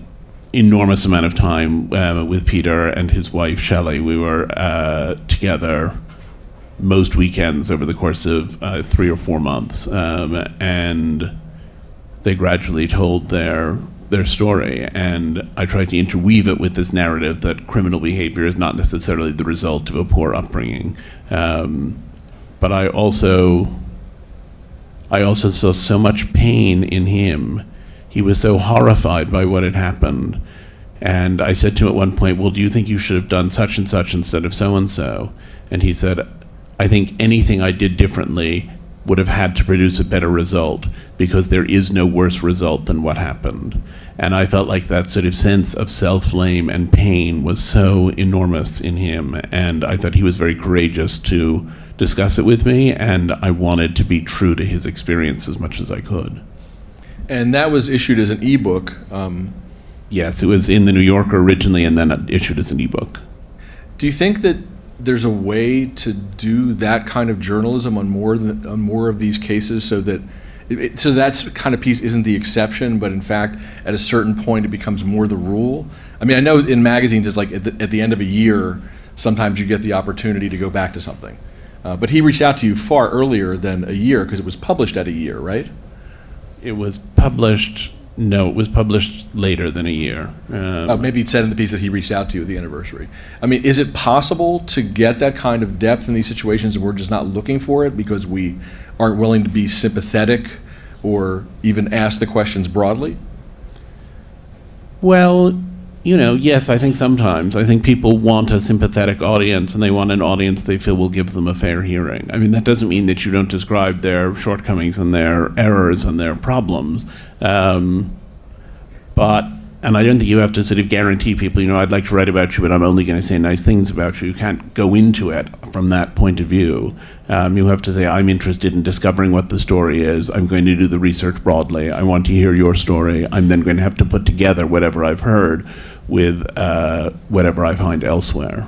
Q: enormous amount of time with Peter and his wife, Shelley. We were together most weekends over the course of 3 or 4 months. And they gradually told their story, and I tried to interweave it with this narrative that criminal behavior is not necessarily the result of a poor upbringing. But I also saw so much pain in him. He was so horrified by what had happened. And I said to him at one point, well, do you think you should have done such and such instead of so and so? And he said, I think anything I did differently would have had to produce a better result, because there is no worse result than what happened. And I felt like that sort of sense of self-blame and pain was so enormous in him, and I thought he was very courageous to discuss it with me, and I wanted to be true to his experience as much as I could.
A: And that was issued as an ebook.
Q: Yes, it was in the New Yorker originally, and then issued as an ebook.
A: Do you think that there's a way to do that kind of journalism on more of these cases, so that so that kind of piece isn't the exception, but in fact, at a certain point, it becomes more the rule? I mean, I know in magazines, it's like at the end of a year, sometimes you get the opportunity to go back to something. But he reached out to you far earlier than a year, because it was published at a year, right?
Q: It was published. No, it was published later than a year.
A: Maybe it said in the piece that he reached out to you at the anniversary. I mean, is it possible to get that kind of depth in these situations, and we're just not looking for it because we aren't willing to be sympathetic or even ask the questions broadly?
Q: Well, yes, I think sometimes. I think people want a sympathetic audience, and they want an audience they feel will give them a fair hearing. I mean, that doesn't mean that you don't describe their shortcomings and their errors and their problems. And I don't think you have to sort of guarantee people, I'd like to write about you, but I'm only going to say nice things about you. You can't go into it from that point of view. You have to say, I'm interested in discovering what the story is. I'm going to do the research broadly. I want to hear your story. I'm then going to have to put together whatever I've heard with whatever I find elsewhere.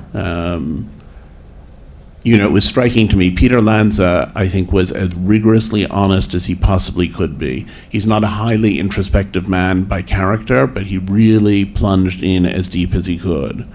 Q: It was striking to me. Peter Lanza, I think, was as rigorously honest as he possibly could be. He's not a highly introspective man by character, but he really plunged in as deep as he could.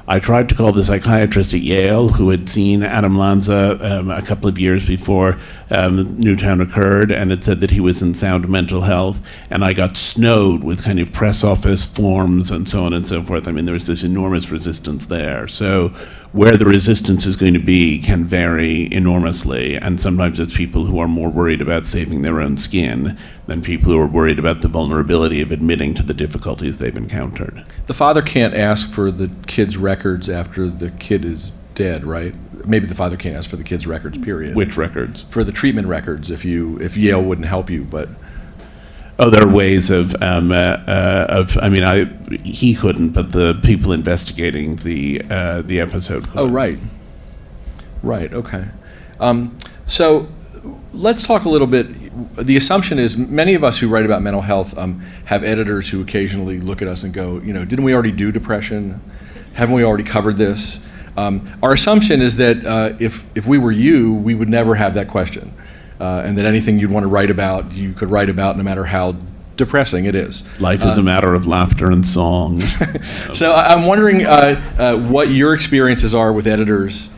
Q: I tried to call the psychiatrist at Yale who had seen Adam Lanza a couple of years before Newtown occurred, and had said that he was in sound mental health, and I got snowed with kind of press office forms and so on and so forth. I mean, there was this enormous resistance there. So where the resistance is going to be can vary enormously, and sometimes it's people who are more worried about saving their own skin than people who are worried about the vulnerability of admitting to the difficulties they've encountered.
A: The father can't ask for the kid's records after the kid is dead, right? Maybe the father can't ask for the kid's records, period.
Q: Which records?
A: For the treatment records, if Yale wouldn't help you, but...
Q: Oh, there are ways of he couldn't, but the people investigating the episode could.
A: Oh, right. Right, okay. So let's talk a little bit. The assumption is many of us who write about mental health have editors who occasionally look at us and go, didn't we already do depression? Haven't we already covered this? Our assumption is that if we were you, we would never have that question. And that anything you'd want to write about, you could write about no matter how depressing it is.
Q: Life is a matter of laughter and song.
A: So I'm wondering what your experiences are with editors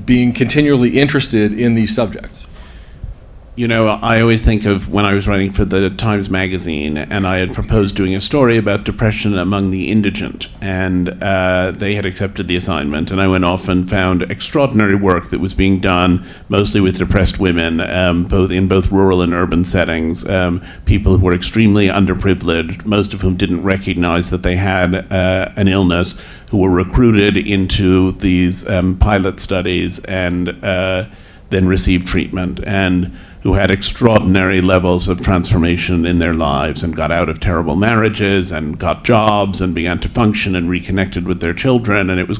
A: being continually interested in these subjects.
Q: You know, I always think of when I was writing for the Times Magazine, and I had proposed doing a story about depression among the indigent, and they had accepted the assignment, and I went off and found extraordinary work that was being done, mostly with depressed women, in both rural and urban settings, people who were extremely underprivileged, most of whom didn't recognize that they had an illness, who were recruited into these pilot studies and then received treatment, and who had extraordinary levels of transformation in their lives and got out of terrible marriages and got jobs and began to function and reconnected with their children. And it was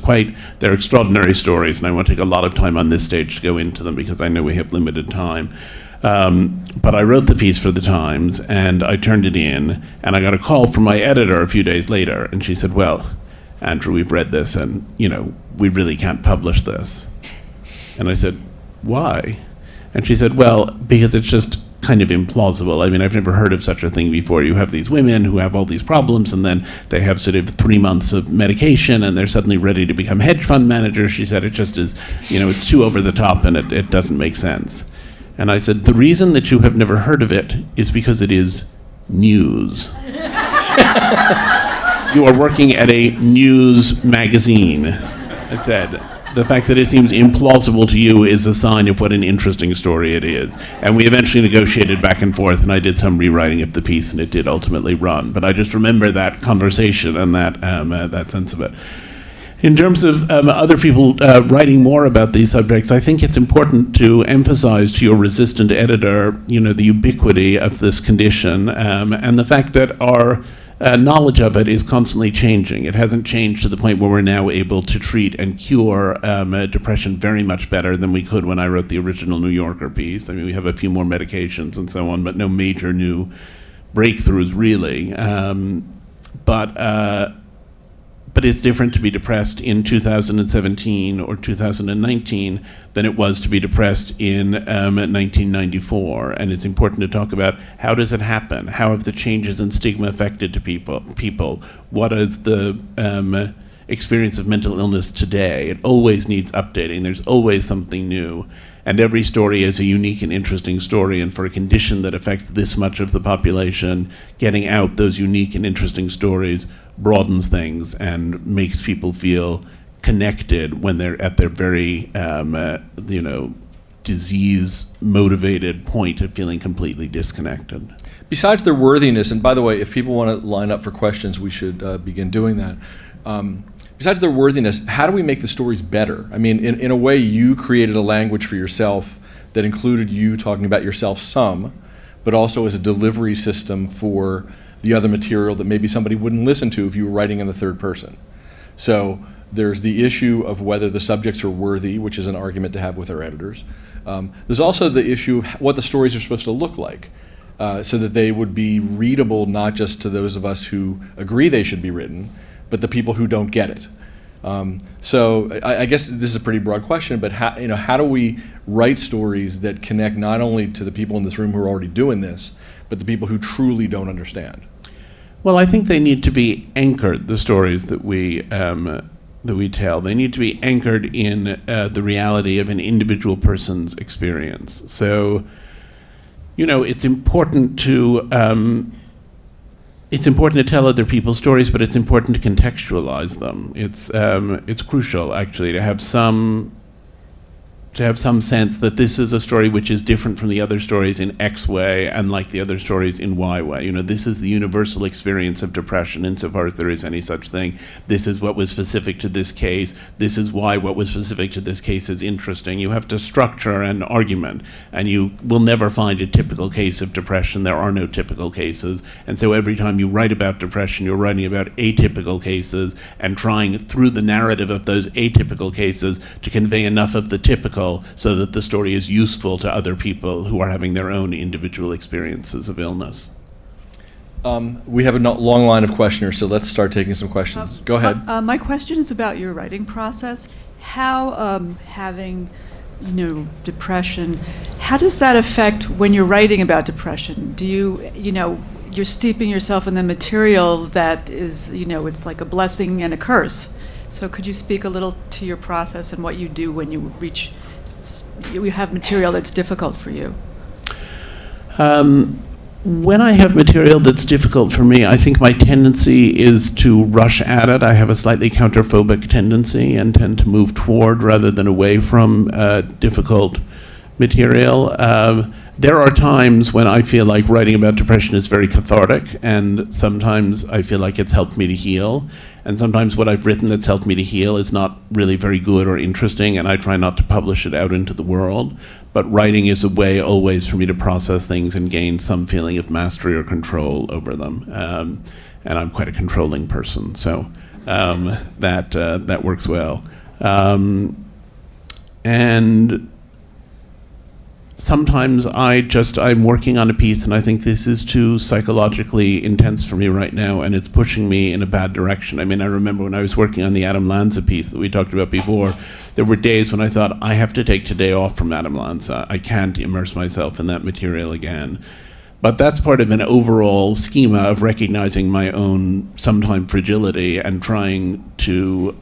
Q: they're extraordinary stories, and I won't take a lot of time on this stage to go into them because I know we have limited time. But I wrote the piece for the Times, and I turned it in, and I got a call from my editor a few days later, and she said, well, Andrew, we've read this, and, you know, we really can't publish this. And I said, why? And she said, well, because it's just kind of implausible. I mean, I've never heard of such a thing before. You have these women who have all these problems, and then they have sort of 3 months of medication, and they're suddenly ready to become hedge fund managers. She said, it just is, you know, it's too over the top, and it doesn't make sense. And I said, the reason that you have never heard of it is because it is news. You are working at a news magazine. I said, the fact that it seems implausible to you is a sign of what an interesting story it is. And we eventually negotiated back and forth, and I did some rewriting of the piece, and it did ultimately run. But I just remember that conversation and that sense of it. In terms of other people writing more about these subjects, I think it's important to emphasize to your resistant editor, you know, the ubiquity of this condition, and the fact that our knowledge of it is constantly changing. It hasn't changed to the point where we're now able to treat and cure depression very much better than we could when I wrote the original New Yorker piece. I mean, we have a few more medications and so on, but no major new breakthroughs really. But it's different to be depressed in 2017 or 2019 than it was to be depressed in 1994. And it's important to talk about how does it happen? How have the changes in stigma affected to people? What is the experience of mental illness today? It always needs updating. There's always something new. And every story is a unique and interesting story. And for a condition that affects this much of the population, getting out those unique and interesting stories broadens things and makes people feel connected when they're at their very, disease-motivated point of feeling completely disconnected.
A: Besides their worthiness, and by the way, if people want to line up for questions, we should begin doing that. Besides their worthiness, how do we make the stories better? I mean, in a way, you created a language for yourself that included you talking about yourself some, but also as a delivery system for the other material that maybe somebody wouldn't listen to if you were writing in the third person. So there's the issue of whether the subjects are worthy, which is an argument to have with our editors. There's also the issue of what the stories are supposed to look like, so that they would be readable not just to those of us who agree they should be written, but the people who don't get it. So I guess this is a pretty broad question, but how do we write stories that connect not only to the people in this room who are already doing this, but the people who truly don't understand?
Q: Well, I think they need to be anchored, the stories that we tell. They need to be anchored in the reality of an individual person's experience. So, you know, it's important to tell other people's stories, but it's important to contextualize them. It's crucial, actually, to have some sense that this is a story which is different from the other stories in X way and like the other stories in Y way. You know, this is the universal experience of depression insofar as there is any such thing. This is what was specific to this case. This is why what was specific to this case is interesting. You have to structure an argument, and you will never find a typical case of depression. There are no typical cases. And so every time you write about depression, you're writing about atypical cases and trying through the narrative of those atypical cases to convey enough of the typical so that the story is useful to other people who are having their own individual experiences of illness.
A: We have a long line of questioners, so let's start taking some questions. Go ahead.
N: My question is about your writing process. How having, depression, how does that affect when you're writing about depression? Do you're steeping yourself in the material that is, it's like a blessing and a curse. So could you speak a little to your process and what you do when you have material that's difficult for you?
Q: When I have material that's difficult for me, I think my tendency is to rush at it. I have a slightly counterphobic tendency and tend to move toward rather than away from difficult material. There are times when I feel like writing about depression is very cathartic, and sometimes I feel like it's helped me to heal. And sometimes what I've written that's helped me to heal is not really very good or interesting, and I try not to publish it out into the world. But writing is a way always for me to process things and gain some feeling of mastery or control over them. And I'm quite a controlling person, so that works well. And sometimes I'm working on a piece and I think this is too psychologically intense for me right now, and it's pushing me in a bad direction. I mean, I remember when I was working on the Adam Lanza piece that we talked about before, there were days when I thought, I have to take today off from Adam Lanza. I can't immerse myself in that material again. But that's part of an overall schema of recognizing my own sometime fragility and trying to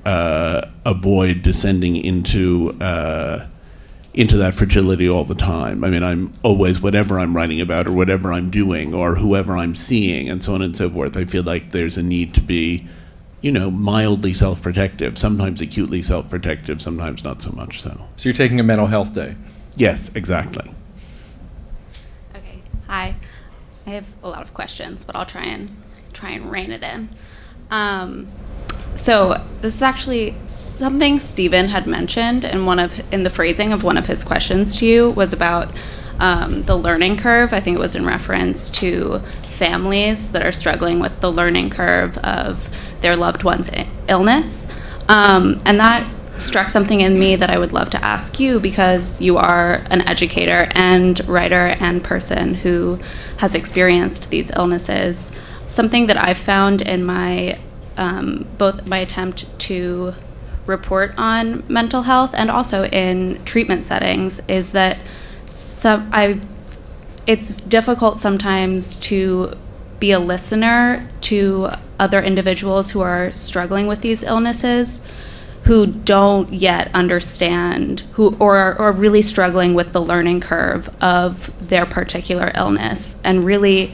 Q: avoid descending into that fragility all the time. I mean, I'm always, whatever I'm writing about or whatever I'm doing or whoever I'm seeing and so on and so forth, I feel like there's a need to be, mildly self-protective, sometimes acutely self-protective, sometimes not so much so.
A: So you're taking a mental health day?
Q: Yes, exactly.
R: Okay, hi. I have a lot of questions, but I'll try and rein it in. So this is actually something Stephen had mentioned in the phrasing of one of his questions to you was about the learning curve. I think it was in reference to families that are struggling with the learning curve of their loved one's illness. And that struck something in me that I would love to ask you, because you are an educator and writer and person who has experienced these illnesses. Something that I've found in my both my attempt to report on mental health and also in treatment settings is that it's difficult sometimes to be a listener to other individuals who are struggling with these illnesses, who don't yet understand, or are really struggling with the learning curve of their particular illness and really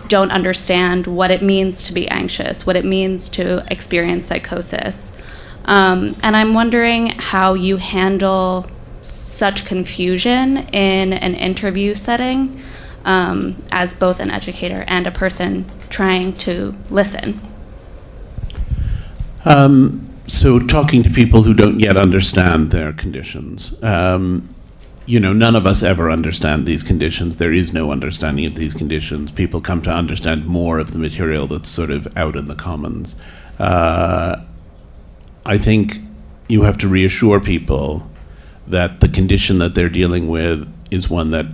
R: don't understand what it means to be anxious, what it means to experience psychosis. And I'm wondering how you handle such confusion in an interview setting as both an educator and a person trying to listen.
Q: So talking to people who don't yet understand their conditions. None of us ever understand these conditions. There is no understanding of these conditions. People come to understand more of the material that's sort of out in the commons. I think you have to reassure people that the condition that they're dealing with is one that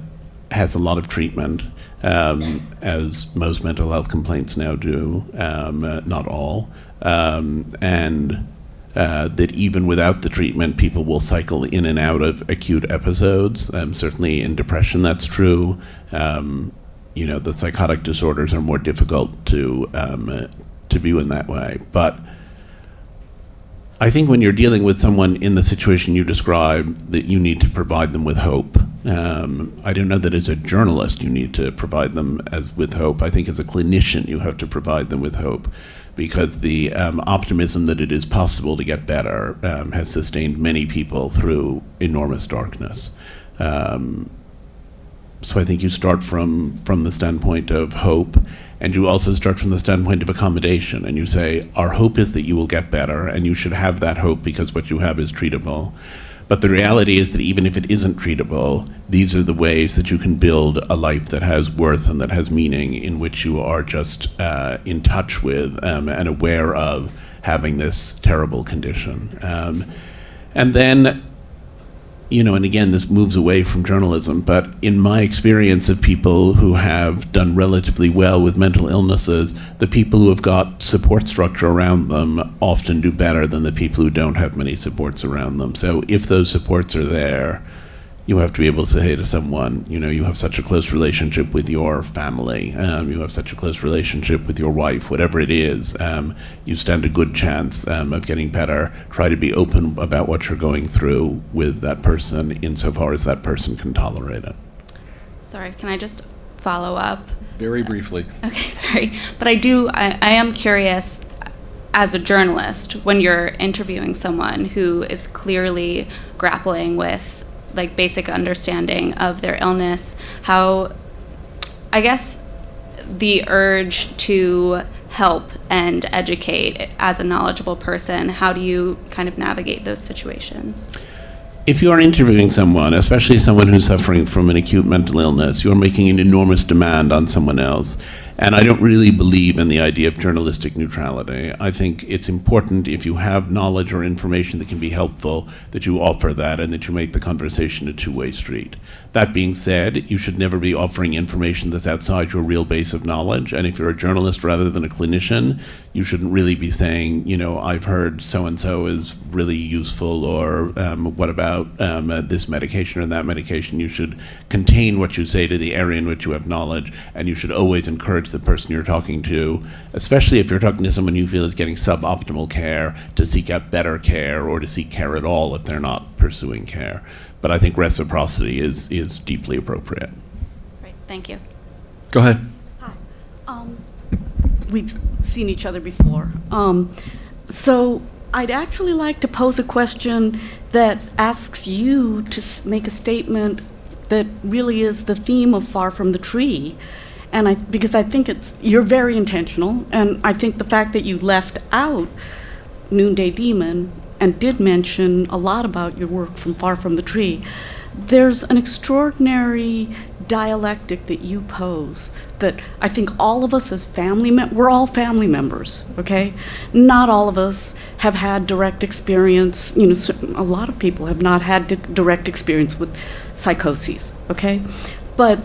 Q: has a lot of treatment, as most mental health complaints now do, not all, and that even without the treatment, people will cycle in and out of acute episodes. Certainly in depression, that's true. The psychotic disorders are more difficult to view in that way. But I think when you're dealing with someone in the situation you describe, that you need to provide them with hope. I don't know that as a journalist you need to provide them with hope. I think as a clinician you have to provide them with hope, because the optimism that it is possible to get better has sustained many people through enormous darkness. So I think you start from the standpoint of hope, and you also start from the standpoint of accommodation, and you say, our hope is that you will get better, and you should have that hope because what you have is treatable. But the reality is that even if it isn't treatable, these are the ways that you can build a life that has worth and that has meaning, in which you are just in touch with and aware of having this terrible condition. And then, and again, this moves away from journalism, but in my experience of people who have done relatively well with mental illnesses, the people who have got support structure around them often do better than the people who don't have many supports around them. So if those supports are there, you have to be able to say to someone, you have such a close relationship with your family, you have such a close relationship with your wife, whatever it is, you stand a good chance of getting better. Try to be open about what you're going through with that person insofar as that person can tolerate it.
R: Sorry, can I just follow up.
A: Very briefly.
R: Okay, sorry. But I am curious, as a journalist, when you're interviewing someone who is clearly grappling with like basic understanding of their illness, how, I guess, the urge to help and educate as a knowledgeable person, how do you kind of navigate those situations?
Q: If you are interviewing someone, especially someone who's suffering from an acute mental illness, you're making an enormous demand on someone else. And I don't really believe in the idea of journalistic neutrality. I think it's important, if you have knowledge or information that can be helpful, that you offer that and that you make the conversation a two-way street. That being said, you should never be offering information that's outside your real base of knowledge. And if you're a journalist rather than a clinician, you shouldn't really be saying, you know, I've heard so-and-so is really useful, or what about this medication or that medication. You should contain what you say to the area in which you have knowledge, and you should always encourage the person you're talking to, especially if you're talking to someone you feel is getting suboptimal care, to seek out better care, or to seek care at all if they're not pursuing care. But I think reciprocity is deeply appropriate.
R: Great, thank you.
A: Go ahead.
S: Hi. We've seen each other before. So I'd actually like to pose a question that asks you to make a statement that really is the theme of Far From the Tree. And because I think you're very intentional, and I think the fact that you left out Noonday Demon and did mention a lot about your work from Far From the Tree, there's an extraordinary dialectic that you pose that I think all of us as we're all family members, okay? Not all of us have had direct experience, you know, a lot of people have not had direct experience with psychoses, okay? But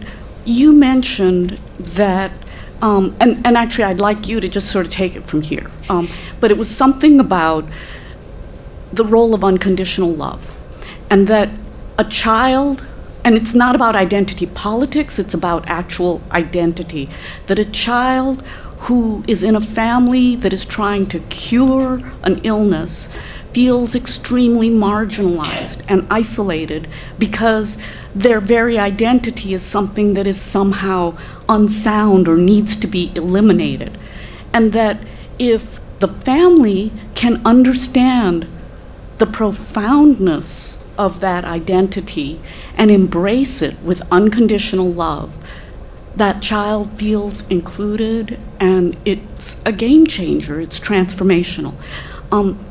S: you mentioned that, and actually I'd like you to just sort of take it from here, but it was something about the role of unconditional love, and that a child, and it's not about identity politics, it's about actual identity, that a child who is in a family that is trying to cure an illness feels extremely marginalized and isolated because their very identity is something that is somehow unsound or needs to be eliminated. And that if the family can understand the profoundness of that identity and embrace it with unconditional love, that child feels included, and it's a game changer, it's transformational.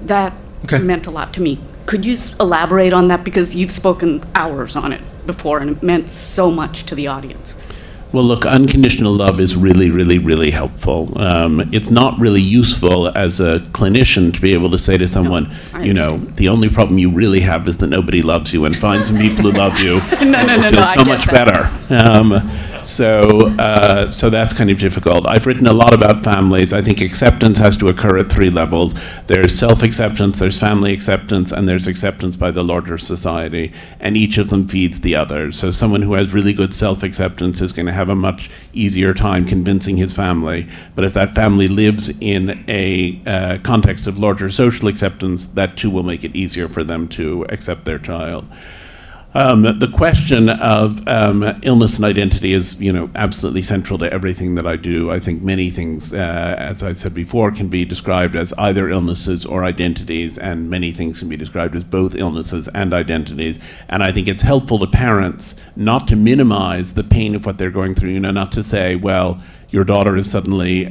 S: That meant a lot to me. Could you elaborate on that, because you've spoken hours on it before and it meant so much to the audience?
Q: Well, look, unconditional love is really, really, really helpful. It's not really useful as a clinician to be able to say to someone, you know, the only problem you really have is that nobody loves you, and find some people who love you. It feels so much better. So that's kind of difficult. I've written a lot about families. I think acceptance has to occur at three levels. There's self-acceptance, there's family acceptance, and there's acceptance by the larger society, and each of them feeds the other. So someone who has really good self-acceptance is going to have a much easier time convincing his family. But if that family lives in a context of larger social acceptance, that too will make it easier for them to accept their child. The question of illness and identity is, you know, absolutely central to everything that I do. I think many things, as I said before, can be described as either illnesses or identities, and many things can be described as both illnesses and identities. And I think it's helpful to parents not to minimize the pain of what they're going through, you know, not to say, well, your daughter is suddenly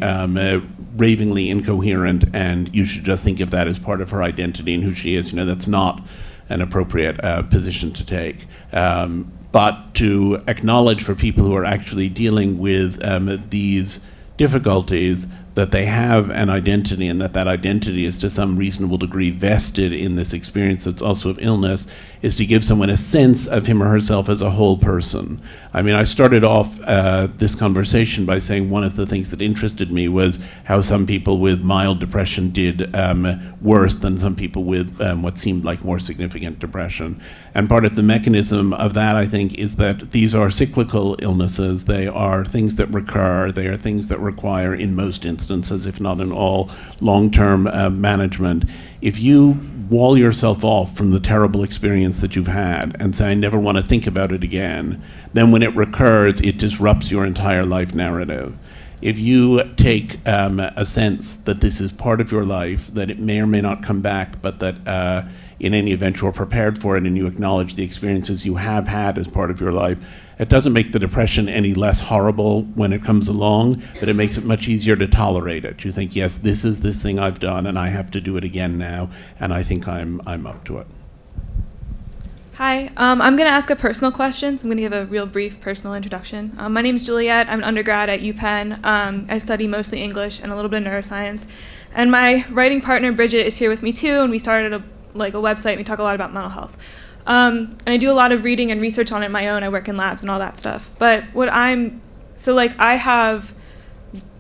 Q: ravingly incoherent, and you should just think of that as part of her identity and who she is. You know, that's not an appropriate position to take. But to acknowledge for people who are actually dealing with these difficulties that they have an identity, and that identity is to some reasonable degree vested in this experience that's also of illness, is to give someone a sense of him or herself as a whole person. I mean, I started off this conversation by saying one of the things that interested me was how some people with mild depression did worse than some people with what seemed like more significant depression. And part of the mechanism of that, I think, is that these are cyclical illnesses. They are things that recur. They are things that require, in most instances, if not in all, long-term management. If you wall yourself off from the terrible experience experience that you've had and say, I never want to think about it again, then when it recurs, it disrupts your entire life narrative. If you take a sense that this is part of your life, that it may or may not come back, but that in any event you're prepared for it and you acknowledge the experiences you have had as part of your life, it doesn't make the depression any less horrible when it comes along, but it makes it much easier to tolerate it. You think, yes, this is this thing I've done and I have to do it again now, and I think I'm up to it.
C: Hi, I'm going to ask a personal question, so I'm going to give a real brief personal introduction. My name is Juliet. I'm an undergrad at UPenn. I study mostly English and a little bit of neuroscience. And my writing partner, Bridget, is here with me too, and we started a website, and we talk a lot about mental health. And I do a lot of reading and research on it my own. I work in labs and all that stuff. But I have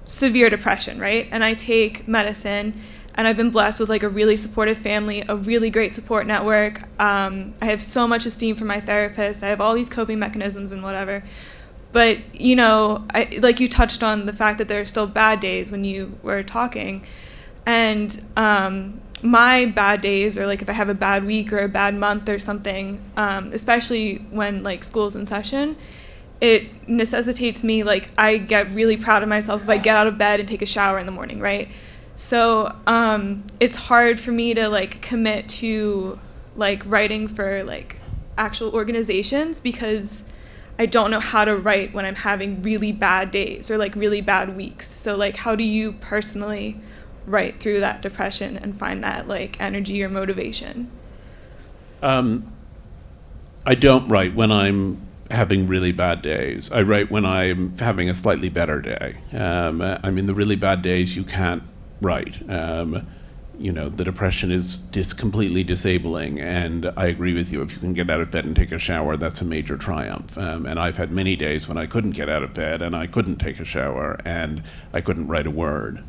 C: severe depression, right? And I take medicine, and I've been blessed with a really supportive family, a really great support network. I have so much esteem for my therapist. I have all these coping mechanisms and whatever. But, you touched on the fact that there are still bad days when you were talking. And my bad days, or if I have a bad week or a bad month or something, especially when school's in session, it necessitates me, I get really proud of myself if I get out of bed and take a shower in the morning, right? So it's hard for me to commit to writing for actual organizations because I don't know how to write when I'm having really bad days or really bad weeks. So how do you personally write through that depression and find that energy or motivation?
Q: I don't write when I'm having really bad days. I write when I'm having a slightly better day. The really bad days you can't write. The depression is completely disabling, and I agree with you. If you can get out of bed and take a shower, that's a major triumph. And I've had many days when I couldn't get out of bed and I couldn't take a shower and I couldn't write a word.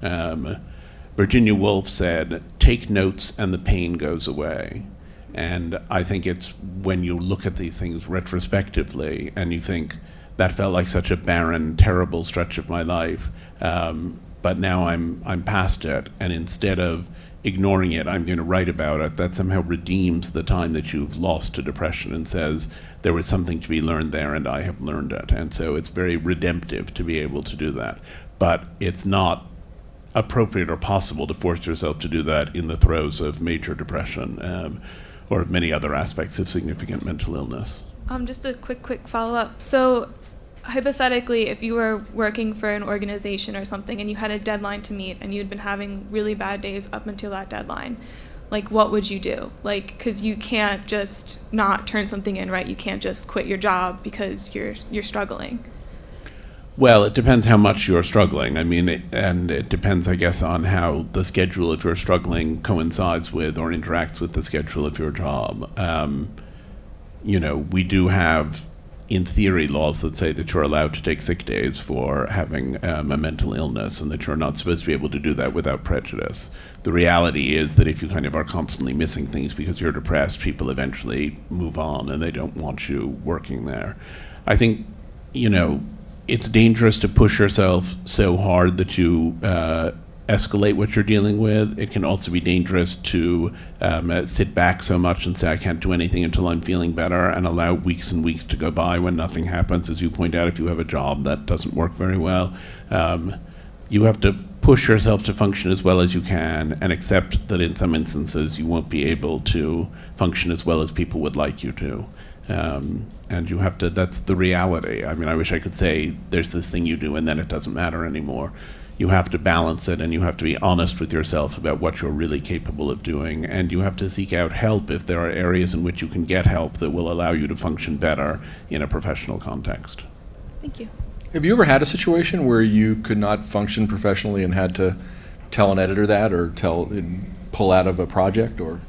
Q: Virginia Woolf said, take notes and the pain goes away. And I think it's when you look at these things retrospectively and you think, that felt like such a barren, terrible stretch of my life, but now I'm past it, and instead of ignoring it, I'm going to write about it, that somehow redeems the time that you've lost to depression and says, there was something to be learned there and I have learned it. And so it's very redemptive to be able to do that. But it's not appropriate or possible to force yourself to do that in the throes of major depression or of many other aspects of significant mental illness.
C: Just a quick follow-up. So hypothetically, if you were working for an organization or something and you had a deadline to meet and you'd been having really bad days up until that deadline, what would you do? Because you can't just not turn something in, right? You can't just quit your job because you're struggling.
Q: Well, it depends how much you're struggling. And it depends, I guess, on how the schedule, if you're struggling, coincides with or interacts with the schedule of your job. We do have, in theory, laws that say that you're allowed to take sick days for having a mental illness and that you're not supposed to be able to do that without prejudice. The reality is that if you kind of are constantly missing things because you're depressed, people eventually move on and they don't want you working there. I think, it's dangerous to push yourself so hard that you escalate what you're dealing with. It can also be dangerous to sit back so much and say, I can't do anything until I'm feeling better, and allow weeks and weeks to go by when nothing happens. As you point out, if you have a job that doesn't work very well, you have to push yourself to function as well as you can and accept that in some instances you won't be able to function as well as people would like you to. And you have to, that's the reality. I wish I could say there's this thing you do and then it doesn't matter anymore. You have to balance it, and you have to be honest with yourself about what you're really capable of doing, and you have to seek out help if there are areas in which you can get help that will allow you to function better in a professional context.
C: Thank you.
A: Have you ever had a situation where you could not function professionally and had to tell an editor that, or pull out of a project, or?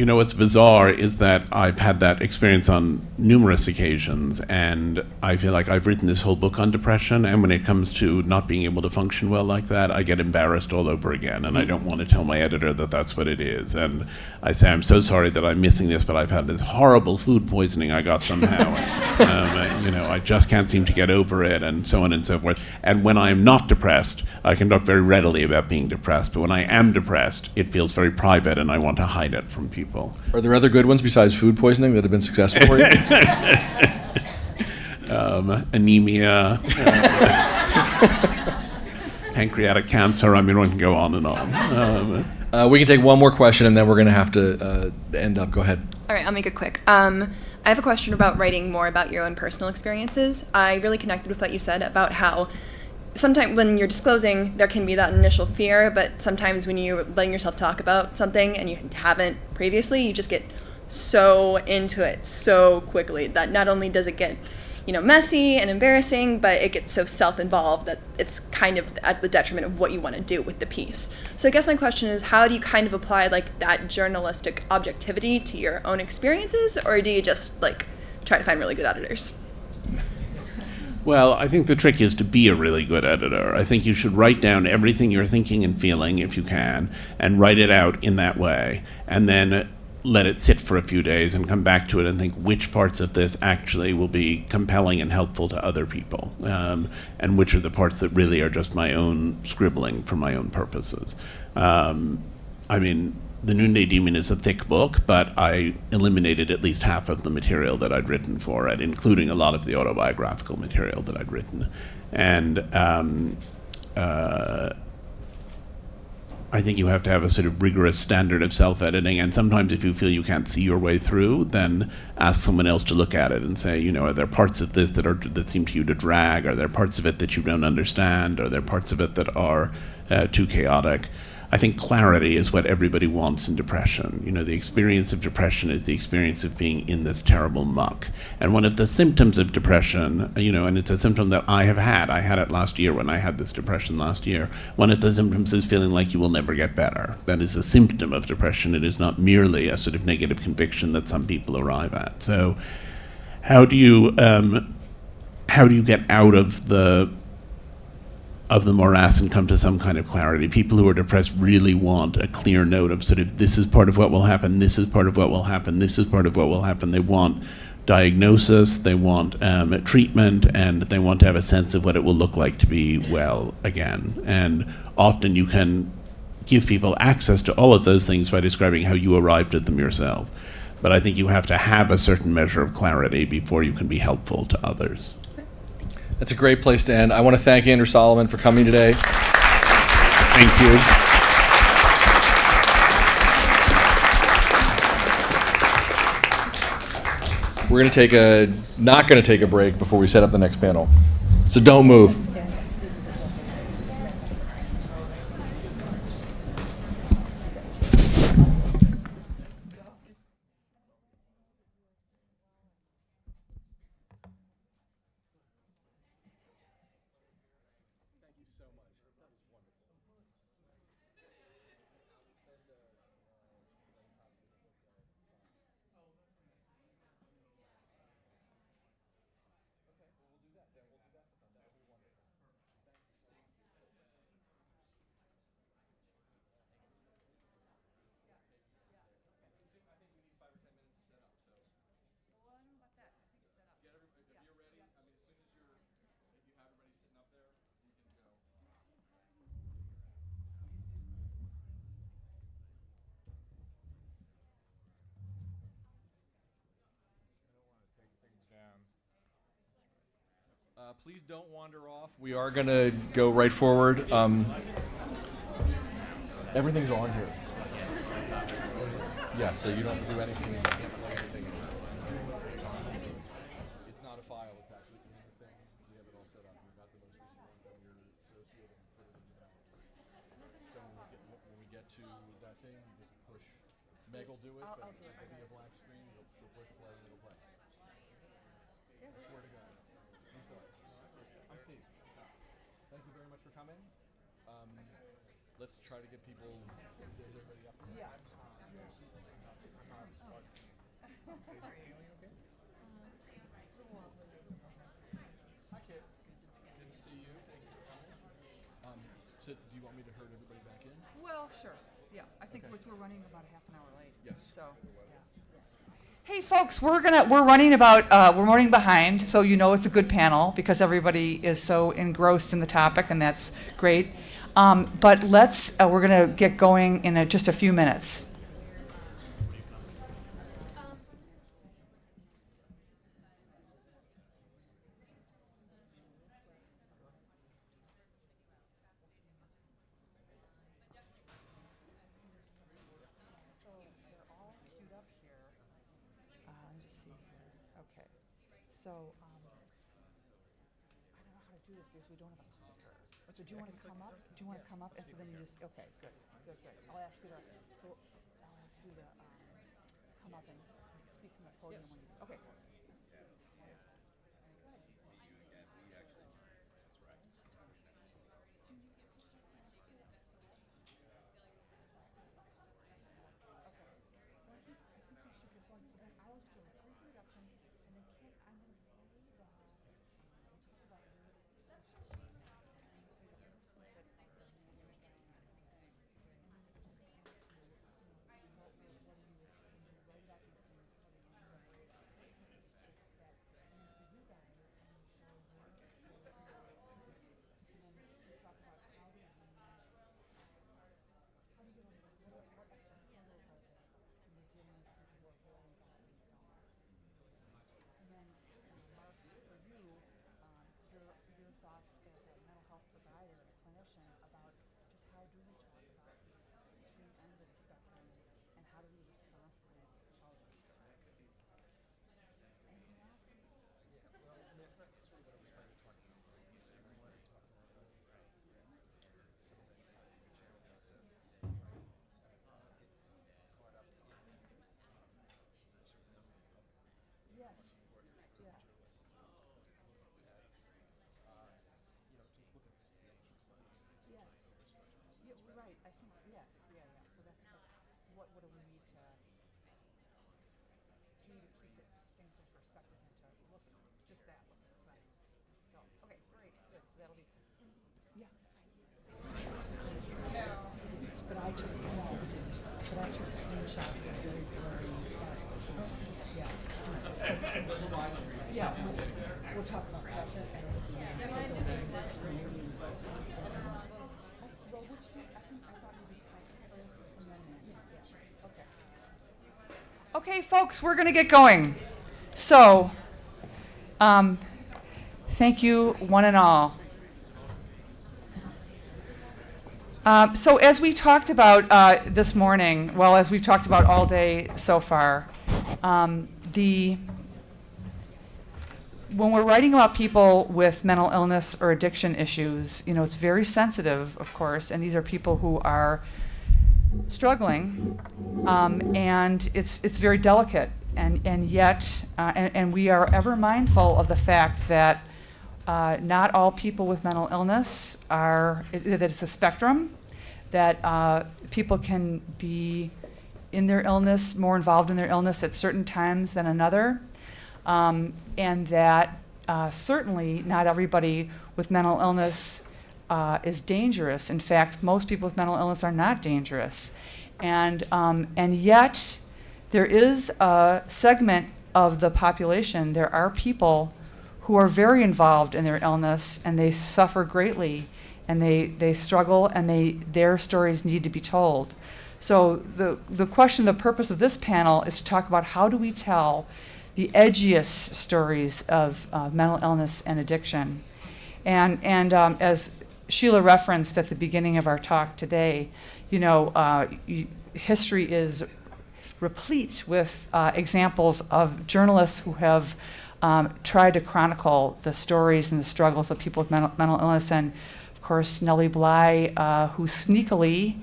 Q: What's bizarre is that I've had that experience on numerous occasions, and I feel like I've written this whole book on depression, and when it comes to not being able to function well like that, I get embarrassed all over again, and I don't want to tell my editor that that's what it is. And I say, I'm so sorry that I'm missing this, but I've had this horrible food poisoning I got somehow. I just can't seem to get over it, and so on and so forth. And when I'm not depressed, I can talk very readily about being depressed, but when I am depressed, it feels very private, and I want to hide it from people. people.
A: Are there other good ones besides food poisoning that have been successful for you?
Q: Anemia, pancreatic cancer. I mean, one can go on and on.
A: We can take one more question, and then we're going to have to end up. Go ahead.
P: All right, I'll make it quick. I have a question about writing more about your own personal experiences. I really connected with what you said about how sometimes when you're disclosing, there can be that initial fear, but sometimes when you're letting yourself talk about something and you haven't previously, you just get so into it so quickly that not only does it get messy and embarrassing, but it gets so self-involved that it's kind of at the detriment of what you want to do with the piece. So I guess my question is, how do you kind of apply that journalistic objectivity to your own experiences, or do you just try to find really good editors?
Q: Well, I think the trick is to be a really good editor. I think you should write down everything you're thinking and feeling, if you can, and write it out in that way, and then let it sit for a few days and come back to it and think which parts of this actually will be compelling and helpful to other people, and which are the parts that really are just my own scribbling for my own purposes. I mean, The Noonday Demon is a thick book, but I eliminated at least half of the material that I'd written for it, including a lot of the autobiographical material that I'd written. And I think you have to have a sort of rigorous standard of self-editing, and sometimes if you feel you can't see your way through, then ask someone else to look at it and say, are there parts of this that seem to you to drag? Are there parts of it that you don't understand? Are there parts of it that are too chaotic? I think clarity is what everybody wants in depression. The experience of depression is the experience of being in this terrible muck. And one of the symptoms of depression, and it's a symptom that I have had. I had it last year when I had this depression last year. One of the symptoms is feeling like you will never get better. That is a symptom of depression. It is not merely a sort of negative conviction that some people arrive at. So how do you get out of the morass and come to some kind of clarity? People who are depressed really want a clear note of sort of, this is part of what will happen, this is part of what will happen, this is part of what will happen. They want diagnosis, they want treatment, and they want to have a sense of what it will look like to be well again. And often you can give people access to all of those things by describing how you arrived at them yourself. But I think you have to have a certain measure of clarity before you can be helpful to others.
A: That's a great place to end. I want to thank Andrew Solomon for coming today.
Q: Thank you.
A: We're not going to take a break before we set up the next panel. So don't move. Please don't wander off. We are going to go right forward. Everything's on here. Yeah, so you don't do anything. You can't play anything. It's not a file. It's actually in the thing. We have it all set up. We got the most recent one from your associate and put it in the So when we get to that thing, you just push. Meg will do it, but it'll be a black screen. She'll push play and it'll play. I swear to God. I'm sorry. I'm Steve. Thank you very much for coming. Let's try to get people. Is everybody up? Yeah. Hi, Kit. Good to see you. Thank you for coming. So, do you want me to herd everybody back in?
T: Well, sure. Yeah, I think
A: Okay.
T: we're running about a half an hour late.
A: Yes.
T: So, yeah. Hey, folks, we're running behind, so it's a good panel because everybody is so engrossed in the topic, and that's great. But we're gonna get going in just a few minutes. Okay. So, I don't know how to do this because we don't have a clicker. So do you want to come up? Do you want to come up? And so then you just, okay, good. I'll ask you to, come up and speak from the podium when you, okay. Right, I think, yes, yeah. So that's, what do we need to do to keep things in perspective and to look at just that, look at the science. So, okay, great, good, so that'll be, yeah. But I took screenshots of very blurry, yeah. Yeah, we'll talk about that. Okay, folks, we're going to get going. So, thank you, one and all. So as we talked about this morning, well, as we've talked about all day so far, when we're writing about people with mental illness or addiction issues, it's very sensitive, of course, and these are people who are struggling, and it's very delicate, and yet we are ever mindful of the fact that not all people with mental illness that it's a spectrum, that people can be in their illness, more involved in their illness at certain times than another, and that certainly not everybody with mental illness is dangerous. In fact, most people with mental illness are not dangerous. And yet, there is a segment of the population, there are people who are very involved in their illness, and they suffer greatly, and they struggle, and their stories need to be told. So the purpose of this panel is to talk about how do we tell the edgiest stories of mental illness and addiction. And as Sheila referenced at the beginning of our talk today, history is replete with examples of journalists who have tried to chronicle the stories and the struggles of people with mental illness. And of course, Nellie Bly, who sneakily,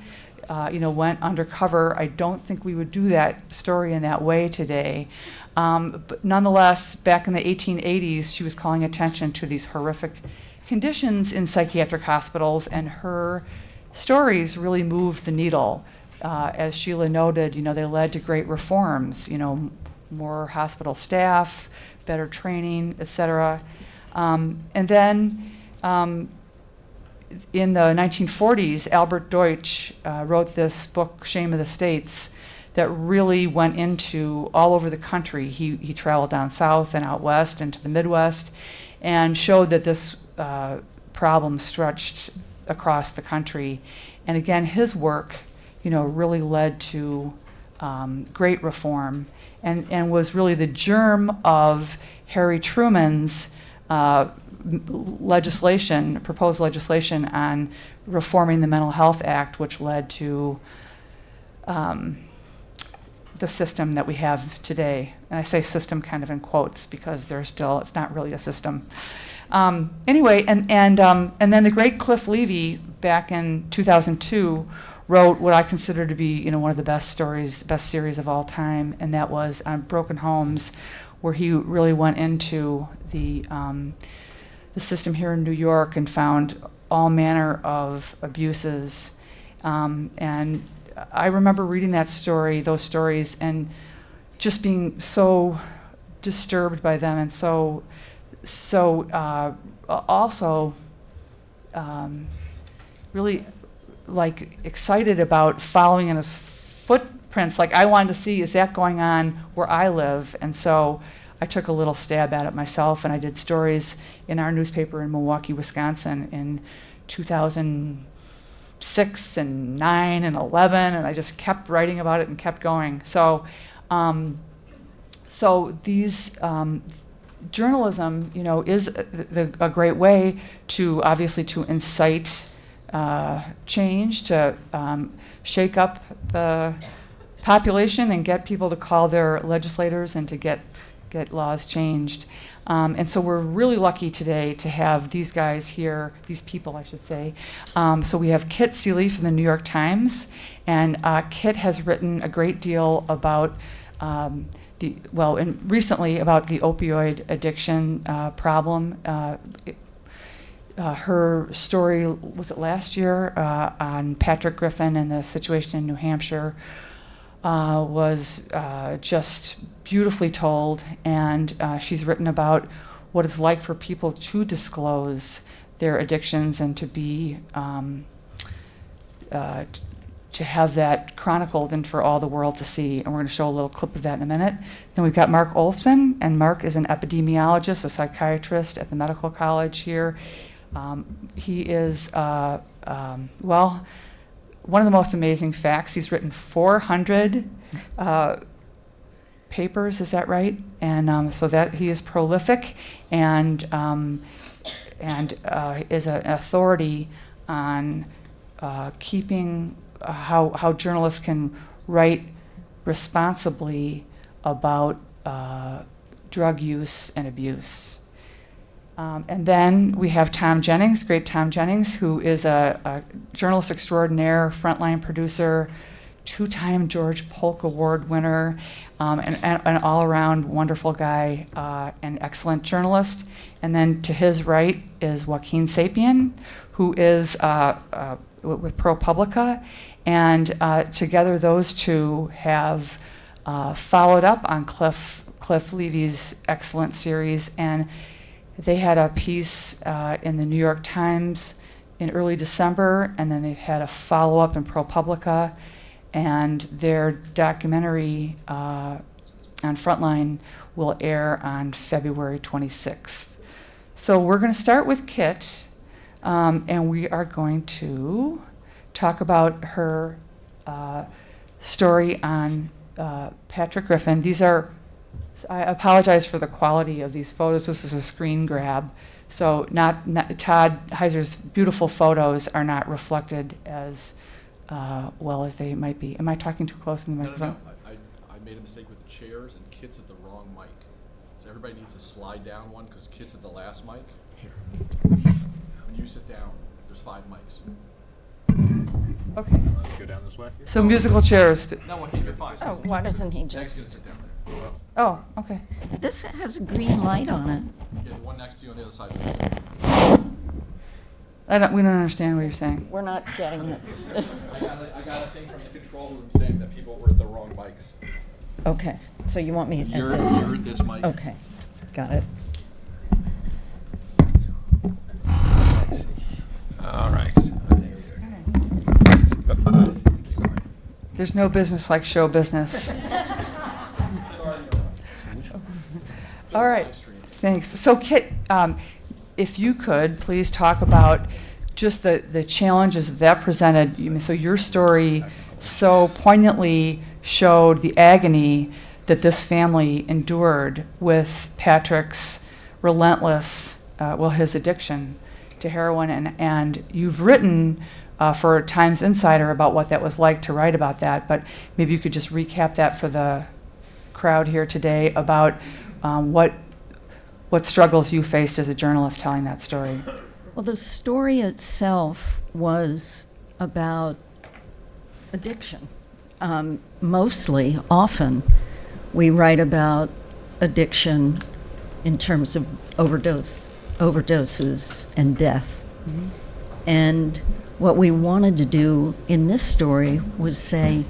T: went undercover. I don't think we would do that story in that way today. But nonetheless, back in the 1880s, she was calling attention to these horrific conditions in psychiatric hospitals, and her stories really moved the needle. As Sheila noted, they led to great reforms, more hospital staff, better training, et cetera. And then in the 1940s, Albert Deutsch wrote this book, Shame of the States, that really went into all over the country. He traveled down south and out west and to the Midwest, and showed that this problem stretched across the country. And again, his work, really led to great reform, and was really the germ of Harry Truman's proposed legislation on reforming the Mental Health Act, which led to the system that we have today. And I say system kind of in quotes because it's not really a system. Anyway, and then the great Cliff Levy back in 2002 wrote what I consider to be, one of the best series of all time, and that was on Broken Homes, where he really went into the system here in New York and found all manner of abuses. And I remember reading those stories, and just being so disturbed by them, and so also really like excited about following in his footprints. Like, I wanted to see, is that going on where I live? And so I took a little stab at it myself, and I did stories in our newspaper in Milwaukee, Wisconsin in 2006 and 9 and 11, and I just kept writing about it and kept going. So these journalism, is a great way to obviously to incite change, to shake up the population and get people to call their legislators and to get laws changed. And so we're really lucky today to have these guys here, these people, I should say. So we have Kit Seeley from the New York Times, and Kit has written a great deal about recently about the opioid addiction problem. Her story, was it last year, on Patrick Griffin and the situation in New Hampshire, was just beautifully told, and she's written about what it's like for people to disclose their addictions and to be to have that chronicled and for all the world to see. And we're going to show a little clip of that in a minute. Then we've got Mark Olson, and Mark is an epidemiologist, a psychiatrist at the medical college here. He is, one of the most amazing facts. He's written 400 papers, is that right? And so that he is prolific and is an authority on keeping how journalists can write responsibly about drug use and abuse. And then we have Tom Jennings, great Tom Jennings, who is a journalist extraordinaire, frontline producer, two-time George Polk Award winner, and an all-around wonderful guy, an excellent journalist. And then to his right is Joaquin Sapien, who is with ProPublica, and together those two have followed up on Cliff Levy's excellent series, and they had a piece in the New York Times in early December, and then they've had a follow-up in ProPublica, and their documentary on Frontline will air on February 26th. So we're going to start with Kit, and we are going to talk about her story on Patrick Griffin. I apologize for the quality of these photos. This was a screen grab. So not Todd Heiser's beautiful photos are not reflected as well as they might be. Am I talking too close to the microphone?
A: No. I made a mistake with the chairs, and Kit's at the wrong mic. So everybody needs to slide down one because Kit's at the last mic. Here. When you sit down, there's 5 mics.
T: Okay.
G: Go down this way.
T: So musical chairs.
A: No, you're fine.
L: Oh, why doesn't he
A: Jack's gonna
L: just?
A: sit down there.
T: Oh, okay.
L: This has a green light on it.
A: Yeah, the one next to you on the other side.
T: We don't understand what you're saying.
L: We're not getting it.
A: I got a thing from the control room saying that people were at the wrong mics.
L: Okay, so you want me at
A: You're
L: this?
A: at this mic.
L: Okay, got it.
G: All right.
T: There's no business like show business. All right, thanks. So Kit, if you could please talk about just the challenges that presented. So your story so poignantly showed the agony that this family endured with Patrick's relentless, his addiction to heroin. And you've written for Times Insider about what that was like to write about that, but maybe you could just recap that for the crowd here today about what struggles you faced as a journalist telling that story.
S: Well, the story itself was about addiction. Mostly, often, we write about addiction in terms of overdoses and death.
L: Mm-hmm.
S: And what we wanted to do in this story was say,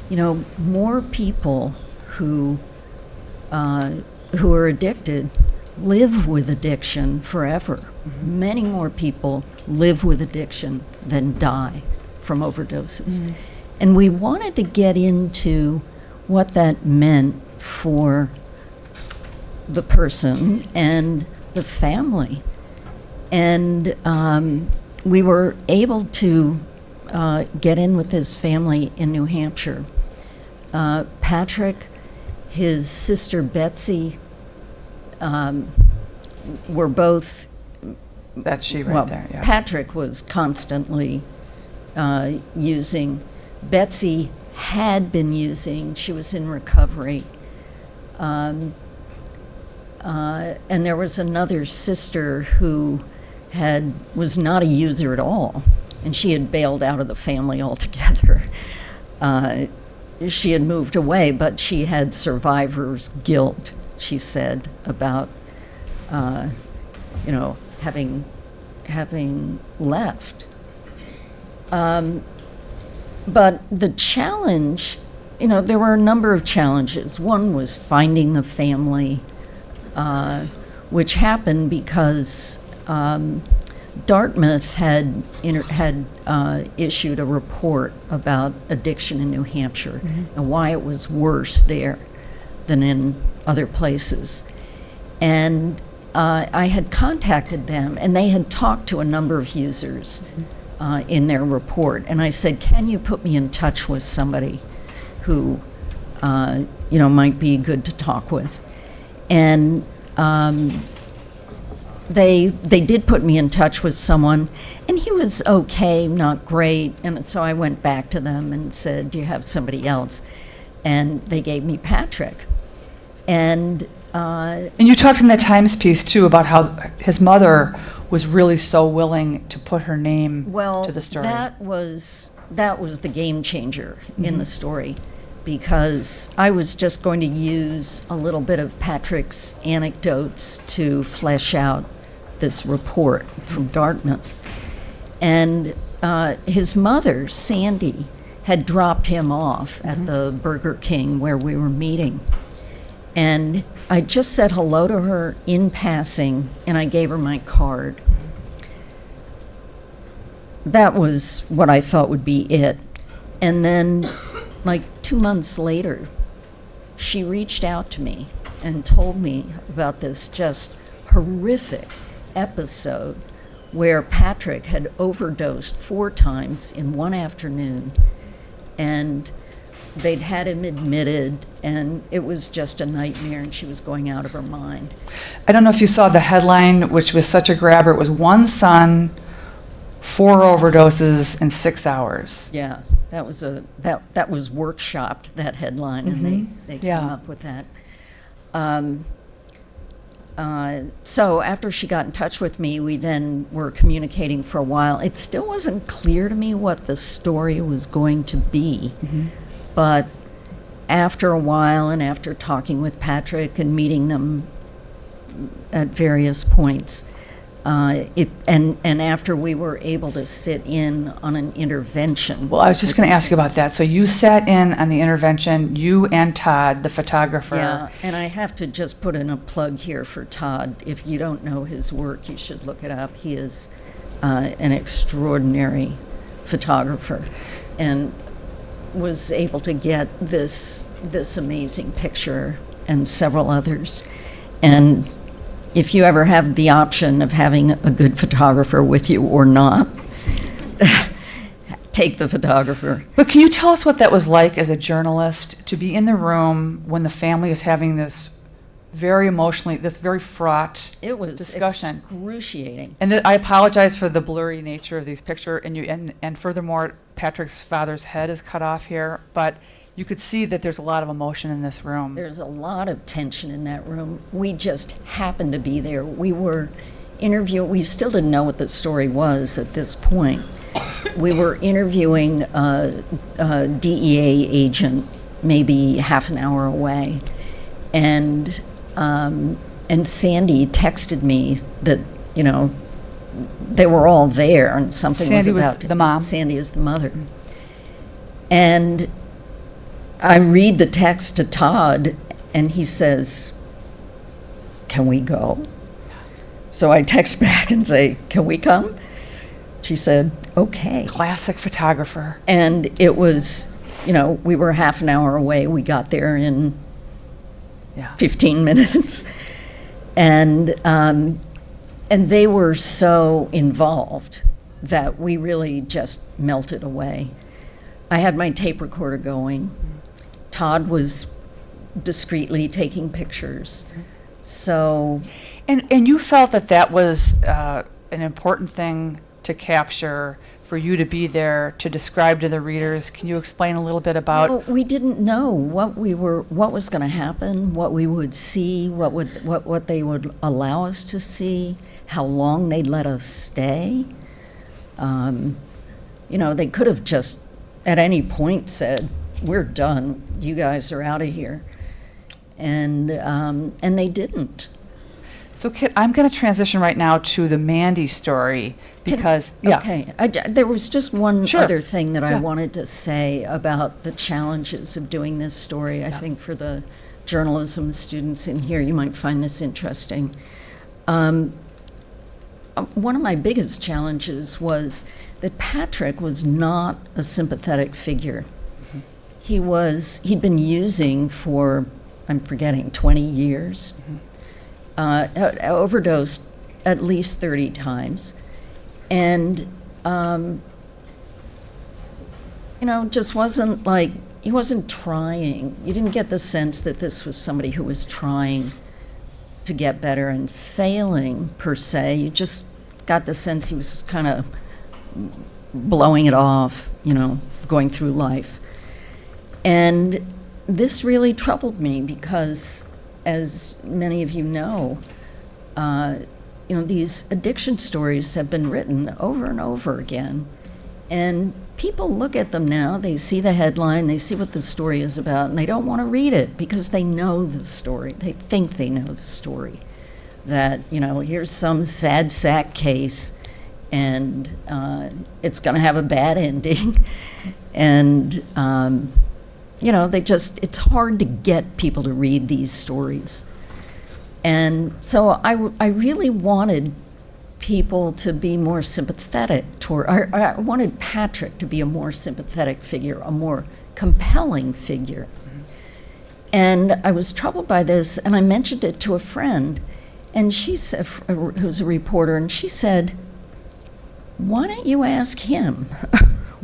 S: you know, more people who are addicted live with addiction forever. Mm-hmm. Many more people live with addiction than die from overdoses. Mm-hmm. And we wanted to get into what that meant for the person and the family. And we were able to get in with his family in New Hampshire. Patrick, his sister Betsy, were both.
T: That's she right there, yeah.
S: Patrick was constantly using. Betsy had been using. She was in recovery. And there was another sister who was not a user at all, and she had bailed out of the family altogether. She had moved away, but she had survivor's guilt, she said, about having left. But the challenge, there were a number of challenges. One was finding the family, which happened because Dartmouth had issued a report about addiction in New Hampshire, mm-hmm. and why it was worse there than in other places. And I had contacted them, and they had talked to a number of users in their report. And I said, can you put me in touch with somebody who, might be good to talk with? And they did put me in touch with someone, and he was okay, not great. And so I went back to them and said, do you have somebody else? And they gave me Patrick. And
T: you talked in that Times piece, too, about how his mother was really so willing to put her name to the story.
S: That was the game changer mm-hmm. in the story, because I was just going to use a little bit of Patrick's anecdotes to flesh out this report from Dartmouth. And his mother, Sandy, had dropped him off mm-hmm. at the Burger King where we were meeting. And I just said hello to her in passing, and I gave her my card. That was what I thought would be it. And then, like 2 months later, she reached out to me and told me about this just horrific episode where Patrick had overdosed 4 times in one afternoon, and they'd had him admitted, and it was just a nightmare, and she was going out of her mind.
T: I don't know if you saw the headline, which was such a grabber. It was one son, 4 overdoses in 6 hours.
S: Yeah, that was workshopped, that headline,
T: mm-hmm.
S: and they came up with that. So after she got in touch with me, we then were communicating for a while. It still wasn't clear to me what the story was going to be. Mm-hmm. But after a while, and after talking with Patrick and meeting them at various points, and after we were able to sit in on an intervention.
T: Well, I was just going to ask you about that. So you sat in on the intervention, you and Todd, the photographer.
S: Yeah, and I have to just put in a plug here for Todd. If you don't know his work, you should look it up. He is an extraordinary photographer, and was able to get this amazing picture and several others. And if you ever have the option of having a good photographer with you or not, take the photographer.
T: But can you tell us what that was like as a journalist, to be in the room when the family is having this very emotionally, this very fraught
L: It was
T: discussion.
L: excruciating.
T: And I apologize for the blurry nature of these pictures, and furthermore, Patrick's father's head is cut off here, but you could see that there's a lot of emotion in this room.
L: There's a lot of tension in that room. We just happened to be there. We were interviewing, we still didn't know what the story was at this point. We were interviewing a DEA agent maybe half an hour away, and Sandy texted me that, you know, they were all there and something
T: Sandy
L: was about
T: was the mom.
L: Sandy is the mother. And I read the text to Todd, and he says, "Can we go?" So I text back and say, "Can we come?" She said, "Okay."
T: Classic photographer.
L: And it was, you know, we were half an hour away. We got there in 15 minutes. And they were so involved that we really just melted away. I had my tape recorder going. Todd was discreetly taking pictures. So,
T: and you felt that that was an important thing to capture, for you to be there to describe to the readers. Can you explain a little bit about?
L: Well, we didn't know what was going to happen, what we would see, what they would allow us to see, how long they'd let us stay. You know, they could have just at any point said, "We're done. You guys are out of here," and they didn't.
T: So, Kit, I'm going to transition right now to the Mandy story because,
L: Okay, there was just one
T: Sure.
L: other thing that I
T: Yeah.
L: wanted to say about the challenges of doing this story. I think for the journalism students in here, you might find this interesting. One of my biggest challenges was that Patrick was not a sympathetic figure. He'd been using for, I'm forgetting, 20 years. Overdosed at least 30 times. And, you know, just wasn't like, he wasn't trying. You didn't get the sense that this was somebody who was trying to get better and failing, per se. You just got the sense he was kind of blowing it off, you know, going through life. And this really troubled me because, as many of you know, these addiction stories have been written over and over again. And people look at them now, they see the headline, they see what the story is about, and they don't want to read it because they know the story. They think they know the story. That, you know, here's some sad sack case, and it's going to have a bad ending. And, you know, it's hard to get people to read these stories. And so I really wanted people to be more sympathetic toward, I wanted Patrick to be a more sympathetic figure, a more compelling figure. And I was troubled by this, and I mentioned it to a friend, and she said, who's a reporter, and she said, "Why don't you ask him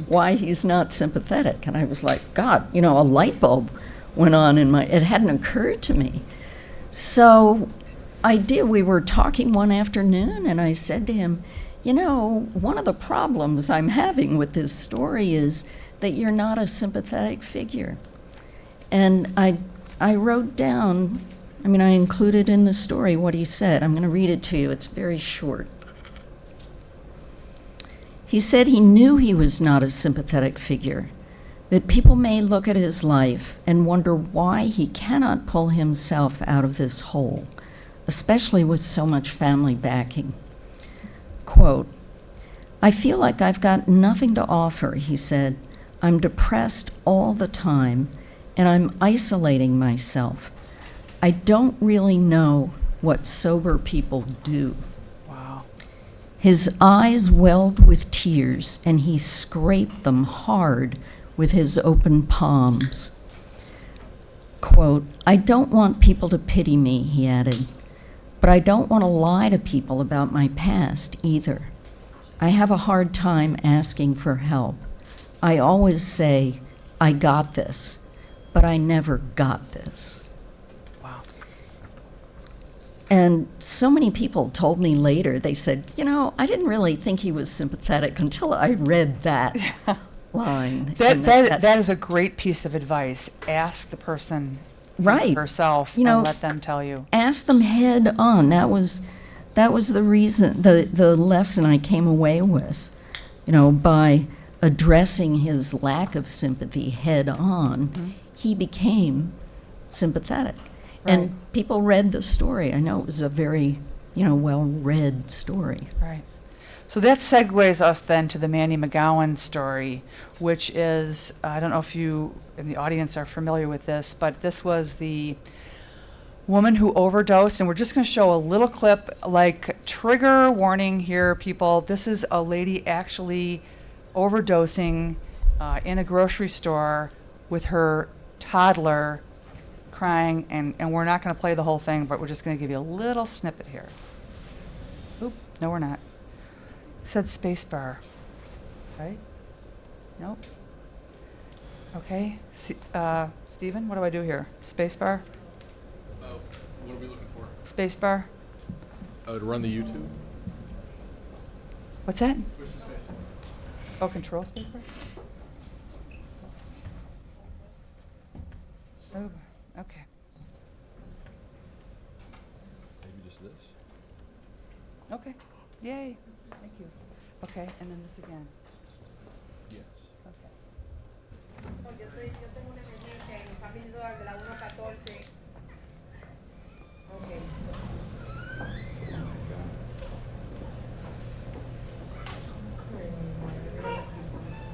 L: why he's not sympathetic?" And I was like, God, you know, a light bulb went on it hadn't occurred to me. So I did. We were talking one afternoon, and I said to him, you know, one of the problems I'm having with this story is that you're not a sympathetic figure. And I wrote down, I included in the story what he said. I'm going to read it to you. It's very short. He said he knew he was not a sympathetic figure, that people may look at his life and wonder why he cannot pull himself out of this hole, especially with so much family backing. Quote, "I feel like I've got nothing to offer," he said. "I'm depressed all the time, and I'm isolating myself. I don't really know what sober people do."
T: Wow.
L: His eyes welled with tears, and he scraped them hard with his open palms. Quote, "I don't want people to pity me," he added, "but I don't want to lie to people about my past either. I have a hard time asking for help. I always say, 'I got this,' but I never got this."
T: Wow.
L: And so many people told me later, they said, you know, I didn't really think he was sympathetic until I read that line.
T: That is a great piece of advice. Ask the person
L: right
T: herself,
L: you know,
T: and let them tell you.
L: Ask them head on. That was the reason, the lesson I came away with, you know, by addressing his lack of sympathy head on, he became sympathetic.
T: Right.
L: And people read the story. I know it was a very, you know, well-read story.
T: Right. So that segues us then to the Mandy McGowan story, which is, I don't know if you in the audience are familiar with this, but this was the woman who overdosed, and we're just going to show a little clip, like, trigger warning here, people. This is a lady actually overdosing in a grocery store with her toddler crying, and we're not going to play the whole thing, but we're just going to give you a little snippet here. Oop, no, we're not. It said spacebar, right? Nope. Okay, Stephen, what do I do here? Spacebar?
A: What are we looking for?
T: Spacebar?
A: Oh, to run the YouTube?
T: What's that?
A: Push the space.
T: Oh, control spacebar? Oh, okay.
A: Maybe just this?
T: Okay. Yay. Thank you. Okay, and then this again.
A: Yes.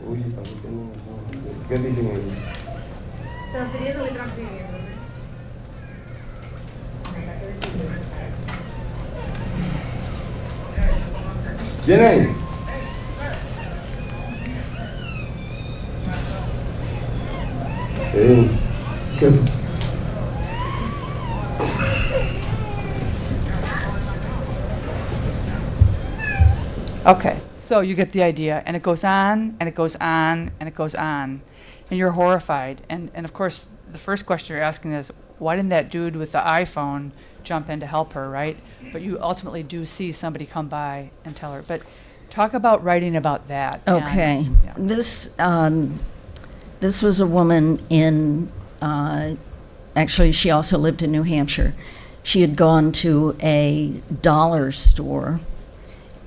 H: Uy, también tengo razón. ¿Qué dicen ellos?
F: Transfiriendo y transfiriendo.
H: ¿Vienen? ¿Qué?
T: Okay, so you get the idea, and it goes on, and it goes on, and it goes on, and you're horrified. And of course, the first question you're asking is, why didn't that dude with the iPhone jump in to help her, right? But you ultimately do see somebody come by and tell her. But talk about writing about that.
L: Okay,
T: And, yeah.
L: This was a woman in, actually she also lived in New Hampshire. She had gone to a dollar store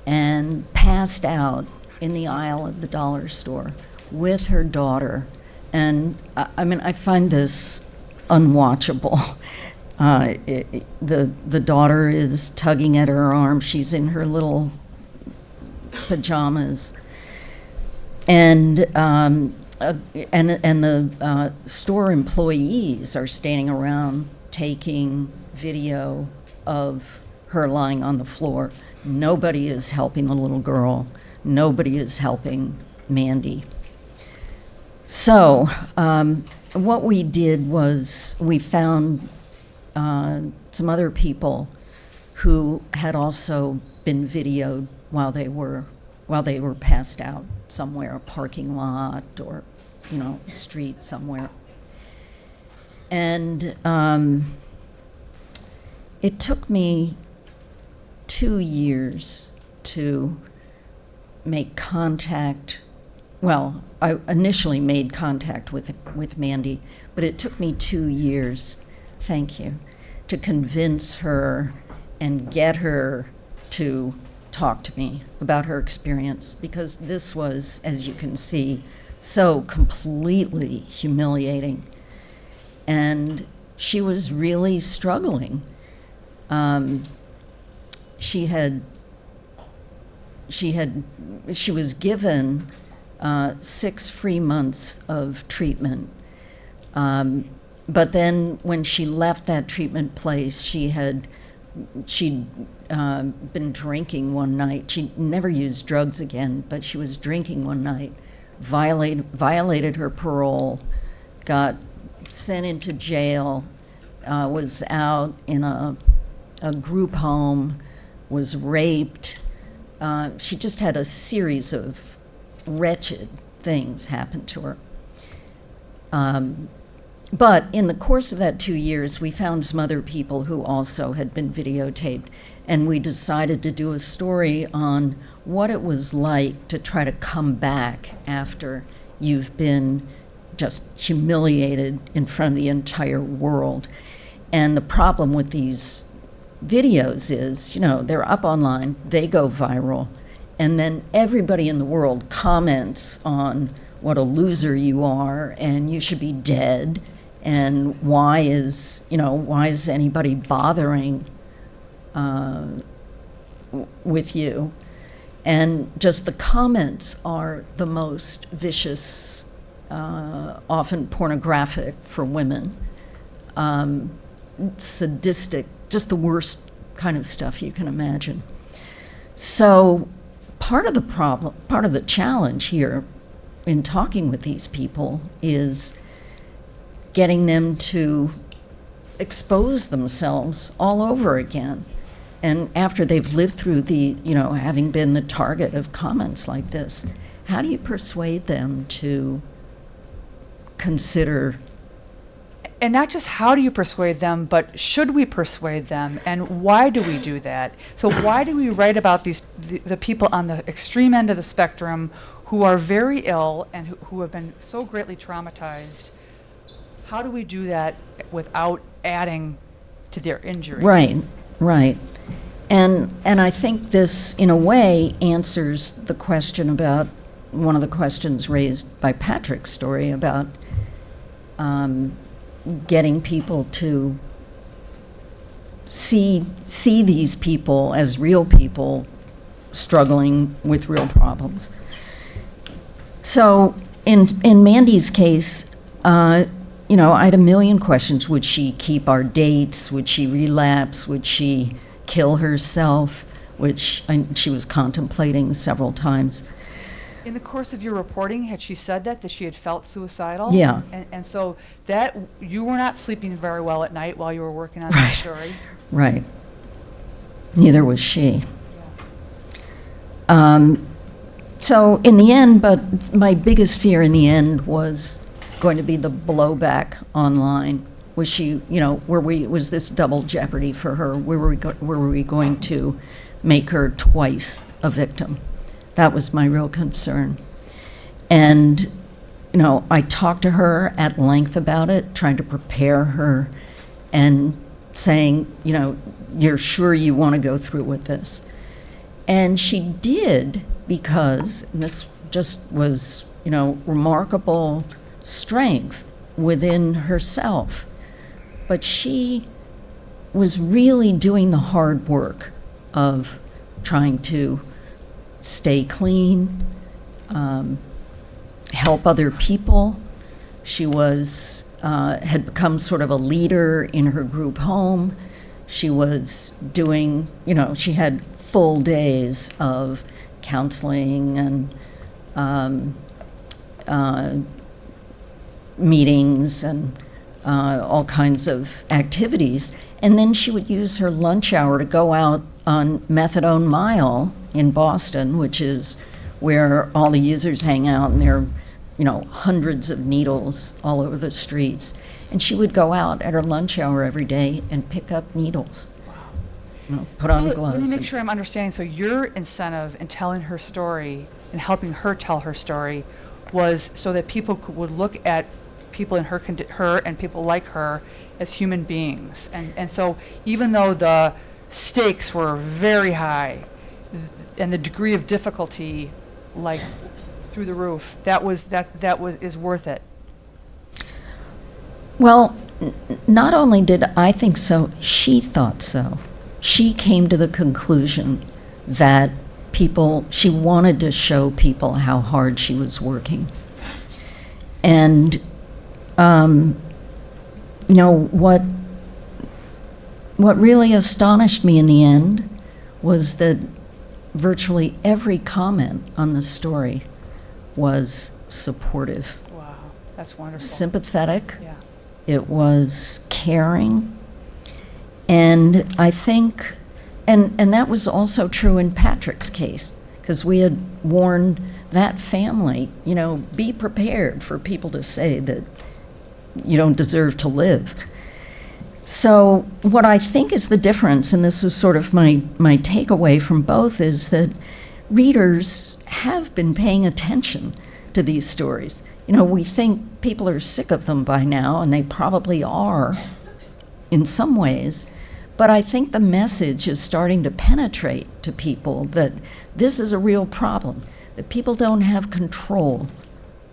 L: and passed out in the aisle of the dollar store with her daughter. And I mean, I find this unwatchable. The daughter is tugging at her arm. She's in her little pajamas, and the store employees are standing around taking video of her lying on the floor. Nobody is helping the little girl. Nobody is helping Mandy. So what we did was we found some other people who had also been videoed while they were passed out somewhere, a parking lot or, you know, street somewhere. And it took me 2 years to make contact. Well, I initially made contact with Mandy, but it took me 2 years, thank you, to convince her and get her to talk to me about her experience, because this was, as you can see, so completely humiliating. And she was really struggling. She was given 6 free months of treatment. But then when she left that treatment place, she'd been drinking one night. She never used drugs again, but she was drinking one night, violated her parole, got sent into jail, was out in a group home, was raped. She just had a series of wretched things happen to her. But in the course of that 2 years, we found some other people who also had been videotaped, and we decided to do a story on what it was like to try to come back after you've been just humiliated in front of the entire world. And the problem with these videos is, they're up online, they go viral, and then everybody in the world comments on what a loser you are and you should be dead, and why is anybody bothering with you? And just the comments are the most vicious, often pornographic for women, sadistic, just the worst kind of stuff you can imagine. So part of the challenge here in talking with these people is getting them to expose themselves all over again. And after they've lived through having been the target of comments like this, how do you persuade them to consider?
T: And not just how do you persuade them, but should we persuade them, and why do we do that? So why do we write about the people on the extreme end of the spectrum who are very ill and who have been so greatly traumatized? How do we do that without adding to their injury?
L: Right. And I think this, in a way, answers the question about one of the questions raised by Patrick's story about getting people to see these people as real people struggling with real problems. So in Mandy's case, I had a million questions. Would she keep our dates? Would she relapse? Would she kill herself? Which she was contemplating several times.
T: In the course of your reporting, had she said that she had felt suicidal?
L: Yeah.
T: And so that you were not sleeping very well at night while you were working on that story?
L: Right. Neither was she. So in the end, but my biggest fear in the end was going to be the blowback online. Was she, was this double jeopardy for her? Were we going to make her twice a victim? That was my real concern. And, I talked to her at length about it, trying to prepare her and saying, you're sure you want to go through with this? And she did, because, and this just was, remarkable strength within herself. But she was really doing the hard work of trying to stay clean, help other people. She had become sort of a leader in her group home. She was doing, she had full days of counseling and meetings and all kinds of activities. And then she would use her lunch hour to go out on Methadone Mile in Boston, which is where all the users hang out, and there are, hundreds of needles all over the streets. And she would go out at her lunch hour every day and pick up needles. Put on gloves.
T: Let me make sure I'm understanding. So your incentive in telling her story and helping her tell her story was so that people would look at people in her and people like her as human beings. And so even though the stakes were very high and the degree of difficulty like through the roof, that is worth it.
L: Well, not only did I think so, she thought so. She came to the conclusion that she wanted to show people how hard she was working. And what really astonished me in the end was that virtually every comment on the story was supportive.
T: Wow, that's wonderful.
L: Sympathetic.
T: Yeah.
L: It was caring. And I think, and that was also true in Patrick's case, because we had warned that family, be prepared for people to say that you don't deserve to live. So what I think is the difference, and this was sort of my takeaway from both, is that readers have been paying attention to these stories. You know, we think people are sick of them by now, and they probably are in some ways, but I think the message is starting to penetrate to people that this is a real problem, that people don't have control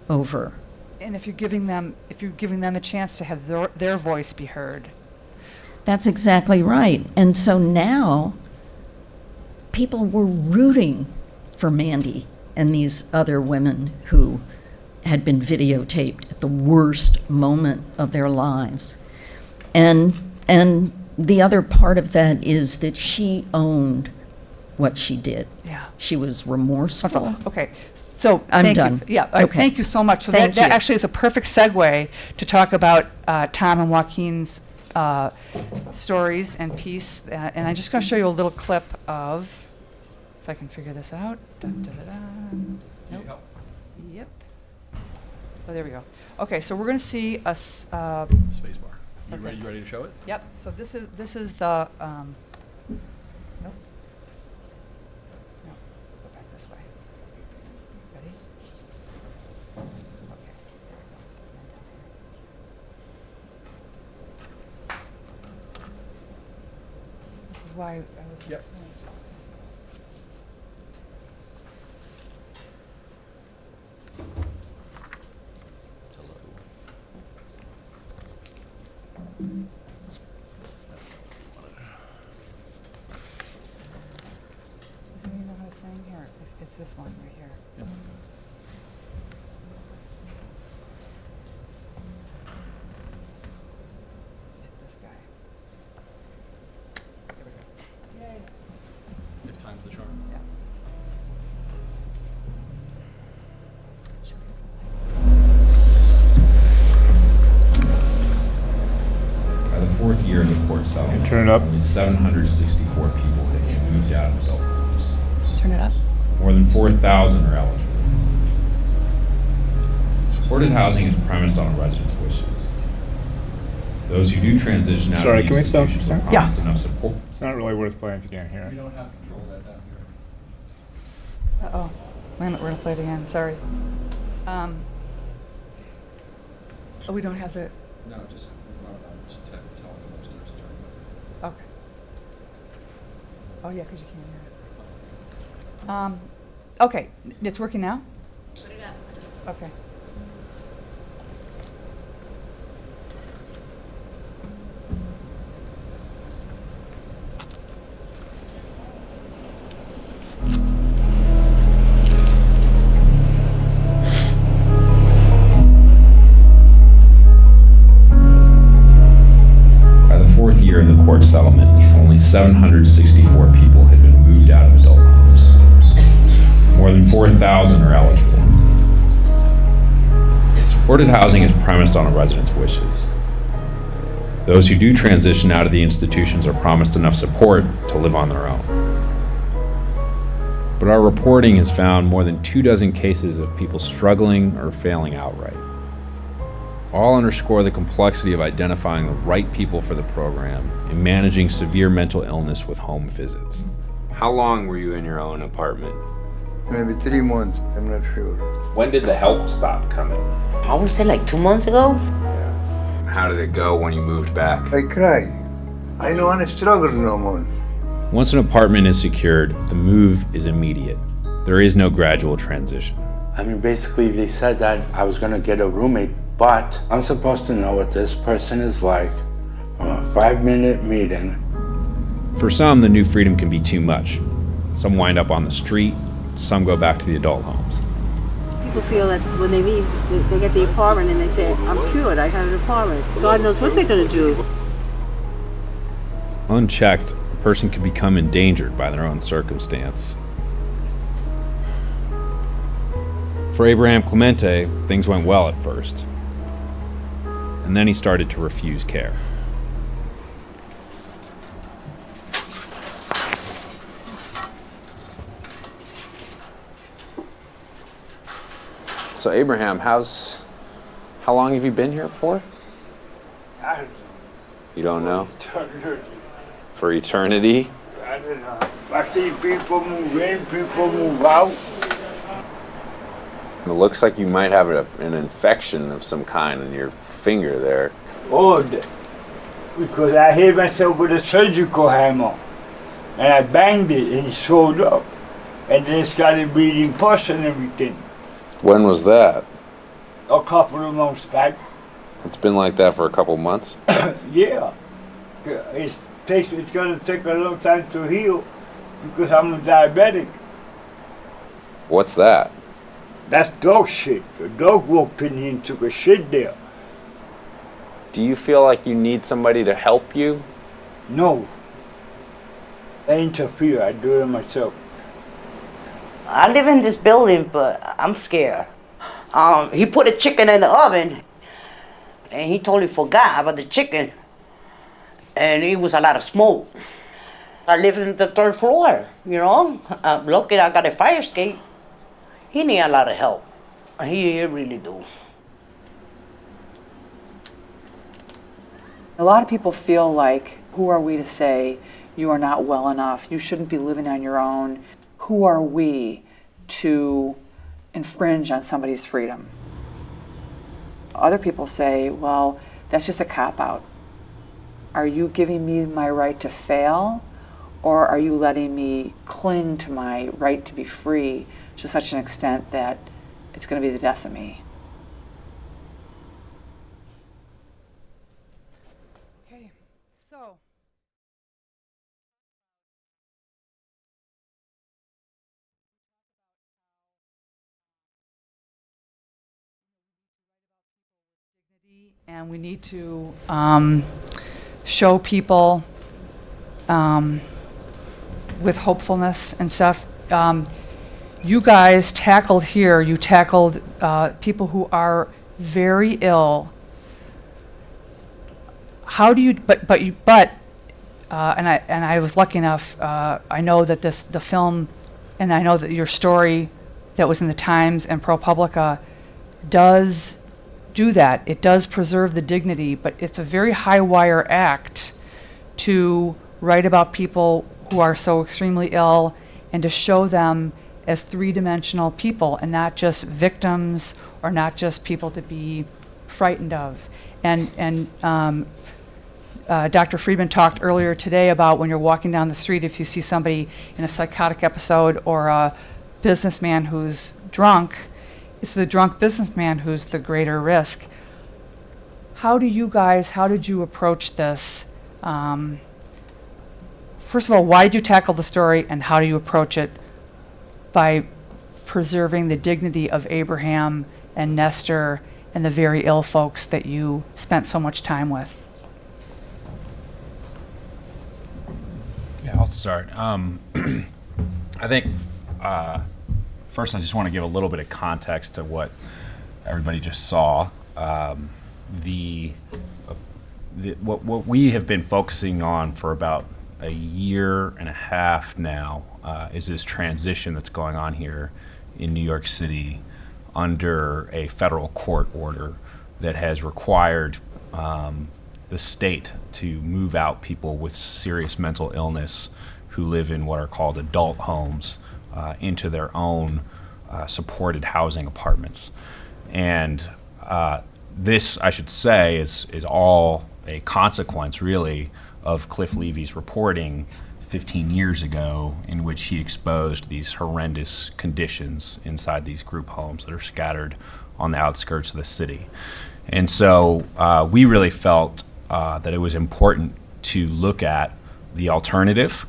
L: over.
T: And if you're giving them a chance to have their voice be heard.
L: That's exactly right. And so now people were rooting for Mandy and these other women who had been videotaped at the worst moment of their lives. And the other part of that is that she owned what she did.
T: Yeah.
L: She was remorseful.
T: Okay, so
L: I'm
T: thank
L: done.
T: you. Yeah,
L: Okay.
T: thank you so much. So
L: Thank
T: that
L: you.
T: actually is a perfect segue to talk about Tom and Joaquin's stories and piece. And I'm just going to show you a little clip of, if I can figure this out. Dun, dun, dun, dun. Nope. Yep. Oh, there we go. Okay, so we're going to see a
A: Space bar. You ready to show it?
T: Yep. So this is the. Nope. No. Go back this way. Ready? Okay. This is why I was.
A: Yep.
T: Does anyone know how to sing here? It's this one right here.
A: Yeah.
T: This guy. There we go. Yay.
A: If time's the charm.
T: Yeah.
M: By the fourth year of the court settlement,
O: Turn it up.
M: only 764 people had been moved out of adult homes.
T: Turn it up.
M: More than 4,000 are eligible. Supported housing is premised on a resident's wishes. Those who do transition out
O: Sorry,
M: of
O: can we
M: these
O: stop?
M: institutions are
O: Yeah.
M: promised enough support.
O: It's not really worth playing if you can't hear it.
A: We don't have control of that down here.
T: Uh-oh. Wait a minute, we're going to play it again. Sorry. Oh, we don't have the.
A: No, just tell them upstairs to turn it up.
T: Okay. Oh, yeah, because you can't hear it. Okay, it's working now?
B: Put it up.
T: Okay.
M: By the fourth year of the court settlement, only 764 people had been moved out of adult homes. More than 4,000 are eligible. Supported housing is premised on a resident's wishes. Those who do transition out of the institutions are promised enough support to live on their own. But our reporting has found more than 24 cases of people struggling or failing outright. All underscore the complexity of identifying the right people for the program and managing severe mental illness with home visits. How long were you in your own apartment?
H: Maybe 3 months, I'm not sure.
M: When did the help stop coming?
U: I would say like 2 months ago.
M: How did it go when you moved back?
H: I cry. I don't want to struggle no more.
M: Once an apartment is secured, the move is immediate. There is no gradual transition.
U: I mean, basically, they said that I was gonna get a roommate, but I'm supposed to know what this person is like from a 5-minute meeting.
M: For some, the new freedom can be too much. Some wind up on the street, some go back to the adult homes.
F: People feel that when they leave, they get the apartment and they say, I'm cured, I got an apartment. God knows what they're going to do.
M: Unchecked, a person can become endangered by their own circumstance. For Abraham Clemente, things went well at first. And then he started to refuse care.
X: So Abraham, how long have you been here for?
M: You don't know? For eternity?
E: I don't know. I see people move in, people move out.
M: It looks like you might have an infection of some kind in your finger there.
E: Oh, because I hit myself with a surgical hammer. And I banged it and it swelled up. And then it started bleeding pus and everything.
M: When was that?
E: A couple of months back.
M: It's been like that for a couple months?
E: Yeah. It's going to take a long time to heal because I'm a diabetic.
M: What's that?
E: That's dog shit. The dog walked in here and took a shit there.
M: Do you feel like you need somebody to help you?
E: No. I interfere. I do it myself.
V: I live in this building, but I'm scared. He put a chicken in the oven, and he totally forgot about the chicken. And it was a lot of smoke. I live in the 3rd floor, you know. Lucky I got a fire escape. He need a lot of help. He really do.
W: A lot of people feel like, who are we to say you are not well enough? You shouldn't be living on your own. Who are we to infringe on somebody's freedom? Other people say, well, that's just a cop-out. Are you giving me my right to fail, or are you letting me cling to my right to be free to such an extent that it's going to be the death of me?
T: Okay, so. And we need to show people with hopefulness and stuff. You guys tackled here, you tackled people who are very ill. How do you, and I was lucky enough, I know that the film, and I know that your story that was in the Times and ProPublica does do that. It does preserve the dignity, but it's a very high wire act to write about people who are so extremely ill and to show them as three-dimensional people and not just victims or not just people to be frightened of. And Dr. Friedman talked earlier today about when you're walking down the street, if you see somebody in a psychotic episode or a businessman who's drunk, it's the drunk businessman who's the greater risk. How did you approach this? First of all, why did you tackle the story, and how do you approach it by preserving the dignity of Abraham and Nestor and the very ill folks that you spent so much time with?
M: Yeah, I'll start. I think first I just want to give a little bit of context to what everybody just saw. What we have been focusing on for about a year and a half now is this transition that's going on here in New York City under a federal court order that has required the state to move out people with serious mental illness who live in what are called adult homes into their own supported housing apartments. And this, I should say, is all a consequence, really, of Cliff Levy's reporting 15 years ago, in which he exposed these horrendous conditions inside these group homes that are scattered on the outskirts of the city. And so we really felt that it was important to look at the alternative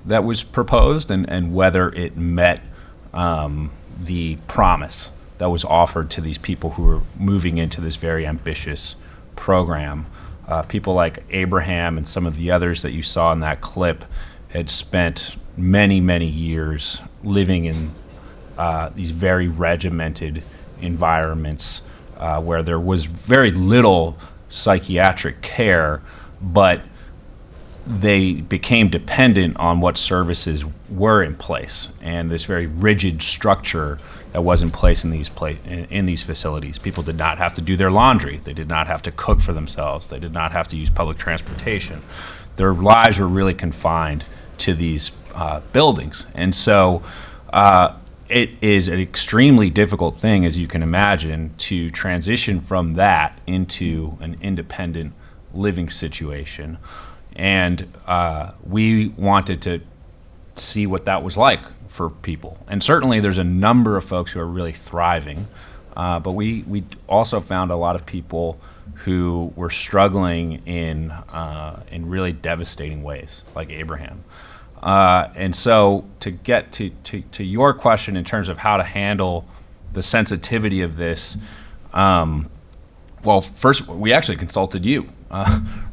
M: that was proposed and whether it met the promise that was offered to these people who were moving into this very ambitious program. People like Abraham and some of the others that you saw in that clip had spent many, many years living in these very regimented environments where there was very little psychiatric care, but they became dependent on what services were in place and this very rigid structure that was in place in these facilities. People did not have to do their laundry. They did not have to cook for themselves. They did not have to use public transportation. Their lives were really confined to these buildings. And so it is an extremely difficult thing, as you can imagine, to transition from that into an independent living situation. And we wanted to see what that was like for people. And certainly there's a number of folks who are really thriving, but we also found a lot of people who were struggling in really devastating ways, like Abraham. And so to get to your question in terms of how to handle the sensitivity of this, well, first, we actually consulted you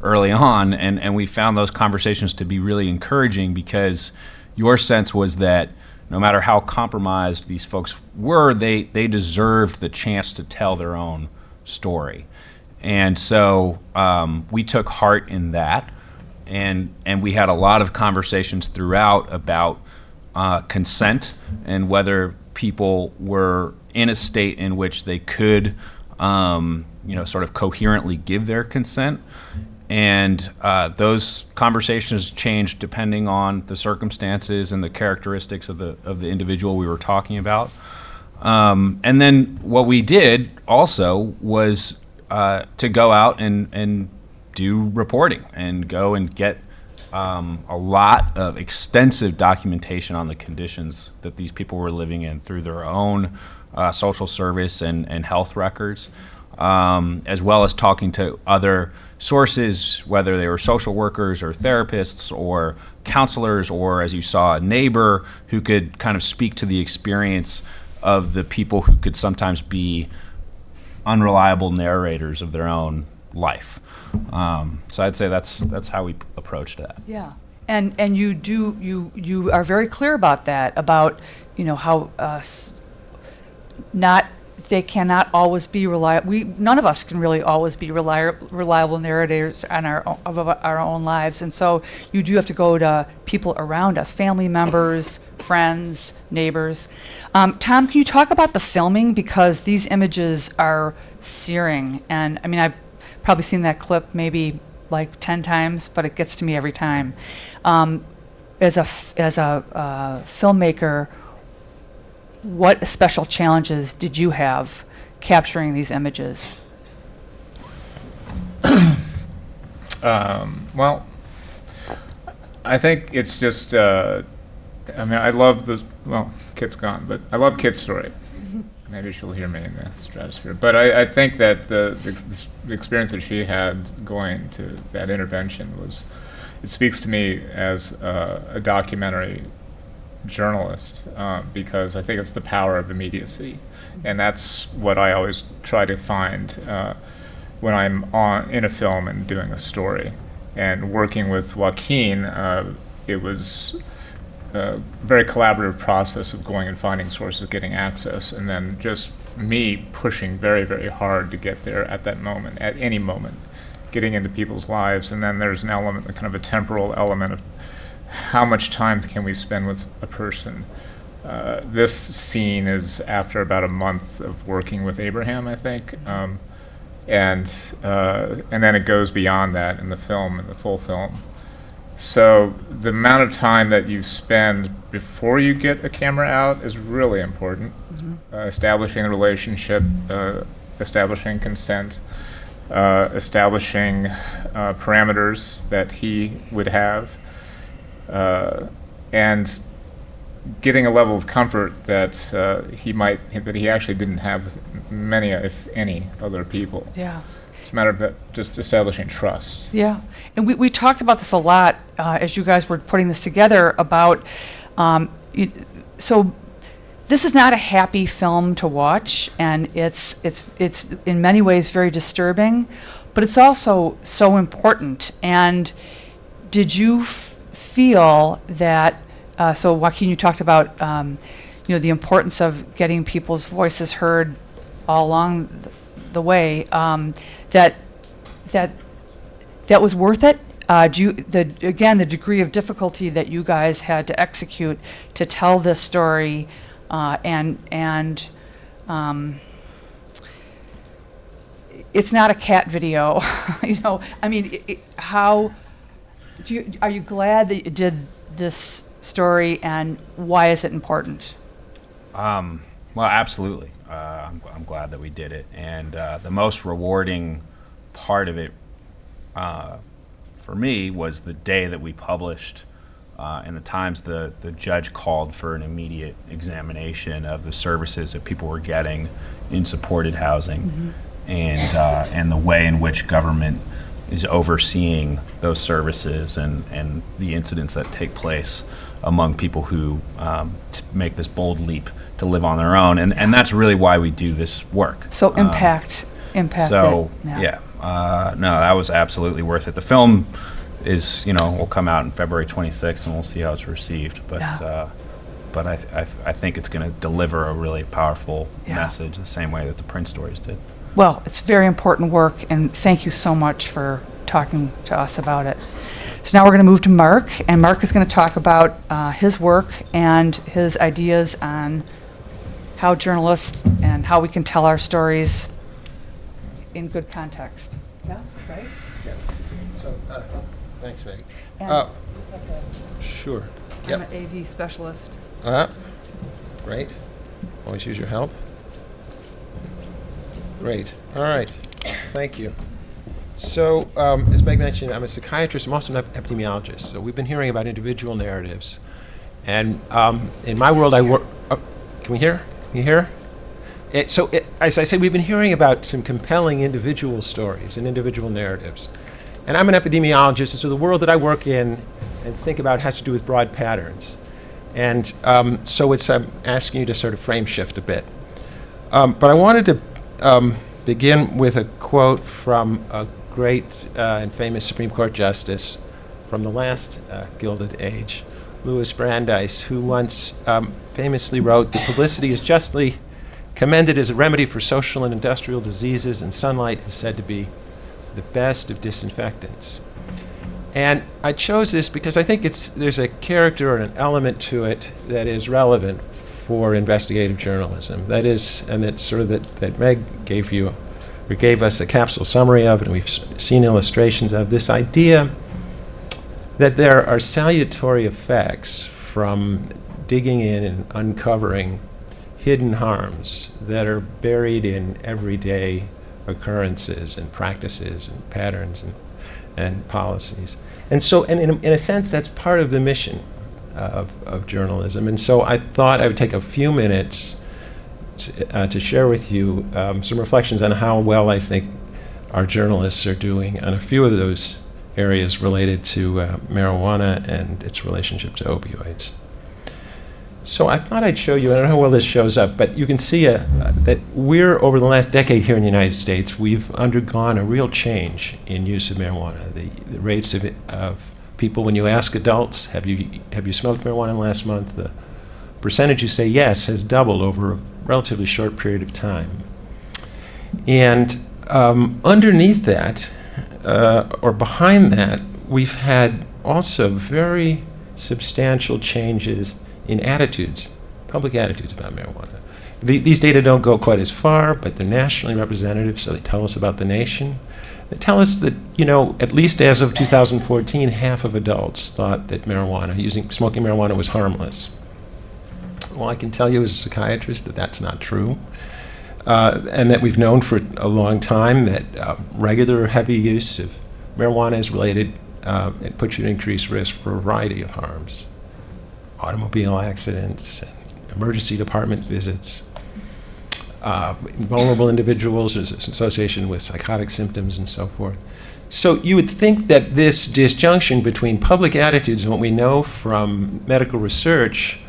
M: early on, and we found those conversations to be really encouraging, because your sense was that no matter how compromised these folks were, they deserved the chance to tell their own story. And so we took heart in that, and we had a lot of conversations throughout about consent and whether people were in a state in which they could sort of coherently give their consent. And those conversations changed depending on the circumstances and the characteristics of the individual we were talking about. And then what we did also was to go out and do reporting and go and get a lot of extensive documentation on the conditions that these people were living in through their own social service and health records, as well as talking to other sources, whether they were social workers or therapists or counselors, or, as you saw, a neighbor who could kind of speak to the experience of the people who could sometimes be unreliable narrators of their own life. So I'd say that's how we approached that.
T: Yeah, and you are very clear about that, about how they cannot always be reliable. None of us can really always be reliable narrators of our own lives, and so you do have to go to people around us, family members, friends, neighbors. Tom, can you talk about the filming, because these images are searing, and I mean, I've probably seen that clip maybe like 10 times, but it gets to me every time. As a filmmaker, what special challenges did you have capturing these images?
O: Well, I think it's just, I love Kit's gone, but I love Kit's story. Maybe she'll hear me in the stratosphere. But I think that the experience that she had going to that intervention it speaks to me as a documentary journalist, because I think it's the power of immediacy, and that's what I always try to find when I'm in a film and doing a story. And working with Joaquin, it was a very collaborative process of going and finding sources, getting access, and then just me pushing very, very hard to get there at that moment, at any moment, getting into people's lives. And then there's an element, kind of a temporal element of how much time can we spend with a person. This scene is after about a month of working with Abraham, I think, and then it goes beyond that in the film, in the full film. So the amount of time that you spend before you get a camera out is really important. Establishing a relationship, establishing consent, establishing parameters that he would have, and getting a level of comfort that he actually didn't have with many, if any, other people.
T: Yeah.
O: It's a matter of just establishing trust.
T: Yeah, and we talked about this a lot as you guys were putting this together about, so this is not a happy film to watch, and it's in many ways very disturbing, but it's also so important. And did you feel that, so Joaquin, you talked about the importance of getting people's voices heard all along the way, that was worth it? the degree of difficulty that you guys had to execute to tell this story, it's not a cat video, I mean, are you glad that you did this story, and why is it important?
M: Well, absolutely. I'm glad that we did it, and the most rewarding part of it for me was the day that we published in the Times. The judge called for an immediate examination of the services that people were getting in supported housing, and the way in which government is overseeing those services and the incidents that take place among people who make this bold leap to live on their own, and that's really why we do this work.
T: So impact.
M: So no, that was absolutely worth it. The film is, will come out in February 26th, and we'll see how it's received. But I think it's going to deliver a really powerful message, the same way that the print stories did.
T: Well, it's very important work, and thank you so much for talking to us about it. So now we're going to move to Mark, and Mark is going to talk about his work and his ideas on how journalists and how we can tell our stories in good context. Yeah, right?
D: Yeah. So, thanks, Meg. Sure.
T: I'm an AV specialist.
D: Great. Always use your help. Great. All right. Thank you. So, as Meg mentioned, I'm a psychiatrist. I'm also an epidemiologist. So we've been hearing about individual narratives. And in my world, I work... can we hear? Can you hear? As I say, we've been hearing about some compelling individual stories and individual narratives. And I'm an epidemiologist, and so the world that I work in and think about has to do with broad patterns. And so it's asking you to sort of frame shift a bit. But I wanted to begin with a quote from a great and famous Supreme Court justice from the last Gilded Age, Louis Brandeis, who once famously wrote, "The publicity is justly commended as a remedy for social and industrial diseases, and sunlight is said to be the best of disinfectants." And I chose this because I think there's a character or an element to it that is relevant for investigative journalism. That is, and it's sort of that Meg gave us a capsule summary of, and we've seen illustrations of this idea that there are salutary effects from digging in and uncovering hidden harms that are buried in everyday occurrences and practices and patterns and policies. And so, and in a sense, that's part of the mission of journalism. And so I thought I would take a few minutes to share with you some reflections on how well I think our journalists are doing on a few of those areas related to marijuana and its relationship to opioids. So I thought I'd show you, I don't know how well this shows up, but you can see that we're, over the last decade here in the United States, we've undergone a real change in use of marijuana. The rates of people, when you ask adults, have you smoked marijuana in the last month, the percentage who say yes has doubled over a relatively short period of time. And underneath that, or behind that, we've had also very substantial changes in attitudes, public attitudes about marijuana. These data don't go quite as far, but they're nationally representative, so they tell us about the nation. They tell us that, at least as of 2014, half of adults thought that smoking marijuana was harmless. Well, I can tell you as a psychiatrist that that's not true, and that we've known for a long time that regular heavy use of marijuana is related, it puts you at increased risk for a variety of harms. Automobile accidents, emergency department visits, vulnerable individuals, there's an association with psychotic symptoms and so forth. So you would think that this disjunction between public attitudes and what we know from medical research,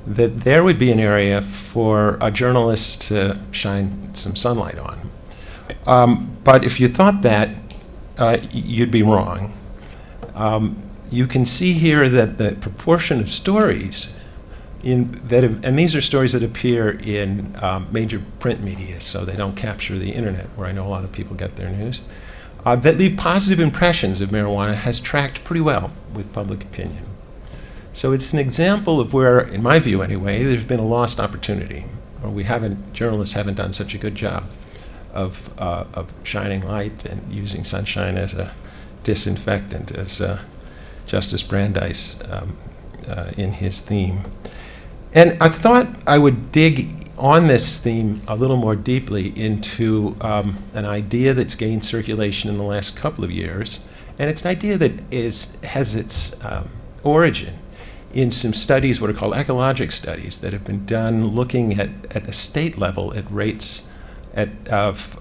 D: that there would be an area for a journalist to shine some sunlight on. But if you thought that, you'd be wrong. You can see here that the proportion of stories and these are stories that appear in major print media, so they don't capture the internet, where I know a lot of people get their news. that leave positive impressions of marijuana has tracked pretty well with public opinion. So it's an example of where, in my view anyway, there's been a lost opportunity, or journalists haven't done such a good job of shining light and using sunshine as a disinfectant, as Justice Brandeis in his theme. And I thought I would dig on this theme a little more deeply into an idea that's gained circulation in the last couple of years, and it's an idea that has its origin in some studies, what are called ecologic studies, that have been done looking at a state level at rates of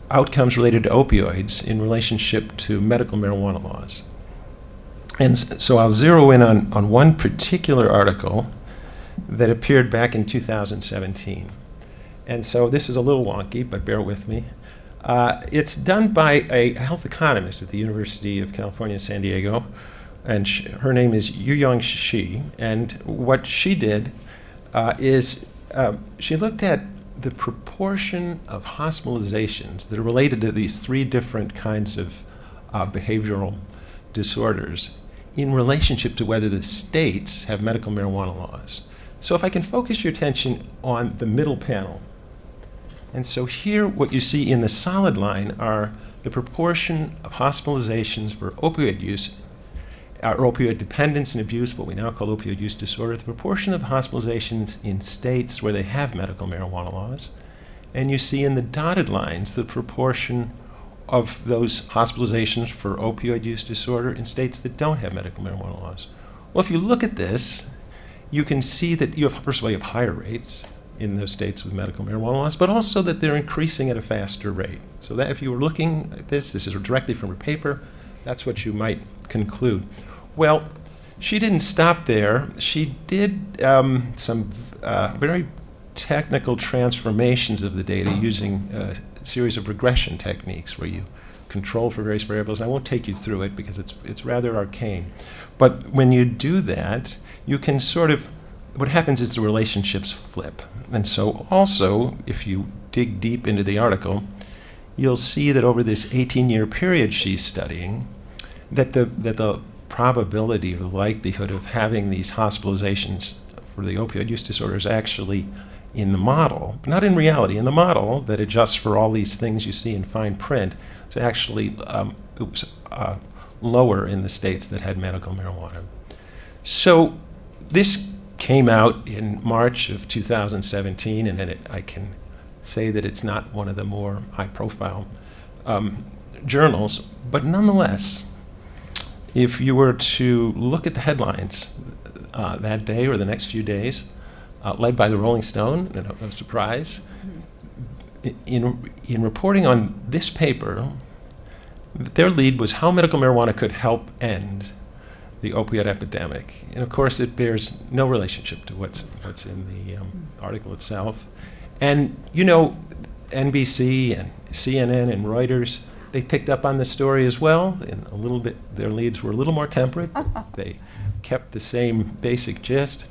D: outcomes related to opioids in relationship to medical marijuana laws. And so I'll zero in on one particular article that appeared back in 2017. And so this is a little wonky, but bear with me. It's done by a health economist at the University of California, San Diego, and her name is Yuyang Shi. And what she did is she looked at the proportion of hospitalizations that are related to these three different kinds of behavioral disorders in relationship to whether the states have medical marijuana laws. So if I can focus your attention on the middle panel. And so here what you see in the solid line are the proportion of hospitalizations for opioid use, or opioid dependence and abuse, what we now call opioid use disorder, the proportion of hospitalizations in states where they have medical marijuana laws. And you see in the dotted lines the proportion of those hospitalizations for opioid use disorder in states that don't have medical marijuana laws. Well, if you look at this, you can see that you have, first of all, you have higher rates in those states with medical marijuana laws, but also that they're increasing at a faster rate. So that if you were looking at this is directly from her paper, that's what you might conclude. Well, she didn't stop there. She did some very technical transformations of the data using a series of regression techniques where you control for various variables. I won't take you through it because it's rather arcane. But when you do that, you can what happens is the relationships flip. And so also, if you dig deep into the article, you'll see that over this 18-year period she's studying, that the probability or the likelihood of having these hospitalizations for the opioid use disorder is actually in the model, not in reality, in the model that adjusts for all these things you see in fine print, it's actually lower in the states that had medical marijuana. So this came out in March of 2017, and I can say that it's not one of the more high-profile journals, but nonetheless, if you were to look at the headlines that day or the next few days, led by the Rolling Stone, no surprise, in reporting on this paper, their lead was how medical marijuana could help end the opioid epidemic. And of course, it bears no relationship to what's in the article itself. And you know, NBC and CNN and Reuters, they picked up on the story as well. And a little bit, their leads were a little more temperate. They kept the same basic gist.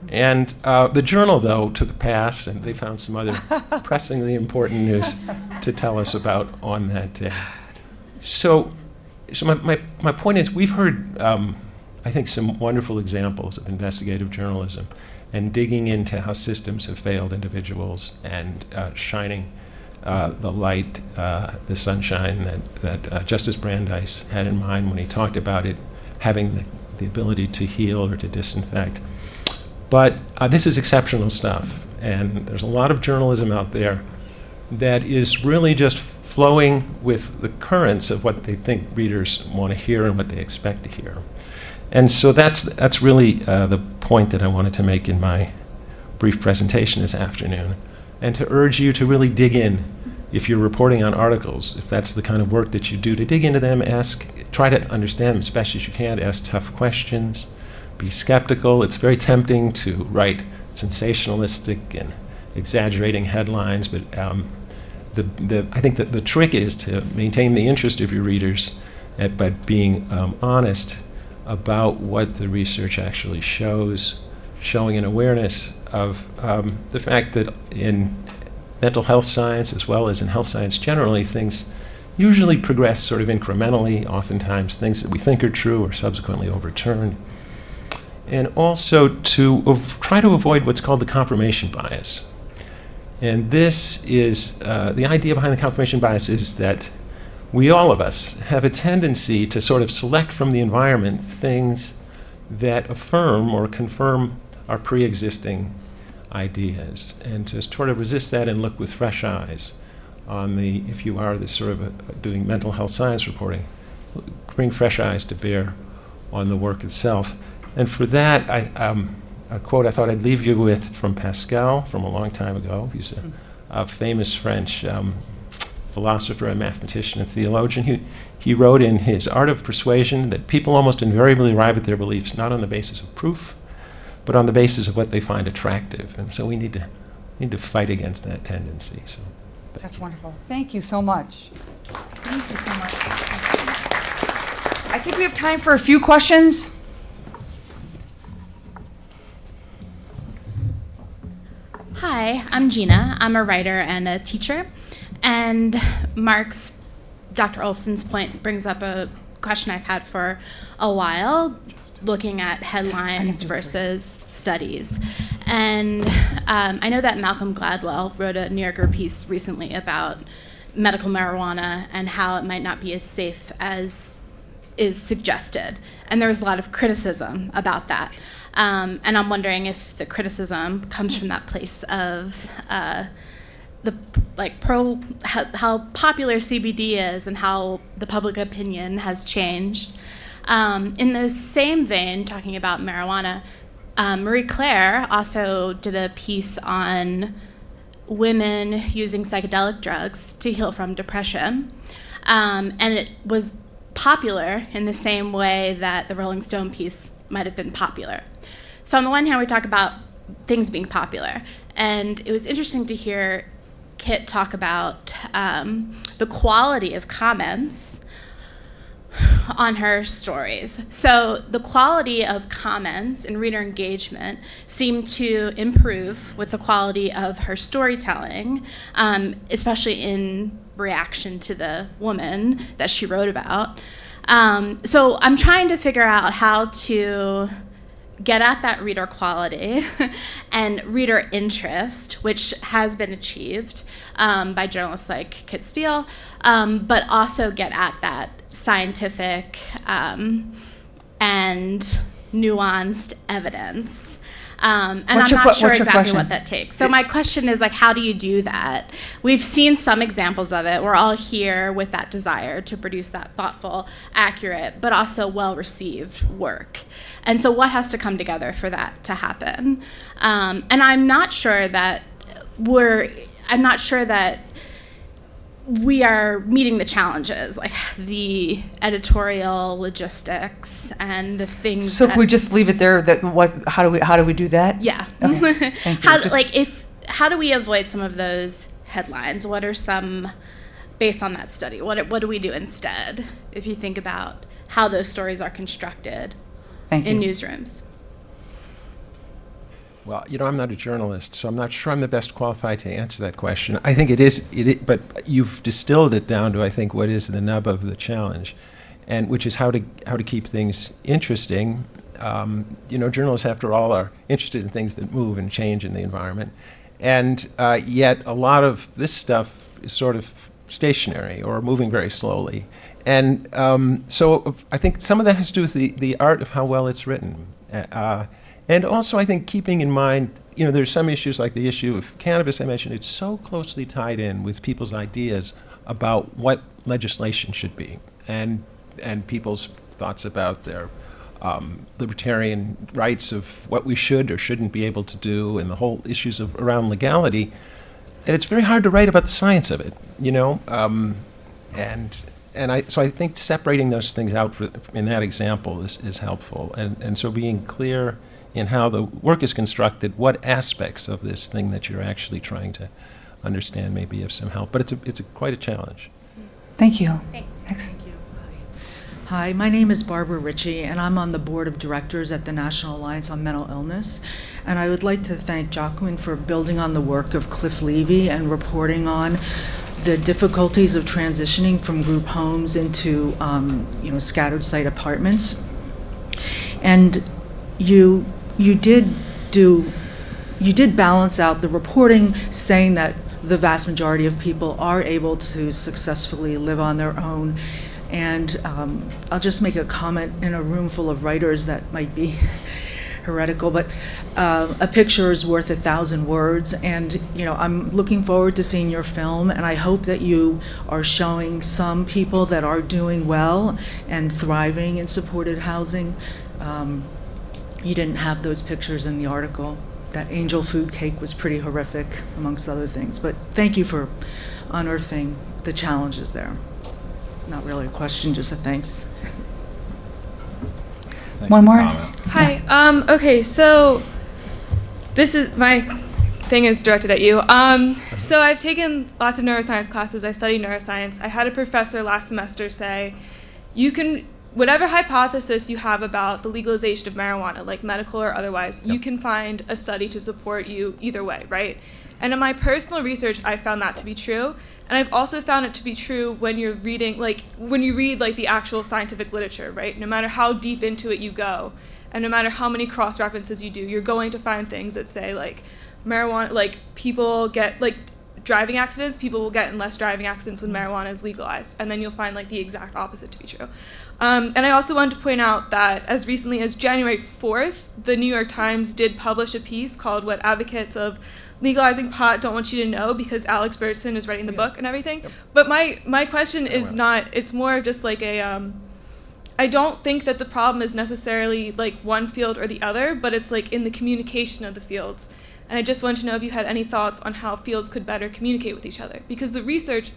D: And the Journal, though, took a pass, and they found some other pressingly important news to tell us about on that day. So my point is, we've heard, I think, some wonderful examples of investigative journalism and digging into how systems have failed individuals and shining the light, the sunshine that Justice Brandeis had in mind when he talked about it having the ability to heal or to disinfect. But this is exceptional stuff, and there's a lot of journalism out there that is really just flowing with the currents of what they think readers want to hear and what they expect to hear. And so that's really the point that I wanted to make in my brief presentation this afternoon, and to urge you to really dig in. If you're reporting on articles, if that's the kind of work that you do, to dig into them, try to understand them as best as you can, ask tough questions, be skeptical. It's very tempting to write sensationalistic and exaggerating headlines, but I think that the trick is to maintain the interest of your readers by being honest about what the research actually shows, showing an awareness of the fact that in mental health science, as well as in health science generally, things usually progress sort of incrementally. Oftentimes things that we think are true are subsequently overturned. And also to try to avoid what's called the confirmation bias. And this is, the idea behind the confirmation bias is that all of us have a tendency to sort of select from the environment things that affirm or confirm our pre-existing ideas, and to sort of resist that and look with fresh eyes on the, if you are this sort of doing mental health science reporting, bring fresh eyes to bear on the work itself. And for that, a quote I thought I'd leave you with from Pascal from a long time ago. He's a famous French philosopher and mathematician and theologian. He wrote in his Art of Persuasion that people almost invariably arrive at their beliefs not on the basis of proof, but on the basis of what they find attractive. And so we need to fight against that tendency. So
T: that's wonderful. Thank you so much. Thank you so much. I think we have time for a few questions.
I: Hi, I'm Gina. I'm a writer and a teacher. And Dr. Olson's point brings up a question I've had for a while, looking at headlines versus studies. And I know that Malcolm Gladwell wrote a New Yorker piece recently about medical marijuana and how it might not be as safe as is suggested. And there was a lot of criticism about that. And I'm wondering if the criticism comes from that place of how popular CBD is and how the public opinion has changed. In the same vein, talking about marijuana, Marie Claire also did a piece on women using psychedelic drugs to heal from depression. And it was popular in the same way that the Rolling Stone piece might have been popular. So on the one hand, we talk about things being popular. And it was interesting to hear Kit talk about the quality of comments on her stories. So the quality of comments and reader engagement seemed to improve with the quality of her storytelling, especially in reaction to the woman that she wrote about. So I'm trying to figure out how to get at that reader quality and reader interest, which has been achieved by journalists like Kit Steele, but also get at that scientific and nuanced evidence. And I'm not sure exactly what that takes. So my question is, like, how do you do that? We've seen some examples of it. We're all here with that desire to produce that thoughtful, accurate, but also well-received work. And so what has to come together for that to happen? And I'm not sure that we are meeting the challenges, like the editorial logistics and the things.
T: So if we just leave it there, how do we do that?
I: Yeah.
T: Okay. Thank you.
I: How do we avoid some of those headlines? What are some, based on that study, what do we do instead if you think about how those stories are constructed in newsrooms?
D: Well, I'm not a journalist, so I'm not sure I'm the best qualified to answer that question. I think it is, but you've distilled it down to, I think, what is the nub of the challenge, and which is how to keep things interesting. Journalists, after all, are interested in things that move and change in the environment, and yet a lot of this stuff is sort of stationary or moving very slowly. And so I think some of that has to do with the art of how well it's written. And also, I think, keeping in mind, there's some issues like the issue of cannabis I mentioned. It's so closely tied in with people's ideas about what legislation should be, and people's thoughts about their libertarian rights of what we should or shouldn't be able to do, and the whole issues around legality. And it's very hard to write about the science of it, So I think separating those things out in that example is helpful, and so being clear in how the work is constructed, what aspects of this thing that you're actually trying to understand may be of some help. But it's quite a challenge.
T: Thank you.
I: Thanks.
J: Thank you. Hi, my name is Barbara Ritchie, and I'm on the board of directors at the National Alliance on Mental Illness. And I would like to thank Jacqueline for building on the work of Cliff Levy and reporting on the difficulties of transitioning from group homes into scattered site apartments. And you did balance out the reporting, saying that the vast majority of people are able to successfully live on their own. And I'll just make a comment in a room full of writers that might be heretical, but a picture is worth 1,000 words. And I'm looking forward to seeing your film, and I hope that you are showing some people that are doing well and thriving in supported housing. You didn't have those pictures in the article. That angel food cake was pretty horrific, amongst other things. But thank you for unearthing the challenges there. Not really a question, just a thanks.
T: One more?
C: Hi. Okay, so this is my thing is directed at you. So I've taken lots of neuroscience classes. I study neuroscience. I had a professor last semester say, you can, whatever hypothesis you have about the legalization of marijuana, like medical or otherwise, you can find a study to support you either way, right? And in my personal research, I found that to be true. And I've also found it to be true when you're reading, when you read the actual scientific literature, right? No matter how deep into it you go, and no matter how many cross-references you do, you're going to find things that say, marijuana, people get, driving accidents, people will get in less driving accidents when marijuana is legalized. And then you'll find, the exact opposite to be true. And I also wanted to point out that as recently as January 4th, the New York Times did publish a piece called What Advocates of Legalizing Pot Don't Want You to Know, because Alex Burson is writing the book and everything. Yep. But my question is not, it's more just I don't think that the problem is necessarily one field or the other, but it's in the communication of the fields. And I just wanted to know if you had any thoughts on how fields could better communicate with each other, because the research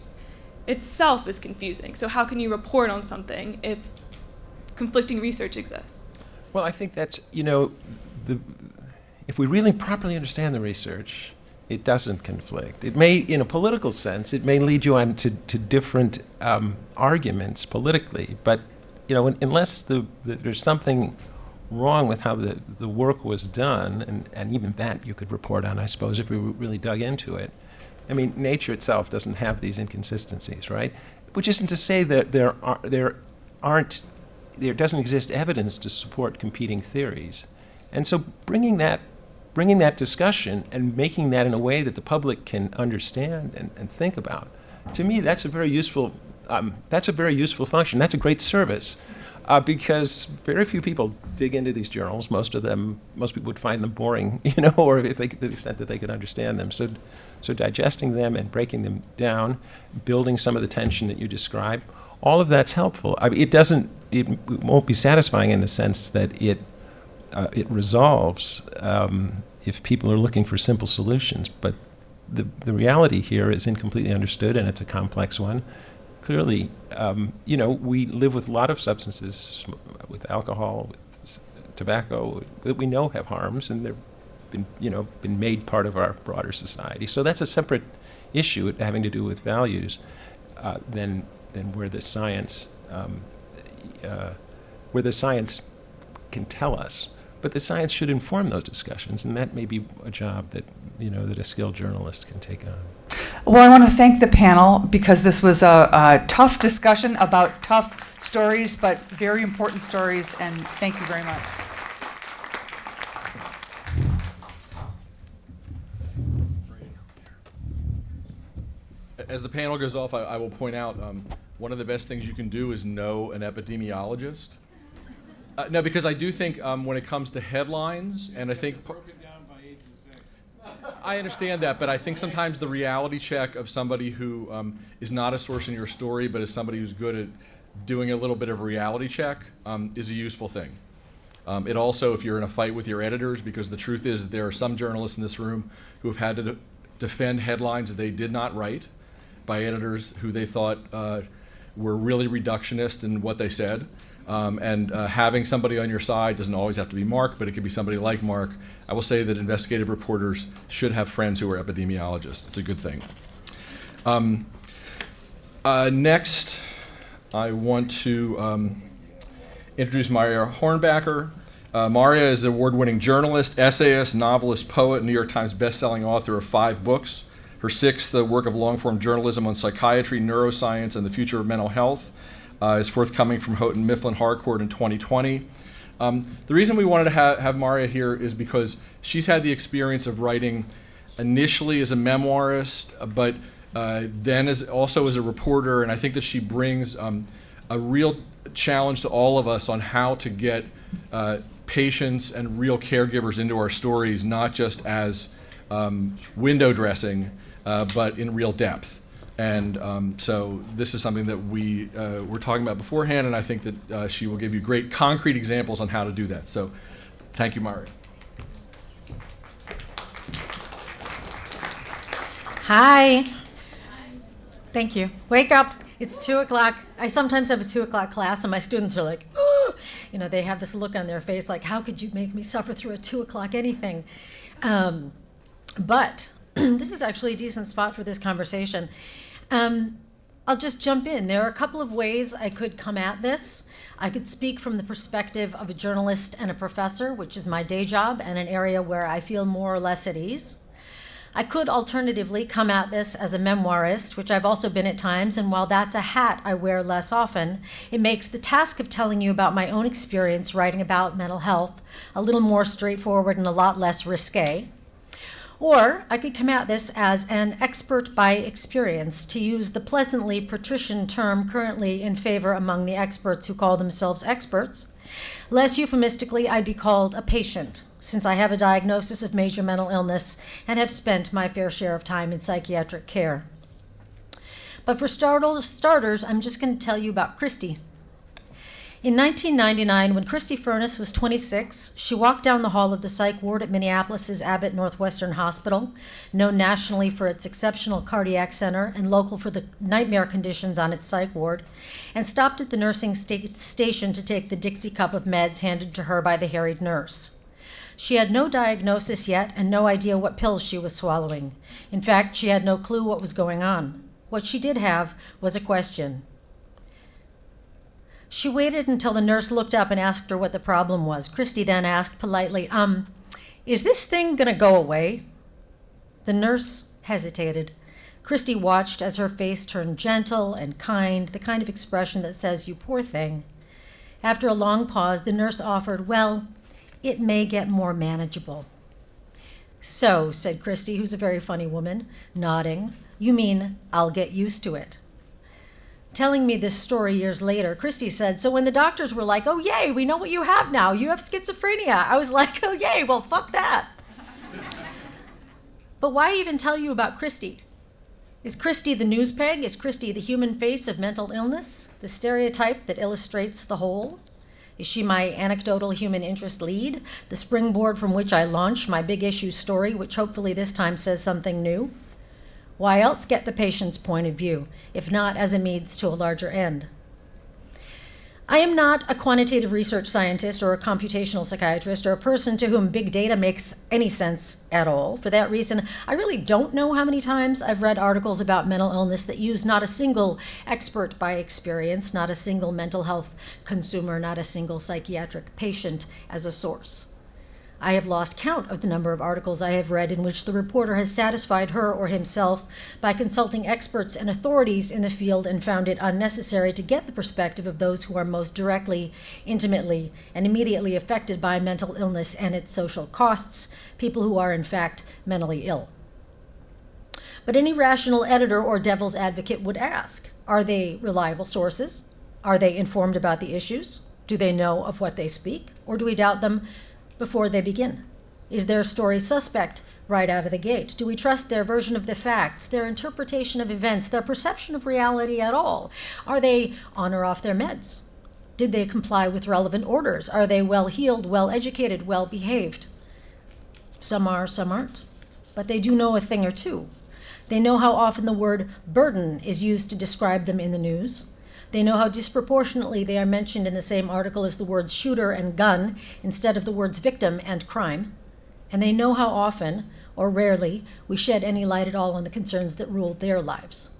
C: itself is confusing. So how can you report on something if conflicting research exists?
D: Well, I think that's, if we really properly understand the research, it doesn't conflict. It may, in a political sense, it may lead you on to different arguments politically, but unless there's something wrong with how the work was done, and even that you could report on, I suppose, if we really dug into it. I mean, nature itself doesn't have these inconsistencies, right? Which isn't to say that there doesn't exist evidence to support competing theories. And so bringing that discussion and making that in a way that the public can understand and think about, to me, that's a very useful function. That's a great service, because very few people dig into these journals. Most people would find them boring, or to the extent that they could understand them. So digesting them and breaking them down, building some of the tension that you describe, all of that's helpful. I mean, it won't be satisfying in the sense that it resolves if people are looking for simple solutions. But the reality here is incompletely understood, and it's a complex one. Clearly, we live with a lot of substances, with alcohol, with tobacco, that we know have harms, and they've been made part of our broader society. So that's a separate issue having to do with values than where the science can tell us. But the science should inform those discussions, and that may be a job that a skilled journalist can take on.
T: Well, I want to thank the panel, because this was a tough discussion about tough stories, but very important stories, and thank you very much.
A: As the panel goes off, I will point out one of the best things you can do is know an epidemiologist. No, because I do think when it comes to headlines, and I think I understand that, but I think sometimes the reality check of somebody who is not a source in your story, but is somebody who's good at doing a little bit of a reality check is a useful thing. It also, if you're in a fight with your editors, because the truth is that there are some journalists in this room who have had to defend headlines that they did not write by editors who they thought were really reductionist in what they said. And having somebody on your side doesn't always have to be Mark, but it could be somebody like Mark. I will say that investigative reporters should have friends who are epidemiologists. It's a good thing. Next, I want to introduce Maria Hornbacher. Maria is an award-winning journalist, essayist, novelist, poet, New York Times best-selling author of 5 books. Her sixth, the work of long-form journalism on psychiatry, neuroscience, and the future of mental health, is forthcoming from Houghton Mifflin Harcourt in 2020. The reason we wanted to have Maria here is because she's had the experience of writing initially as a memoirist, but then also as a reporter, and I think that she brings a real challenge to all of us on how to get patients and real caregivers into our stories, not just as window dressing, but in real depth. And so this is something that we were talking about beforehand, and I think that she will give you great concrete examples on how to do that. So thank you, Maria.
K: Hi. Thank you. Wake up. It's 2 o'clock. I sometimes have a 2 o'clock class, and my students are like, oh, you know, they have this look on their face like, how could you make me suffer through a 2 o'clock anything? But this is actually a decent spot for this conversation. I'll just jump in. There are a couple of ways I could come at this. I could speak from the perspective of a journalist and a professor, which is my day job and an area where I feel more or less at ease. I could alternatively come at this as a memoirist, which I've also been at times, and while that's a hat I wear less often, it makes the task of telling you about my own experience writing about mental health a little more straightforward and a lot less risque. Or I could come at this as an expert by experience, to use the pleasantly patrician term currently in favor among the experts who call themselves experts. Less euphemistically, I'd be called a patient, since I have a diagnosis of major mental illness and have spent my fair share of time in psychiatric care. But for starters, I'm just going to tell you about Christy. In 1999, when Christy Furness was 26, she walked down the hall of the psych ward at Minneapolis's Abbott Northwestern Hospital, known nationally for its exceptional cardiac center and local for the nightmare conditions on its psych ward, and stopped at the nursing station to take the Dixie cup of meds handed to her by the harried nurse. She had no diagnosis yet and no idea what pills she was swallowing. In fact, she had no clue what was going on. What she did have was a question. She waited until the nurse looked up and asked her what the problem was. Christy then asked politely, is this thing gonna go away? The nurse hesitated. Christy watched as her face turned gentle and kind, the kind of expression that says, you poor thing. After a long pause, the nurse offered, well, it may get more manageable. So, said Christy, who's a very funny woman, nodding, you mean I'll get used to it. Telling me this story years later, Christy said, so when the doctors were like, oh, yay, we know what you have now. You have schizophrenia. I was like, oh, yay, well, fuck that. But why even tell you about Christy? Is Christy the news peg? Is Christy the human face of mental illness? The stereotype that illustrates the whole? Is she my anecdotal human interest lead? The springboard from which I launch my big issue story, which hopefully this time says something new? Why else get the patient's point of view, if not as a means to a larger end? I am not a quantitative research scientist or a computational psychiatrist or a person to whom big data makes any sense at all. For that reason, I really don't know how many times I've read articles about mental illness that use not a single expert by experience, not a single mental health consumer, not a single psychiatric patient as a source. I have lost count of the number of articles I have read in which the reporter has satisfied her or himself by consulting experts and authorities in the field and found it unnecessary to get the perspective of those who are most directly, intimately, and immediately affected by mental illness and its social costs, people who are in fact mentally ill. But any rational editor or devil's advocate would ask, are they reliable sources? Are they informed about the issues? Do they know of what they speak? Or do we doubt them before they begin? Is their story suspect right out of the gate? Do we trust their version of the facts, their interpretation of events, their perception of reality at all? Are they on or off their meds? Did they comply with relevant orders? Are they well-heeled, well-educated, well-behaved? Some are, some aren't. But they do know a thing or two. They know how often the word burden is used to describe them in the news. They know how disproportionately they are mentioned in the same article as the words shooter and gun instead of the words victim and crime. And they know how often, or rarely, we shed any light at all on the concerns that ruled their lives.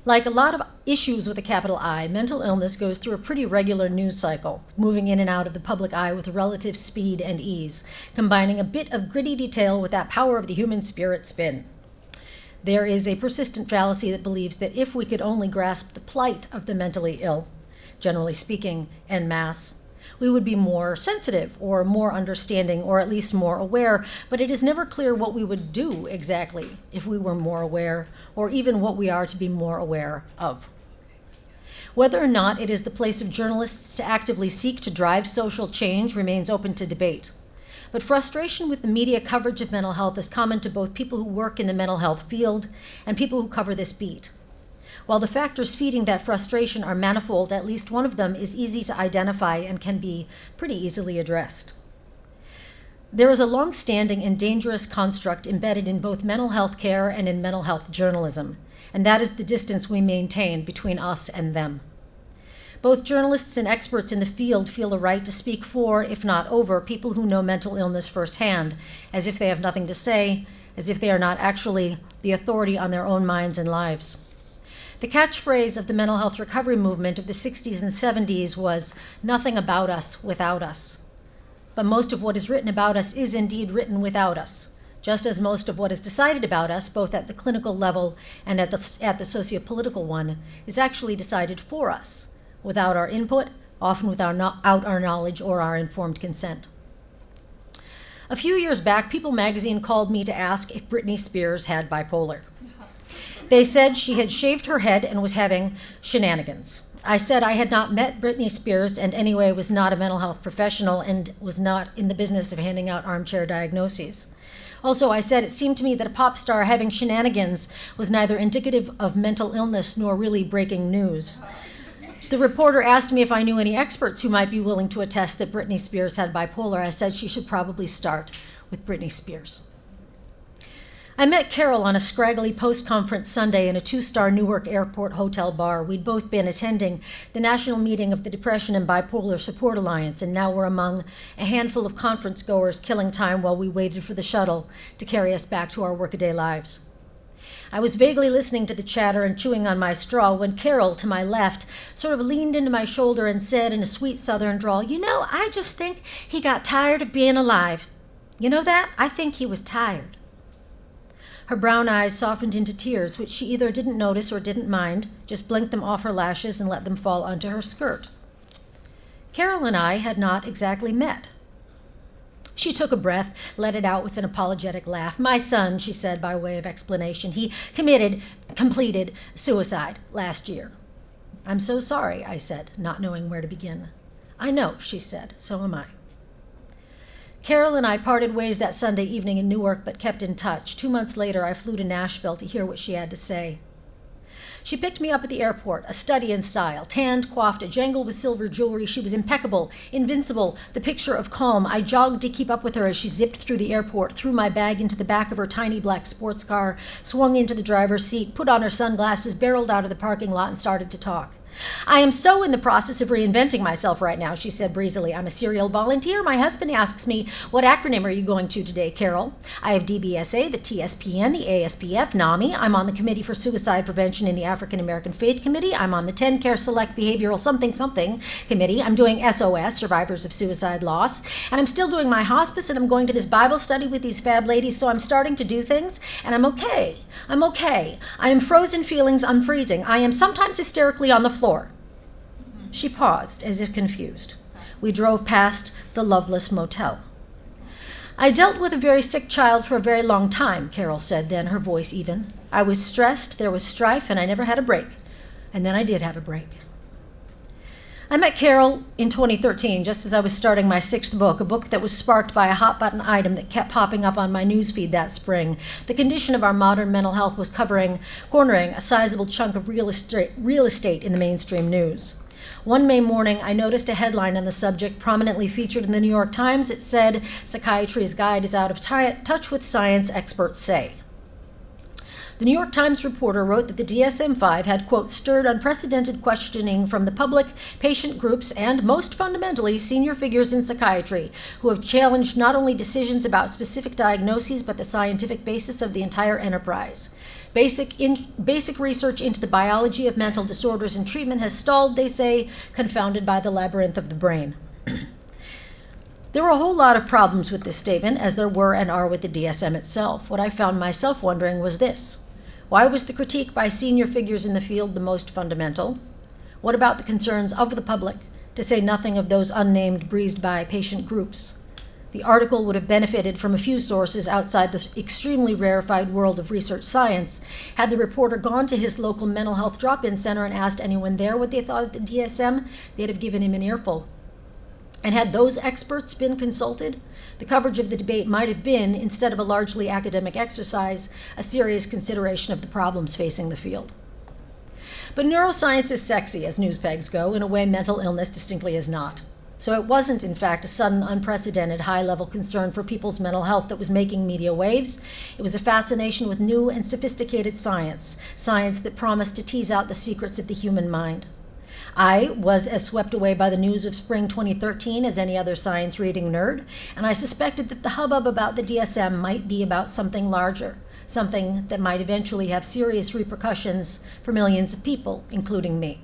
K: Like a lot of issues with a capital I, mental illness goes through a pretty regular news cycle, moving in and out of the public eye with relative speed and ease, combining a bit of gritty detail with that power of the human spirit spin. There is a persistent fallacy that believes that if we could only grasp the plight of the mentally ill, generally speaking, en masse, we would be more sensitive or more understanding or at least more aware, but it is never clear what we would do exactly if we were more aware, or even what we are to be more aware of. Whether or not it is the place of journalists to actively seek to drive social change remains open to debate. But frustration with the media coverage of mental health is common to both people who work in the mental health field and people who cover this beat. While the factors feeding that frustration are manifold, at least one of them is easy to identify and can be pretty easily addressed. There is a long-standing and dangerous construct embedded in both mental health care and in mental health journalism, and that is the distance we maintain between us and them. Both journalists and experts in the field feel a right to speak for, if not over, people who know mental illness firsthand, as if they have nothing to say, as if they are not actually the authority on their own minds and lives. The catchphrase of the mental health recovery movement of the 60s and 70s was, "Nothing about us without us." But most of what is written about us is indeed written without us, just as most of what is decided about us, both at the clinical level and at the sociopolitical one, is actually decided for us, without our input, often without our knowledge or our informed consent. A few years back, People magazine called me to ask if Britney Spears had bipolar. They said she had shaved her head and was having shenanigans. I said I had not met Britney Spears and anyway was not a mental health professional and was not in the business of handing out armchair diagnoses. Also, I said it seemed to me that a pop star having shenanigans was neither indicative of mental illness nor really breaking news. The reporter asked me if I knew any experts who might be willing to attest that Britney Spears had bipolar. I said she should probably start with Britney Spears. I met Carol on a scraggly post-conference Sunday in a 2-star Newark Airport hotel bar. We'd both been attending the national meeting of the Depression and Bipolar Support Alliance, and now were among a handful of conference goers killing time while we waited for the shuttle to carry us back to our workaday lives. I was vaguely listening to the chatter and chewing on my straw when Carol, to my left, sort of leaned into my shoulder and said in a sweet southern drawl, "You know, I just think he got tired of being alive. You know that? I think he was tired." Her brown eyes softened into tears, which she either didn't notice or didn't mind, just blinked them off her lashes and let them fall onto her skirt. Carol and I had not exactly met. She took a breath, let it out with an apologetic laugh. "My son," she said by way of explanation, "he completed suicide last year." "I'm so sorry," I said, not knowing where to begin. "I know," she said, "so am I." Carol and I parted ways that Sunday evening in Newark, but kept in touch. 2 months later, I flew to Nashville to hear what she had to say. She picked me up at the airport, a study in style, tanned, coiffed, a jangle with silver jewelry. She was impeccable, invincible, the picture of calm. I jogged to keep up with her as she zipped through the airport, threw my bag into the back of her tiny black sports car, swung into the driver's seat, put on her sunglasses, barreled out of the parking lot, and started to talk. "I am so in the process of reinventing myself right now," she said breezily. "I'm a serial volunteer. My husband asks me, 'What acronym are you going to today, Carol?' I have DBSA, the TSPN, the ASPF, NAMI. I'm on the Committee for Suicide Prevention in the African American Faith Committee. I'm on the 10 Care Select Behavioral something committee. I'm doing SOS, Survivors of Suicide Loss. And I'm still doing my hospice, and I'm going to this Bible study with these fab ladies, so I'm starting to do things, and I'm okay. I'm okay. I am frozen feelings unfreezing. I am sometimes hysterically on the floor." She paused, as if confused. We drove past the Loveless Motel. "I dealt with a very sick child for a very long time," Carol said then, her voice even. "I was stressed, there was strife, and I never had a break. And then I did have a break." I met Carol in 2013, just as I was starting my 6th book, a book that was sparked by a hot-button item that kept popping up on my newsfeed that spring. The condition of our modern mental health was cornering a sizable chunk of real estate in the mainstream news. One May morning, I noticed a headline on the subject prominently featured in the New York Times. It said, "Psychiatry's guide is out of touch with science, experts say." The New York Times reporter wrote that the DSM-5 had, quote, "stirred unprecedented questioning from the public, patient groups, and, most fundamentally, senior figures in psychiatry, who have challenged not only decisions about specific diagnoses, but the scientific basis of the entire enterprise. Basic research into the biology of mental disorders and treatment has stalled, they say, confounded by the labyrinth of the brain." There were a whole lot of problems with this statement, as there were and are with the DSM itself. What I found myself wondering was this: Why was the critique by senior figures in the field the most fundamental? What about the concerns of the public, to say nothing of those unnamed, breezed-by patient groups? The article would have benefited from a few sources outside the extremely rarefied world of research science had the reporter gone to his local mental health drop-in center and asked anyone there what they thought of the DSM, they'd have given him an earful. And had those experts been consulted, the coverage of the debate might have been, instead of a largely academic exercise, a serious consideration of the problems facing the field. But neuroscience is sexy, as news pegs go, in a way mental illness distinctly is not. So it wasn't, in fact, a sudden, unprecedented, high-level concern for people's mental health that was making media waves. It was a fascination with new and sophisticated science, science that promised to tease out the secrets of the human mind. I was as swept away by the news of spring 2013 as any other science-reading nerd, and I suspected that the hubbub about the DSM might be about something larger, something that might eventually have serious repercussions for millions of people, including me.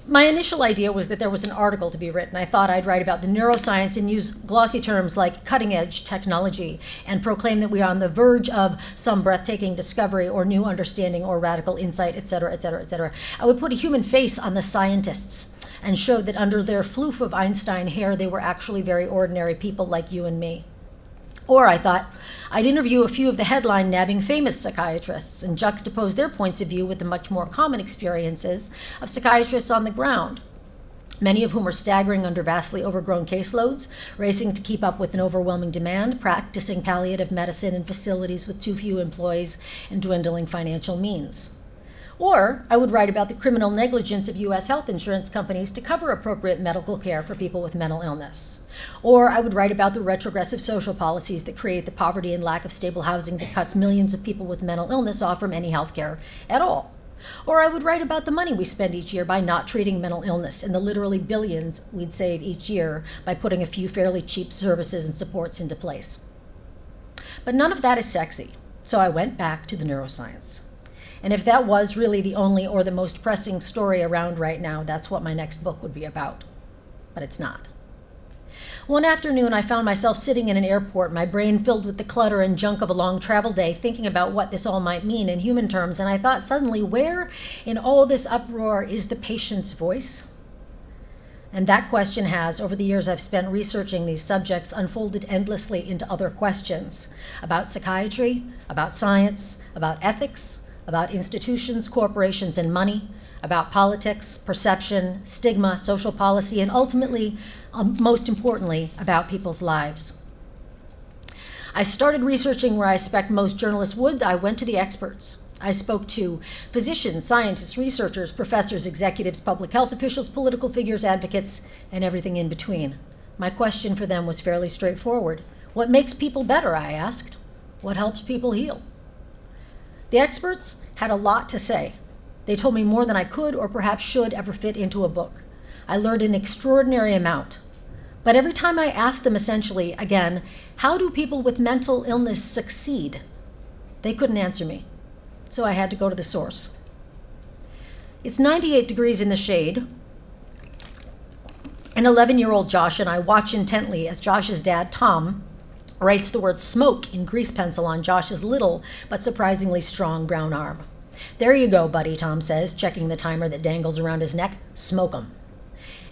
K: My initial idea was that there was an article to be written. I thought I'd write about the neuroscience and use glossy terms like cutting-edge technology and proclaim that we are on the verge of some breathtaking discovery or new understanding or radical insight, etc., etc., etc. I would put a human face on the scientists and show that under their floof of Einstein hair, they were actually very ordinary people like you and me. Or I thought I'd interview a few of the headline-nabbing famous psychiatrists and juxtapose their points of view with the much more common experiences of psychiatrists on the ground, many of whom are staggering under vastly overgrown caseloads, racing to keep up with an overwhelming demand, practicing palliative medicine in facilities with too few employees and dwindling financial means. Or I would write about the criminal negligence of U.S. health insurance companies to cover appropriate medical care for people with mental illness. Or I would write about the retrogressive social policies that create the poverty and lack of stable housing that cuts millions of people with mental illness off from any health care at all. Or I would write about the money we spend each year by not treating mental illness and the literally billions we'd save each year by putting a few fairly cheap services and supports into place. But none of that is sexy, so I went back to the neuroscience. And if that was really the only or the most pressing story around right now, that's what my next book would be about. But it's not. One afternoon, I found myself sitting in an airport, my brain filled with the clutter and junk of a long travel day, thinking about what this all might mean in human terms, and I thought suddenly, where in all this uproar is the patient's voice? And that question has, over the years I've spent researching these subjects, unfolded endlessly into other questions about psychiatry, about science, about ethics, about institutions, corporations, and money, about politics, perception, stigma, social policy, and ultimately, most importantly, about people's lives. I started researching where I expect most journalists would. I went to the experts. I spoke to physicians, scientists, researchers, professors, executives, public health officials, political figures, advocates, and everything in between. My question for them was fairly straightforward. What makes people better, I asked. What helps people heal? The experts had a lot to say. They told me more than I could or perhaps should ever fit into a book. I learned an extraordinary amount. But every time I asked them essentially, again, how do people with mental illness succeed? They couldn't answer me. So I had to go to the source. It's 98 degrees in the shade. And 11-year-old Josh and I watch intently as Josh's dad, Tom, writes the word smoke in grease pencil on Josh's little but surprisingly strong brown arm. There you go, buddy, Tom says, checking the timer that dangles around his neck. Smoke 'em.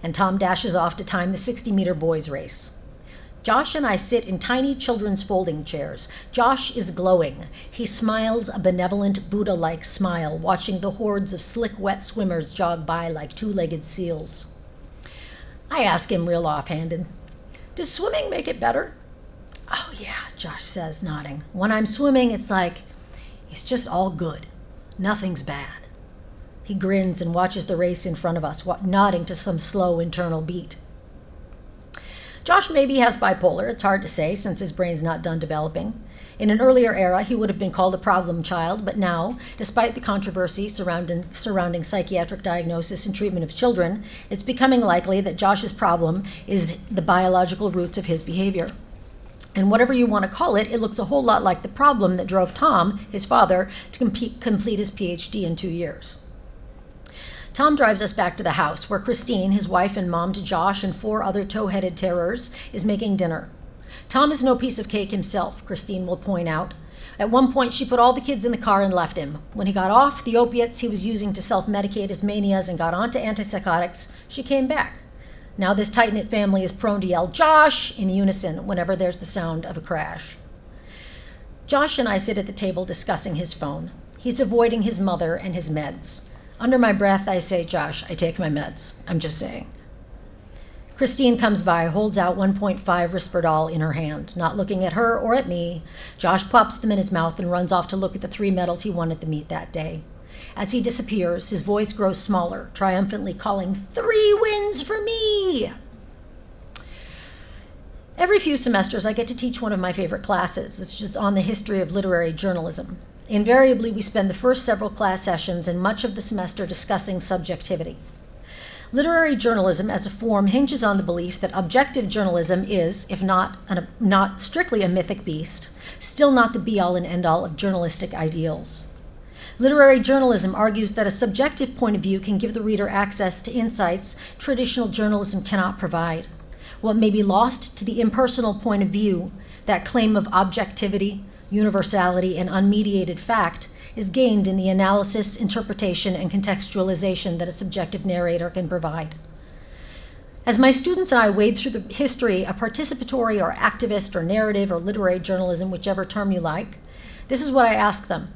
K: And Tom dashes off to time the 60-meter boys race. Josh and I sit in tiny children's folding chairs. Josh is glowing. He smiles a benevolent Buddha-like smile, watching the hordes of slick, wet swimmers jog by like two-legged seals. I ask him real offhanded, does swimming make it better? Oh yeah, Josh says, nodding. When I'm swimming, it's just all good. Nothing's bad. He grins and watches the race in front of us, nodding to some slow internal beat. Josh maybe has bipolar. It's hard to say since his brain's not done developing. In an earlier era, he would have been called a problem child, but now, despite the controversy surrounding psychiatric diagnosis and treatment of children, it's becoming likely that Josh's problem is the biological roots of his behavior. And whatever you want to call it, it looks a whole lot like the problem that drove Tom, his father, to complete his PhD in 2 years. Tom drives us back to the house, where Christine, his wife and mom to Josh and 4 other tow-headed terrors, is making dinner. Tom is no piece of cake himself, Christine will point out, At one point, she put all the kids in the car and left him. When he got off the opiates he was using to self-medicate his manias and got onto antipsychotics, she came back. Now this tight-knit family is prone to yell, "Josh!" in unison whenever there's the sound of a crash. Josh and I sit at the table discussing his phone. He's avoiding his mother and his meds. Under my breath, I say, "Josh, I take my meds." I'm just saying. Christine comes by, holds out 1.5 Risperdal in her hand. Not looking at her or at me, Josh plops them in his mouth and runs off to look at the 3 medals he won at the meet that day. As he disappears, his voice grows smaller, triumphantly calling, "3 wins for me!" Every few semesters, I get to teach one of my favorite classes. It's just on the history of literary journalism. Invariably, we spend the first several class sessions and much of the semester discussing subjectivity. Literary journalism as a form hinges on the belief that objective journalism is, if not strictly a mythic beast, still not the be-all and end-all of journalistic ideals. Literary journalism argues that a subjective point of view can give the reader access to insights traditional journalism cannot provide. What may be lost to the impersonal point of view, that claim of objectivity, universality, and unmediated fact, is gained in the analysis, interpretation, and contextualization that a subjective narrator can provide. As my students and I wade through the history of participatory or activist or narrative or literary journalism, whichever term you like, this is what I ask them.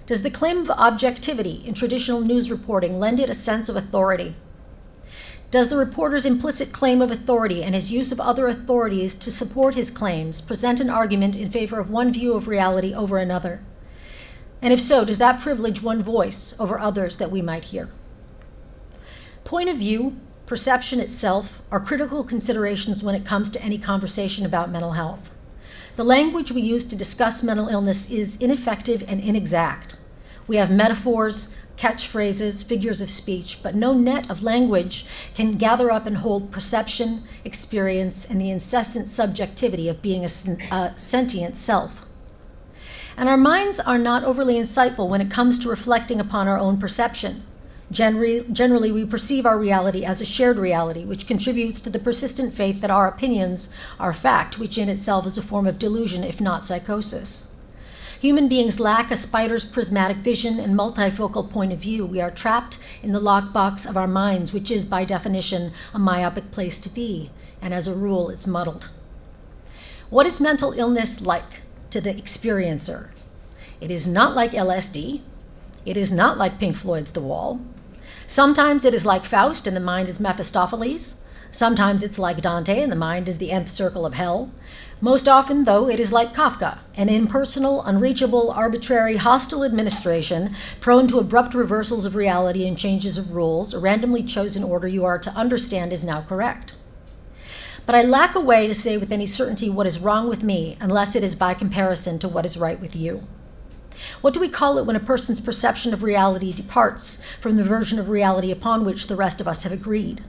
K: Does the claim of objectivity in traditional news reporting lend it a sense of authority? Does the reporter's implicit claim of authority and his use of other authorities to support his claims present an argument in favor of one view of reality over another? And if so, does that privilege one voice over others that we might hear? Point of view, perception itself, are critical considerations when it comes to any conversation about mental health. The language we use to discuss mental illness is ineffective and inexact. We have metaphors, catchphrases, figures of speech, but no net of language can gather up and hold perception, experience, and the incessant subjectivity of being a sentient self. And our minds are not overly insightful when it comes to reflecting upon our own perception. Generally, we perceive our reality as a shared reality, which contributes to the persistent faith that our opinions are fact, which in itself is a form of delusion, if not psychosis. Human beings lack a spider's prismatic vision and multifocal point of view. We are trapped in the lockbox of our minds, which is, by definition, a myopic place to be, and as a rule, it's muddled. What is mental illness like to the experiencer? It is not like LSD. It is not like Pink Floyd's The Wall. Sometimes it is like Faust and the mind is Mephistopheles. Sometimes it's like Dante and the mind is the nth circle of hell. Most often, though, it is like Kafka, an impersonal, unreachable, arbitrary, hostile administration prone to abrupt reversals of reality and changes of rules. A randomly chosen order you are to understand is now correct. But I lack a way to say with any certainty what is wrong with me unless it is by comparison to what is right with you. What do we call it when a person's perception of reality departs from the version of reality upon which the rest of us have agreed?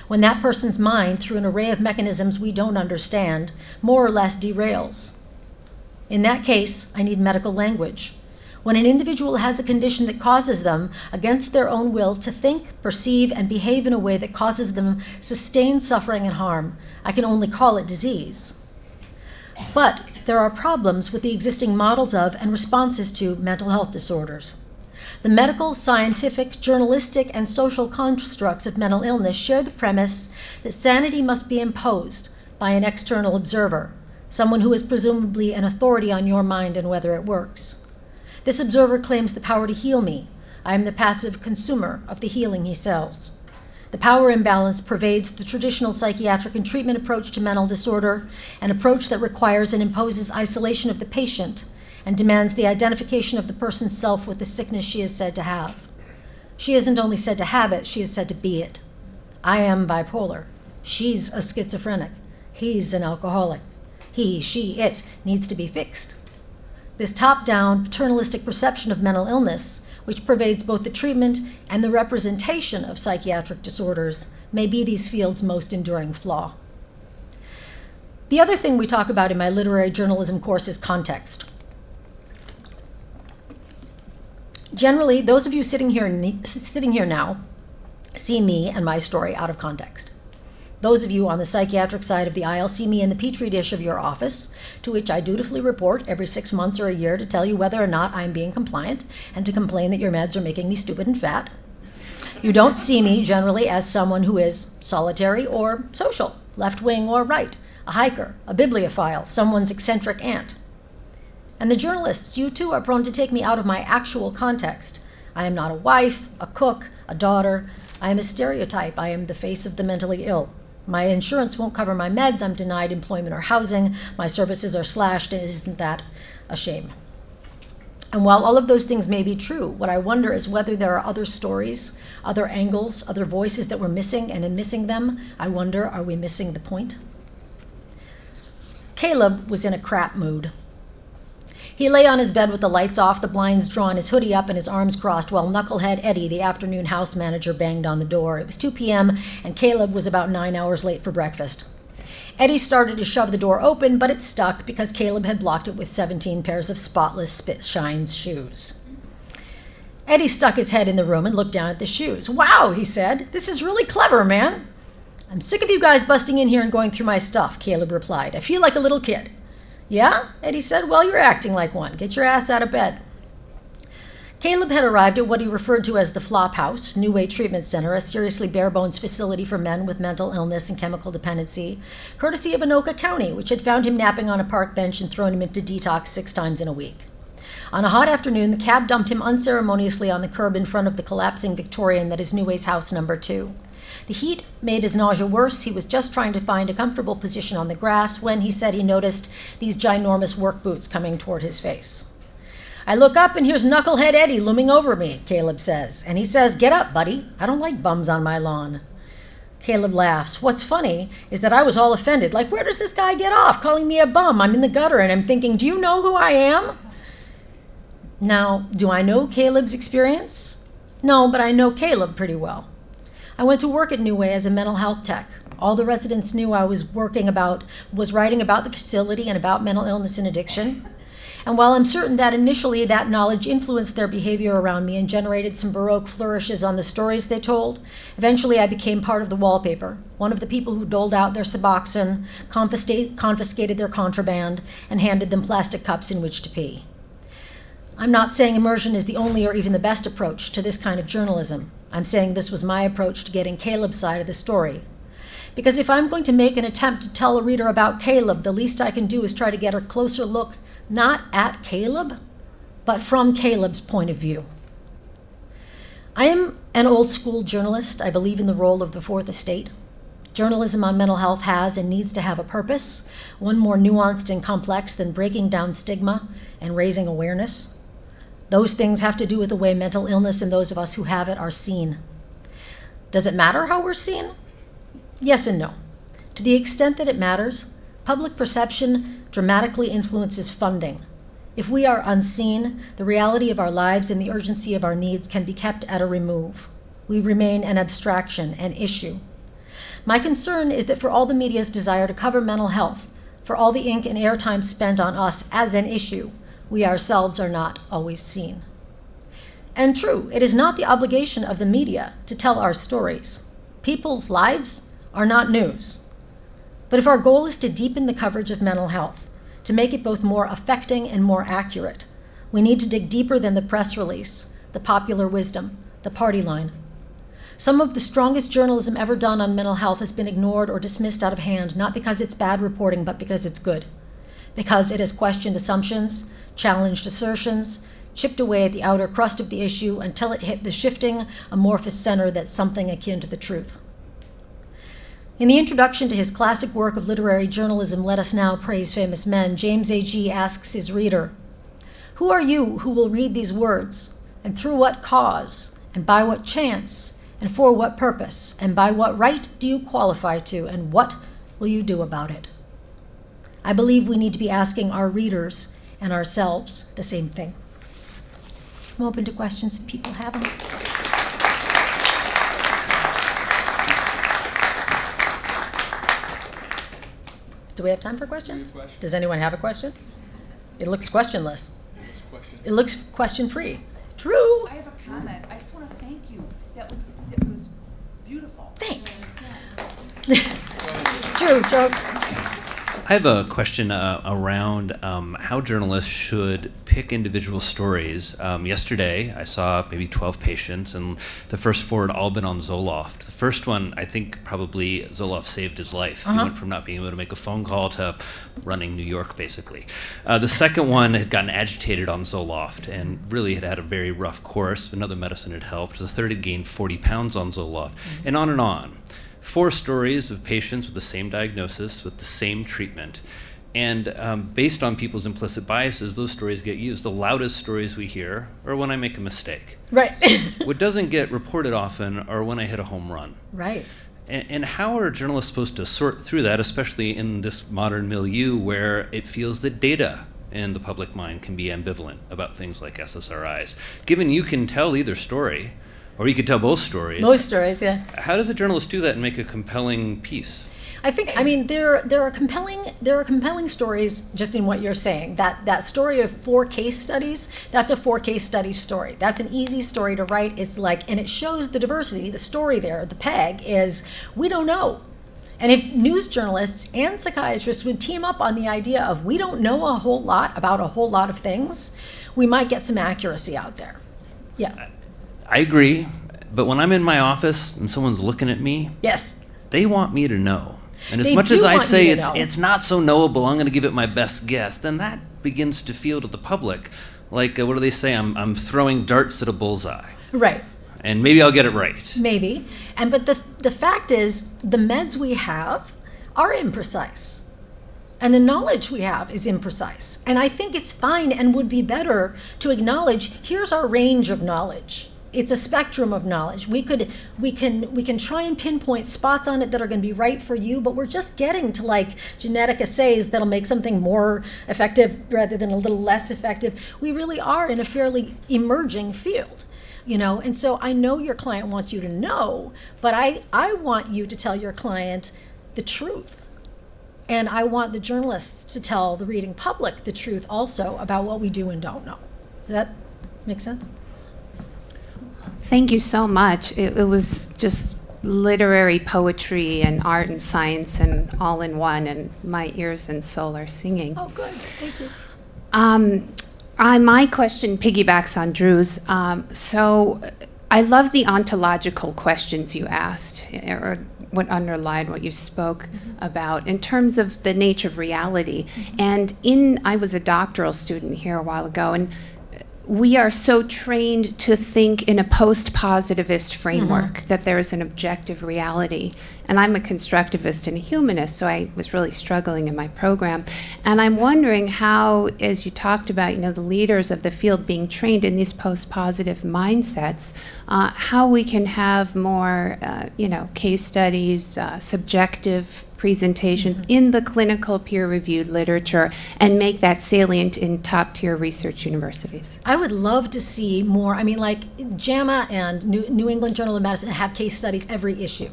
K: When that person's mind, through an array of mechanisms we don't understand, more or less derails. In that case, I need medical language. When an individual has a condition that causes them, against their own will, to think, perceive, and behave in a way that causes them sustained suffering and harm, I can only call it disease. But there are problems with the existing models of and responses to mental health disorders. The medical, scientific, journalistic, and social constructs of mental illness share the premise that sanity must be imposed by an external observer, someone who is presumably an authority on your mind and whether it works. This observer claims the power to heal me. I am the passive consumer of the healing he sells. The power imbalance pervades the traditional psychiatric and treatment approach to mental disorder, an approach that requires and imposes isolation of the patient and demands the identification of the person's self with the sickness she is said to have. She isn't only said to have it, she is said to be it. I am bipolar. She's a schizophrenic. He's an alcoholic. He, she, it needs to be fixed. This top-down, paternalistic perception of mental illness, which pervades both the treatment and the representation of psychiatric disorders, may be these fields' most enduring flaw. The other thing we talk about in my literary journalism course is context. Generally, those of you sitting here now see me and my story out of context. Those of you on the psychiatric side of the aisle see me in the petri dish of your office, to which I dutifully report every 6 months or a year to tell you whether or not I'm being compliant and to complain that your meds are making me stupid and fat. You don't see me generally as someone who is solitary or social, left-wing or right, a hiker, a bibliophile, someone's eccentric aunt. And the journalists, you too, are prone to take me out of my actual context. I am not a wife, a cook, a daughter. I am a stereotype. I am the face of the mentally ill. My insurance won't cover my meds. I'm denied employment or housing. My services are slashed, and isn't that a shame? And while all of those things may be true, what I wonder is whether there are other stories, other angles, other voices that we're missing, and in missing them, I wonder, are we missing the point? Caleb was in a crap mood. He lay on his bed with the lights off, the blinds drawn, his hoodie up, and his arms crossed, while Knucklehead Eddie, the afternoon house manager, banged on the door. It was 2 p.m., and Caleb was about 9 hours late for breakfast. Eddie started to shove the door open, but it stuck because Caleb had blocked it with 17 pairs of spotless spit-shines shoes. Eddie stuck his head in the room and looked down at the shoes. "Wow," he said. "This is really clever, man." "I'm sick of you guys busting in here and going through my stuff," Caleb replied. "I feel like a little kid." "Yeah?" Eddie said. "Well, you're acting like one. Get your ass out of bed." Caleb had arrived at what he referred to as the Flop House, New Way Treatment Center, a seriously bare-bones facility for men with mental illness and chemical dependency, courtesy of Anoka County, which had found him napping on a park bench and thrown him into detox 6 times in a week. On a hot afternoon, the cab dumped him unceremoniously on the curb in front of the collapsing Victorian that is New Way's house number 2. The heat made his nausea worse. He was just trying to find a comfortable position on the grass when, he said, he noticed these ginormous work boots coming toward his face. "I look up and here's Knucklehead Eddie looming over me," Caleb says. And he says, "Get up, buddy. I don't like bums on my lawn." Caleb laughs. "What's funny is that I was all offended. Like, where does this guy get off calling me a bum? I'm in the gutter and I'm thinking, do you know who I am?" Now, do I know Caleb's experience? No, but I know Caleb pretty well. I went to work at New Way as a mental health tech. All the residents knew I was writing about the facility and about mental illness and addiction. And while I'm certain that initially that knowledge influenced their behavior around me and generated some Baroque flourishes on the stories they told, eventually I became part of the wallpaper, one of the people who doled out their Suboxone, confiscated their contraband, and handed them plastic cups in which to pee. I'm not saying immersion is the only or even the best approach to this kind of journalism. I'm saying this was my approach to getting Caleb's side of the story. Because if I'm going to make an attempt to tell a reader about Caleb, the least I can do is try to get a closer look, not at Caleb, but from Caleb's point of view. I am an old school journalist. I believe in the role of the fourth estate. Journalism on mental health has and needs to have a purpose, one more nuanced and complex than breaking down stigma and raising awareness. Those things have to do with the way mental illness and those of us who have it are seen. Does it matter how we're seen? Yes and no. To the extent that it matters, public perception dramatically influences funding. If we are unseen, the reality of our lives and the urgency of our needs can be kept at a remove. We remain an abstraction, an issue. My concern is that for all the media's desire to cover mental health, for all the ink and airtime spent on us as an issue, we ourselves are not always seen. And true, it is not the obligation of the media to tell our stories. People's lives are not news. But if our goal is to deepen the coverage of mental health, to make it both more affecting and more accurate, we need to dig deeper than the press release, the popular wisdom, the party line. Some of the strongest journalism ever done on mental health has been ignored or dismissed out of hand, not because it's bad reporting, but because it's good. Because it has questioned assumptions, challenged assertions, chipped away at the outer crust of the issue until it hit the shifting, amorphous center that's something akin to the truth. In the introduction to his classic work of literary journalism, Let Us Now Praise Famous Men, James A.G. asks his reader, "Who are you who will read these words, and through what cause, and by what chance, and for what purpose, and by what right do you qualify to, and what will you do about it?" I believe we need to be asking our readers and ourselves the same thing. I'm open to questions if people have them. Do we have time for questions? Does anyone have a question? It looks questionless. It looks question-free. True.
T: I have a comment. I just want to thank you. That was beautiful.
K: Thanks. you, Joe.
N: I have a question around how journalists should pick individual stories. Yesterday, I saw maybe 12 patients, and the first 4 had all been on Zoloft. The first one, I think probably Zoloft saved his life. He went from not being able to make a phone call to running New York, basically. The second one had gotten agitated on Zoloft and really had had a very rough course. Another medicine had helped. The third had gained 40 pounds on Zoloft, and on and on. 4 stories of patients with the same diagnosis, with the same treatment. And based on people's implicit biases, those stories get used. The loudest stories we hear are when I make a mistake.
K: Right.
N: What doesn't get reported often are when I hit a home run.
K: Right.
N: And how are journalists supposed to sort through that, especially in this modern milieu where it feels that data in the public mind can be ambivalent about things like SSRIs? Given you can tell either story, or you could tell both stories.
K: Most stories, yeah.
N: How does a journalist do that and make a compelling piece?
K: I think, I mean, there are compelling stories just in what you're saying. That story of 4 case studies, that's a 4 case study story. That's an easy story to write. It's like, and it shows the diversity. The story there, the peg is, we don't know. And if news journalists and psychiatrists would team up on the idea of we don't know a whole lot about a whole lot of things, we might get some accuracy out there. Yeah.
N: I agree, but when I'm in my office and someone's looking at me,
K: yes,
N: they want me to know. And as
K: They
N: much
K: do
N: as I
K: want
N: say
K: you to know.
N: it's not so knowable, I'm going to give it my best guess, then that begins to feel to the public like, what do they say? I'm throwing darts at a bullseye.
K: Right.
N: And maybe I'll get it right.
K: Maybe. But the fact is, the meds we have are imprecise. And the knowledge we have is imprecise. And I think it's fine and would be better to acknowledge, here's our range of knowledge. It's a spectrum of knowledge. We can try and pinpoint spots on it that are going to be right for you, but we're just getting to like genetic assays that'll make something more effective rather than a little less effective. We really are in a fairly emerging field, you know. And so I know your client wants you to know, but I want you to tell your client the truth. And I want the journalists to tell the reading public the truth also about what we do and don't know. Does that make sense?
P: Thank you so much. It was just literary poetry and art and science and all in one, and my ears and soul are singing.
K: Oh, good. Thank you.
P: My question piggybacks on Drew's. So I love the ontological questions you asked, or what underlined what you spoke about in terms of the nature of reality. And I was a doctoral student here a while ago, and we are so trained to think in a post-positivist framework that there is an objective reality. And I'm a constructivist and a humanist, so I was really struggling in my program. And I'm wondering how, as you talked about, the leaders of the field being trained in these post-positive mindsets, how we can have more, case studies, subjective presentations in the clinical peer-reviewed literature and make that salient in top-tier research universities.
K: I would love to see more. I mean, like JAMA and New England Journal of Medicine have case studies every issue.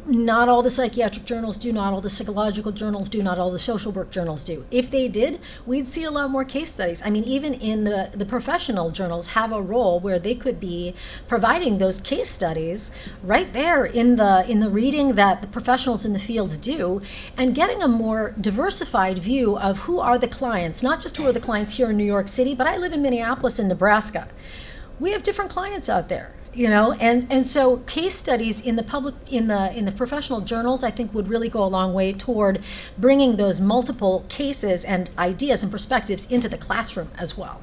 K: Not all the psychiatric journals do, not all the psychological journals do, not all the social work journals do. If they did, we'd see a lot more case studies. I mean, even in the professional journals have a role where they could be providing those case studies right there in the reading that the professionals in the fields do, and getting a more diversified view of who are the clients, not just who are the clients here in New York City, but I live in Minneapolis and Nebraska. We have different clients out there. And so case studies in the public, in the professional journals, I think would really go a long way toward bringing those multiple cases and ideas and perspectives into the classroom as well.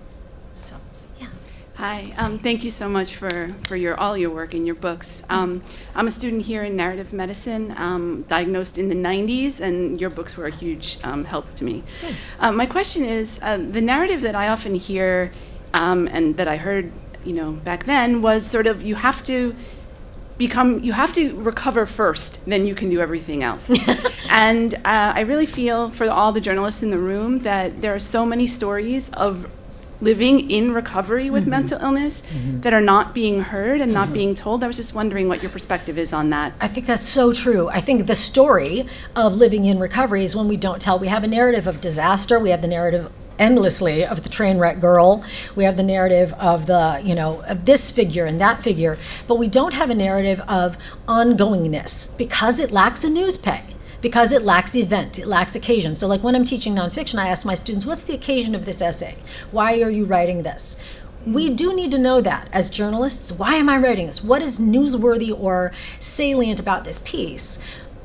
K: So, yeah.
R: Hi, thank you so much for all your work and your books. I'm a student here in narrative medicine, diagnosed in the 90s, and your books were a huge help to me. My question is, the narrative that I often hear and that I heard back then was sort of you have to recover first, then you can do everything else. And I really feel for all the journalists in the room that there are so many stories of living in recovery with mental illness that are not being heard and not being told. I was just wondering what your perspective is on that.
K: I think that's so true. I think the story of living in recovery is one we don't tell. We have a narrative of disaster. We have the narrative endlessly of the train wreck girl. We have the narrative of of this figure and that figure, but we don't have a narrative of ongoingness because it lacks a news peg. because it lacks event, it lacks occasion. So like when I'm teaching nonfiction, I ask my students, what's the occasion of this essay? Why are you writing this? We do need to know that as journalists. Why am I writing this? What is newsworthy or salient about this piece?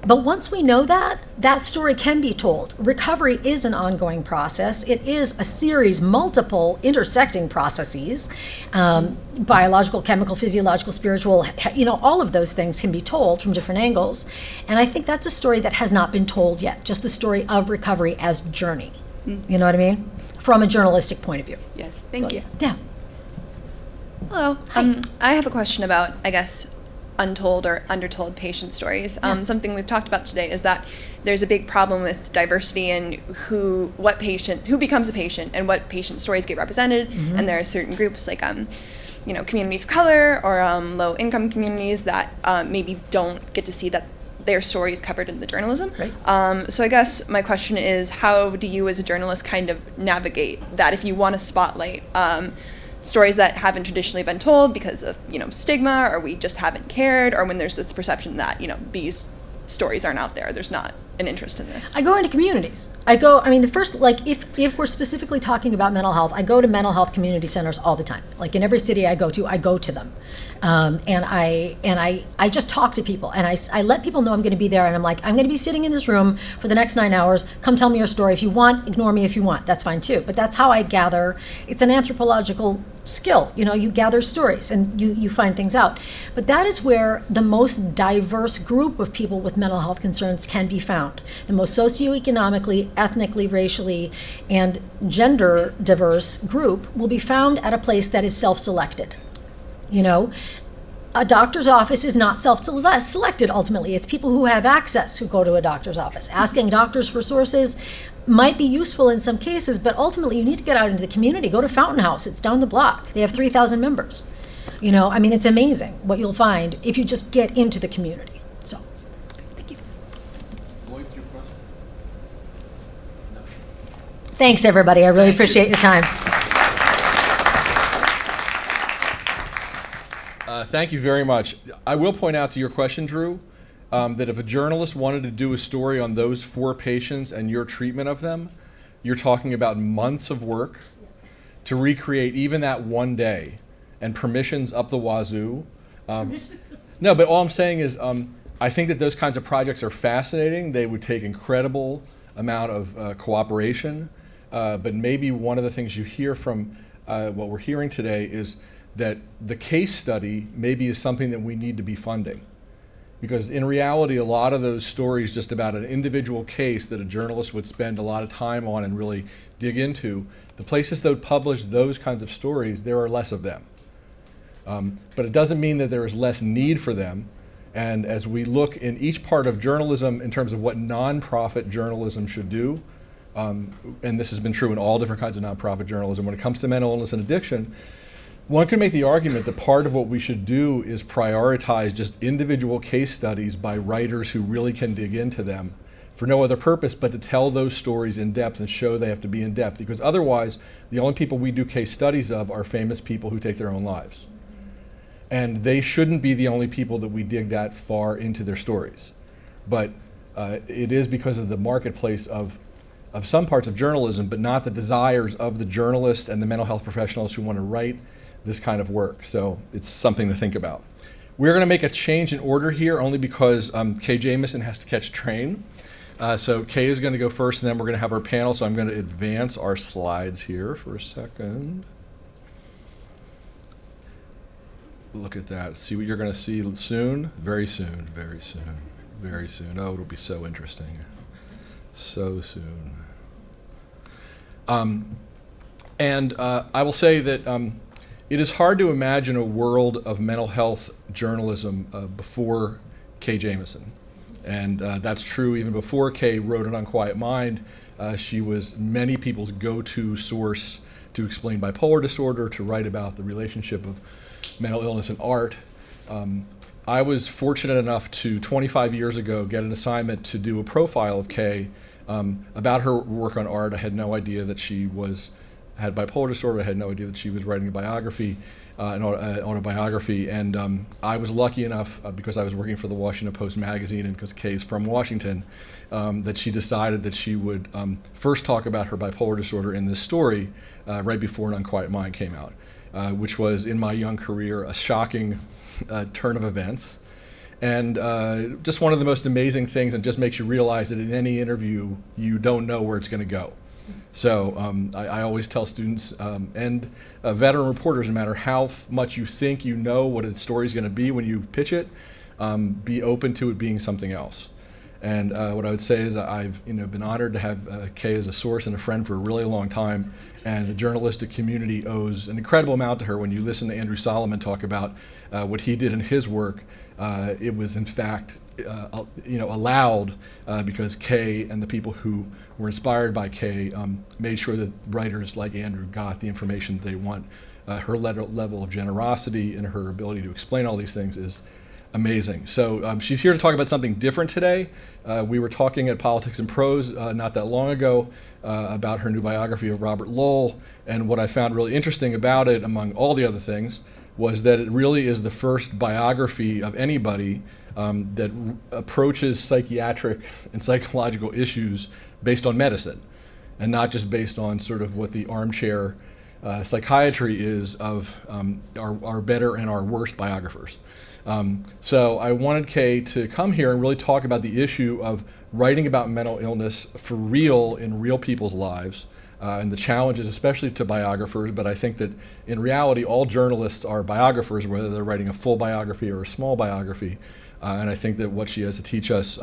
K: But once we know that, that story can be told. Recovery is an ongoing process. It is a series, multiple intersecting processes, biological, chemical, physiological, spiritual, all of those things can be told from different angles. And I think that's a story that has not been told yet, just the story of recovery as journey. You know what I mean? From a journalistic point of view.
G: Yes, thank you.
K: Yeah.
G: Hello. I have a question about, I guess, untold or undertold patient stories. Something we've talked about today is that there's a big problem with diversity in who becomes a patient and what patient stories get represented. And there are certain groups like communities of color or low income communities that maybe don't get to see that their story is covered in the journalism. Right. So I guess my question is, how do you as a journalist kind of navigate that if you want to spotlight stories that haven't traditionally been told because of stigma, or we just haven't cared, or when there's this perception that these stories aren't out there, there's not an interest in this?
K: I go into communities. If we're specifically talking about mental health, I go to mental health community centers all the time. Like in every city I go to them. And I just talk to people, and I let people know I'm going to be there, and I'm like, I'm going to be sitting in this room for the next 9 hours. Come tell me your story. If you want, ignore me if you want. That's fine too. But that's how I gather. It's an anthropological skill. You gather stories and you find things out. But that is where the most diverse group of people with mental health concerns can be found. The most socioeconomically, ethnically, racially, and gender diverse group will be found at a place that is self-selected. A doctor's office is not self-selected ultimately. It's people who have access who go to a doctor's office. Asking doctors for sources might be useful in some cases, but ultimately you need to get out into the community. Go to Fountain House. It's down the block. They have 3,000 members. It's amazing what you'll find if you just get into the community. So,
G: thank you.
K: Thanks, everybody. I really appreciate your time.
A: Thank you very much. I will point out to your question, Drew, that if a journalist wanted to do a story on those 4 patients and your treatment of them, you're talking about months of work to recreate even that one day, and permissions up the wazoo. No, but all I'm saying is I think that those kinds of projects are fascinating. They would take incredible amount of cooperation, but maybe one of the things you hear from what we're hearing today is that the case study maybe is something that we need to be funding. Because in reality, a lot of those stories just about an individual case that a journalist would spend a lot of time on and really dig into, the places that would publish those kinds of stories, there are less of them. But it doesn't mean that there is less need for them. And as we look in each part of journalism in terms of what nonprofit journalism should do, and this has been true in all different kinds of nonprofit journalism, when it comes to mental illness and addiction, one could make the argument that part of what we should do is prioritize just individual case studies by writers who really can dig into them for no other purpose but to tell those stories in depth and show they have to be in depth, because otherwise the only people we do case studies of are famous people who take their own lives. And they shouldn't be the only people that we dig that far into their stories. But it is because of the marketplace of some parts of journalism, but not the desires of the journalists and the mental health professionals who want to write this kind of work. So it's something to think about. We're going to make a change in order here only because Kay Jamison has to catch train. So Kay is going to go first, and then we're going to have our panel. So I'm going to advance our slides here for a second. Look at that. See what you're going to see soon? Very soon, very soon, very soon. Oh, it'll be so interesting. So soon. And I will say that it is hard to imagine a world of mental health journalism before Kay Jamison. And that's true even before Kay wrote An Unquiet Mind. She was many people's go-to source to explain bipolar disorder, to write about the relationship of mental illness and art. I was fortunate enough to, 25 years ago, get an assignment to do a profile of Kay about her work on art. I had no idea that she had bipolar disorder. I had no idea that she was writing a biography. an autobiography. And I was lucky enough, because I was working for the Washington Post magazine and because Kay's from Washington, that she decided that she would first talk about her bipolar disorder in this story right before An Unquiet Mind came out, which was, in my young career, a shocking turn of events. And just one of the most amazing things, and just makes you realize that in any interview, you don't know where it's going to go. So I always tell students and veteran reporters, no matter how much you think you know what a story's going to be when you pitch it, be open to it being something else. And what I would say is I've been honored to have Kay as a source and a friend for a really long time, and the journalistic community owes an incredible amount to her. When you listen to Andrew Solomon talk about what he did in his work, it was in fact allowed because Kay and the people who were inspired by Kay made sure that writers like Andrew got the information they want. Her level of generosity and her ability to explain all these things is amazing. So she's here to talk about something different today. We were talking at Politics and Prose not that long ago about her new biography of Robert Lowell, and what I found really interesting about it, among all the other things, was that it really is the first biography of anybody that approaches psychiatric and psychological issues based on medicine, and not just based on sort of what the armchair psychiatry is of our better and our worst biographers. So I wanted Kay to come here and really talk about the issue of writing about mental illness for real in real people's lives, and the challenges, especially to biographers. But I think that in reality, all journalists are biographers, whether they're writing a full biography or a small biography. And I think that what she has to teach us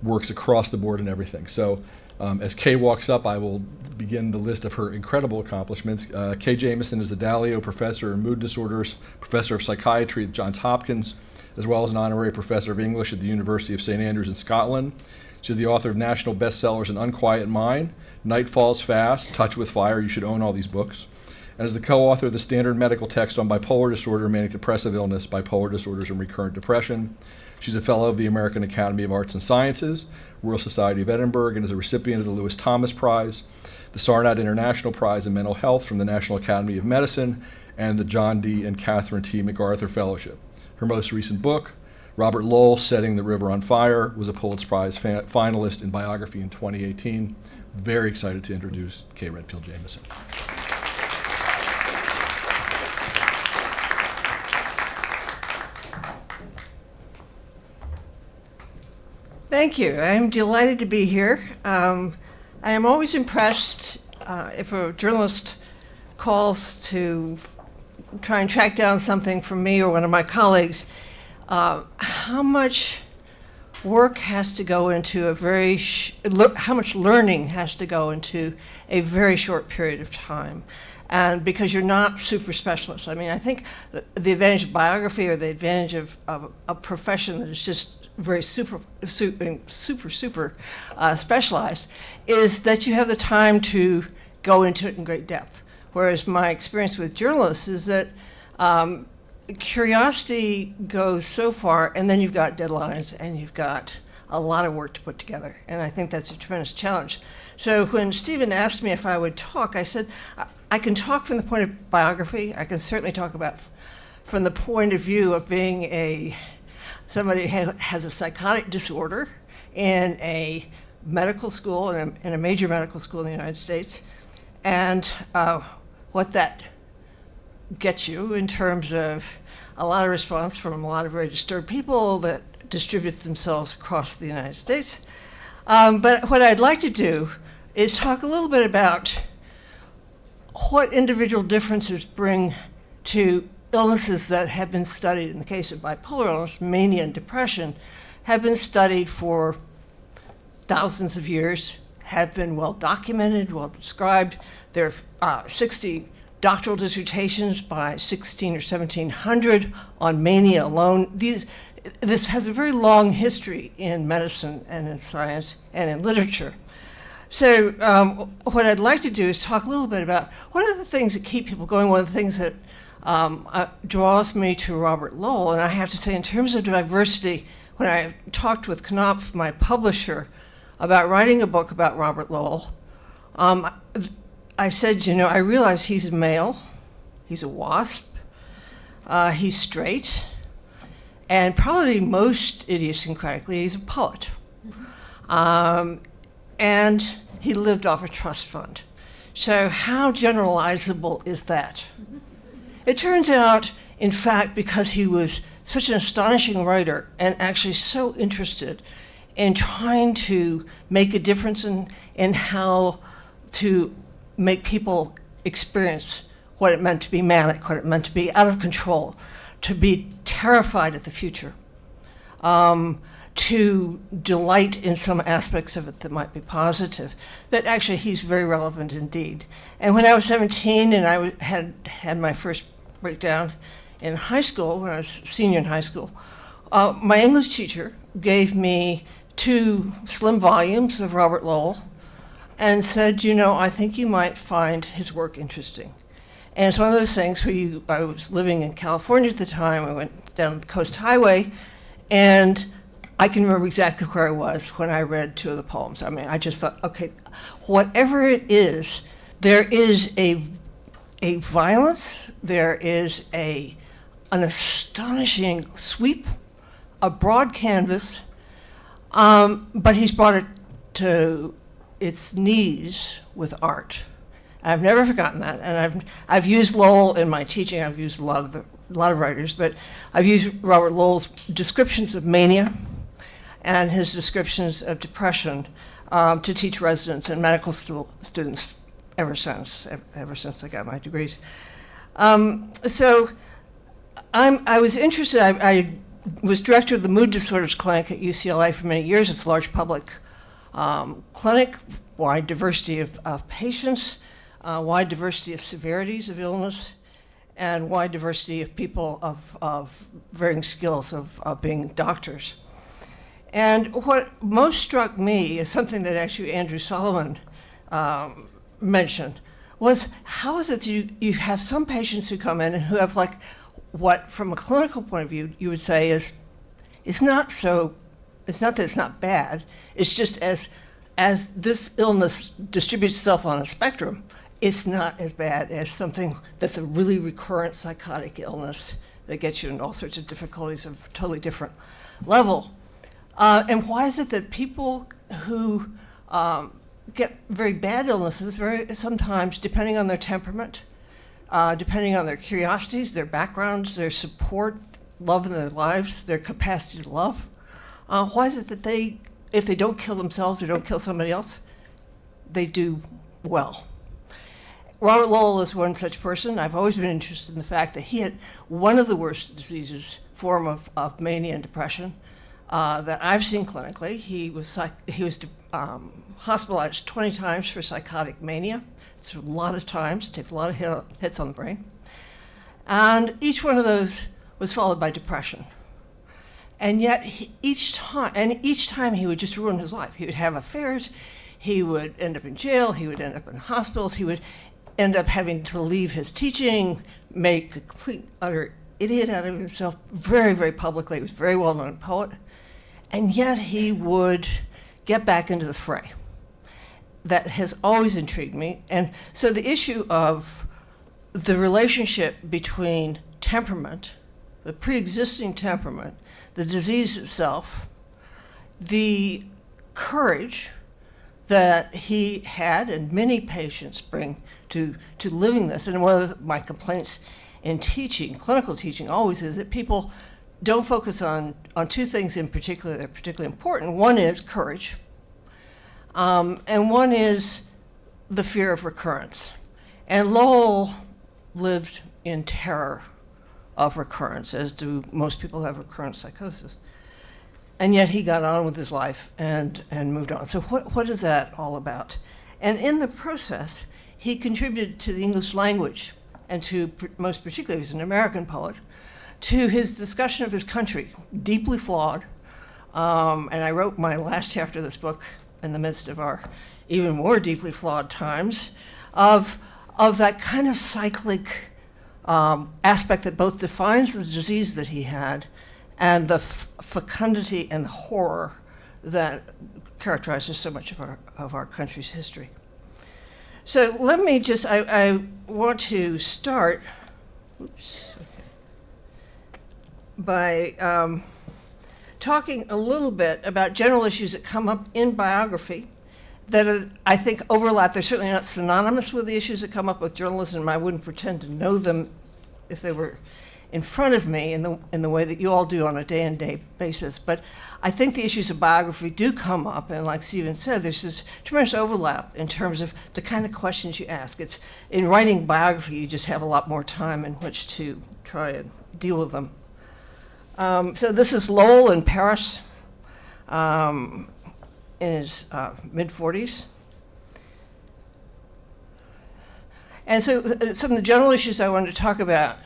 A: works across the board in everything. So as Kay walks up, I will begin the list of her incredible accomplishments. Kay Jamison is the Dalio Professor in Mood Disorders, Professor of Psychiatry at Johns Hopkins, as well as an Honorary Professor of English at the University of St. Andrews in Scotland. She's the author of national bestsellers An Unquiet Mind, Night Falls Fast, Touch with Fire. You should own all these books. And is the co-author of the standard medical text on bipolar disorder, manic depressive illness, bipolar disorders, and recurrent depression. She's a fellow of the American Academy of Arts and Sciences, Royal Society of Edinburgh, and is a recipient of the Lewis Thomas Prize, the Sarnat International Prize in Mental Health from the National Academy of Medicine, and the John D. and Catherine T. MacArthur Fellowship. Her most recent book, Robert Lowell, Setting the River on Fire, was a Pulitzer Prize finalist in biography in 2018. Very excited to introduce Kay Redfield Jamison.
L: Thank you. I'm delighted to be here. I am always impressed if a journalist calls to try and track down something from me or one of my colleagues, how much work has to go into how much learning has to go into a very short period of time. And because you're not super specialists. I mean, I think the advantage of biography, or the advantage of a profession that is just very super specialized, is that you have the time to go into it in great depth. Whereas my experience with journalists is that curiosity goes so far, and then you've got deadlines, and you've got a lot of work to put together. And I think that's a tremendous challenge. So when Stephen asked me if I would talk, I said, I can talk from the point of biography. I can certainly talk about from the point of view of being somebody who has a psychotic disorder in a medical school, in a major medical school in the United States, and what that gets you in terms of a lot of response from a lot of very disturbed people that distribute themselves across the United States. But what I'd like to do is talk a little bit about what individual differences bring to illnesses that have been studied. In the case of bipolar illness, mania and depression have been studied for thousands of years, have been well documented, well described. There are 60 doctoral dissertations by 16 or 1700 on mania alone. This has a very long history in medicine and in science and in literature. So what I'd like to do is talk a little bit about what are the things that keep people going. One of the things that draws me to Robert Lowell, and I have to say in terms of diversity, when I talked with Knopf, my publisher, about writing a book about Robert Lowell, I said, I realize he's a male, he's a WASP, He's straight, and probably most idiosyncratically, he's a poet. And he lived off a trust fund. So how generalizable is that? It turns out, in fact, because he was such an astonishing writer and actually so interested in trying to make a difference in how to make people experience what it meant to be manic, what it meant to be out of control, to be terrified at the future, to delight in some aspects of it that might be positive, that actually he's very relevant indeed. And when I was 17 and I had my first breakdown in high school, when I was senior in high school, my English teacher gave me 2 slim volumes of Robert Lowell and said, you know, I think you might find his work interesting. And it's one of those things where I was living in California at the time. I went down the Coast Highway, and I can remember exactly where I was when I read 2 of the poems. I mean, I just thought, okay, whatever it is, there is a violence, there is an astonishing sweep, a broad canvas, but he's brought it to its knees with art. I've never forgotten that, and I've used Lowell in my teaching. I've used a lot of writers, but I've used Robert Lowell's descriptions of mania and his descriptions of depression to teach residents and medical students ever since I got my degrees. So I was interested. I was director of the Mood Disorders Clinic at UCLA for many years. It's a large public clinic, wide diversity of patients, wide diversity of severities of illness, and wide diversity of people of varying skills of being doctors. And what most struck me is something that actually Andrew Solomon mentioned, was how is it that you have some patients who come in and who have like what from a clinical point of view you would say is, it's not that it's not bad, it's just as this illness distributes itself on a spectrum, it's not as bad as something that's a really recurrent psychotic illness that gets you into all sorts of difficulties of a totally different level. And why is it that people who get very bad illnesses, sometimes depending on their temperament, depending on their curiosities, their backgrounds, their support, love in their lives, their capacity to love, why is it that if they don't kill themselves or don't kill somebody else, they do well? Robert Lowell is one such person. I've always been interested in the fact that he had one of the worst form of mania and depression that I've seen clinically. He was hospitalized 20 times for psychotic mania. It's a lot of times, takes a lot of hits on the brain. And each one of those was followed by depression. And yet each time he would just ruin his life. He would have affairs, he would end up in jail, he would end up in hospitals, he would end up having to leave his teaching, make a complete, utter idiot out of himself very, very publicly. He was a very well-known poet. And yet he would get back into the fray. That has always intrigued me. And so the issue of the relationship between temperament, the pre-existing temperament, the disease itself, the courage that he had and many patients bring to living this. And one of my complaints in teaching, clinical teaching, always is that people don't focus on 2 things in particular that are particularly important. One is courage, and one is the fear of recurrence. And Lowell lived in terror of recurrence, as do most people who have recurrent psychosis. And yet he got on with his life and moved on. So what is that all about? And in the process, he contributed to the English language, and to, most particularly, he's an American poet, to his discussion of his country, deeply flawed. And I wrote my last chapter of this book in the midst of our even more deeply flawed times, of that kind of cyclic aspect that both defines the disease that he had and the fecundity and the horror that characterizes so much of our country's history. So let me just, I want to start, oops, okay. by talking a little bit about general issues that come up in biography that are, I think, overlap. They're certainly not synonymous with the issues that come up with journalism. I wouldn't pretend to know them if they were in front of me in the way that you all do on a day-to-day basis. But I think the issues of biography do come up, and like Stephen said, there's this tremendous overlap in terms of the kind of questions you ask. It's in writing biography, you just have a lot more time in which to try and deal with them. So this is Lowell in Paris in his mid-40s. And so some of the general issues I wanted to talk about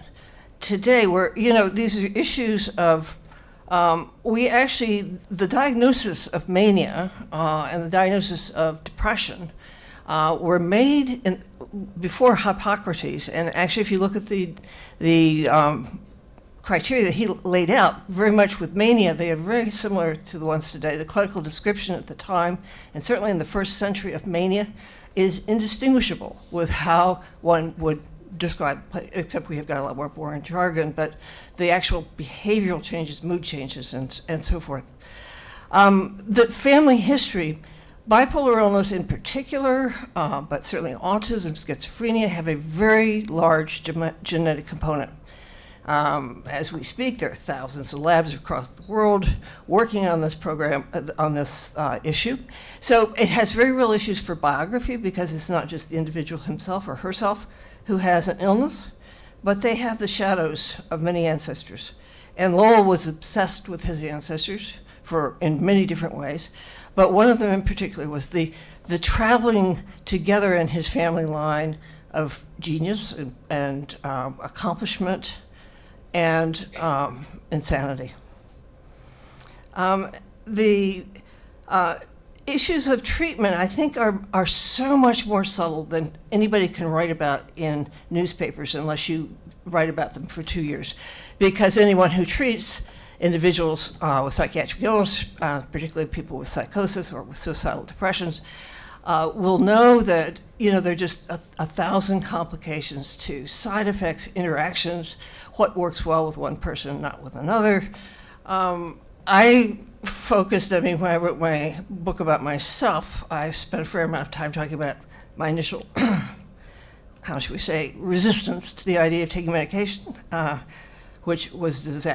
L: today were, these are issues of, the diagnosis of mania and the diagnosis of depression were made before Hippocrates. And actually, if you look at the criteria that he laid out, very much with mania, they are very similar to the ones today. The clinical description at the time, and certainly in the first century of mania, is indistinguishable with how one would describe, except we have got a lot more boring jargon, but the actual behavioral changes, mood changes, and so forth. The family history, bipolar illness in particular, but certainly autism, schizophrenia, have a very large genetic component. As we speak, there are thousands of labs across the world working on this program, on this issue. So it has very real issues for biography because it's not just the individual himself or herself who has an illness, but they have the shadows of many ancestors. And Lowell was obsessed with his ancestors in many different ways, but one of them in particular was the traveling together in his family line of genius and accomplishment and insanity. The issues of treatment, I think, are so much more subtle than anybody can write about in newspapers unless you write about them for 2 years. Because anyone who treats individuals with psychiatric illness, particularly people with psychosis or with suicidal depressions, will know that there are just a thousand complications to side effects, interactions, what works well with one person, not with another. I focused, when I wrote my book about myself, I spent a fair amount of time talking about my initial, how should we say, resistance to the idea of taking medication, which was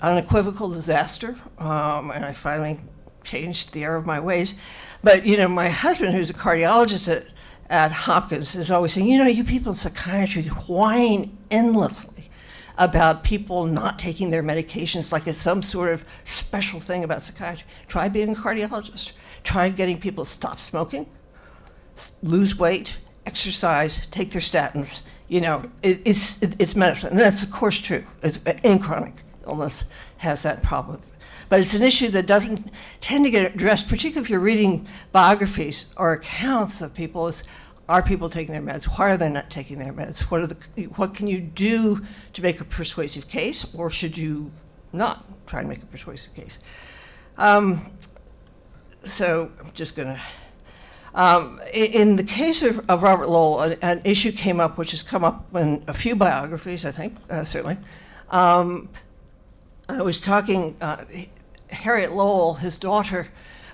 L: unequivocal disaster, and I finally changed the error of my ways. But, my husband, who's a cardiologist at Hopkins, is always saying, you people in psychiatry whine endlessly about people not taking their medications like it's some sort of special thing about psychiatry. Try being a cardiologist. Try getting people to stop smoking, lose weight, exercise, take their statins. It's medicine. And that's, of course, true. Any chronic illness has that problem. But it's an issue that doesn't tend to get addressed, particularly if you're reading biographies or accounts of people. Are people taking their meds? Why are they not taking their meds? What can you do to make a persuasive case, or should you not try and make a persuasive case? So I'm just going to... in the case of Robert Lowell, an issue came up, which has come up in a few biographies, I think, certainly. I was talking... Harriet Lowell, his daughter,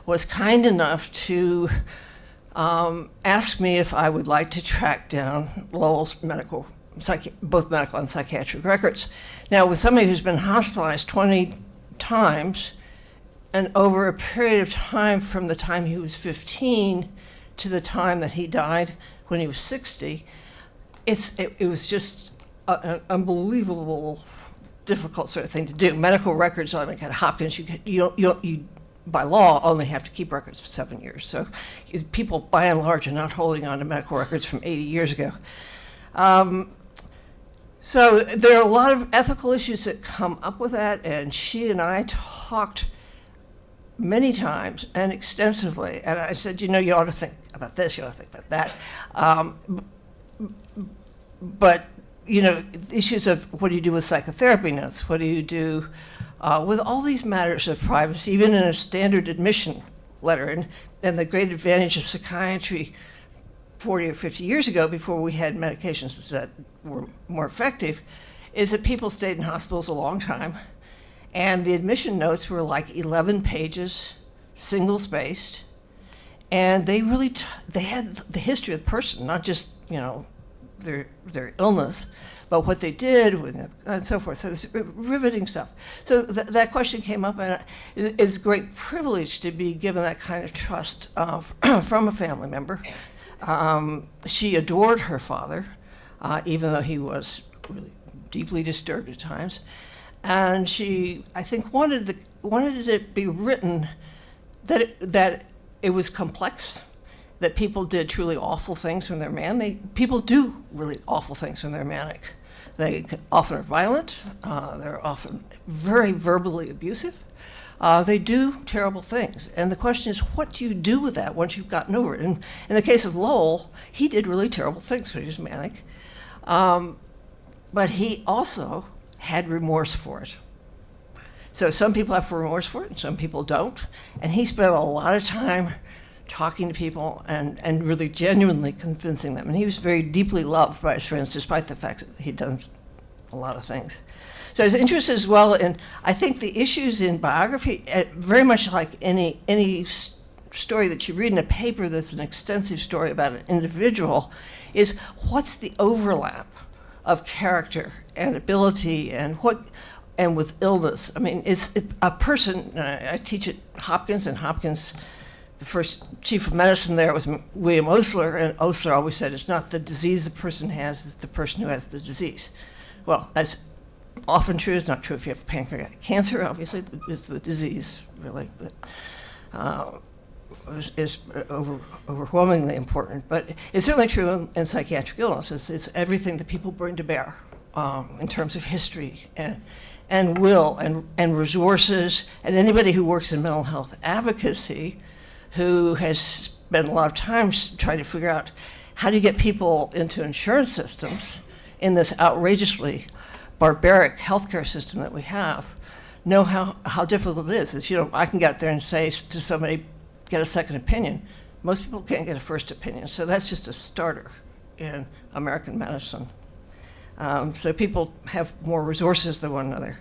L: was kind enough to ask me if I would like to track down Lowell's both medical and psychiatric records. Now, with somebody who's been hospitalized 20 times, and over a period of time from the time he was 15 to the time that he died when he was 60, it was just an unbelievable, difficult sort of thing to do. Medical records, at Hopkins, you by law only have to keep records for 7 years. So people, by and large, are not holding on to medical records from 80 years ago. So there are a lot of ethical issues that come up with that, and she and I talked many times and extensively. And I said, you ought to think about this, you ought to think about that. But issues of what do you do with psychotherapy notes? What do you do with all these matters of privacy, even in a standard admission letter? And the great advantage of psychiatry 40 or 50 years ago, before we had medications that were more effective, is that people stayed in hospitals a long time, and the admission notes were like 11 pages, single-spaced, and they really they had the history of the person, not just, you know, their illness, but what they did and so forth. So it's riveting stuff. So that question came up, and it's a great privilege to be given that kind of trust from a family member. She adored her father, even though he was really deeply disturbed at times. And she, I think, wanted it to be written that it was complex, that people did truly awful things when they're people do really awful things when they're manic. They often are violent. They're often very verbally abusive. They do terrible things. And the question is, what do you do with that once you've gotten over it? And in the case of Lowell, he did really terrible things when he was manic. But he also had remorse for it. So some people have remorse for it, and some people don't. And he spent a lot of time talking to people and really genuinely convincing them. And he was very deeply loved by his friends, despite the fact that he'd done a lot of things. So I was interested as well in, I think the issues in biography, very much like any story that you read in a paper that's an extensive story about an individual, is what's the overlap of character and ability and with illness. I mean, it's a person, I teach at Hopkins, and Hopkins, the first chief of medicine there was William Osler, and Osler always said it's not the disease the person has, it's the person who has the disease. Well, that's often true. It's not true if you have pancreatic cancer, obviously. It's the disease, really, that is overwhelmingly important. But it's certainly true in psychiatric illness. It's everything that people bring to bear in terms of history and will and resources. And anybody who works in mental health advocacy who has spent a lot of time trying to figure out how do you get people into insurance systems in this outrageously barbaric healthcare system that we have, know how difficult it is. It's, you know, I can get out there and say to somebody, get a second opinion. Most people can't get a first opinion. So that's just a starter in American medicine. So people have more resources than one another.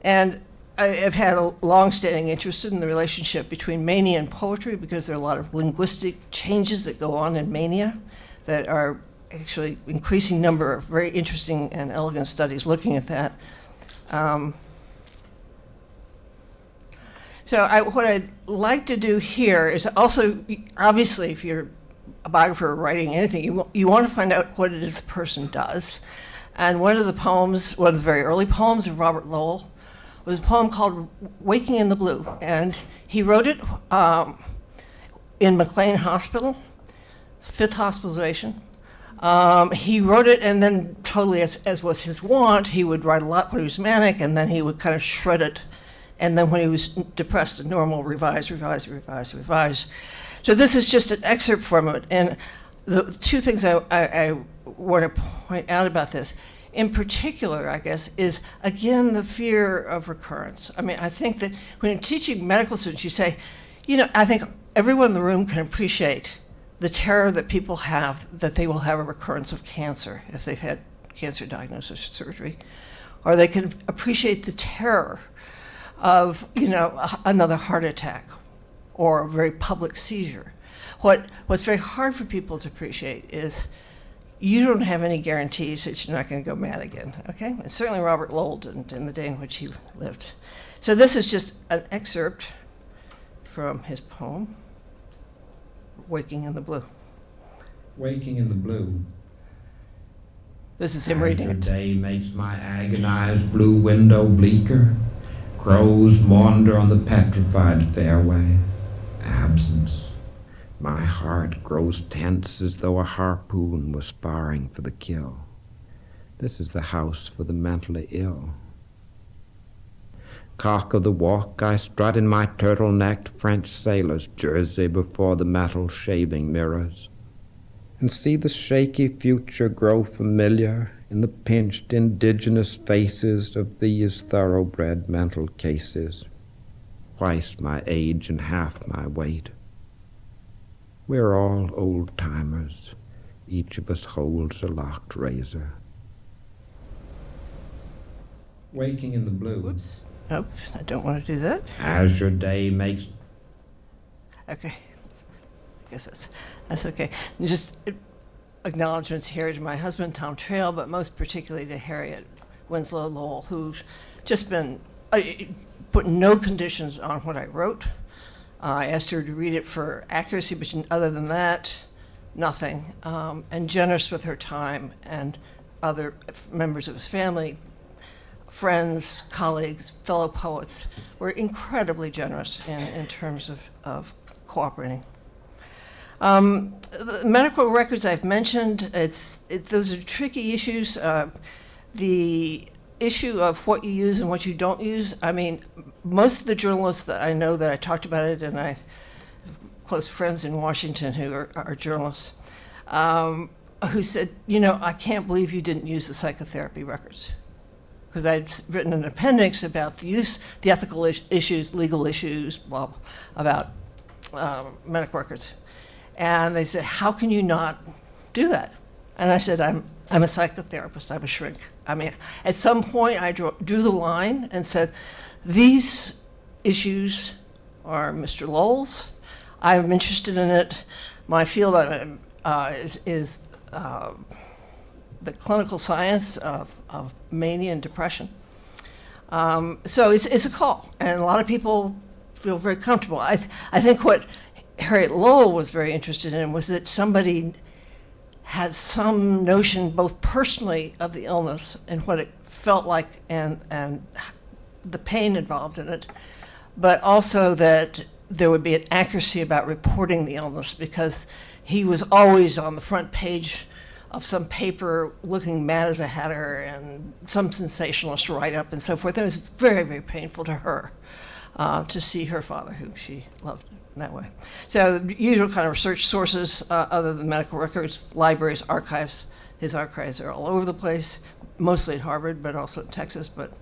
L: And I've had a long-standing interest in the relationship between mania and poetry, because there are a lot of linguistic changes that go on in mania that are actually increasing number of very interesting and elegant studies looking at that. So what I'd like to do here is also, obviously, if you're a biographer or writing anything, you want to find out what it is the person does. And one of the poems, one of the very early poems of Robert Lowell, was a poem called Waking in the Blue. And he wrote it in McLean Hospital, 5th hospitalization. He wrote it, and then totally, as was his wont, he would write a lot when he was manic, and then he would kind of shred it. And then when he was depressed and normal, revise. So this is just an excerpt from it. And the two things I want to point out about this, in particular, I guess, is, again, the fear of recurrence. I mean, I think that when you're teaching medical students, you say, you know, I think everyone in the room can appreciate the terror that people have that they will have a recurrence of cancer if they've had cancer diagnosis or surgery. Or they can appreciate the terror of, you know, another heart attack or a very public seizure. What's very hard for people to appreciate is you don't have any guarantees that you're not going to go mad again, okay? And certainly Robert Lowell didn't in the day in which he lived. So this is just an excerpt from his poem, Waking in the Blue.
B: Waking in the Blue.
L: This is him reading it.
B: Day makes my agonized blue window bleaker. Crows maunder on the petrified fairway. Absence. My heart grows tense as though a harpoon was sparring for the kill. This is the house for the mentally ill. Cock of the walk, I strut in my turtle-necked French sailor's jersey before the metal shaving mirrors, and see the shaky future grow familiar in the pinched indigenous faces of these thoroughbred mental cases, twice my age and half my weight. We're all old-timers, each of us holds a locked razor. Waking in the blue.
L: Whoops. Nope, I don't want to do that.
B: As your day makes...
L: Okay. I guess that's okay. And just acknowledgments here to my husband, Tom Trail, but most particularly to Harriet Winslow Lowell, who's just been put no conditions on what I wrote. I asked her to read it for accuracy, but other than that, nothing. And generous with her time, and other members of his family, friends, colleagues, fellow poets were incredibly generous in terms of cooperating. The medical records I've mentioned, those are tricky issues. The issue of what you use and what you don't use, I mean, most of the journalists that I know that I talked about it, and I have close friends in Washington who are journalists, who said, you know, I can't believe you didn't use the psychotherapy records. Because I'd written an appendix about the use, the ethical issues, legal issues, about medical records. And they said, how can you not do that? And I said, I'm a psychotherapist, I'm a shrink. I mean, at some point I drew the line and said, these issues are Mr. Lowell's. I'm interested in it. My field is the clinical science of mania and depression. So it's a call, and a lot of people feel very comfortable. I think what Harriet Lowell was very interested in was that somebody had some notion, both personally of the illness and what it felt like and the pain involved in it, but also that there would be an accuracy about reporting the illness, because he was always on the front page of some paper looking mad as a hatter and some sensationalist write-up and so forth. It was very, very painful to her to see her father, whom she loved in that way. So the usual kind of research sources, other than medical records, libraries, archives. His archives are all over the place, mostly at Harvard, but also in Texas, but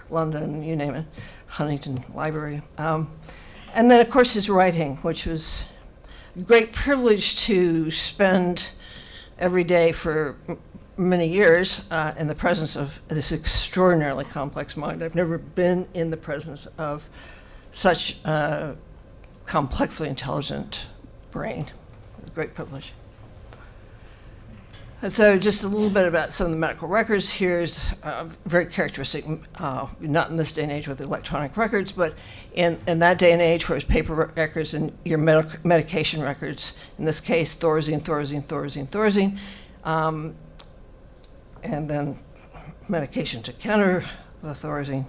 L: London, you name it, Huntington Library. And then, of course, his writing, which was a great privilege to spend every day for many years in the presence of this extraordinarily complex mind. I've never been in the presence of such a complexly intelligent brain. It was a great privilege. And so just a little bit about some of the medical records. Here's very characteristic, not in this day and age with electronic records, but in that day and age where it was paper records and your medication records, in this case, Thorazine, and then medication to counter the Thorazine.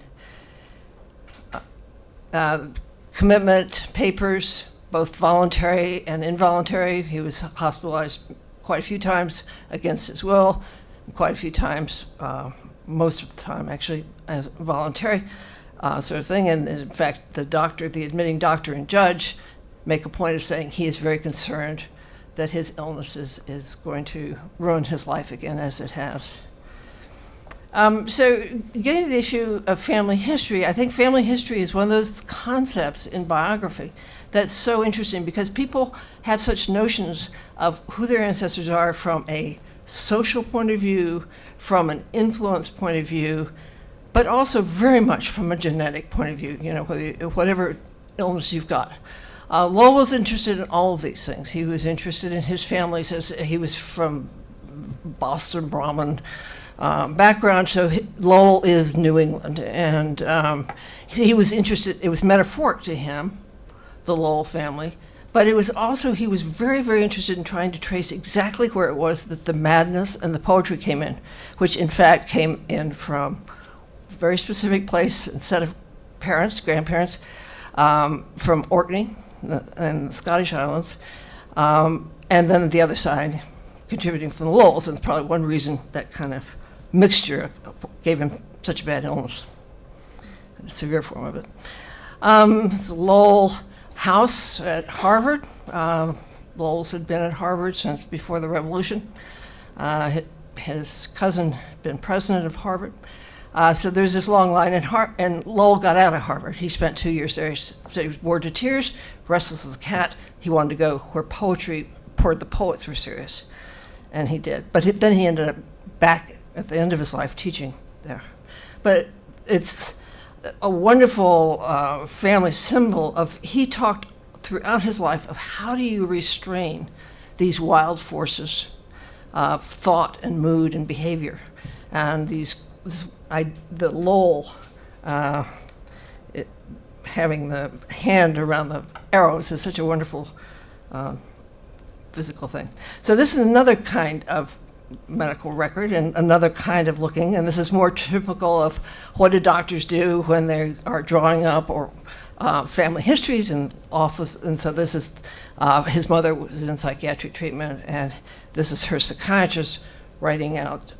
L: Commitment papers, both voluntary and involuntary. He was hospitalized quite a few times against his will, and quite a few times, most of the time actually, as voluntary sort of thing. And in fact, the admitting doctor and judge make a point of saying he is very concerned that his illness is going to ruin his life again, as it has. So getting to the issue of family history, I think family history is one of those concepts in biography that's so interesting, because people have such notions of who their ancestors are from a social point of view, from an influence point of view, but also very much from a genetic point of view, you know, whatever illness you've got. Lowell was interested in all of these things. He was interested in his family, since he was from Boston Brahmin background, so Lowell is New England, and he was interested, it was metaphoric to him, the Lowell family, but it was also, he was very, very interested in trying to trace exactly where it was that the madness and the poetry came in, which in fact came in from a very specific place and set of parents, grandparents, from Orkney and the Scottish Islands, and then the other side contributing from the Lowells, and probably one reason that kind of mixture gave him such a bad illness, a severe form of it. It's Lowell House at Harvard. Lowell's had been at Harvard since before the Revolution. His cousin had been president of Harvard. So there's this long line, and Lowell got out of Harvard. He spent 2 years there. He said he was bored to tears, restless as a cat. He wanted to go where poetry, where the poets were serious. and he did. But then he ended up back at the end of his life teaching there. But it's a wonderful family symbol of, he talked throughout his life of how do you restrain these wild forces of thought and mood and behavior. And the Lowell, having the hand around the arrows is such a wonderful physical thing. So this is another kind of medical record and another kind of looking, and this is more typical of what do doctors do when they are drawing up or family histories in office. And so this is, his mother was in psychiatric treatment, and this is her psychiatrist writing out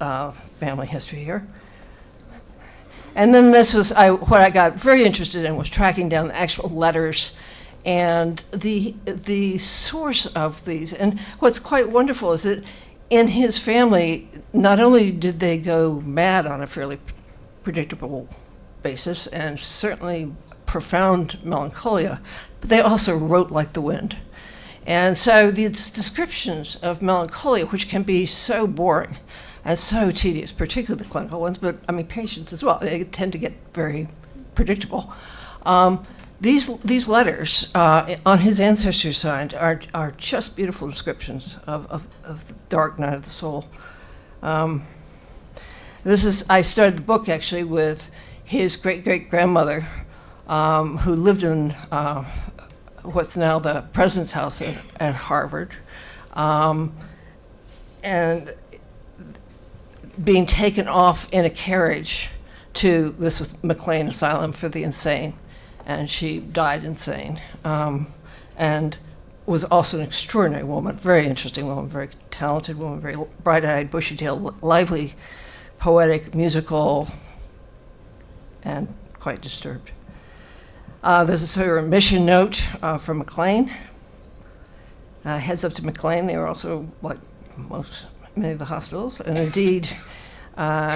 L: family history here. And then this was, what I got very interested in was tracking down the actual letters and the source of these. And what's quite wonderful is that in his family, not only did they go mad on a fairly predictable basis, and certainly profound melancholia, but they also wrote like the wind. And so these descriptions of melancholia, which can be so boring and so tedious, particularly the clinical ones, but I mean patients as well, they tend to get very predictable. These letters on his ancestry side are just beautiful descriptions of the dark night of the soul. I started the book actually with his great-great-grandmother, who lived in what's now the president's house at Harvard, and being taken off in a carriage to, this was McLean Asylum for the Insane, and she died insane, and was also an extraordinary woman, very interesting woman, very talented woman, very bright-eyed, bushy-tailed, lively, poetic, musical, and quite disturbed. There's a sort of remission note from McLean. Heads up to McLean. They were also, like many of the hospitals, and indeed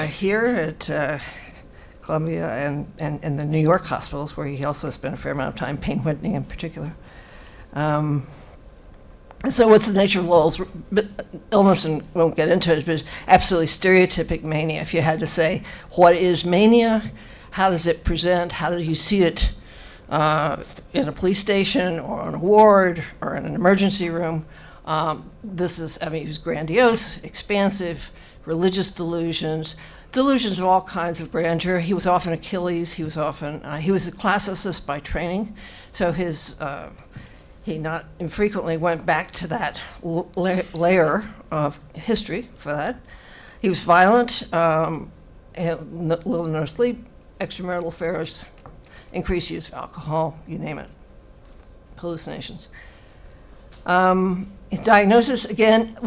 L: here at Columbia and the New York hospitals, where he also spent a fair amount of time, Payne Whitney in particular. And so what's the nature of Lowell's illness, and won't get into it, but absolutely stereotypic mania. If you had to say, what is mania? How does it present? How do you see it in a police station or on a ward or in an emergency room? This is, I mean, he was grandiose, expansive, religious delusions of all kinds of grandeur. He was often Achilles. He was a classicist by training, so he not infrequently went back to that layer of history for that. He was violent, little no sleep, extramarital affairs, increased use of alcohol, you name it, hallucinations. His diagnosis, again,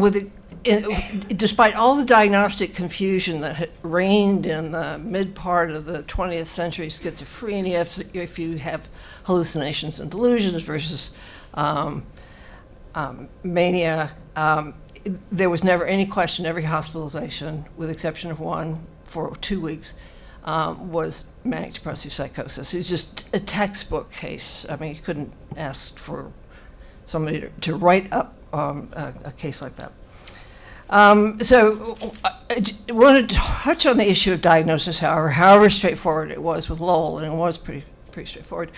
L: despite all the diagnostic confusion that had reigned in the mid part of the 20th century, schizophrenia, if you have hallucinations and delusions versus mania, there was never any question. Every hospitalization, with exception of one for 2 weeks, was manic depressive psychosis. It was just a textbook case. I mean, you couldn't ask for somebody to write up a case like that. So I wanted to touch on the issue of diagnosis, however straightforward it was with Lowell, and it was pretty straightforward,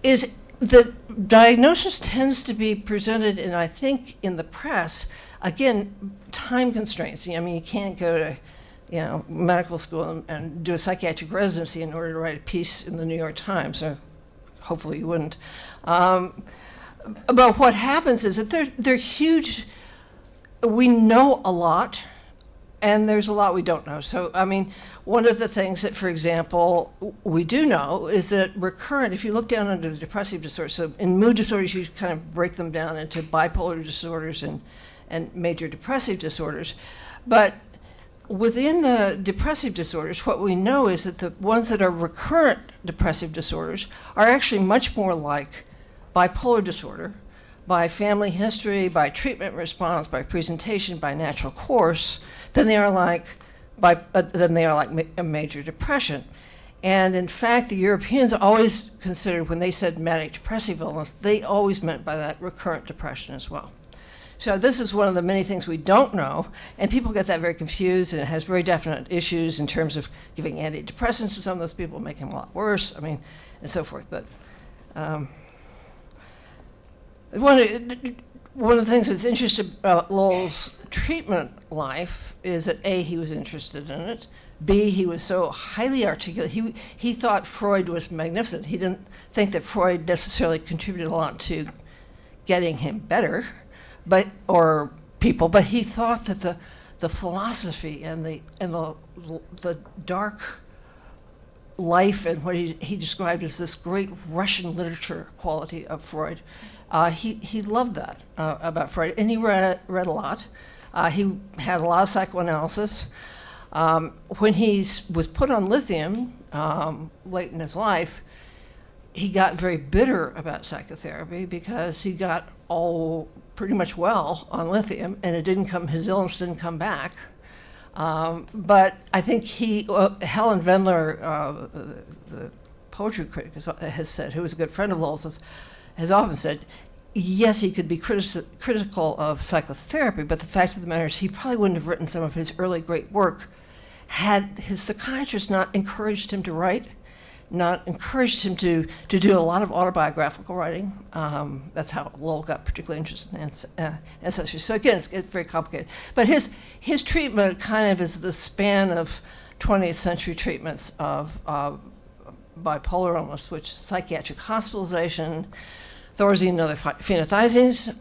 L: is that diagnosis tends to be presented, and I think in the press, again, time constraints. I mean, you can't go to medical school and do a psychiatric residency in order to write a piece in the New York Times, or hopefully you wouldn't. But what happens is that they're huge. We know a lot, and there's a lot we don't know. So, I mean, one of the things that, for example, we do know is that recurrent, if you look down under the depressive disorders, so in mood disorders, you kind of break them down into bipolar disorders and major depressive disorders. But within the depressive disorders, what we know is that the ones that are recurrent depressive disorders are actually much more like bipolar disorder, by family history, by treatment response, by presentation, by natural course, than they are like a major depression. And in fact, the Europeans always considered, when they said manic depressive illness, they always meant by that recurrent depression as well. So this is one of the many things we don't know, and people get that very confused, and it has very definite issues in terms of giving antidepressants to some of those people, making them a lot worse, and so forth. But one of the things that's interesting about Lowell's treatment life is that A, he was interested in it, B, he was so highly articulate. He thought Freud was magnificent. He didn't think that Freud necessarily contributed a lot to getting him better, but he thought that the philosophy and the dark life and what he described as this great Russian literature quality of Freud, he loved that about Freud, and he read a lot. He had a lot of psychoanalysis. When he was put on lithium late in his life, he got very bitter about psychotherapy because he got all pretty much well on lithium, and his illness didn't come back. But I think Helen Vendler, the poetry critic, has said, who was a good friend of Lowell's, has often said, yes, he could be critical of psychotherapy, but the fact of the matter is he probably wouldn't have written some of his early great work had his psychiatrist not encouraged him to write, not encouraged him to do a lot of autobiographical writing. That's how Lowell got particularly interested in ancestry. So again, it's very complicated. But his treatment kind of is the span of 20th century treatments of bipolar illness, which is psychiatric hospitalization, Thorazine and other phenothiazines,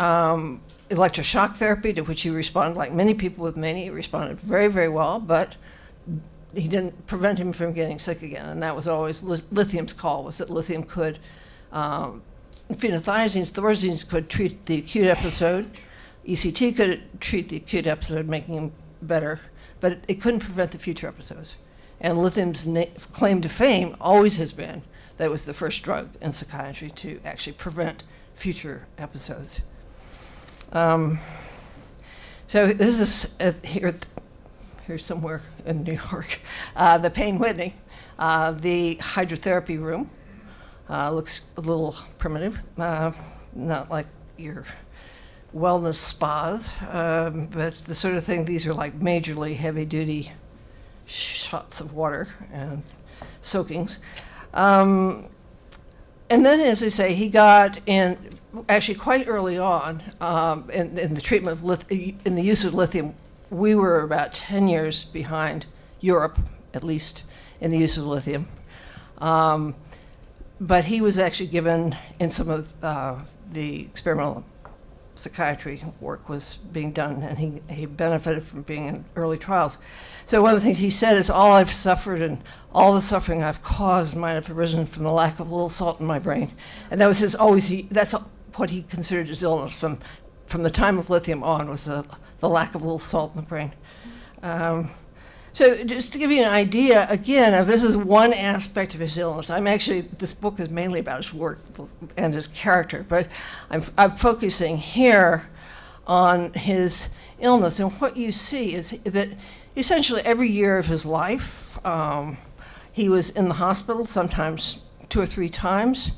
L: electroshock therapy, to which he responded, like many people with mania, he responded very, very well, but he didn't prevent him from getting sick again. And that was always lithium's call, was that lithium could, phenothiazines, Thorazines could treat the acute episode, ECT could treat the acute episode, making him better, but it couldn't prevent the future episodes. And lithium's claim to fame always has been that it was the first drug in psychiatry to actually prevent future episodes. So this is here somewhere in New York, the Payne Whitney, the hydrotherapy room. Looks a little primitive, not like your wellness spas, but the sort of thing, these are like majorly heavy-duty shots of water and soakings. And then, as I say, he got in, actually quite early on, in the treatment of in the use of lithium, we were about 10 years behind Europe, at least, in the use of lithium. But he was actually given, in some of the experimental psychiatry work was being done, and he benefited from being in early trials. So one of the things he said is, all I've suffered and all the suffering I've caused might have arisen from the lack of a little salt in my brain. And that was that's what he considered his illness from the time of lithium on, was the lack of a little salt in the brain. So just to give you an idea, again, of this is one aspect of his illness. This book is mainly about his work and his character, but I'm focusing here on his illness. And what you see is that essentially every year of his life, he was in the hospital, sometimes 2 or 3 times.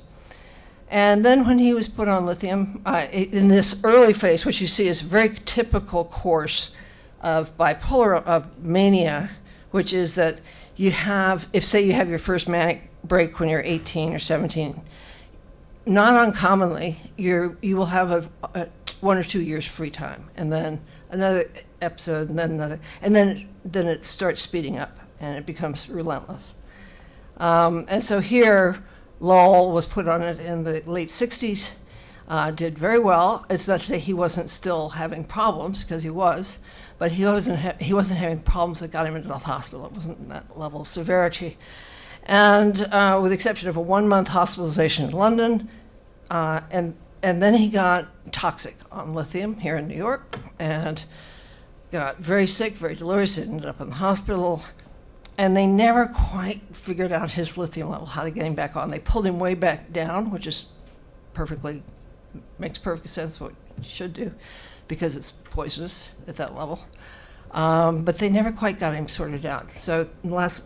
L: And then when he was put on lithium, in this early phase, what you see is a very typical course of bipolar, of mania, which is that you have, say you have your first manic break when you're 18 or 17, not uncommonly, you will have a 1 or 2 years free time, and then another episode, and then another, and then it starts speeding up, and it becomes relentless. And so here, Lowell was put on it in the late 60s, did very well. It's not to say he wasn't still having problems, because he was, but he wasn't having problems that got him into the hospital. It wasn't that level of severity. And with the exception of a 1-month hospitalization in London, and then he got toxic on lithium here in New York, and got very sick, very delirious, ended up in the hospital, and they never quite figured out his lithium level, how to get him back on. They pulled him way back down, which is makes perfect sense what you should do, because it's poisonous at that level. But they never quite got him sorted out. So the last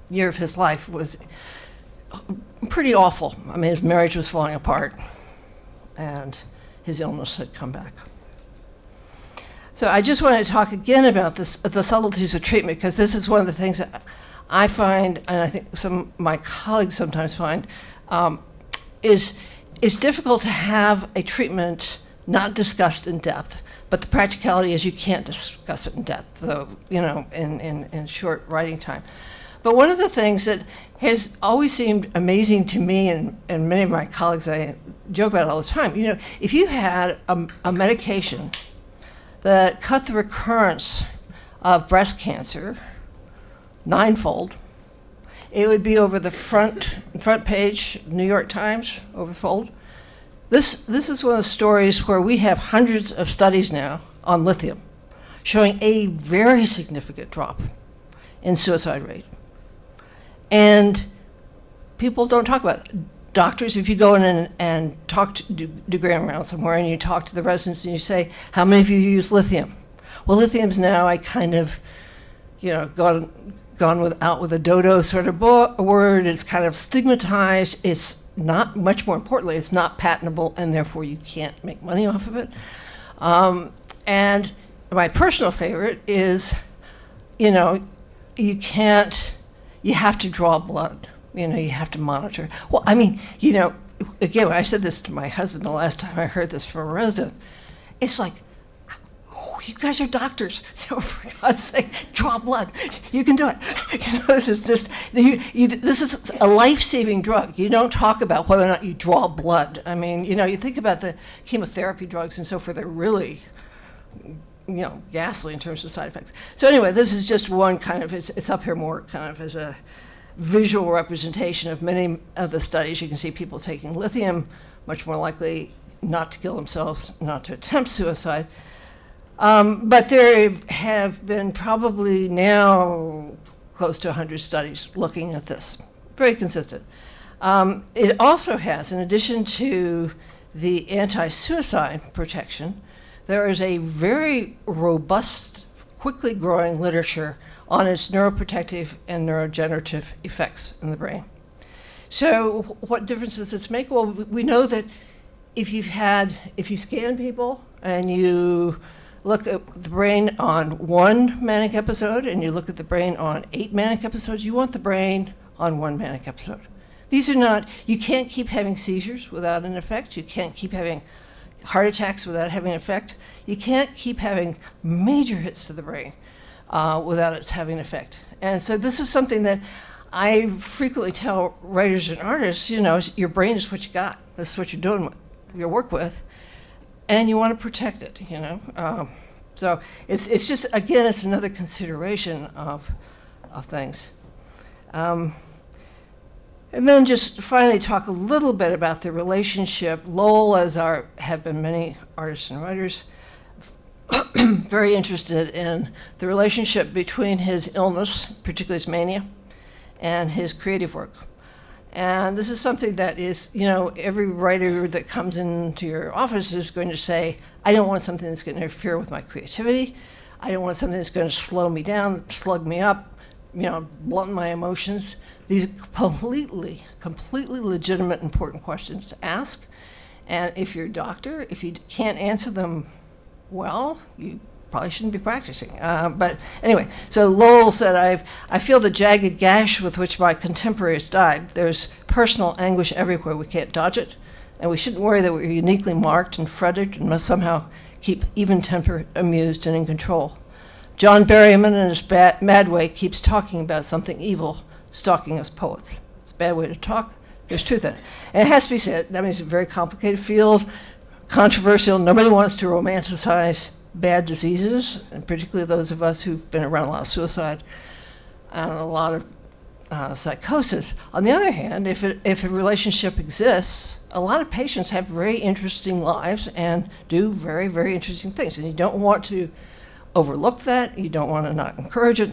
L: year of his life was pretty awful. I mean, his marriage was falling apart, and his illness had come back. So I just want to talk again about this, the subtleties of treatment, because this is one of the things that I find, and I think some of my colleagues sometimes find, is difficult to have a treatment not discussed in depth. But the practicality is you can't discuss it in depth, though, in short writing time. But one of the things that has always seemed amazing to me and many of my colleagues, I joke about it all the time, if you had a medication that cut the recurrence of breast cancer ninefold, it would be over the front page, New York Times, overfold. This is one of the stories where we have hundreds of studies now on lithium showing a very significant drop in suicide rate. And people don't talk about it. Doctors, if you go in and talk to, do gram round somewhere and you talk to the residents and you say, how many of you use lithium? Well, lithium's now I kind of, gone out with a dodo sort of word. It's kind of stigmatized. It's not, much more importantly, it's not patentable, and therefore you can't make money off of it. And my personal favorite is, you have to draw blood. You have to monitor. Well, again, when I said this to my husband the last time I heard this from a resident, it's like, oh, you guys are doctors. For God's sake, draw blood. You can do it. This is just, this is a life-saving drug. You don't talk about whether or not you draw blood. You think about the chemotherapy drugs and so forth. They're really, ghastly in terms of side effects. So anyway, this is just one kind of, it's up here more kind of as a visual representation of many of the studies. You can see people taking lithium, much more likely not to kill themselves, not to attempt suicide. But there have been probably now close to 100 studies looking at this. Very consistent. It also has, in addition to the anti-suicide protection, there is a very robust, quickly growing literature on its neuroprotective and neurogenerative effects in the brain. So what difference does this make? Well, we know that if you scan people and you look at the brain on one manic episode and you look at the brain on 8 manic episodes, you want the brain on 1 manic episode. These are not, you can't keep having seizures without an effect. You can't keep having heart attacks without having an effect. You can't keep having major hits to the brain without it having an effect. And so this is something that I frequently tell writers and artists, your brain is what you got. This is what you're doing your work with, and you want to protect it, So it's just, again, it's another consideration of things. And then just finally talk a little bit about the relationship. Lowell, have been many artists and writers, very interested in the relationship between his illness, particularly his mania, and his creative work. And this is something that is, every writer that comes into your office is going to say, I don't want something that's going to interfere with my creativity. I don't want something that's going to slow me down, slug me up, blunt my emotions. These are completely legitimate, important questions to ask. And if you're a doctor, if you can't answer them well, you probably shouldn't be practicing. But anyway, so Lowell said, I feel the jagged gash with which my contemporaries died. There's personal anguish everywhere. We can't dodge it. And we shouldn't worry that we're uniquely marked and fretted and must somehow keep even-tempered, amused, and in control. John Berryman in his mad way keeps talking about something evil stalking us poets. It's a bad way to talk. There's truth in it. And it has to be said, that means it's a very complicated field, controversial. Nobody wants to romanticize bad diseases, and particularly those of us who've been around a lot of suicide and a lot of psychosis. On the other hand, if a relationship exists, a lot of patients have very interesting lives and do very, very interesting things, and you don't want to overlook that. You don't want to not encourage it.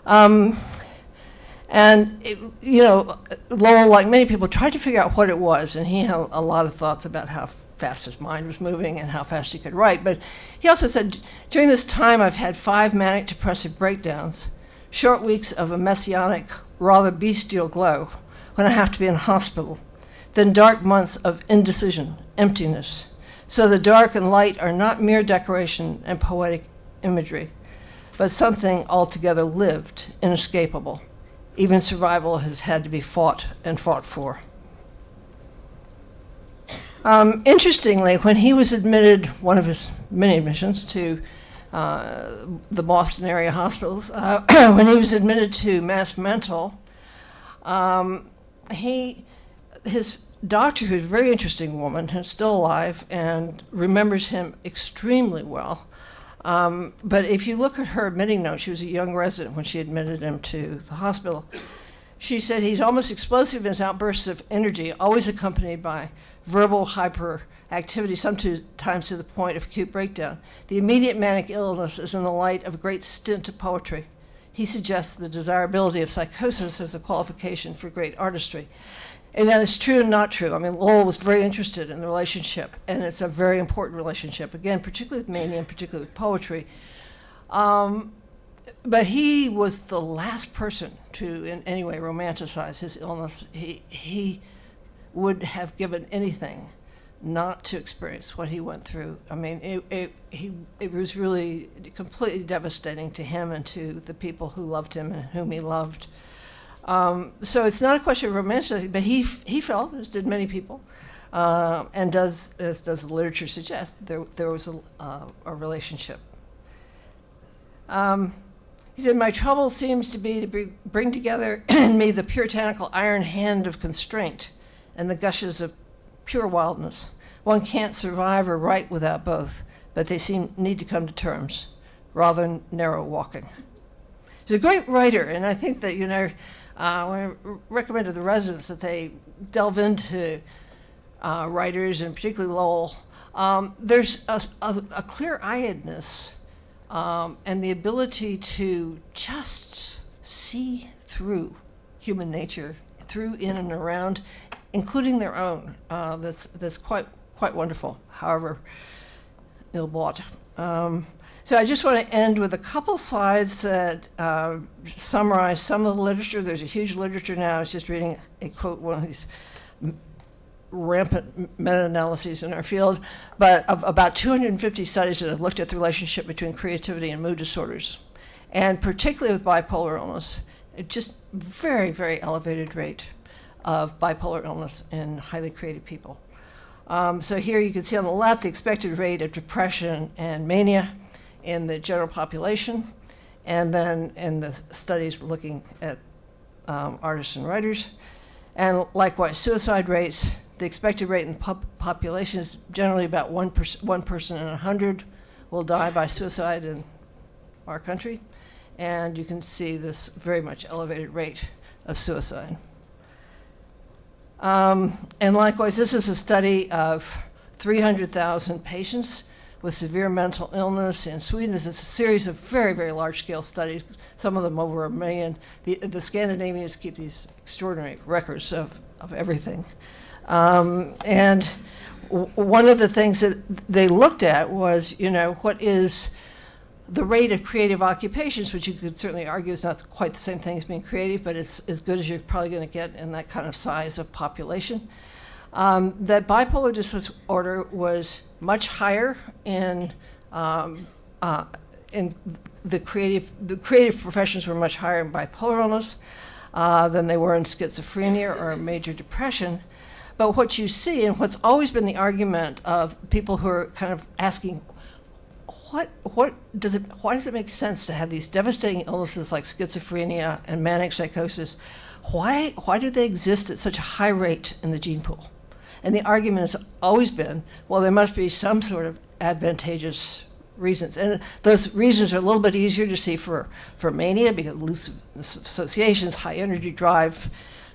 L: Lowell, like many people, tried to figure out what it was, and he had a lot of thoughts about how fast his mind was moving and how fast he could write. But he also said, during this time I've had 5 manic depressive breakdowns, short weeks of a messianic, rather bestial glow when I have to be in hospital, then dark months of indecision, emptiness, So the dark and light are not mere decoration and poetic imagery, but something altogether lived, inescapable. Even survival has had to be fought and fought for. Interestingly, when he was admitted, one of his many admissions to the Boston area hospitals, when he was admitted to Mass Mental, his doctor, who's a very interesting woman, who's still alive and remembers him extremely well. But if you look at her admitting note, she was a young resident when she admitted him to the hospital. She said he's almost explosive in his outbursts of energy, always accompanied by verbal hyperactivity, sometimes to the point of acute breakdown. The immediate manic illness is in the light of a great stint of poetry. He suggests the desirability of psychosis as a qualification for great artistry. And that is true and not true. I mean, Lowell was very interested in the relationship, and it's a very important relationship, again, particularly with mania and particularly with poetry. But he was the last person to in any way romanticize his illness. He would have given anything not to experience what he went through. I mean, it was really completely devastating to him and to the people who loved him and whom he loved. So it's not a question of romanticizing, but he felt, as did many people, and as does the literature suggest, there was a relationship. He said, "My trouble seems to be to bring together in me the puritanical iron hand of constraint and the gushes of pure wildness. One can't survive or write without both, but they need to come to terms, rather than narrow walking." He's a great writer, and I think that, when I recommend to the residents that they delve into writers, and particularly Lowell, there's a clear-eyedness and the ability to just see through human nature, through, in, and around, including their own. That's quite wonderful, however ill-bought. So I just want to end with a couple slides that summarize some of the literature. There's a huge literature now. I was just reading a quote, one of these rampant meta-analyses in our field, but of about 250 studies that have looked at the relationship between creativity and mood disorders, and particularly with bipolar illness, just very, very elevated rate of bipolar illness in highly creative people. So here you can see on the left the expected rate of depression and mania in the general population, and then in the studies looking at artists and writers. And likewise, suicide rates, the expected rate in the population is generally about one person in 100 will die by suicide in our country. And you can see this very much elevated rate of suicide. And likewise, this is a study of 300,000 patients with severe mental illness in Sweden. This is a series of very, very large-scale studies, some of them over 1 million. The Scandinavians keep these extraordinary records of everything. And one of the things that they looked at was, what is the rate of creative occupations, which you could certainly argue is not quite the same thing as being creative, but it's as good as you're probably going to get in that kind of size of population. That bipolar disorder was much higher in the creative professions were much higher in bipolar illness than they were in schizophrenia or major depression. But what you see, and what's always been the argument of people who are kind of asking, why does it make sense to have these devastating illnesses like schizophrenia and manic psychosis? Why do they exist at such a high rate in the gene pool? And the argument has always been, well, there must be some sort of advantageous reasons. And those reasons are a little bit easier to see for mania, because loose associations, high energy drive,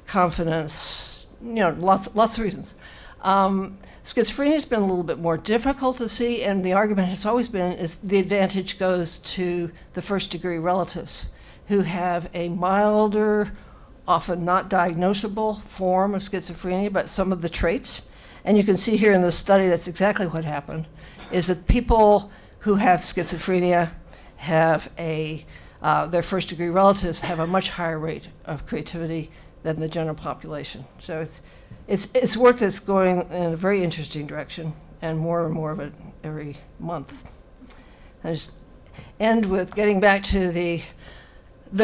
L: confidence, lots of reasons. Schizophrenia has been a little bit more difficult to see, and the argument has always been is the advantage goes to the first-degree relatives who have a milder, often not diagnosable form of schizophrenia, but some of the traits. And you can see here in this study that's exactly what happened, is that people who have schizophrenia have their first-degree relatives have a much higher rate of creativity than the general population. So it's work that's going in a very interesting direction, and more of it every month. I just end with getting back to the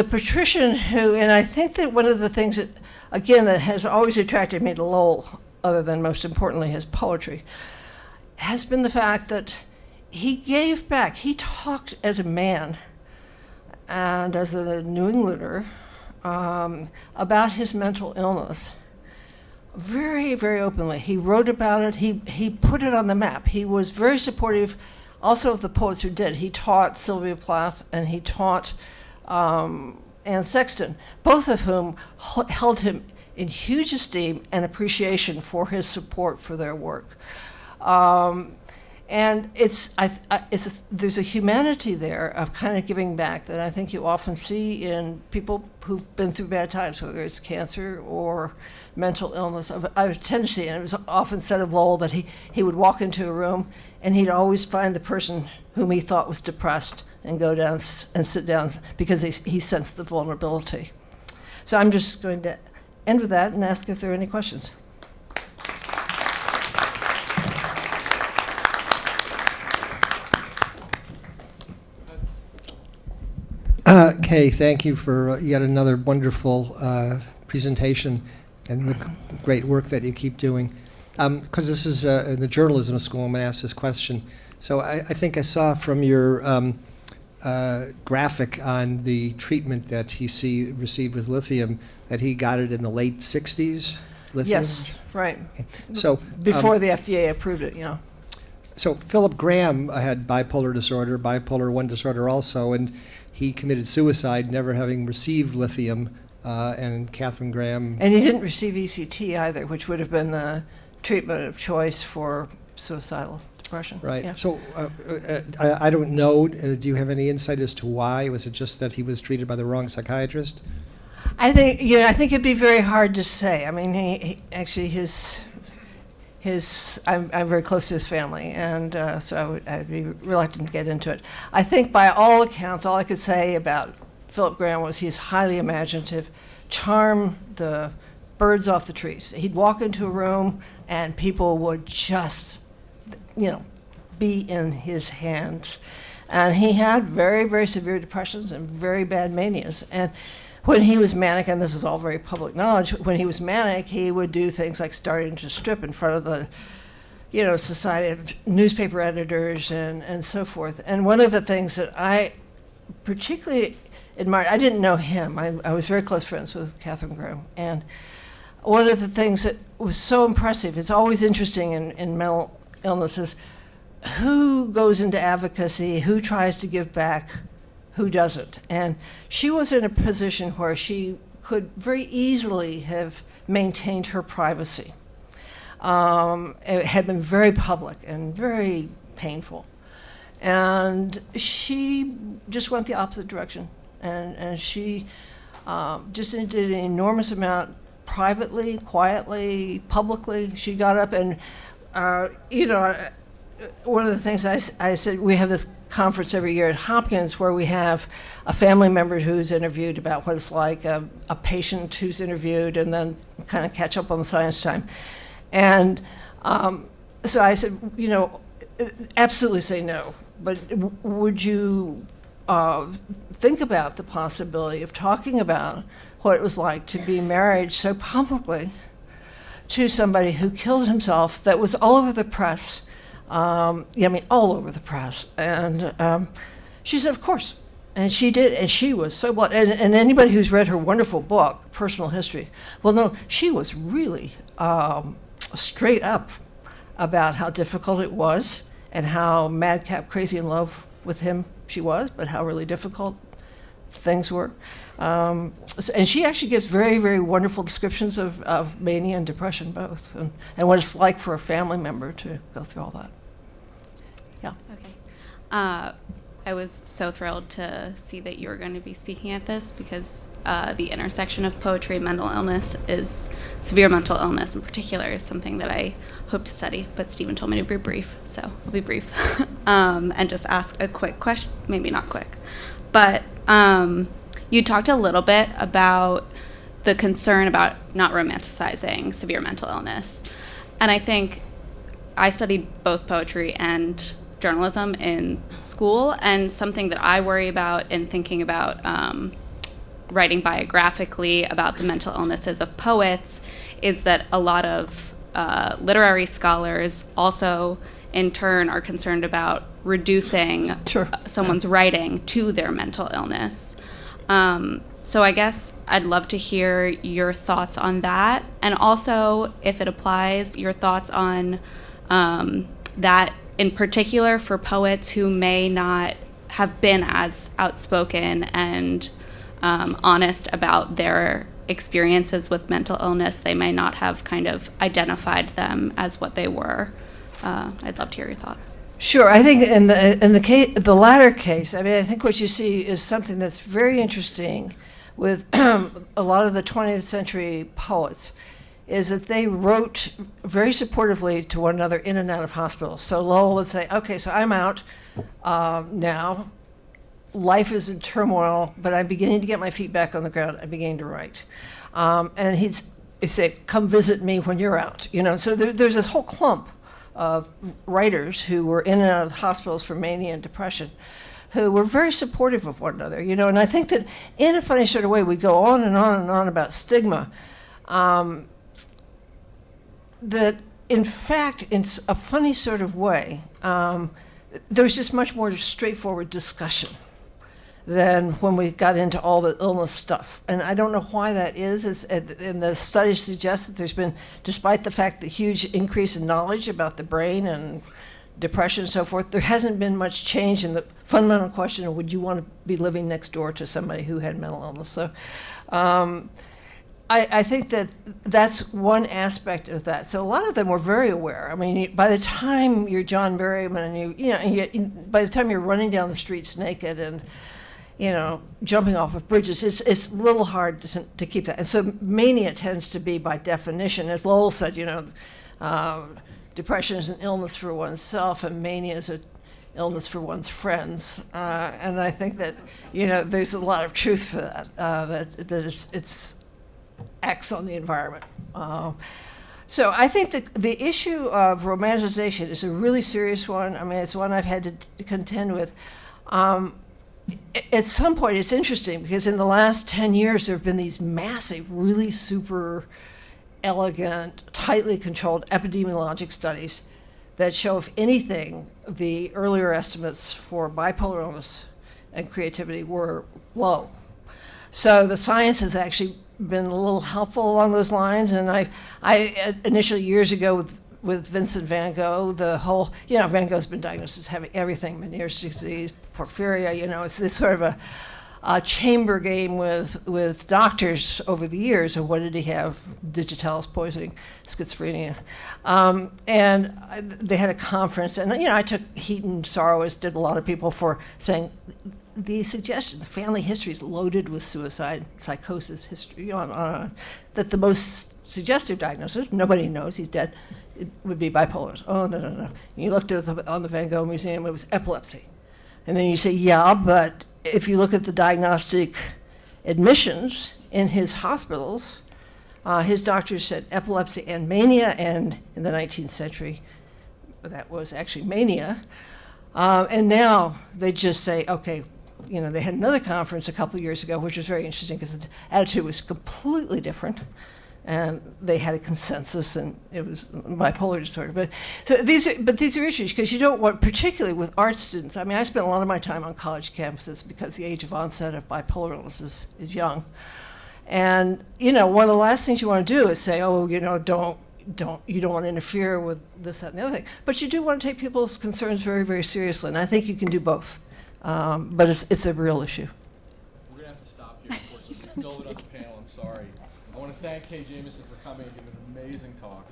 L: patrician who, and I think that one of the things that, again, that has always attracted me to Lowell, other than most importantly his poetry, has been the fact that he gave back. He talked as a man and as a New Englander about his mental illness very, very openly. He wrote about it. He put it on the map. He was very supportive also of the poets who did. He taught Sylvia Plath and he taught Anne Sexton, both of whom held him in huge esteem and appreciation for his support for their work. And there's a humanity there of kind of giving back that I think you often see in people who've been through bad times, whether it's cancer or mental illness. I have a tendency, and it was often said of Lowell, that he would walk into a room and he'd always find the person whom he thought was depressed and go down and sit down because he sensed the vulnerability. So I'm just going to end with that and ask if there are any questions.
H: Kay, thank you for yet another wonderful presentation and the great work that you keep doing. Because this is in the journalism school, I'm going to ask this question. So I think I saw from your graphic on the treatment that he received with lithium that he got it in the late 60s? Lithium?
L: Yes, right.
H: Okay. So
L: before the FDA approved it, yeah.
H: So Philip Graham had bipolar 1 disorder also, and he committed suicide never having received lithium, and Catherine Graham...
L: And he didn't receive ECT either, which would have been the treatment of choice for suicidal depression.
H: Right.
L: Yeah.
H: So I don't know. Do you have any insight as to why? Was it just that he was treated by the wrong psychiatrist?
L: I think it'd be very hard to say. I mean, he actually I'm very close to his family, and so I'd be reluctant to get into it. I think by all accounts, all I could say about Philip Graham was he's highly imaginative, charm the birds off the trees. He'd walk into a room and people would just, be in his hands. And he had very, very severe depressions and very bad manias. And when he was manic, and this is all very public knowledge, when he was manic, he would do things like starting to strip in front of the, Society of Newspaper Editors and so forth. And one of the things that I particularly admired, I didn't know him. I was very close friends with Catherine Graham. And one of the things that was so impressive, it's always interesting in mental illnesses, who goes into advocacy, who tries to give back, who doesn't. And she was in a position where she could very easily have maintained her privacy. It had been very public and very painful. And she just went the opposite direction. And she just did an enormous amount privately, quietly, publicly. She got up and, one of the things I said, we have this conference every year at Hopkins where we have a family member who's interviewed about what it's like, a patient who's interviewed, and then kind of catch up on the science time. And so I said, absolutely say no, but would you think about the possibility of talking about what it was like to be married so publicly to somebody who killed himself, that was all over the press? All over the press. And she said, of course. And she did, and she was so blunt. And anybody who's read her wonderful book, Personal History, well, no, she was really straight up about how difficult it was and how madcap crazy in love with him she was, but how really difficult things were. And she actually gives very, very wonderful descriptions of mania and depression both, and what it's like for a family member to go through all that. Yeah.
Q: Okay. I was so thrilled to see that you were going to be speaking at this, because the intersection of poetry and mental illness severe mental illness in particular is something that I hope to study, but Stephen told me to be brief, so I'll be brief. And just ask a quick question, maybe not quick, but you talked a little bit about the concern about not romanticizing severe mental illness. And I think I studied both poetry and journalism in school, and something that I worry about in thinking about writing biographically about the mental illnesses of poets is that a lot of literary scholars also in turn are concerned about reducing someone's writing to their mental illness. So I guess I'd love to hear your thoughts on that, and also, if it applies, your thoughts on that in particular for poets who may not have been as outspoken and honest about their experiences with mental illness. They may not have kind of identified them as what they were. I'd love to hear your thoughts.
L: Sure. I think in the latter case, I mean, I think what you see is something that's very interesting with a lot of the 20th century poets, is that they wrote very supportively to one another in and out of hospitals. So Lowell would say, okay, so I'm out now. Life is in turmoil, but I'm beginning to get my feet back on the ground. I'm beginning to write. And he'd say, come visit me when you're out. You know, so there's this whole clump of writers who were in and out of hospitals for mania and depression, who were very supportive of one another, you know. And I think that in a funny sort of way, we go on and on and on about stigma, that in fact, in a funny sort of way, there's just much more straightforward discussion than when we got into all the illness stuff. And I don't know why that is. And the studies suggest that there's been, despite the fact the huge increase in knowledge about the brain and depression and so forth, there hasn't been much change in the fundamental question of would you want to be living next door to somebody who had mental illness. So I think that that's one aspect of that. So a lot of them were very aware. I mean, by the time you're John Berryman and by the time you're running down the streets naked and jumping off of bridges, it's a little hard to keep that. And so mania tends to be, by definition, as Lowell said, depression is an illness for oneself, and mania is an illness for one's friends. And I think that, there's a lot of truth for that, that it's acts on the environment. So I think that the issue of romanticization is a really serious one. I mean, it's one I've had to contend with. At some point, it's interesting because in the last 10 years, there have been these massive, really super elegant, tightly controlled epidemiologic studies that show, if anything, the earlier estimates for bipolar illness and creativity were low. So the science has actually been a little helpful along those lines. And I initially, years ago, with Vincent van Gogh, the whole, Van Gogh's been diagnosed as having everything, Meniere's disease, porphyria, it's this sort of a chamber game with doctors over the years of what did he have, digitalis poisoning, schizophrenia. And they had a conference, and I took heat and sorrow, as did a lot of people, for saying the suggestion, the family history is loaded with suicide, psychosis, history, on, that the most suggestive diagnosis, nobody knows, he's dead, it would be bipolar. Oh, no. You looked on the Van Gogh Museum, it was epilepsy. And then you say, yeah, but if you look at the diagnostic admissions in his hospitals, his doctors said epilepsy and mania, and in the 19th century, that was actually mania. And now they just say, okay, they had another conference a couple of years ago, which was very interesting because the attitude was completely different. And they had a consensus, and it was bipolar disorder. But these are issues because you don't want, particularly with art students. I mean, I spent a lot of my time on college campuses because the age of onset of bipolar illness is young. And one of the last things you want to do is say, oh, you don't want to interfere with this, that, and the other thing. But you do want to take people's concerns very, very seriously, and I think you can do both. But it's a real issue.
A: We're gonna have to stop here. Unfortunately, we still lit up the panel. I'm sorry. I want to thank Kay Jamison for coming and giving an amazing talk.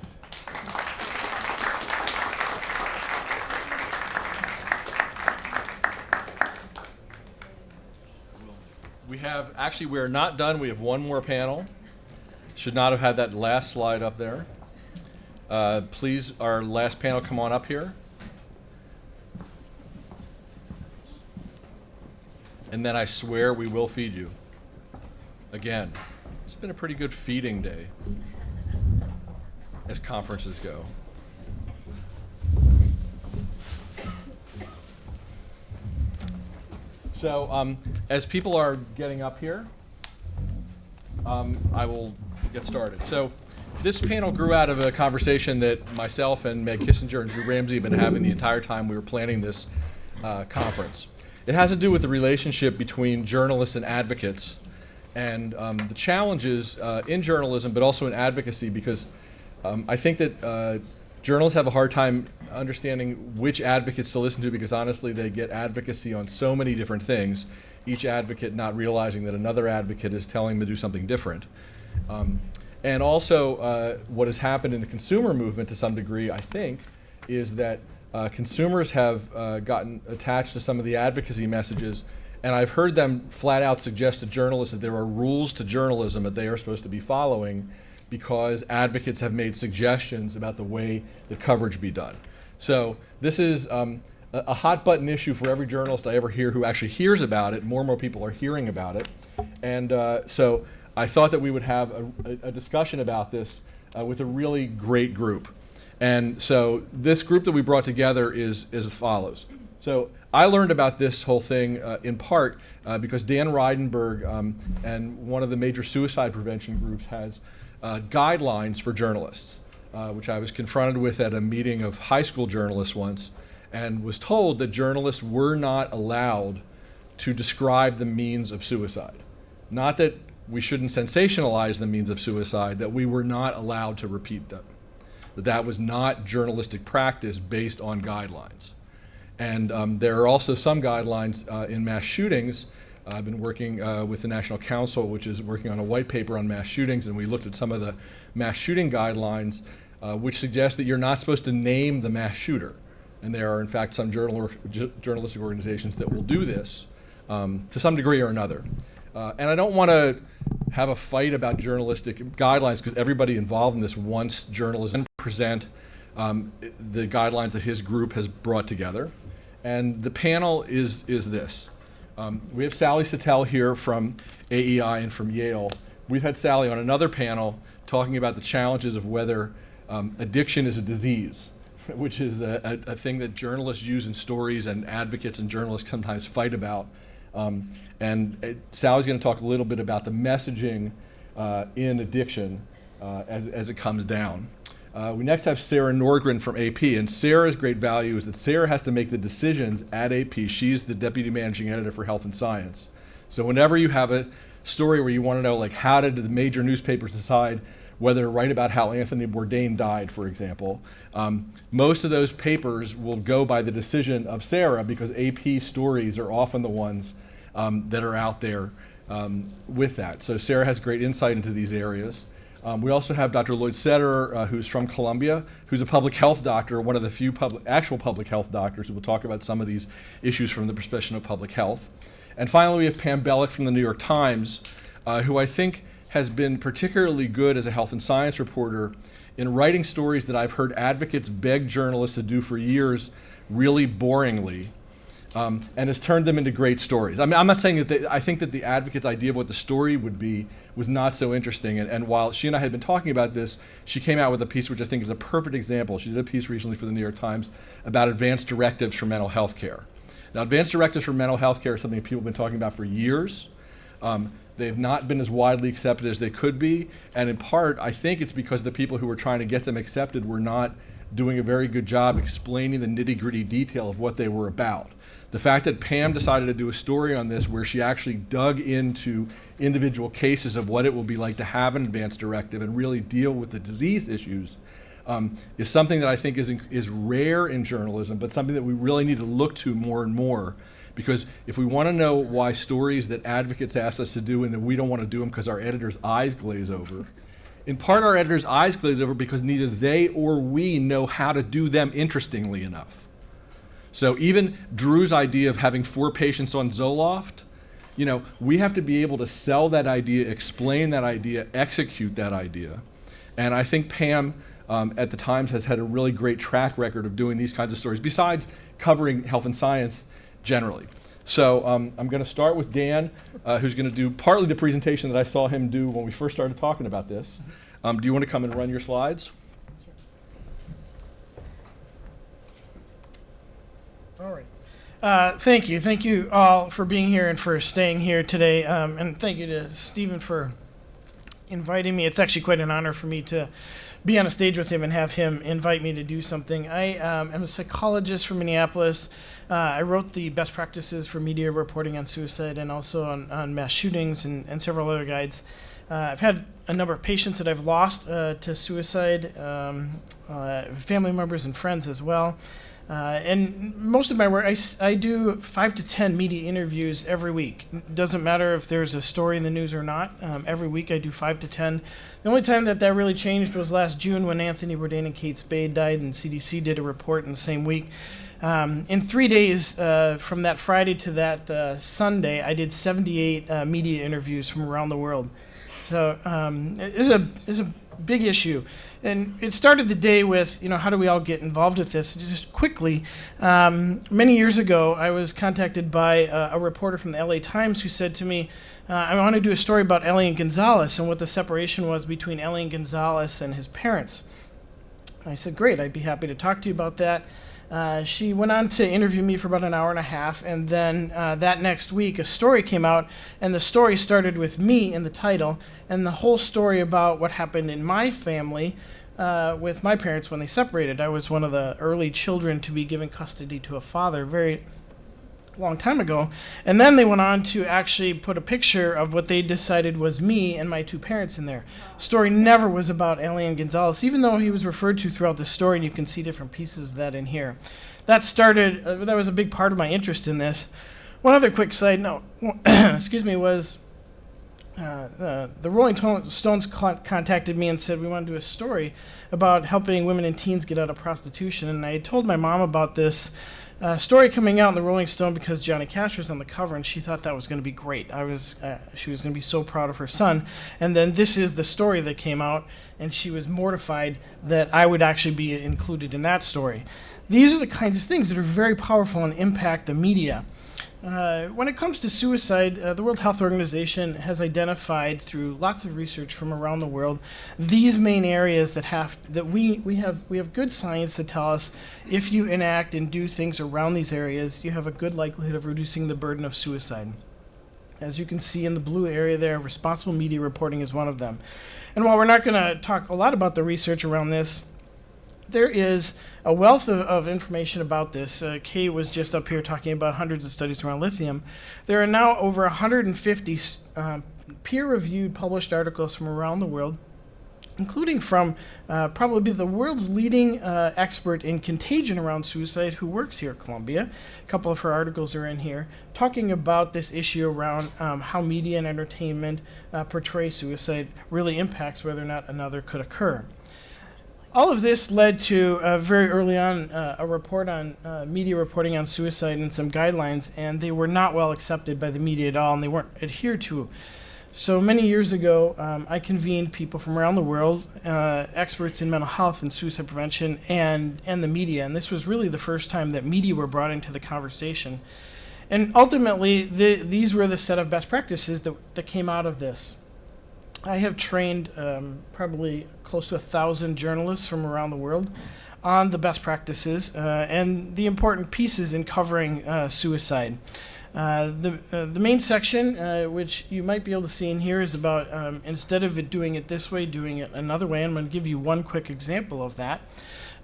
A: We're not done. We have one more panel. Should not have had that last slide up there. Please, our last panel, come on up here. And then I swear we will feed you. Again. It's been a pretty good feeding day, as conferences go. So, as people are getting up here, I will get started. So, this panel grew out of a conversation that myself and Meg Kissinger and Drew Ramsey have been having the entire time we were planning this conference. It has to do with the relationship between journalists and advocates, and the challenges in journalism, but also in advocacy, because I think that journalists have a hard time understanding which advocates to listen to, because honestly they get advocacy on so many different things, each advocate not realizing that another advocate is telling them to do something different. And also what has happened in the consumer movement to some degree, I think, is that consumers have gotten attached to some of the advocacy messages, and I've heard them flat out suggest to journalists that there are rules to journalism that they are supposed to be following because advocates have made suggestions about the way that coverage be done. So this is a hot button issue for every journalist I ever hear who actually hears about it. More and more people are hearing about it. And so I thought that we would have a discussion about this with a really great group. And so this group that we brought together is as follows. So I learned about this whole thing in part because Dan Reidenberg and one of the major suicide prevention groups has guidelines for journalists, which I was confronted with at a meeting of high school journalists once, and was told that journalists were not allowed to describe the means of suicide. Not that we shouldn't sensationalize the means of suicide, that we were not allowed to repeat them. That was not journalistic practice based on guidelines. And there are also some guidelines in mass shootings. I've been working with the National Council, which is working on a white paper on mass shootings, and we looked at some of the mass shooting guidelines, which suggest that you're not supposed to name the mass shooter. And there are, in fact, some journalistic organizations that will do this to some degree or another. And I don't want to have a fight about journalistic guidelines, because everybody involved in this wants journalism to present the guidelines that his group has brought together. And the panel is this. We have Sally Sattel here from AEI and from Yale. We've had Sally on another panel talking about the challenges of whether addiction is a disease, which is a thing that journalists use in stories and advocates and journalists sometimes fight about. And Sally's going to talk a little bit about the messaging in addiction as it comes down. We next have Sarah Norgren from AP, and Sarah's great value is that Sarah has to make the decisions at AP. She's the deputy managing editor for Health and Science. So whenever you have a story where you want to know, like, how did the major newspapers decide whether to write about how Anthony Bourdain died, for example, most of those papers will go by the decision of Sarah, because AP stories are often the ones that are out there with that. So Sarah has great insight into these areas. We also have Dr. Lloyd Sederer, who's from Columbia, who's a public health doctor, one of the few actual public health doctors who will talk about some of these issues from the perspective of public health. And finally, we have Pam Bellick from the New York Times, who I think has been particularly good as a health and science reporter in writing stories that I've heard advocates beg journalists to do for years really boringly, and has turned them into great stories. I mean, I'm not saying that I think that the advocate's idea of what the story would be was not so interesting. And while she and I had been talking about this, she came out with a piece which I think is a perfect example. She did a piece recently for the New York Times about advanced directives for mental health care. Now, advanced directives for mental health care is something that people have been talking about for years. They've not been as widely accepted as they could be. And in part, I think it's because the people who were trying to get them accepted were not doing a very good job explaining the nitty-gritty detail of what they were about. The fact that Pam decided to do a story on this where she actually dug into individual cases of what it will be like to have an advanced directive and really deal with the disease issues is something that I think is rare in journalism, but something that we really need to look to more and more. Because if we want to know why stories that advocates ask us to do and that we don't want to do them because our editor's eyes glaze over, in part our editor's eyes glaze over because neither they or we know how to do them interestingly enough. So even Drew's idea of having 4 patients on Zoloft, we have to be able to sell that idea, explain that idea, execute that idea. And I think Pam at the Times has had a really great track record of doing these kinds of stories, besides covering health and science generally. So I'm going to start with Dan, who's going to do partly the presentation that I saw him do when we first started talking about this. Do you want to come and run your slides?
F: All right. Thank you. Thank you all for being here and for staying here today. And thank you to Stephen for inviting me. It's actually quite an honor for me to be on a stage with him and have him invite me to do something. I am a psychologist from Minneapolis. I wrote the best practices for media reporting on suicide and also on mass shootings and several other guides. I've had a number of patients that I've lost to suicide, family members and friends as well. And most of my work, I do 5 to 10 media interviews every week. It doesn't matter if there's a story in the news or not. Every week I do 5 to 10. The only time that really changed was last June when Anthony Bourdain and Kate Spade died, and CDC did a report in the same week. In 3 days, from that Friday to that Sunday, I did 78 media interviews from around the world. So it is a big issue. And it started the day with, how do we all get involved with this? Just quickly, many years ago, I was contacted by a reporter from the LA Times who said to me, I want to do a story about Elian Gonzalez and what the separation was between Elian Gonzalez and his parents. I said, great, I'd be happy to talk to you about that. She went on to interview me for about an hour and a half, and then that next week a story came out, and the story started with me in the title, and the whole story about what happened in my family with my parents when they separated. I was one of the early children to be given custody to a father very long time ago, and then they went on to actually put a picture of what they decided was me and my 2 parents in there. Story never was about Elian Gonzalez, even though he was referred to throughout the story, and you can see different pieces of that in here. That was a big part of my interest in this. One other quick side note, excuse me, was the Rolling Stones contacted me and said we want to do a story about helping women and teens get out of prostitution, and I told my mom about this story coming out in the Rolling Stone because Johnny Cash was on the cover, and she thought that was going to be great. She was going to be so proud of her son. And then this is the story that came out, and she was mortified that I would actually be included in that story. These are the kinds of things that are very powerful and impact the media. When it comes to suicide, the World Health Organization has identified through lots of research from around the world these main areas that we have good science to tell us if you enact and do things around these areas, you have a good likelihood of reducing the burden of suicide. As you can see in the blue area there, responsible media reporting is one of them. And while we're not going to talk a lot about the research around this, there is a wealth of information about this. Kay was just up here talking about hundreds of studies around lithium. There are now over 150 peer-reviewed published articles from around the world, including from probably the world's leading expert in contagion around suicide who works here at Columbia. A couple of her articles are in here, talking about this issue around how media and entertainment portray suicide really impacts whether or not another could occur. All of this led to very early on a report on media reporting on suicide and some guidelines, and they were not well accepted by the media at all, and they weren't adhered to. So many years ago, I convened people from around the world, experts in mental health and suicide prevention, and the media, and this was really the first time that media were brought into the conversation. And ultimately, these were the set of best practices that came out of this. I have trained probably close to 1,000 journalists from around the world on the best practices and the important pieces in covering suicide. The main section, which you might be able to see in here, is about instead of doing it this way, doing it another way. I'm going to give you one quick example of that.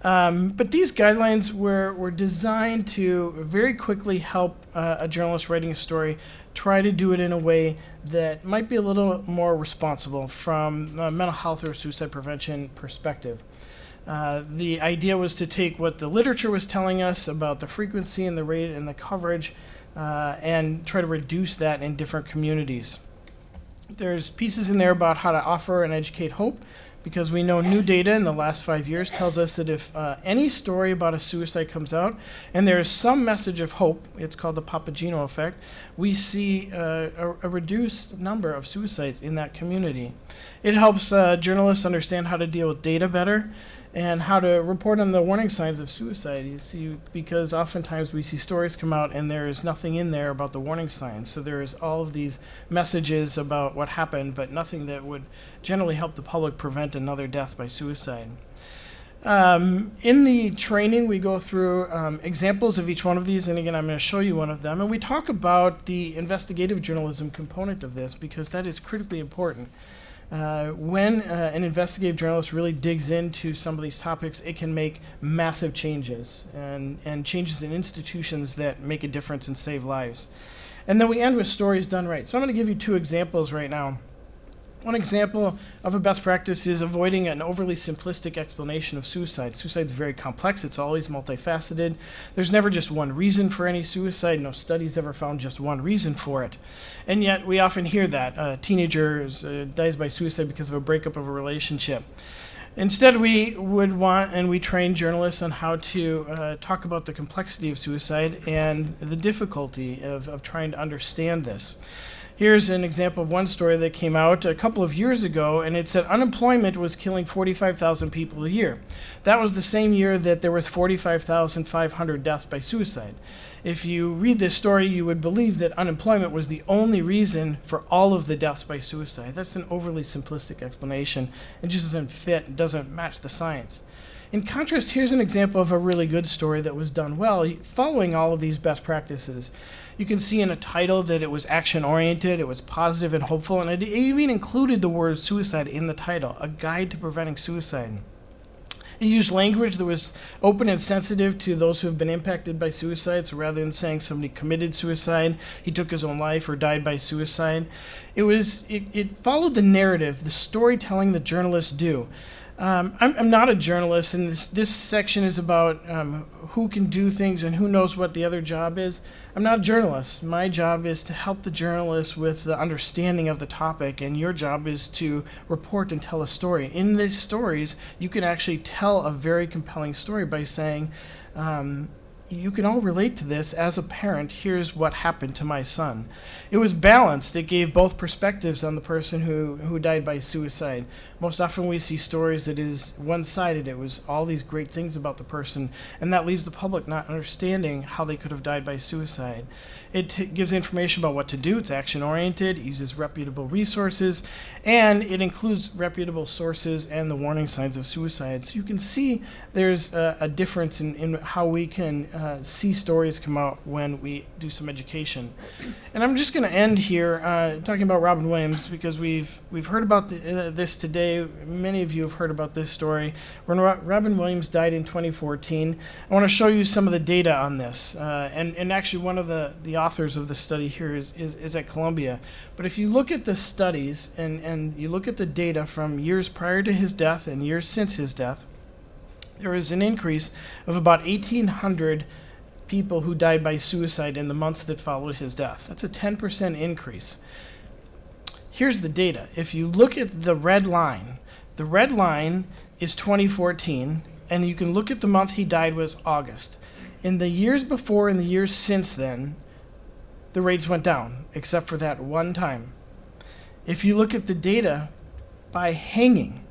F: But these guidelines were designed to very quickly help a journalist writing a story try to do it in a way that might be a little more responsible from a mental health or suicide prevention perspective. The idea was to take what the literature was telling us about the frequency and the rate and the coverage and try to reduce that in different communities. There's pieces in there about how to offer and educate hope, because we know new data in the last 5 years tells us that if any story about a suicide comes out and there is some message of hope, it's called the Papageno effect, we see a reduced number of suicides in that community. It helps journalists understand how to deal with data better, and how to report on the warning signs of suicide. You see, because oftentimes we see stories come out and there is nothing in there about the warning signs. So there is all of these messages about what happened, but nothing that would generally help the public prevent another death by suicide. In the training, we go through examples of each one of these, and again, I'm going to show you one of them. And we talk about the investigative journalism component of this, because that is critically important. When an investigative journalist really digs into some of these topics, it can make massive changes, and changes in institutions that make a difference and save lives. And then we end with stories done right. So I'm going to give you 2 examples right now. One example of a best practice is avoiding an overly simplistic explanation of suicide. Suicide is very complex. It's always multifaceted. There's never just one reason for any suicide. No study's ever found just one reason for it. And yet we often hear that. A teenager dies by suicide because of a breakup of a relationship. Instead, we would want, and we train journalists on how to talk about the complexity of suicide and the difficulty of trying to understand this. Here's an example of one story that came out a couple of years ago, and it said unemployment was killing 45,000 people a year. That was the same year that there was 45,500 deaths by suicide. If you read this story, you would believe that unemployment was the only reason for all of the deaths by suicide. That's an overly simplistic explanation. It just doesn't fit, doesn't match the science. In contrast, here's an example of a really good story that was done well, following all of these best practices. You can see in a title that it was action-oriented, it was positive and hopeful, and it even included the word suicide in the title, a guide to preventing suicide. It used language that was open and sensitive to those who have been impacted by suicide, so rather than saying somebody committed suicide, he took his own life, or died by suicide, it followed the narrative, the storytelling that journalists do. I'm not a journalist, and this section is about who can do things and who knows what the other job is. I'm not a journalist. My job is to help the journalist with the understanding of the topic, and your job is to report and tell a story. In these stories, you can actually tell a very compelling story by saying, you can all relate to this. As a parent, here's what happened to my son. It was balanced. It gave both perspectives on the person who died by suicide. Most often we see stories that is one-sided. It was all these great things about the person, and that leaves the public not understanding how they could have died by suicide. It gives information about what to do. It's action-oriented. It uses reputable resources, and it includes reputable sources and the warning signs of suicide. So you can see there's a difference in how we can see stories come out when we do some education. And I'm just going to end here talking about Robin Williams, because we've heard about this today. Many of you have heard about this story. When Robin Williams died in 2014, I want to show you some of the data on this. And actually one of the authors of the study here is at Columbia. But if you look at the studies and you look at the data from years prior to his death and years since his death, there is an increase of about 1,800 people who died by suicide in the months that followed his death. That's a 10% increase. Here's the data. If you look at the red line is 2014, and you can look at the month he died was August. In the years before and the years since then, the rates went down, except for that one time. If you look at the data by hanging,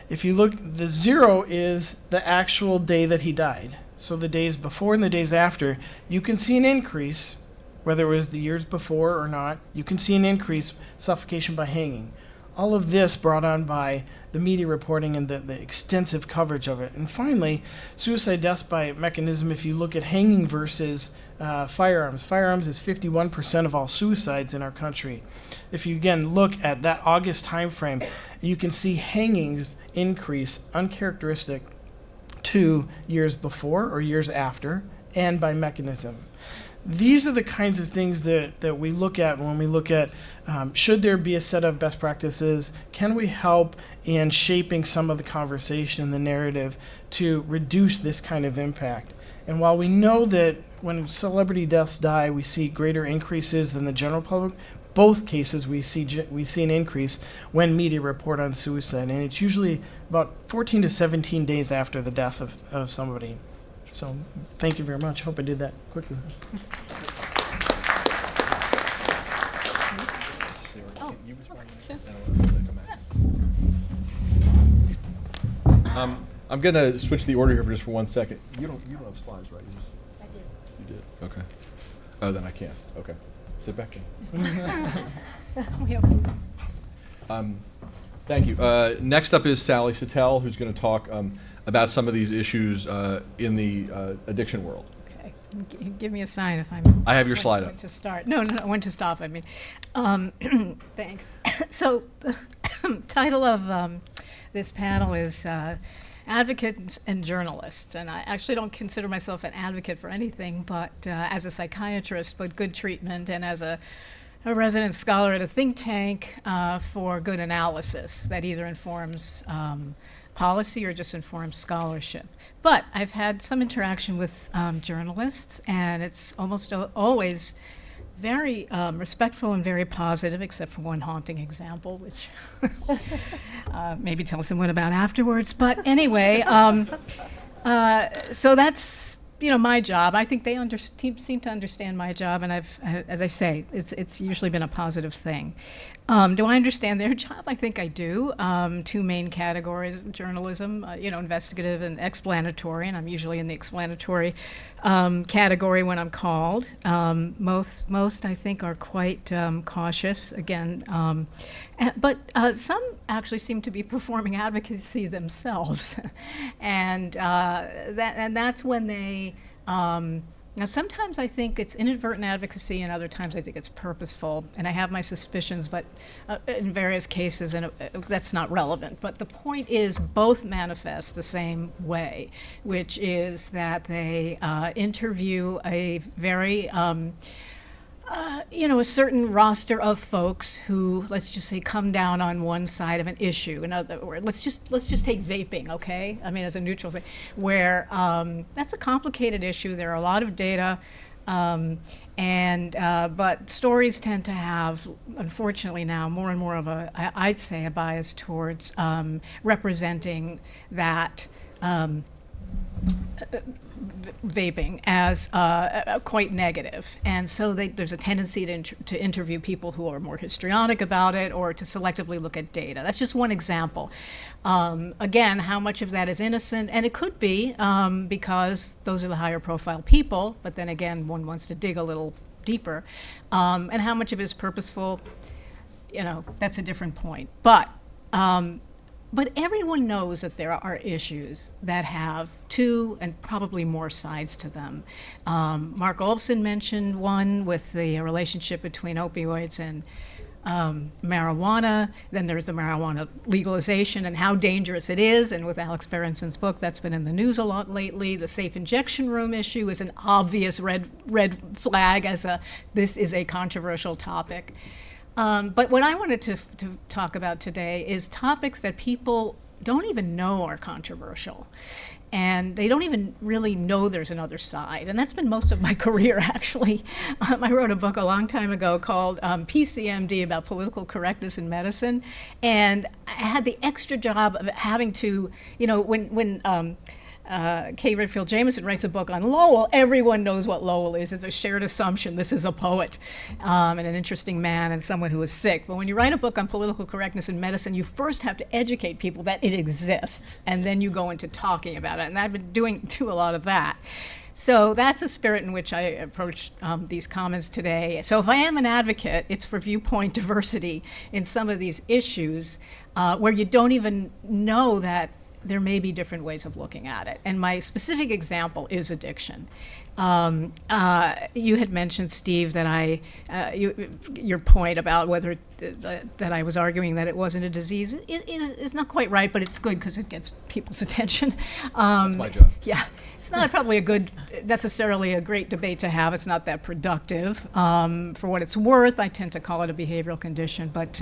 F: if you look, the 0 is the actual day that he died. So the days before and the days after, you can see an increase, whether it was the years before or not, you can see an increase, suffocation by hanging. All of this brought on by the media reporting and the extensive coverage of it. And finally, suicide deaths by mechanism, if you look at hanging versus firearms. Firearms is 51% of all suicides in our country. If you again look at that August time frame, you can see hangings increase uncharacteristic to years before or years after, and by mechanism. These are the kinds of things that we look at when we look at should there be a set of best practices? Can we help in shaping some of the conversation and the narrative to reduce this kind of impact? And while we know that when celebrity deaths die, we see greater increases than the general public, both cases we see an increase when media report on suicide, and it's usually about 14 to 17 days after the death of somebody. So thank you very much. Hope I did that quickly.
A: I'm going to switch the order here for just for 1 second. You don't have slides, right?
K: I did.
A: You did? Okay. Oh, then I can't. Okay. Sit back in. Thank you. Next up is Sally Sattel, who's going to talk about some of these issues in the addiction world.
E: Okay. Give me a sign if I'm...
A: I have your slide up.
E: When to start. No, when to stop, I mean. Thanks. So the title of this panel is Advocates and Journalists. And I actually don't consider myself an advocate for anything, but as a psychiatrist, but good treatment, and as a resident scholar at a think tank for good analysis that either informs policy or just informs scholarship. But I've had some interaction with journalists, and it's almost always very respectful and very positive, except for one haunting example, which maybe tell someone about afterwards. But anyway, so that's my job. I think they seem to understand my job, and as I say, it's usually been a positive thing. Do I understand their job? I think I do. Two main categories of journalism, investigative and explanatory, and I'm usually in the explanatory category when I'm called. Most I think are quite cautious, again, but some actually seem to be performing advocacy themselves, and that's when they. Now, sometimes I think it's inadvertent advocacy, and other times I think it's purposeful, and I have my suspicions, but in various cases, and that's not relevant. But the point is, both manifest the same way, which is that they interview a very a certain roster of folks who, let's just say, come down on one side of an issue. In other words, let's just take vaping, okay? I mean, as a neutral thing, where that's a complicated issue. There are a lot of data, but stories tend to have, unfortunately now, more and more of I'd say, a bias towards representing that. Vaping as quite negative, and so there's a tendency to interview people who are more histrionic about it, or to selectively look at data. That's just one example. Again, how much of that is innocent, and it could be because those are the higher profile people, but then again, one wants to dig a little deeper, and how much of it is purposeful, that's a different point. But everyone knows that there are issues that have two and probably more sides to them. Mark Olson mentioned one with the relationship between opioids and marijuana. Then there's the marijuana legalization and how dangerous it is. And with Alex Berenson's book, that's been in the news a lot lately. The safe injection room issue is an obvious red flag this is a controversial topic. But what I wanted to talk about today is topics that people don't even know are controversial. And they don't even really know there's another side. And that's been most of my career, actually. I wrote a book a long time ago called PCMD, about political correctness in medicine. And I had the extra job of having to, when Kay Jamison writes a book on Lowell, everyone knows what Lowell is. It's a shared assumption. This is a poet and an interesting man and someone who is sick. But when you write a book on political correctness in medicine, you first have to educate people that it exists, and then you go into talking about it. And I've been doing a lot of that. So that's a spirit in which I approach these comments today. So if I am an advocate, it's for viewpoint diversity in some of these issues where you don't even know that there may be different ways of looking at it. And my specific example is addiction. You had mentioned, Steve, that your point about whether that I was arguing that it wasn't a disease is not quite right, but it's good because it gets people's attention.
A: That's my job.
E: Yeah, it's not probably necessarily a great debate to have. It's not that productive. For what it's worth, I tend to call it a behavioral condition, but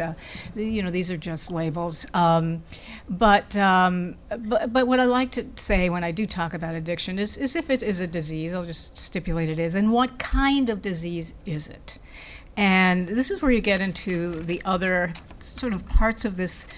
E: these are just labels. But what I like to say when I do talk about addiction is if it is a disease, I'll just stipulate it is, and what kind of disease is it? And this is where you get into the other sort of parts of this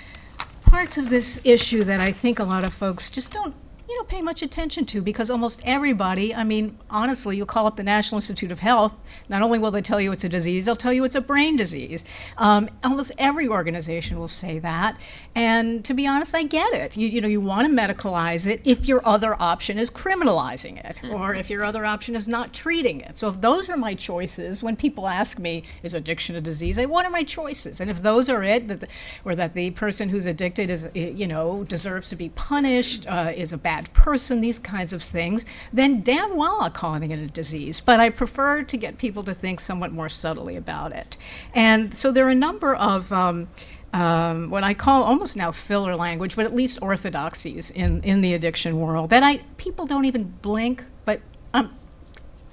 E: issue that I think a lot of folks just don't don't pay much attention to, because almost everybody, I mean, honestly, you call up the National Institute of Health, not only will they tell you it's a disease, they'll tell you it's a brain disease. Almost every organization will say that. And to be honest, I get it. You want to medicalize it if your other option is criminalizing it, or if your other option is not treating it. So if those are my choices, when people ask me, is addiction a disease? What are my choices? And if those are it, or that the person who's addicted is, deserves to be punished, is a bad person, these kinds of things, then damn well I'm calling it a disease. But I prefer to get people to think somewhat more subtly about it. And so there are a number of what I call almost now filler language, but at least orthodoxies in the addiction world that people don't even blink, but I'm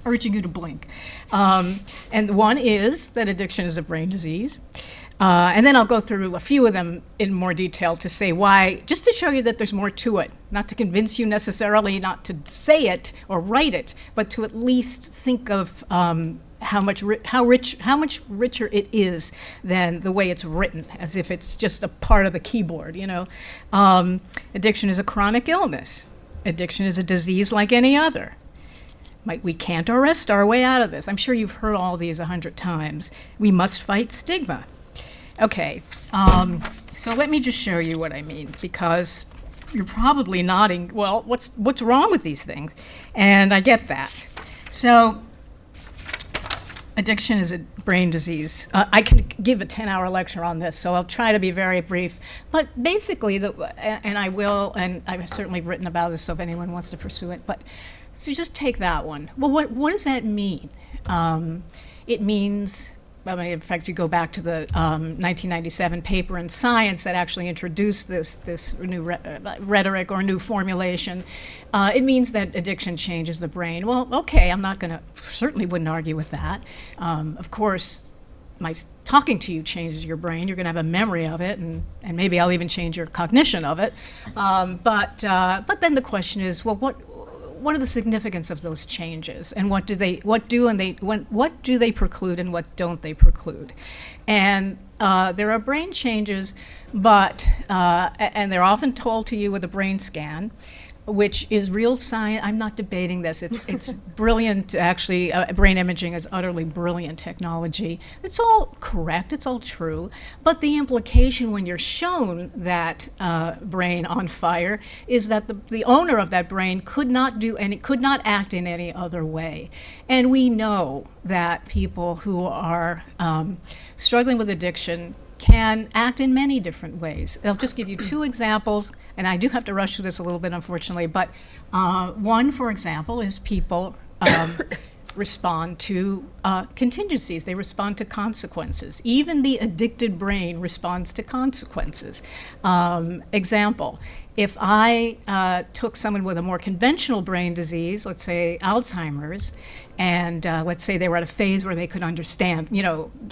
E: urging you to blink. And one is that addiction is a brain disease. And then I'll go through a few of them in more detail to say why, just to show you that there's more to it, not to convince you necessarily not to say it or write it, but to at least think of how much richer it is than the way it's written, as if it's just a part of the keyboard. Addiction is a chronic illness. Addiction is a disease like any other. We can't arrest our way out of this. I'm sure you've heard all these 100 times. We must fight stigma. Okay, so let me just show you what I mean, because you're probably nodding, well, what's wrong with these things? And I get that. So addiction is a brain disease. I can give a 10-hour lecture on this, so I'll try to be very brief. But basically, and I've certainly written about this, so if anyone wants to pursue it. But so just take that one. Well, what does that mean? It means, in fact, you go back to the 1997 paper in Science that actually introduced this new rhetoric or new formulation. It means that addiction changes the brain. Well, okay, certainly wouldn't argue with that. Of course, my talking to you changes your brain. You're going to have a memory of it, and maybe I'll even change your cognition of it. But then the question is, well, what are the significance of those changes, and what do they preclude and what don't they preclude? And there are brain changes, but and they're often told to you with a brain scan, which is real science. I'm not debating this. It's brilliant, actually. Brain imaging is utterly brilliant technology. It's all correct. It's all true. But the implication when you're shown that brain on fire is that the owner of that brain could not act in any other way. And we know that people who are struggling with addiction can act in many different ways. I'll just give you two examples, and I do have to rush through this a little bit, unfortunately, but one, for example, is people respond to contingencies. They respond to consequences. Even the addicted brain responds to consequences. Example, if I took someone with a more conventional brain disease, let's say Alzheimer's, and let's say they were at a phase where they could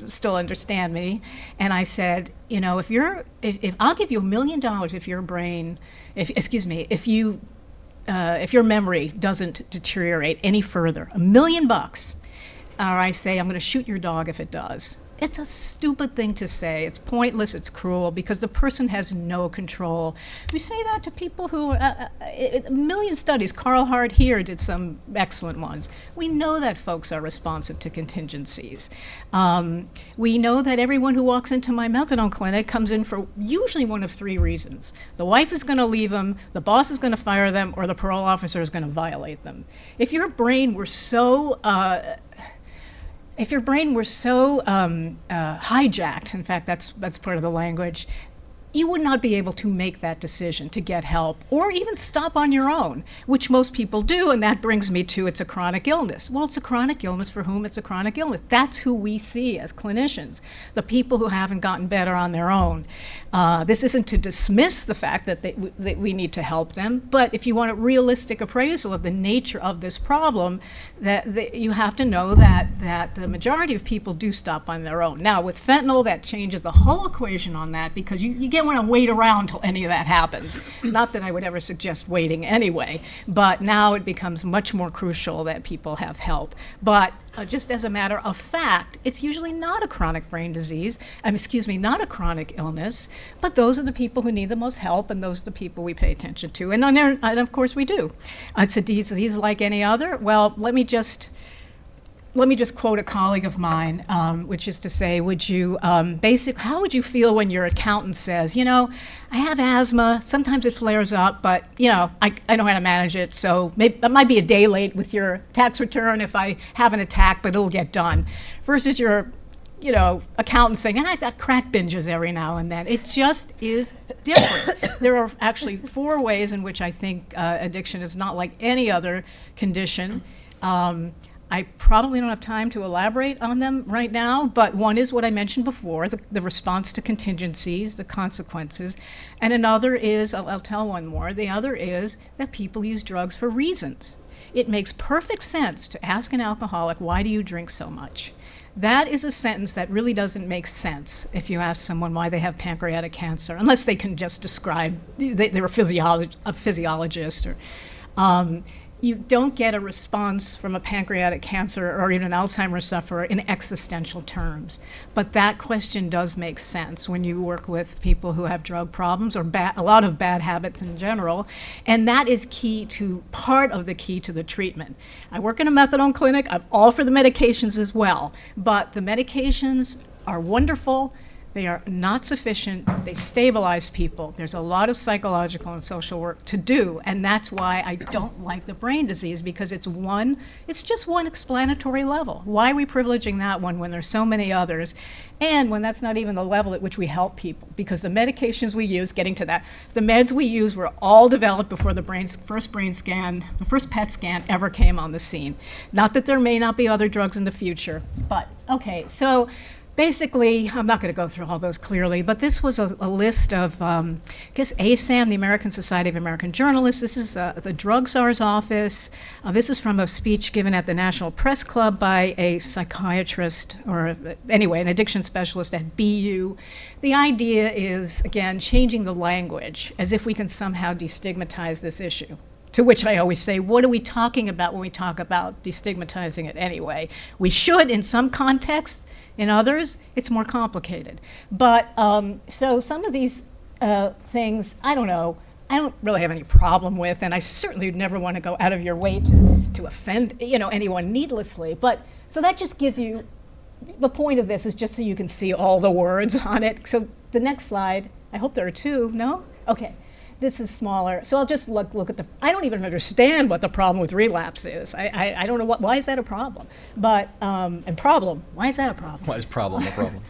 E: still understand me, and I said, if I'll give you $1 million if your brain, if your memory doesn't deteriorate any further, $1 million, or I say I'm going to shoot your dog if it does. It's a stupid thing to say. It's pointless. It's cruel because the person has no control. We say that to people who, a million studies. Carl Hart here did some excellent ones. We know that folks are responsive to contingencies. We know that everyone who walks into my methadone clinic comes in for usually one of three reasons. The wife is going to leave them, the boss is going to fire them, or the parole officer is going to violate them. If your brain were so hijacked, in fact, that's part of the language, you would not be able to make that decision to get help or even stop on your own, which most people do, and that brings me to it's a chronic illness. Well, it's a chronic illness for whom it's a chronic illness. That's who we see as clinicians, the people who haven't gotten better on their own. This isn't to dismiss the fact that we need to help them, but if you want a realistic appraisal of the nature of this problem, that you have to know that the majority of people do stop on their own. Now, with fentanyl, that changes the whole equation on that because you get don't want to wait around till any of that happens. Not that I would ever suggest waiting anyway, but now it becomes much more crucial that people have help. But just as a matter of fact, it's usually not a chronic brain disease, not a chronic illness, but those are the people who need the most help, and those are the people we pay attention to. And of course we do. It's a disease like any other. Well, let me just quote a colleague of mine, which is to say, how would you feel when your accountant says, I have asthma, sometimes it flares up, but, I know how to manage it, so maybe I might be a day late with your tax return if I have an attack, but it'll get done. Versus your, accountant saying, and I've got crack binges every now and then. It just is different. There are actually 4 ways in which I think addiction is not like any other condition. I probably don't have time to elaborate on them right now, but one is what I mentioned before, the response to contingencies, the consequences. And another is, I'll tell one more, the other is that people use drugs for reasons. It makes perfect sense to ask an alcoholic, why do you drink so much? That is a sentence that really doesn't make sense if you ask someone why they have pancreatic cancer, unless they can just describe, they're a physiologist or... You don't get a response from a pancreatic cancer or even an Alzheimer's sufferer in existential terms. But that question does make sense when you work with people who have drug problems or a lot of bad habits in general. And that is part of the key to the treatment. I work in a methadone clinic. I'm all for the medications as well. But the medications are wonderful. They are not sufficient. They stabilize people. There's a lot of psychological and social work to do, and that's why I don't like the brain disease, because it's just one explanatory level. Why are we privileging that one when there's so many others, and when that's not even the level at which we help people? Because the medications we use, getting to that, the meds we use were all developed before the first PET scan ever came on the scene. Not that there may not be other drugs in the future, but okay, so basically, I'm not going to go through all those clearly, but this was a list of, ASAM, the American Society of American Journalists. This is the Drug Czar's office. This is from a speech given at the National Press Club by a psychiatrist, an addiction specialist at BU. The idea is, again, changing the language as if we can somehow destigmatize this issue. To which I always say, what are we talking about when we talk about destigmatizing it anyway? We should in some contexts. In others, it's more complicated. But so some of these things, I don't really have any problem with, and I certainly would never want to go out of your way to offend anyone needlessly. But so that just gives you, the point of this is just so you can see all the words on it. So the next slide, I hope there are 2, no? Okay. This is smaller. So I'll just look at I don't even understand what the problem with relapse is. I don't know why is that a problem? But, and problem, why is that a problem?
A: Why is problem a problem?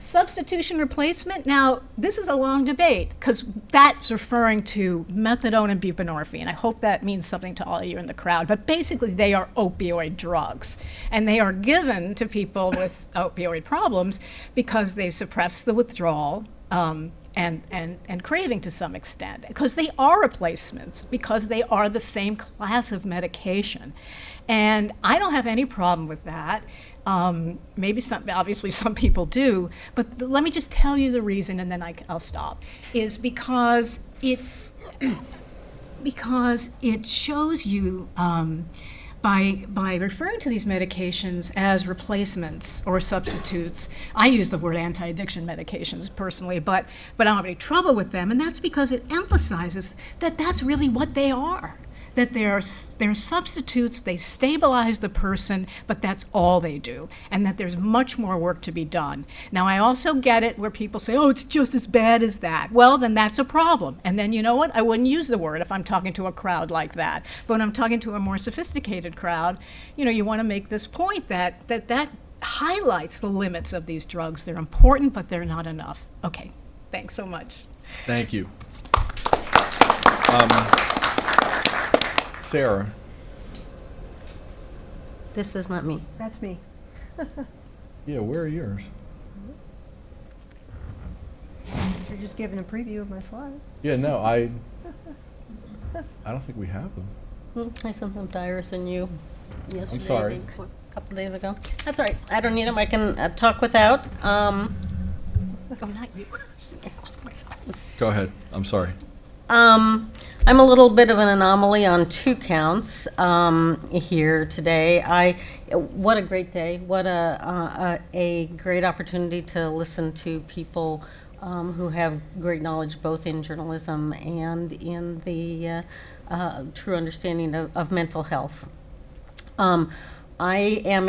E: Substitution replacement, now this is a long debate because that's referring to methadone and buprenorphine. I hope that means something to all of you in the crowd, but basically they are opioid drugs and they are given to people with opioid problems because they suppress the withdrawal and craving to some extent, because they are replacements, because they are the same class of medication. And I don't have any problem with that. Obviously some people do, but let me just tell you the reason and then I'll stop, is because it shows you by referring to these medications as replacements or substitutes. I use the word anti-addiction medications personally, but I don't have any trouble with them, and that's because it emphasizes that that's really what they are. That they're substitutes, they stabilize the person, but that's all they do, and that there's much more work to be done. Now, I also get it where people say, oh, it's just as bad as that. Well, then that's a problem. And then you know what? I wouldn't use the word if I'm talking to a crowd like that. But when I'm talking to a more sophisticated crowd, you want to make this point that highlights the limits of these drugs. They're important, but they're not enough. Okay, thanks so much.
A: Thank you. Sarah.
S: This is not me.
U: That's me.
A: Yeah, where are yours?
U: You're just giving a preview of my slides.
A: Yeah, no, I don't think we have them.
S: I sent them to Iris and you yesterday.
A: I'm sorry.
S: I think, a couple days ago. That's all right. I don't need them. I can talk without.
E: Oh, not you.
A: Go ahead. I'm sorry.
S: I'm a little bit of an anomaly on 2 counts here today. What a great day! What a great opportunity to listen to people who have great knowledge both in journalism and in the true understanding of mental health. I am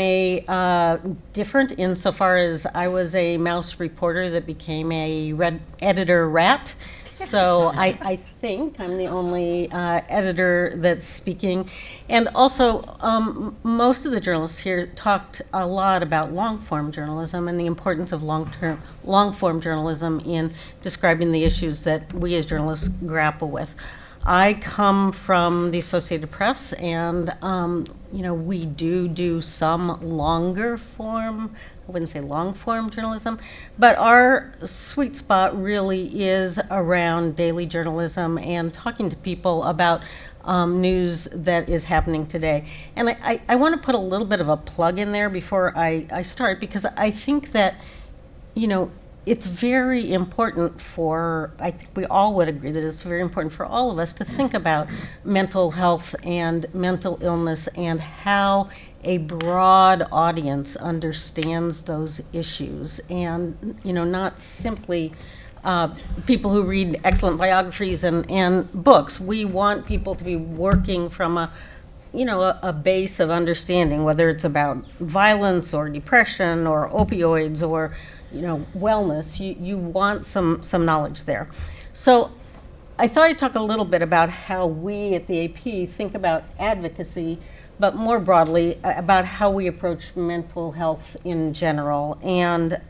S: different insofar as I was a mouse reporter that became a red editor rat. So I think I'm the only editor that's speaking. And also, most of the journalists here talked a lot about long-form journalism and the importance of long-form journalism in describing the issues that we as journalists grapple with. I come from the Associated Press, and we do some longer form, I wouldn't say long form journalism, but our sweet spot really is around daily journalism and talking to people about news that is happening today. And I want to put a little bit of a plug in there before I start, because I think that, it's very important I think we all would agree that it's very important for all of us to think about mental health and mental illness and how a broad audience understands those issues, and, not simply people who read excellent biographies and books. We want people to be working from a base of understanding, whether it's about violence or depression or opioids or wellness. You want some knowledge there. So I thought I'd talk a little bit about how we at the AP think about advocacy, but more broadly about how we approach mental health in general. And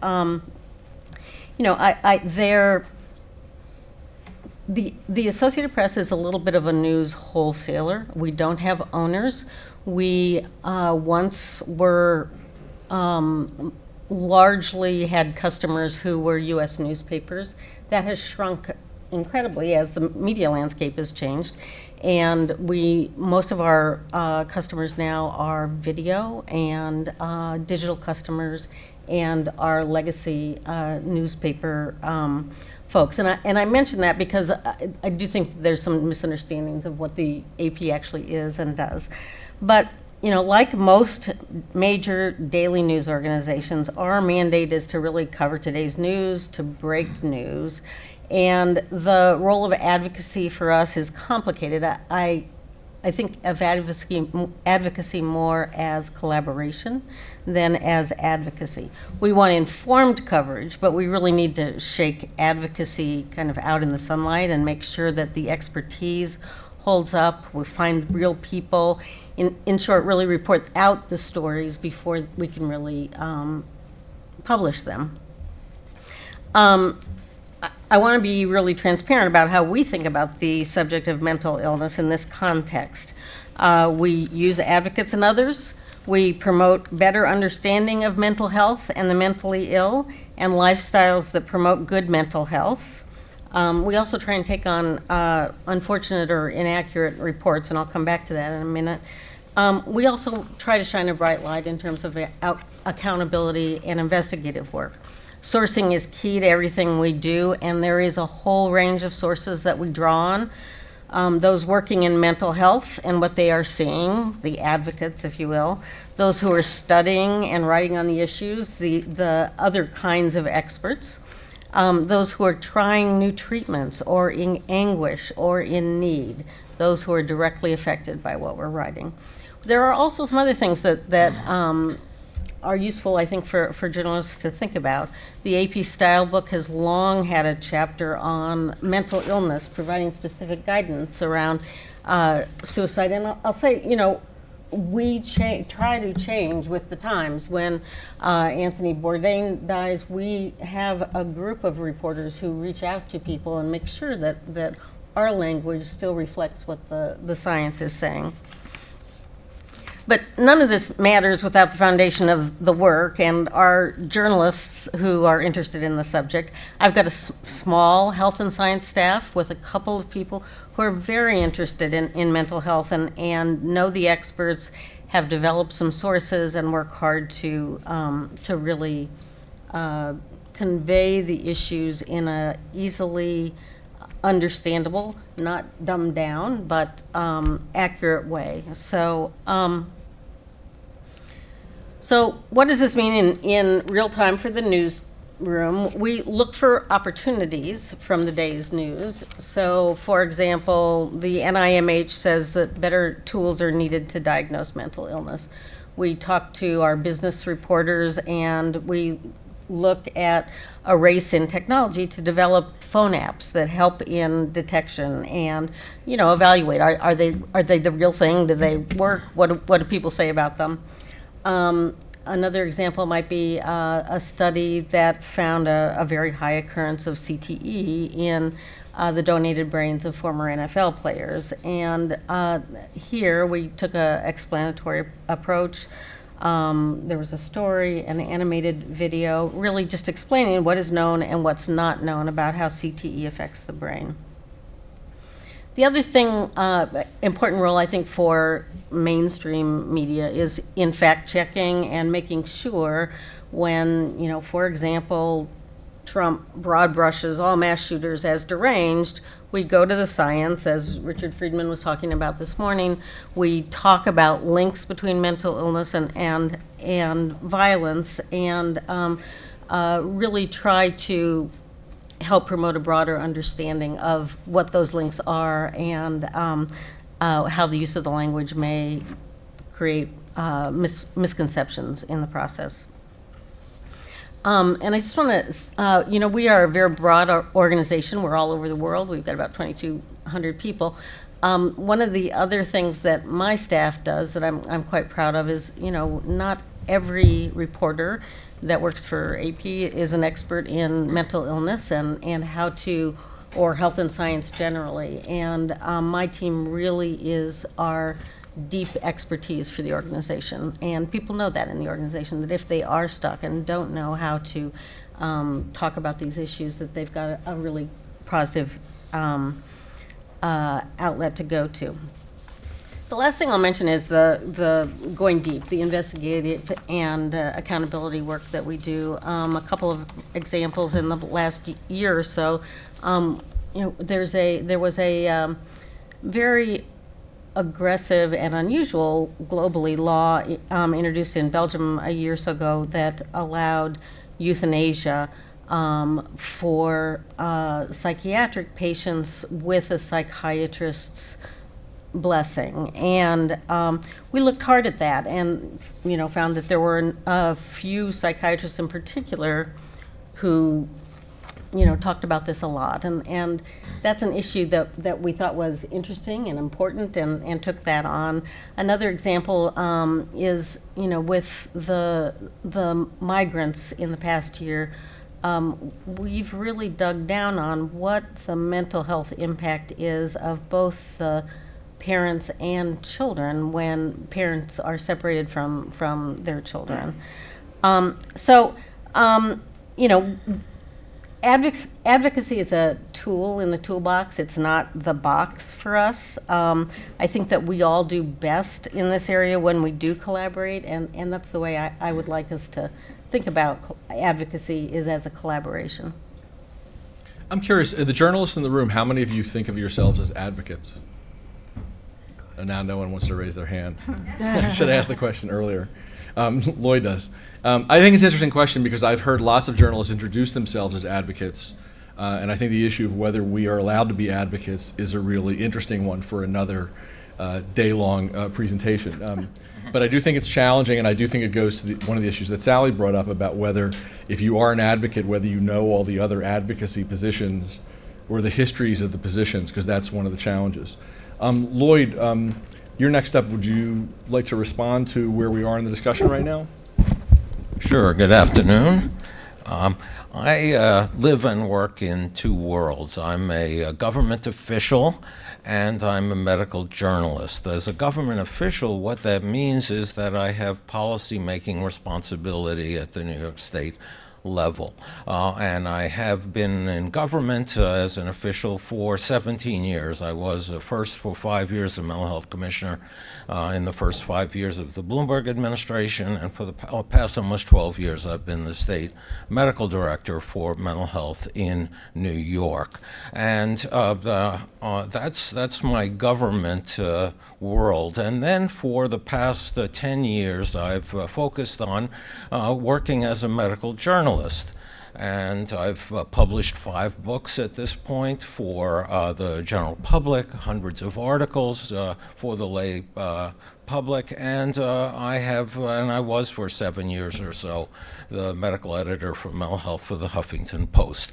S: the Associated Press is a little bit of a news wholesaler. We don't have owners. We once were largely had customers who were U.S. newspapers. That has shrunk incredibly as the media landscape has changed. And most of our customers now are video and digital customers and our legacy newspaper folks. And I mention that because I do think there's some misunderstandings of what the AP actually is and does. But like most major daily news organizations, our mandate is to really cover today's news, to break news. And the role of advocacy for us is complicated. I think of advocacy more as collaboration than as advocacy. We want informed coverage, but we really need to shake advocacy kind of out in the sunlight and make sure that the expertise holds up. We find real people. In short, really report out the stories before we can really publish them. I want to be really transparent about how we think about the subject of mental illness in this context. We use advocates and others. We promote better understanding of mental health and the mentally ill and lifestyles that promote good mental health. We also try and take on unfortunate or inaccurate reports, and I'll come back to that in a minute. We also try to shine a bright light in terms of accountability and investigative work. Sourcing is key to everything we do, and there is a whole range of sources that we draw on. Those working in mental health and what they are seeing, the advocates, if you will, those who are studying and writing on the issues, the other kinds of experts, those who are trying new treatments or in anguish or in need, those who are directly affected by what we're writing. There are also some other things that are useful, I think, for journalists to think about. The AP Style book has long had a chapter on mental illness, providing specific guidance around suicide. And I'll say, we try to change with the times. When Anthony Bourdain dies, we have a group of reporters who reach out to people and make sure that our language still reflects what the science is saying. But none of this matters without the foundation of the work and our journalists who are interested in the subject. I've got a small health and science staff with a couple of people who are very interested in mental health and know the experts, have developed some sources, and work hard to really convey the issues in a easily understandable, not dumbed down, but accurate way. So, so what does this mean in real time for the newsroom? We look for opportunities from the day's news. So, for example, the NIMH says that better tools are needed to diagnose mental illness. We talk to our business reporters, and we look at a race in technology to develop phone apps that help in detection and, you know, evaluate. Are they the real thing? Do they work? What do people say about them? Another example might be a study that found a very high occurrence of CTE in the donated brains of former NFL players. And here we took an explanatory approach. There was a story, an animated video, really just explaining what is known and what's not known about how CTE affects the brain. The other thing, important role I think for mainstream media is in fact-checking and making sure when, you know, for example, Trump broad brushes all mass shooters as deranged, we go to the science, as Richard Friedman was talking about this morning. We talk about links between mental illness and violence, and really try to help promote a broader understanding of what those links are and how the use of the language may create misconceptions in the process. And I just want to, you know, we are a very broad organization. We're all over the world. We've got about 2,200 people. One of the other things that my staff does that I'm quite proud of is, you know, not every reporter that works for AP is an expert in mental illness and how to, or health and science generally. And my team really is our deep expertise for the organization. And people know that in the organization, that if they are stuck and don't know how to talk about these issues, that they've got a really positive outlet to go to. The last thing I'll mention is the going deep, the investigative and accountability work that we do. A couple of examples in the last year or so. You know, there was a very aggressive and unusual globally law introduced in Belgium a year or so ago that allowed euthanasia for psychiatric patients with a psychiatrist's blessing. And we looked hard at that and, you know, found that there were a few psychiatrists in particular who, you know, talked about this a lot. And that's an issue that we thought was interesting and important and took that on. Another example is, you know, with the migrants in the past year, we've really dug down on what the mental health impact is of both the parents and children when parents are separated from their children. You know, advocacy is a tool in the toolbox. It's not the box for us. I think that we all do best in this area when we do collaborate, and that's the way I would like us to think about advocacy, is as a collaboration.
A: I'm curious, the journalists in the room, how many of you think of yourselves as advocates? And now no one wants to raise their hand. I should have asked the question earlier. Lloyd does. I think it's an interesting question because I've heard lots of journalists introduce themselves as advocates, and I think the issue of whether we are allowed to be advocates is a really interesting one for another day-long presentation. But I do think it's challenging, and I do think it goes to one of the issues that Sally brought up about whether, if you are an advocate, whether you know all the other advocacy positions or the histories of the positions, because that's one of the challenges. Lloyd, you're next up. Would you like to respond to where we are in the discussion right now?
O: Sure. Good afternoon. I live and work in two worlds. I'm a government official and I'm a medical journalist. As a government official, what that means is that I have policy-making responsibility at the New York State level. And I have been in government as an official for 17 years. I was first for 5 years a mental health commissioner in the first 5 years of the Bloomberg administration, and for the past almost 12 years I've been the state medical director for mental health in New York. And that's my government world. And then for the past 10 years I've focused on working as a medical journalist. And I've published 5 books at this point for the general public, hundreds of articles for the lay public, and I was for 7 years or so the medical editor for mental health for the Huffington Post.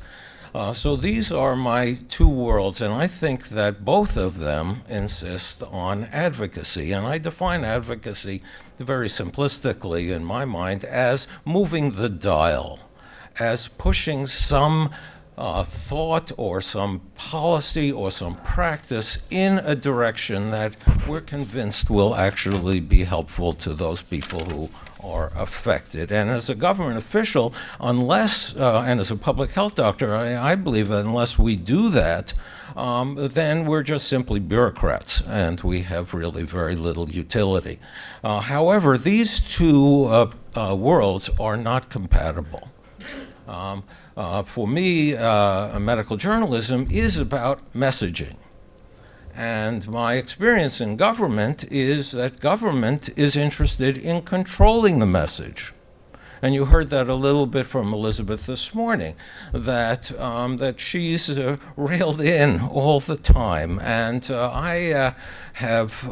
O: So these are my 2 worlds, and I think that both of them insist on advocacy. And I define advocacy very simplistically in my mind as moving the dial, as pushing some thought or some policy or some practice in a direction that we're convinced will actually be helpful to those people who are affected. And as a government official, unless, and as a public health doctor, I believe that unless we do that, then we're just simply bureaucrats, and we have really very little utility. However, these 2 worlds are not compatible. For me, medical journalism is about messaging. And my experience in government is that government is interested in controlling the message. And you heard that a little bit from Elizabeth this morning, that she's railed in all the time. And I have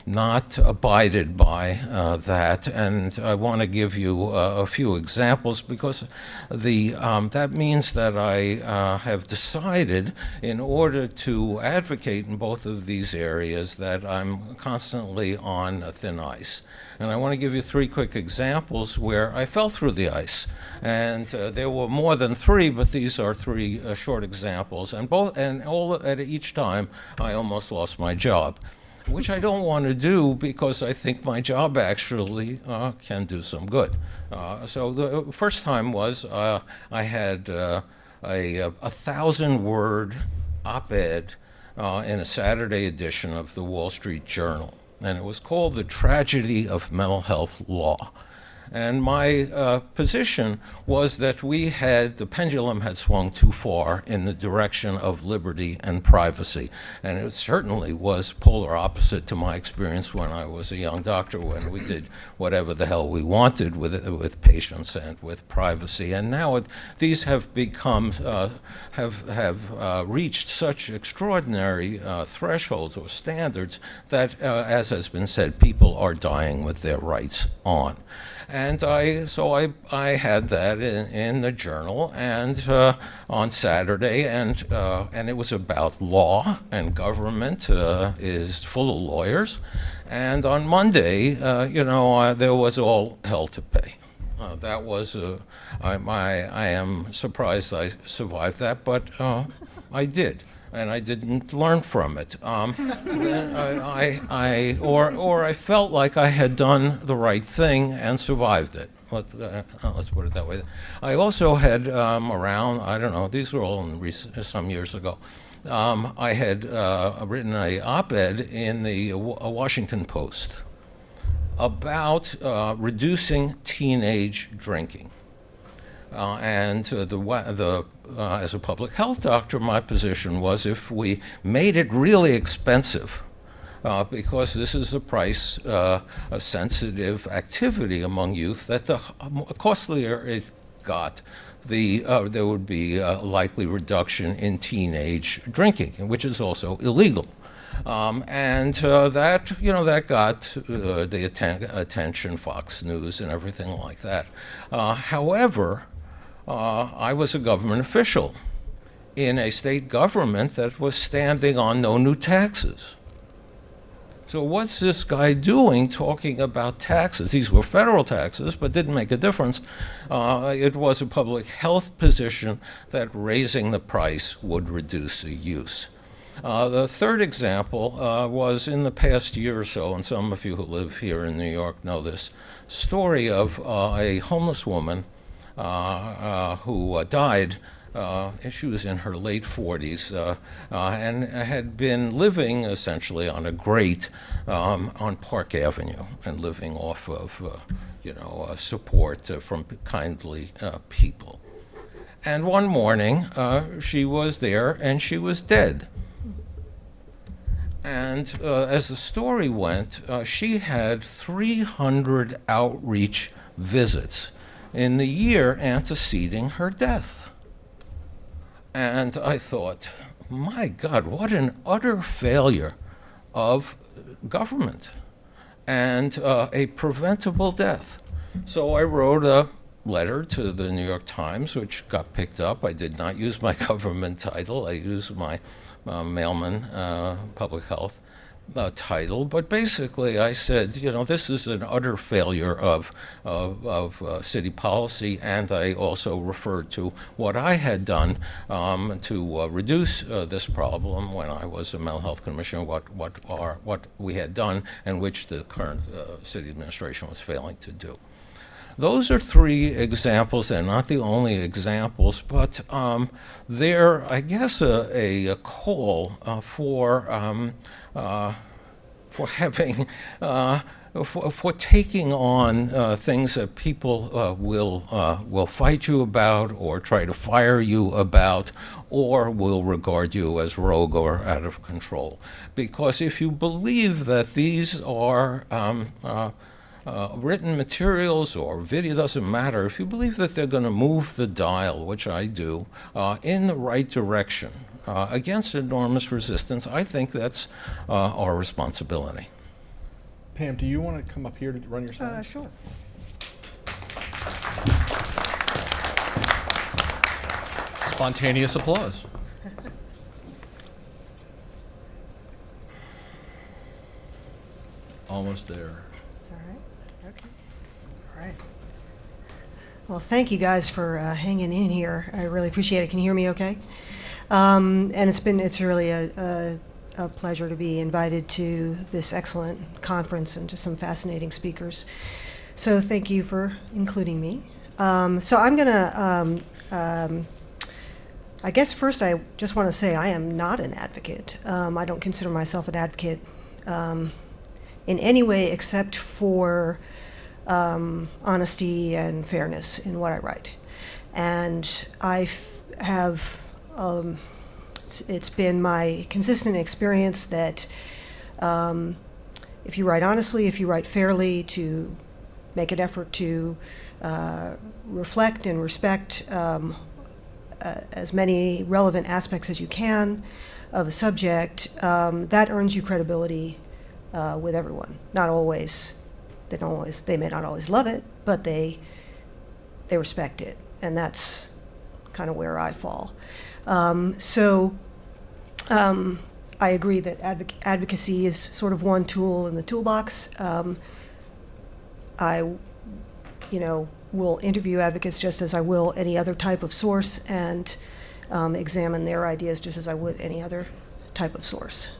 O: not abided by that. And I want to give you a few examples, because that means that I have decided, in order to advocate in both of these areas, that I'm constantly on thin ice. And I want to give you 3 quick examples where I fell through the ice. And there were more than 3, but these are 3 short examples. And at each time, I almost lost my job, which I don't want to do, because I think my job actually can do some good. So the first time was I had a 1,000-word op-ed in a Saturday edition of the Wall Street Journal. And it was called The Tragedy of Mental Health Law. And my position was that the pendulum had swung too far in the direction of liberty and privacy. And it certainly was polar opposite to my experience when I was a young doctor, when we did whatever the hell we wanted with patients and with privacy. And now these have become, have reached such extraordinary thresholds or standards that, as has been said, people are dying with their rights on. And I had that in the journal, and on Saturday, and it was about law, and government is full of lawyers. And on Monday, there was all hell to pay. That was I am surprised I survived that, but I did. And I didn't learn from it. Then I felt like I had done the right thing and survived it. Let's put it that way. I also had around, I don't know, these were all some years ago. I had written an op-ed in the Washington Post about reducing teenage drinking. And as a public health doctor, my position was, if we made it really expensive, because this is a price-sensitive activity among youth, that the costlier it got, there would be a likely reduction in teenage drinking, which is also illegal. That got the attention, Fox News and everything like that. However, I was a government official in a state government that was standing on no new taxes. So what's this guy doing talking about taxes? These were federal taxes, but didn't make a difference. It was a public health position that raising the price would reduce the use. The third example was in the past year or so, and some of you who live here in New York know this story of a homeless woman who died. She was in her late 40s and had been living essentially on a grate on Park Avenue and living off of, support from kindly people. And one morning, she was there and she was dead. And as the story went, she had 300 outreach visits in the year anteceding her death. And I thought, my God, what an utter failure of government and a preventable death. So I wrote a letter to the New York Times, which got picked up. I did not use my government title. I used my mailman public health title. But basically I said, this is an utter failure of city policy, and I also referred to what I had done to reduce this problem when I was a mental health commissioner, what we had done and which the current city administration was failing to do. Those are three examples. They're not the only examples, but they're, I guess, a call for having, for taking on things that people will fight you about or try to fire you about or will regard you as rogue or out of control. Because if you believe that these are written materials or video, doesn't matter, if you believe that they're going to move the dial, which I do, in the right direction, against enormous resistance, I think that's our responsibility.
A: Pam, do you want to come up here to run your slides?
J: Sure.
A: Spontaneous applause. Almost there.
U: That's all right. Okay. All right. Well, thank you guys for hanging in here. I really appreciate it. Can you hear me okay? And it's really a pleasure to be invited to this excellent conference and to some fascinating speakers. So thank you for including me. So I'm going to, I guess first I just want to say I am not an advocate. I don't consider myself an advocate in any way except for honesty and fairness in what I write. And I have, it's been my consistent experience that if you write honestly, if you write fairly, to make an effort to reflect and respect as many relevant aspects as you can of a subject, that earns you credibility with everyone. Not always, they may not always love it, but they respect it, and that's kind of where I fall. I agree that advocacy is sort of one tool in the toolbox. I, will interview advocates just as I will any other type of source, and examine their ideas just as I would any other type of source.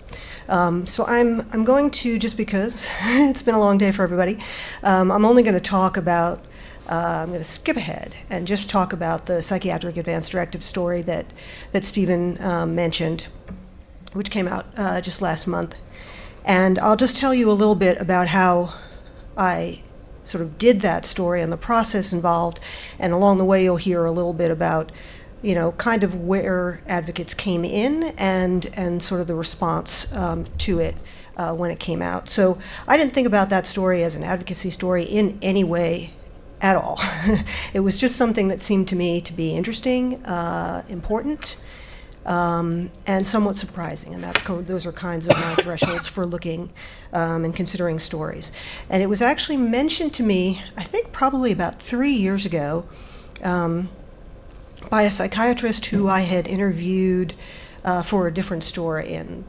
U: So I'm going to, just because it's been a long day for everybody, I'm only going to talk about, I'm going to skip ahead and just talk about the Psychiatric Advance Directive story that Stephen mentioned, which came out just last month. And I'll just tell you a little bit about how I sort of did that story and the process involved, and along the way you'll hear a little bit about kind of where advocates came in and sort of the response to it when it came out. So I didn't think about that story as an advocacy story in any way at all. It was just something that seemed to me to be interesting, important, and somewhat surprising, and those are kinds of my thresholds for looking and considering stories. And it was actually mentioned to me, I think probably about 3 years ago, by a psychiatrist who I had interviewed for a different story, and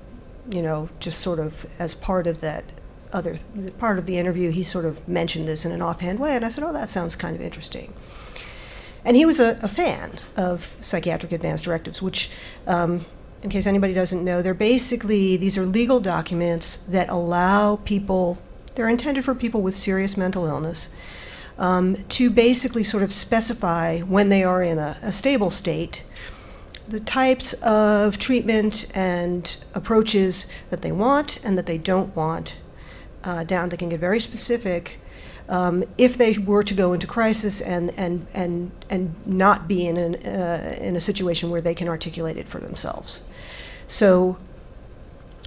U: just sort of as part of that other part of the interview, he sort of mentioned this in an offhand way, and I said, oh, that sounds kind of interesting. And he was a fan of Psychiatric Advance Directives, which, in case anybody doesn't know, these are legal documents that allow people, they're intended for people with serious mental illness, to basically sort of specify when they are in a stable state the types of treatment and approaches that they want and that they don't want. They can get very specific if they were to go into crisis and not be in a situation where they can articulate it for themselves. So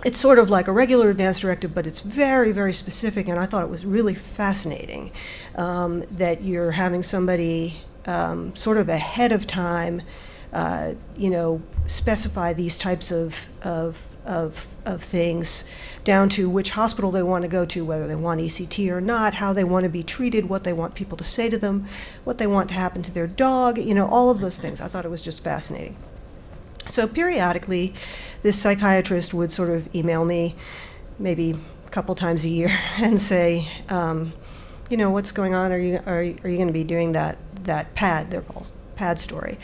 U: it's sort of like a regular advance directive, but it's very, very specific, and I thought it was really fascinating that you're having somebody sort of ahead of time specify these types of things, down to which hospital they want to go to, whether they want ECT or not, how they want to be treated, what they want people to say to them, what they want to happen to their dog, all of those things. I thought it was just fascinating. So periodically, this psychiatrist would sort of email me, maybe a couple times a year, and say, what's going on? Are you going to be doing that PAD? They're called PAD story.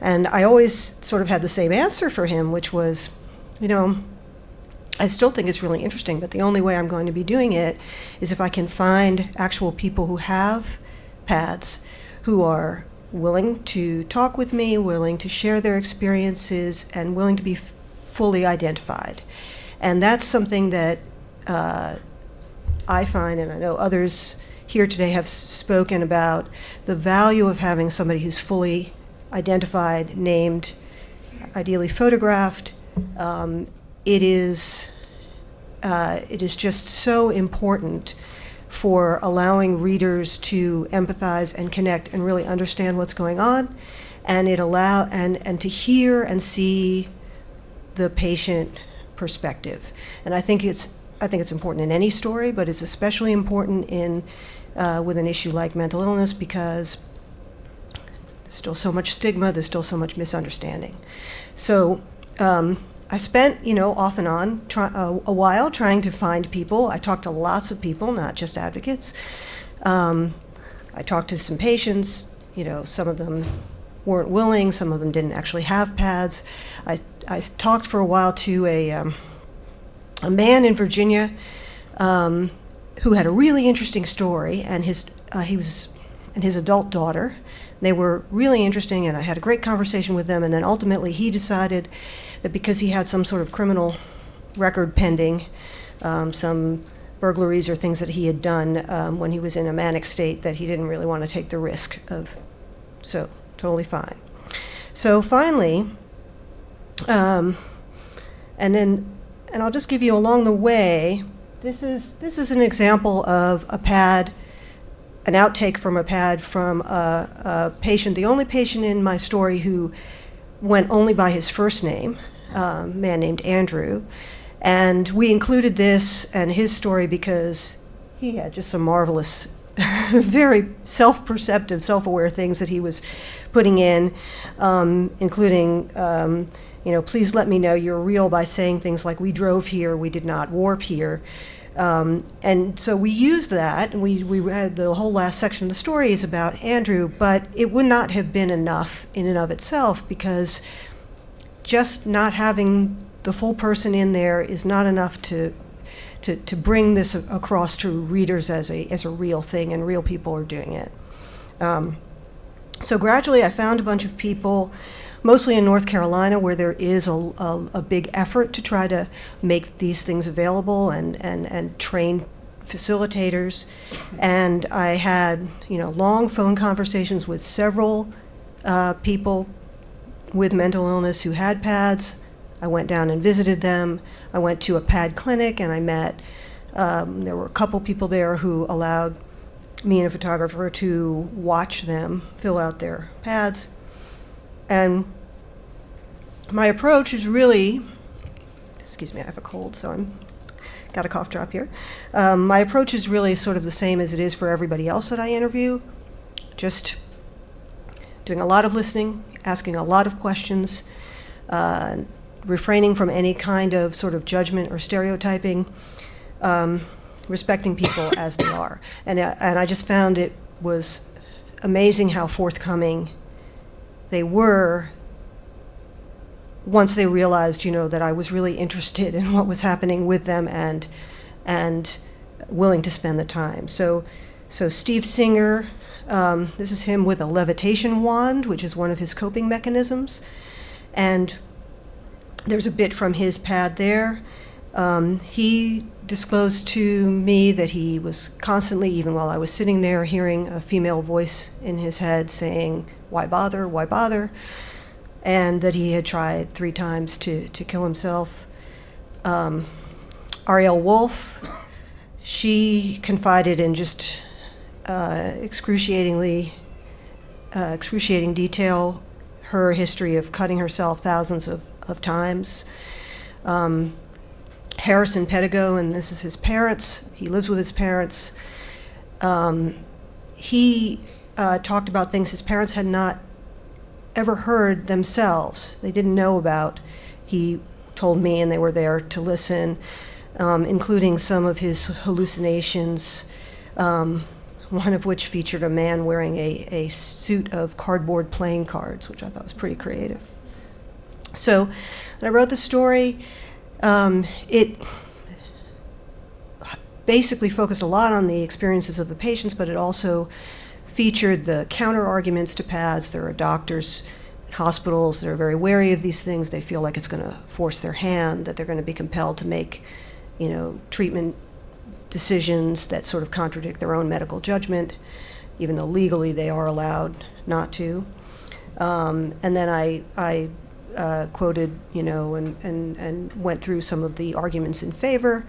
U: And I always sort of had the same answer for him, which was, I still think it's really interesting, but the only way I'm going to be doing it is if I can find actual people who have PADs, who are willing to talk with me, willing to share their experiences, and willing to be fully identified. And that's something that I find, and I know others here today have spoken about, the value of having somebody who's fully identified, named, ideally photographed. It is just so important for allowing readers to empathize and connect and really understand what's going on, and and to hear and see the patient perspective. And I think it's important in any story, but it's especially important with an issue like mental illness, because there's still so much stigma, there's still so much misunderstanding. So I spent, off and on a while trying to find people. I talked to lots of people, not just advocates. I talked to some patients. Some of them weren't willing. Some of them didn't actually have PADs. I talked for a while to a man in Virginia who had a really interesting story, and his adult daughter. They were really interesting, and I had a great conversation with them. And then ultimately, he decided that because he had some sort of criminal record pending, some burglaries or things that he had done when he was in a manic state, that he didn't really want to take the risk of. So totally fine. So finally, and I'll just give you along the way. This is an example of a PAD. An outtake from a PAD from a patient, the only patient in my story who went only by his first name, a man named Andrew. And we included this and his story because he had just some marvelous, very self-perceptive, self-aware things that he was putting in, including, please let me know you're real by saying things like, we drove here, we did not warp here. And so we used that, and we read the whole last section of the story is about Andrew, but it would not have been enough in and of itself, because just not having the full person in there is not enough to bring this across to readers as a real thing, and real people are doing it. So gradually I found a bunch of people, mostly in North Carolina, where there is a big effort to try to make these things available and train facilitators. And I had, long phone conversations with several people with mental illness who had PADs. I went down and visited them. I went to a PAD clinic, and I met, there were a couple people there who allowed me and a photographer to watch them fill out their PADs. And my approach is really, excuse me, I have a cold, so I'm got a cough drop here. My approach is really sort of the same as it is for everybody else that I interview. Just doing a lot of listening, asking a lot of questions, refraining from any kind of sort of judgment or stereotyping, respecting people as they are. And I just found it was amazing how forthcoming they were once they realized, that I was really interested in what was happening with them and willing to spend the time. So Steve Singer, This is him with a levitation wand, which is one of his coping mechanisms. And there's a bit from his pad there. He disclosed to me that he was constantly, even while I was sitting there, hearing a female voice in his head saying, "Why bother? Why bother?" And that he had tried 3 times to kill himself. Ariel Wolf, she confided in just excruciating detail her history of cutting herself thousands of times. Harrison Pedigo, and this is his parents. He lives with his parents. He talked about things his parents had not ever heard themselves. They didn't know about. He told me, and they were there to listen, including some of his hallucinations, one of which featured a man wearing a suit of cardboard playing cards, which I thought was pretty creative. So when I wrote the story, it basically focused a lot on the experiences of the patients, but it also featured the counter-arguments to PADS. There are doctors at hospitals that are very wary of these things. They feel like it's going to force their hand, that they're going to be compelled to make, treatment decisions that sort of contradict their own medical judgment, even though legally they are allowed not to. And then I quoted, and went through some of the arguments in favor,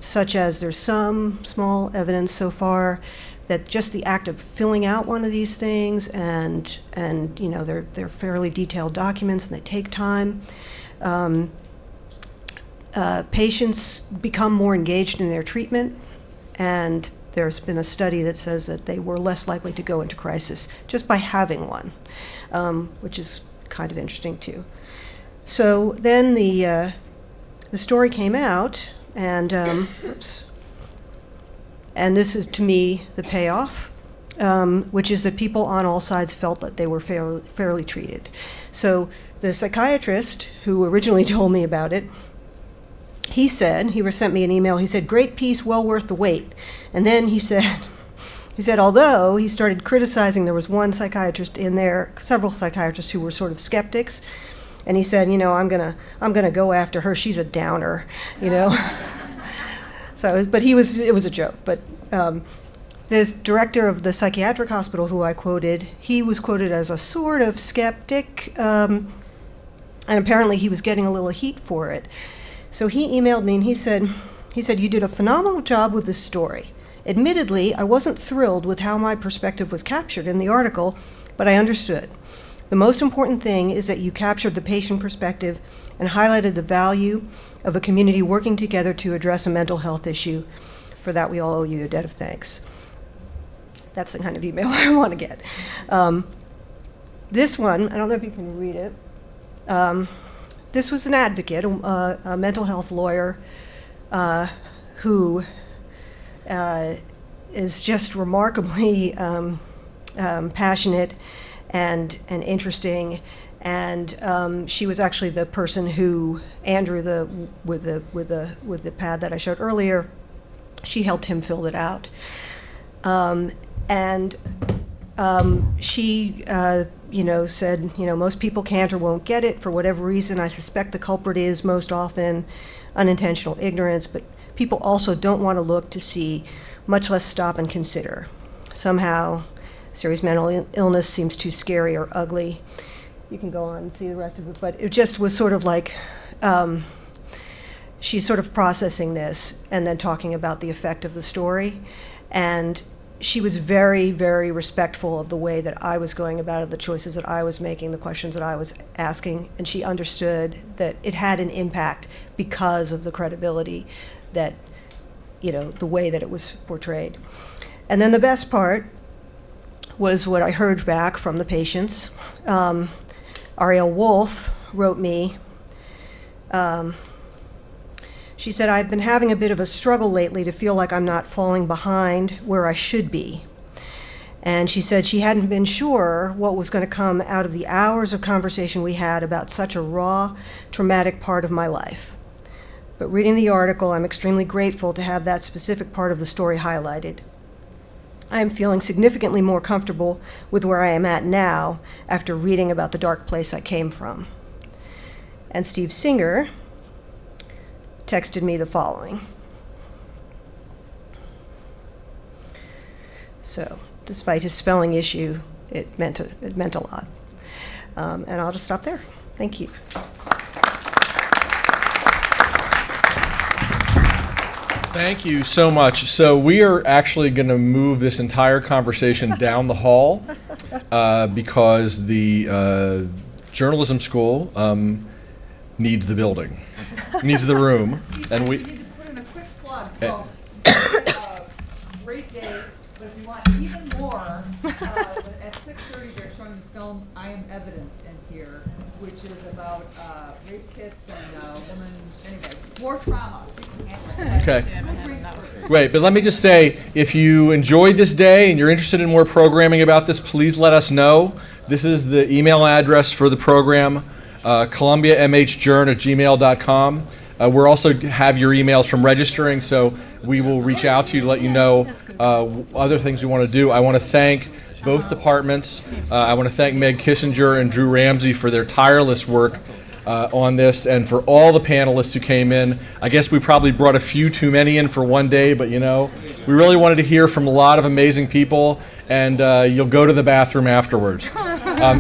U: such as there's some small evidence so far that just the act of filling out one of these things, and they're fairly detailed documents and they take time. Patients become more engaged in their treatment, and there's been a study that says that they were less likely to go into crisis just by having one, which is kind of interesting too. So then the story came out, and and this is to me the payoff, which is that people on all sides felt that they were fairly treated. So the psychiatrist who originally told me about it, he sent me an email. He said, "Great piece, well worth the wait." And then he said, although he started criticizing, there was one psychiatrist in there, several psychiatrists who were sort of skeptics, and he said, I'm gonna go after her. She's a downer, So, but it was a joke. But this director of the psychiatric hospital who I quoted, he was quoted as a sort of skeptic, and apparently he was getting a little heat for it. So he emailed me and he said, "You did a phenomenal job with this story. Admittedly, I wasn't thrilled with how my perspective was captured in the article, but I understood. The most important thing is that you captured the patient perspective and highlighted the value of a community working together to address a mental health issue. For that, we all owe you a debt of thanks." That's the kind of email I want to get. This one, I don't know if you can read it. This was an advocate, a mental health lawyer, who is just remarkably passionate and interesting. And she was actually the person who Andrew, with the pad that I showed earlier, she helped him fill it out. She said, most people can't or won't get it for whatever reason. I suspect the culprit is most often unintentional ignorance, but people also don't want to look to see, much less stop and consider. Somehow, serious mental illness seems too scary or ugly. You can go on and see the rest of it, but it just was sort of like, she's sort of processing this and then talking about the effect of the story. And she was very, very respectful of the way that I was going about it, the choices that I was making, the questions that I was asking, and she understood that it had an impact because of the credibility that, the way that it was portrayed. And then the best part was what I heard back from the patients. Ariel Wolf wrote me, she said, "I've been having a bit of a struggle lately to feel like I'm not falling behind where I should be." And she said she hadn't been sure what was going to come out of the hours of conversation we had about such a raw, traumatic part of my life. But reading the article, I'm extremely grateful to have that specific part of the story highlighted. I am feeling significantly more comfortable with where I am at now after reading about the dark place I came from. And Steve Singer texted me the following. So, despite his spelling issue, it meant a lot. And I'll just stop there. Thank you.
A: Thank you so much. So we are actually going to move this entire conversation down the hall because the journalism school needs the building, needs the room, and we.
M: need to put in a quick plug. So, great day, but if you want even more, at 6:30 they're showing the film "I Am Evidence" in here, which is about rape kits and women. Anyway, war trauma.
A: Okay. Wait, but let me just say, if you enjoyed this day and you're interested in more programming about this, please let us know. This is the email address for the program, columbiamhjourn@gmail.com. We'll also have your emails from registering, so we will reach out to you to let you know other things we want to do. I want to thank both departments. I want to thank Meg Kissinger and Drew Ramsey for their tireless work on this, and for all the panelists who came in. I guess we probably brought a few too many in for one day, but we really wanted to hear from a lot of amazing people, and you'll go to the bathroom afterwards.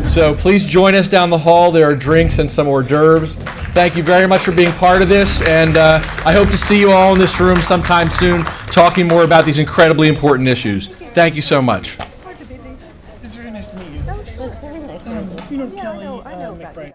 A: So please join us down the hall. There are drinks and some hors d'oeuvres. Thank you very much for being part of this, and I hope to see you all in this room sometime soon talking more about these incredibly important issues. Thank you so much.
F: It's very nice to meet you.
U: It was very nice to meet you.
F: Kelly McBride.